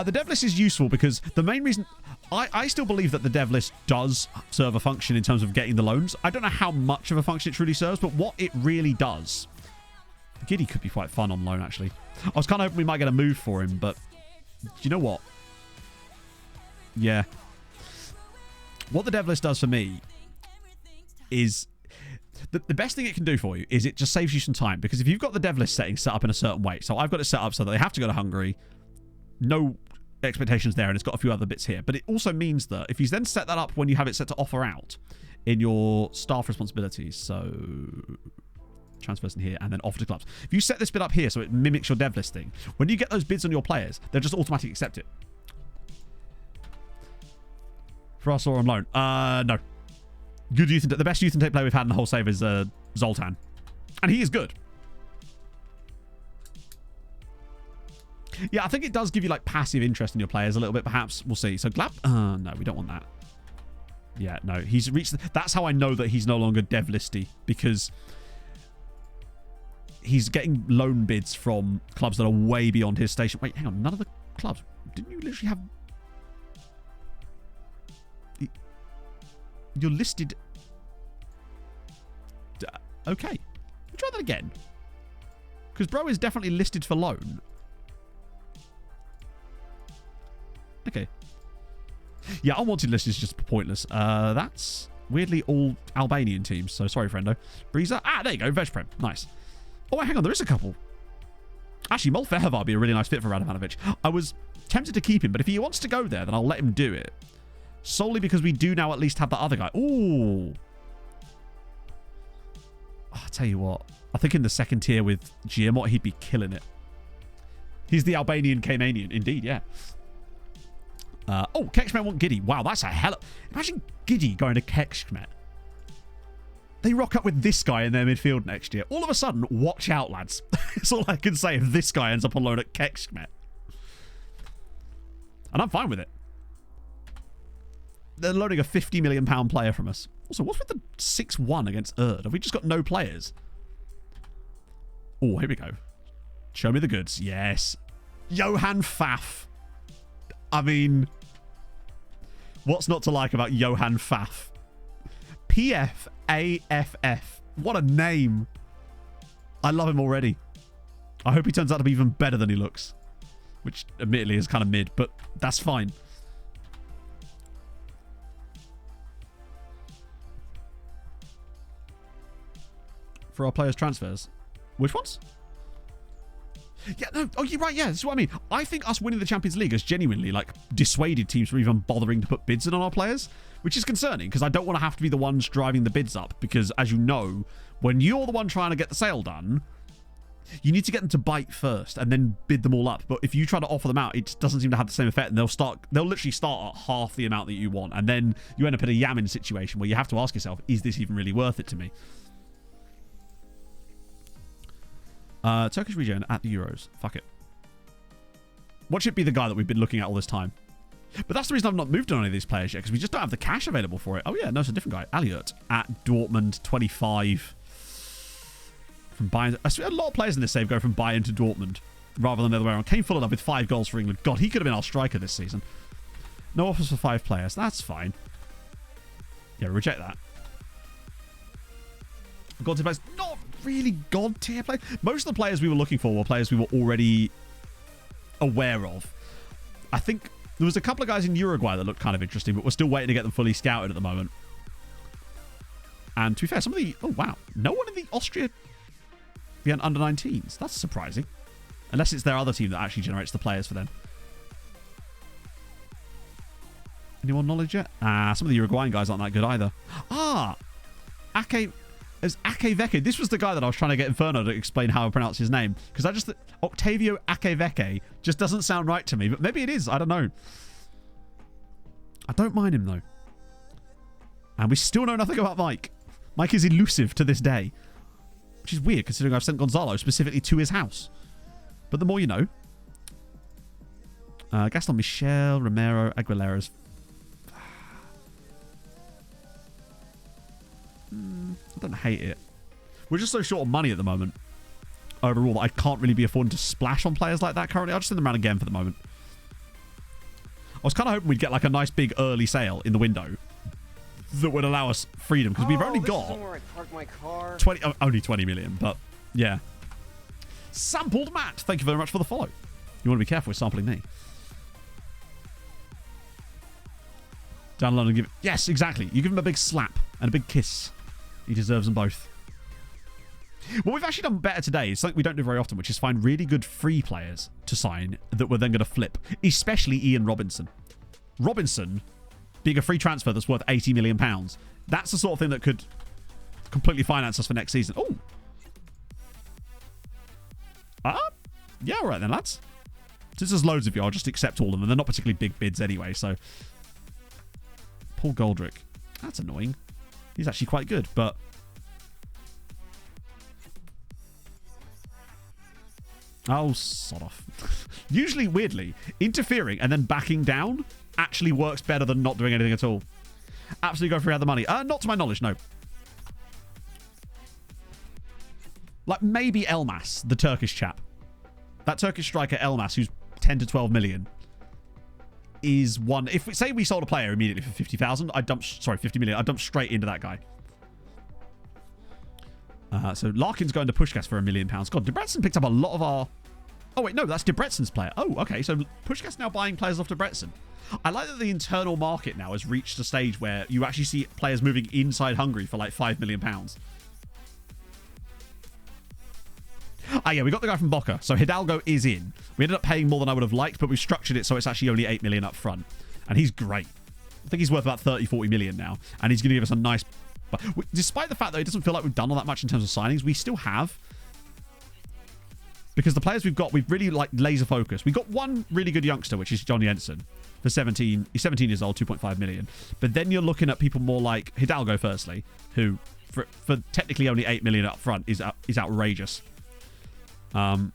D: The dev list is useful because the main reason... I still believe that the dev list does serve a function in terms of getting the loans. I don't know how much of a function it truly serves, but what it really does... Giddy could be quite fun on loan, actually. I was kind of hoping we might get a move for him, but... Do you know what? Yeah. What the dev list does for me is... The best thing it can do for you is it just saves you some time, because if you've got the dev list settings set up in a certain way, so I've got it set up so that they have to go to Hungary, no expectations there, and it's got a few other bits here, but it also means that if you then set that up when you have it set to offer out in your staff responsibilities, so transfers in here and then offer to clubs, if you set this bit up here so it mimics your dev listing, when you get those bids on your players, they'll just automatically accept it. For us or on loan? No. Good youth and the best youth and tape player we've had in the whole save is Zoltan, and he is good. Yeah, I think it does give you like passive interest in your players a little bit, perhaps. We'll see. So Glab, no, we don't want that. Yeah, no, he's reached. That's how I know that he's no longer dev listy, because he's getting loan bids from clubs that are way beyond his station. Wait, hang on, none of the clubs. Didn't you literally have? You're listed. Okay, we'll try that again, because bro is definitely listed for loan. Okay. Yeah, unwanted list is just pointless. That's weirdly all Albanian teams, so sorry, friendo. Breezer. Ah, there you go. Vegprem. Nice. Oh, wait, hang on. There is a couple. Actually, Molfehevar would be a really nice fit for Radovanovic. I was tempted to keep him, but if he wants to go there, then I'll let him do it. Solely because we do now at least have the other guy. Ooh. Oh, I'll tell you what. I think in the second tier with Giamot, he'd be killing it. He's the Albanian Caymanian. Indeed, yeah. Oh, Kekshmet want Giddy. Wow, that's a hell of... Imagine Giddy going to Kekshmet. They rock up with this guy in their midfield next year. All of a sudden, watch out, lads. That's all I can say if this guy ends up on loan at Kekshmet. And I'm fine with it. They're loaning a £50 million player from us. Also, what's with the 6-1 against Erd? Have we just got no players? Oh, here we go. Show me the goods. Yes. Johan Pfaff. I mean, what's not to like about Johan Pfaff? P-F-A-F-F. What a name. I love him already. I hope he turns out to be even better than he looks. Which, admittedly, is kind of mid, but that's fine. For our players' transfers. Which ones? Yeah, no, oh, you're right, yeah, that's what I mean. I think us winning the Champions League has genuinely, like, dissuaded teams from even bothering to put bids in on our players, which is concerning, because I don't want to have to be the ones driving the bids up, because, as you know, when you're the one trying to get the sale done, you need to get them to bite first, and then bid them all up. But if you try to offer them out, it doesn't seem to have the same effect, and they'll literally start at half the amount that you want, and then you end up in a Yamin situation where you have to ask yourself, is this even really worth it to me? Turkish region at the Euros. Fuck it. What should be the guy that we've been looking at all this time? But that's the reason I've not moved on any of these players yet, because we just don't have the cash available for it. Oh yeah, no, it's a different guy. Aliot at Dortmund, 25. From Bayern. I see a lot of players in this save go from Bayern to Dortmund, rather than the other way around. Came full enough with 5 goals for England. God, he could have been our striker this season. No offers for 5 players. That's fine. Yeah, reject that. God tier players. Not really God tier players. Most of the players we were looking for were players we were already aware of. I think there was a couple of guys in Uruguay that looked kind of interesting, but we're still waiting to get them fully scouted at the moment. And to be fair, some of the... Oh, wow. No one in the Austria under-19s. That's surprising. Unless it's their other team that actually generates the players for them. Anyone knowledge yet? Some of the Uruguayan guys aren't that good either. Ake Veke. This was the guy that I was trying to get Inferno to explain how I pronounce his name. Because I just... Octavio Ake Veke just doesn't sound right to me. But maybe it is. I don't know. I don't mind him, though. And we still know nothing about Mike. Mike is elusive to this day. Which is weird, considering I've sent Gonzalo specifically to his house. But the more you know. Gaston Michel, Romero, Aguilera's... I don't hate it. We're just so short of money at the moment. Overall, that I can't really be affording to splash on players like that currently. I'll just send them around again for the moment. I was kind of hoping we'd get like a nice big early sale in the window that would allow us freedom, because we've only got
E: where I park my car.
D: Only 20 million, but yeah. Sampled Matt, thank you very much for the follow. You want to be careful with sampling me. Download and give it... Yes, exactly. You give him a big slap and a big kiss. He deserves them both. What we've actually done better today is something we don't do very often, which is find really good free players to sign that we're then going to flip, especially Ian Robinson. Robinson being a free transfer that's worth £80 million. That's the sort of thing that could completely finance us for next season. Oh. Yeah, all right then, lads. Since there's loads of you, I'll just accept all of them. They're not particularly big bids anyway, so. Paul Goldrick. That's annoying. He's actually quite good, but... Oh, sod off. Usually, weirdly, interfering and then backing down actually works better than not doing anything at all. Absolutely go for the money. Not to my knowledge, no. Like, maybe Elmas, the Turkish chap. That Turkish striker Elmas, who's 10 to 12 million, is one. If we say we sold a player immediately for 50,000, I'd dump. Sorry, 50 million. I'd dump straight into that guy. So Larkin's going to Puskás for £1 million. God, Debrecen picked up a lot of our. Oh wait, no, that's Debrecen's player. Oh, okay. So Puskás now buying players off Debrecen. I like that the internal market now has reached a stage where you actually see players moving inside Hungary for like £5 million. Yeah, we got the guy from Boca. So Hidalgo is in. We ended up paying more than I would have liked, but we structured it so it's actually only 8 million up front. And he's great. I think he's worth about 30-40 million now. And he's going to give us a nice... But despite the fact that it doesn't feel like we've done all that much in terms of signings, we still have. Because the players we've got, we've really like laser focused. We got one really good youngster, which is John Jensen. For 17. He's 17 years old, 2.5 million. But then you're looking at people more like Hidalgo, firstly, who for technically only 8 million up front is outrageous. And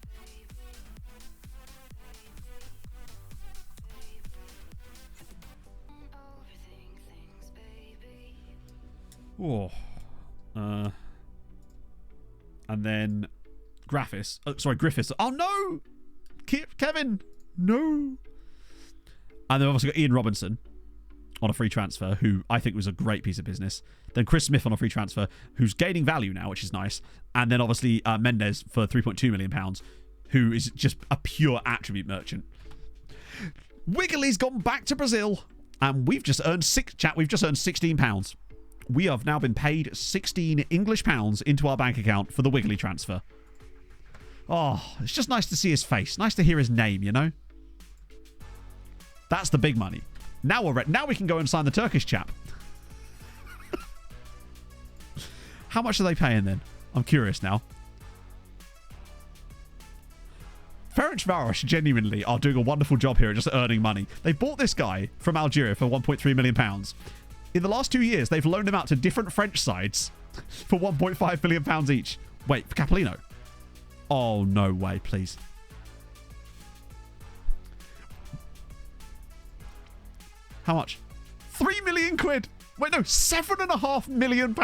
D: then Griffiths. Oh no! Kevin! No! And then obviously got Ian Robinson on a free transfer, who I think was a great piece of business. Then Chris Smith on a free transfer, who's gaining value now, which is nice. And then obviously Mendes for £3.2 million, who is just a pure attribute merchant. Wiggly's gone back to Brazil, and we've just earned £16. We have now been paid 16 English pounds into our bank account for the Wiggly transfer. Oh, it's just nice to see his face. Nice to hear his name, you know? That's the big money. Now we're ready. Now we can go and sign the Turkish chap. How much are they paying then? I'm curious now. Ferencváros genuinely are doing a wonderful job here at just earning money. They bought this guy from Algeria for £1.3 million. In the last 2 years, they've loaned him out to different French sides for £1.5 million each. Wait, for Capolino? Oh, no way, please. How much? 3 million quid. Wait, no, £7.5 million.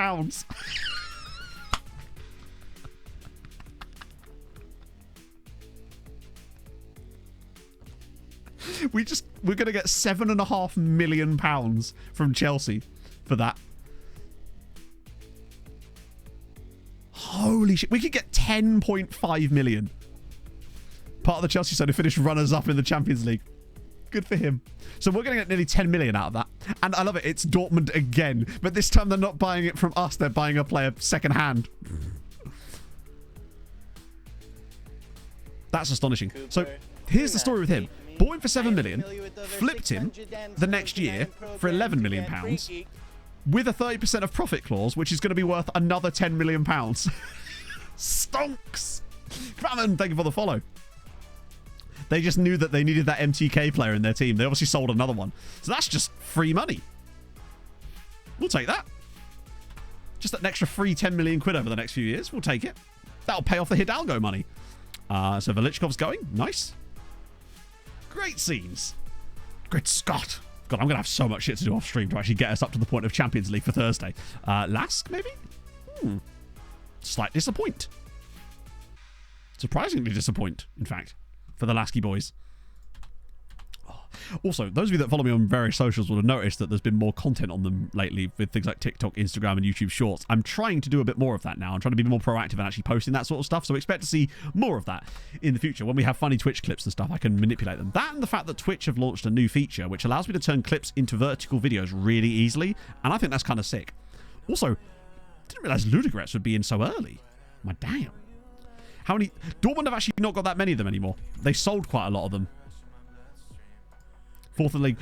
D: We're going to get £7.5 million from Chelsea for that. Holy shit. We could get 10.5 million. Part of the Chelsea side who finished runners-up in the Champions League. Good for him. So we're going to get nearly 10 million out of that. And I love it. It's Dortmund again. But this time they're not buying it from us. They're buying a player second hand. That's astonishing. So here's the story with him. Bought him for 7 million. Flipped him the next year for 11 million pounds. With a 30% of profit clause, which is going to be worth another 10 million pounds. Stonks. Crammon, thank you for the follow. They just knew that they needed that MTK player in their team. They obviously sold another one. So that's just free money. We'll take that. Just an extra free 10 million quid over the next few years. We'll take it. That'll pay off the Hidalgo money. So Velichkov's going. Nice. Great scenes. Great Scott. God, I'm going to have so much shit to do off stream to actually get us up to the point of Champions League for Thursday. Lask, maybe? Slight disappoint. Surprisingly disappoint, in fact, for the Lasky boys. Also, those of you that follow me on various socials will have noticed that there's been more content on them lately with things like TikTok, Instagram, and YouTube Shorts. I'm trying to do a bit more of that now. I'm trying to be more proactive and actually posting that sort of stuff. So expect to see more of that in the future. When we have funny Twitch clips and stuff, I can manipulate them. That and the fact that Twitch have launched a new feature which allows me to turn clips into vertical videos really easily. And I think that's kind of sick. Also, didn't realize Ludogorets would be in so early. My damn. How many? Dortmund have actually not got that many of them anymore. They sold quite a lot of them. Fourth in the league.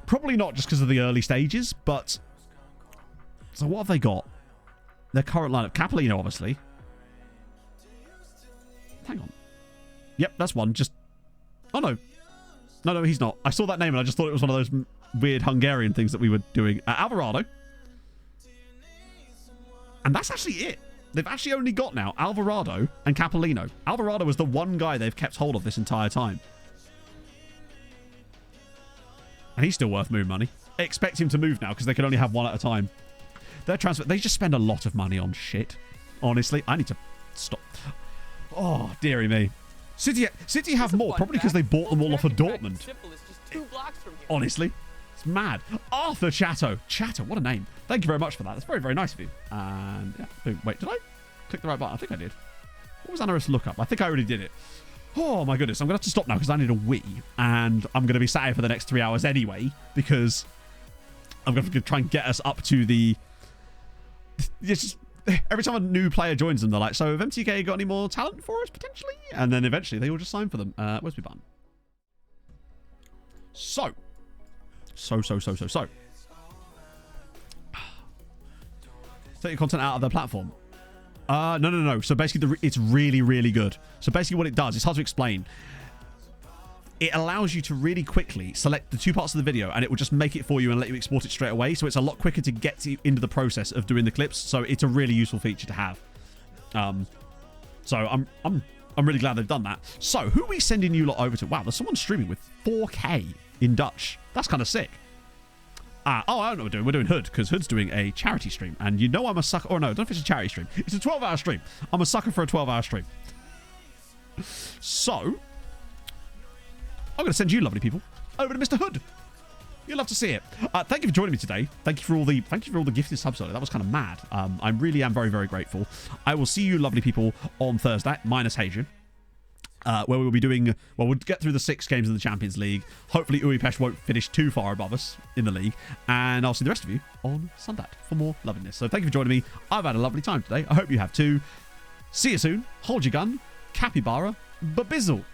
D: Probably not just because of the early stages, but... So what have they got? Their current lineup. Capellino, obviously. Hang on. Yep, that's one. Just... Oh, no. No, he's not. I saw that name and I just thought it was one of those weird Hungarian things that we were doing. Alvarado. And that's actually it. They've actually only got now Alvarado and Capellino. Alvarado was the one guy they've kept hold of this entire time. And he's still worth moon money. I expect him to move now because they can only have one at a time. Their transfer, they just spend a lot of money on shit. Honestly, I need to stop. Oh, dearie me. City have more, probably because they bought them all off of Dortmund. Honestly, it's mad. Arthur Chatto. Chatto, what a name. Thank you very much for that. That's very, very nice of you. And yeah, boom. Wait, did I click the right button? I think I did. What was Anaris lookup? I think I already did it. Oh my goodness, I'm going to have to stop now because I need a wee. And I'm going to be sat here for the next 3 hours anyway because I'm going to try and get us up to the... Just, every time a new player joins them, they're like, so have MTK got any more talent for us, potentially? And then eventually they all just sign for them. Where's my button? So. Take your content out of their platform. No. So basically, it's really, really good. So basically what it does, it's hard to explain. It allows you to really quickly select the two parts of the video and it will just make it for you and let you export it straight away. So it's a lot quicker to get into the process of doing the clips. So it's a really useful feature to have. So I'm really glad they've done that. So who are we sending you lot over to? Wow, there's someone streaming with 4K in Dutch. That's kind of sick. I don't know what we're doing. We're doing Hood because Hood's doing a charity stream. And you know I'm a sucker. Or no, I don't know if it's a charity stream. It's a 12-hour stream. I'm a sucker for a 12-hour stream. So, I'm going to send you lovely people over to Mr. Hood. You'll love to see it. Thank you for joining me today. Thank you for all the gifted subs. That was kind of mad. I really am very, very grateful. I will see you lovely people on Thursday, minus Hadrian. Where we will be doing, well, we'll get through the 6 games in the Champions League. Hopefully Uepesh won't finish too far above us in the league. And I'll see the rest of you on Sunday for more lovingness. So thank you for joining me. I've had a lovely time today. I hope you have too. See you soon. Hold your gun. Capybara. Babizzle.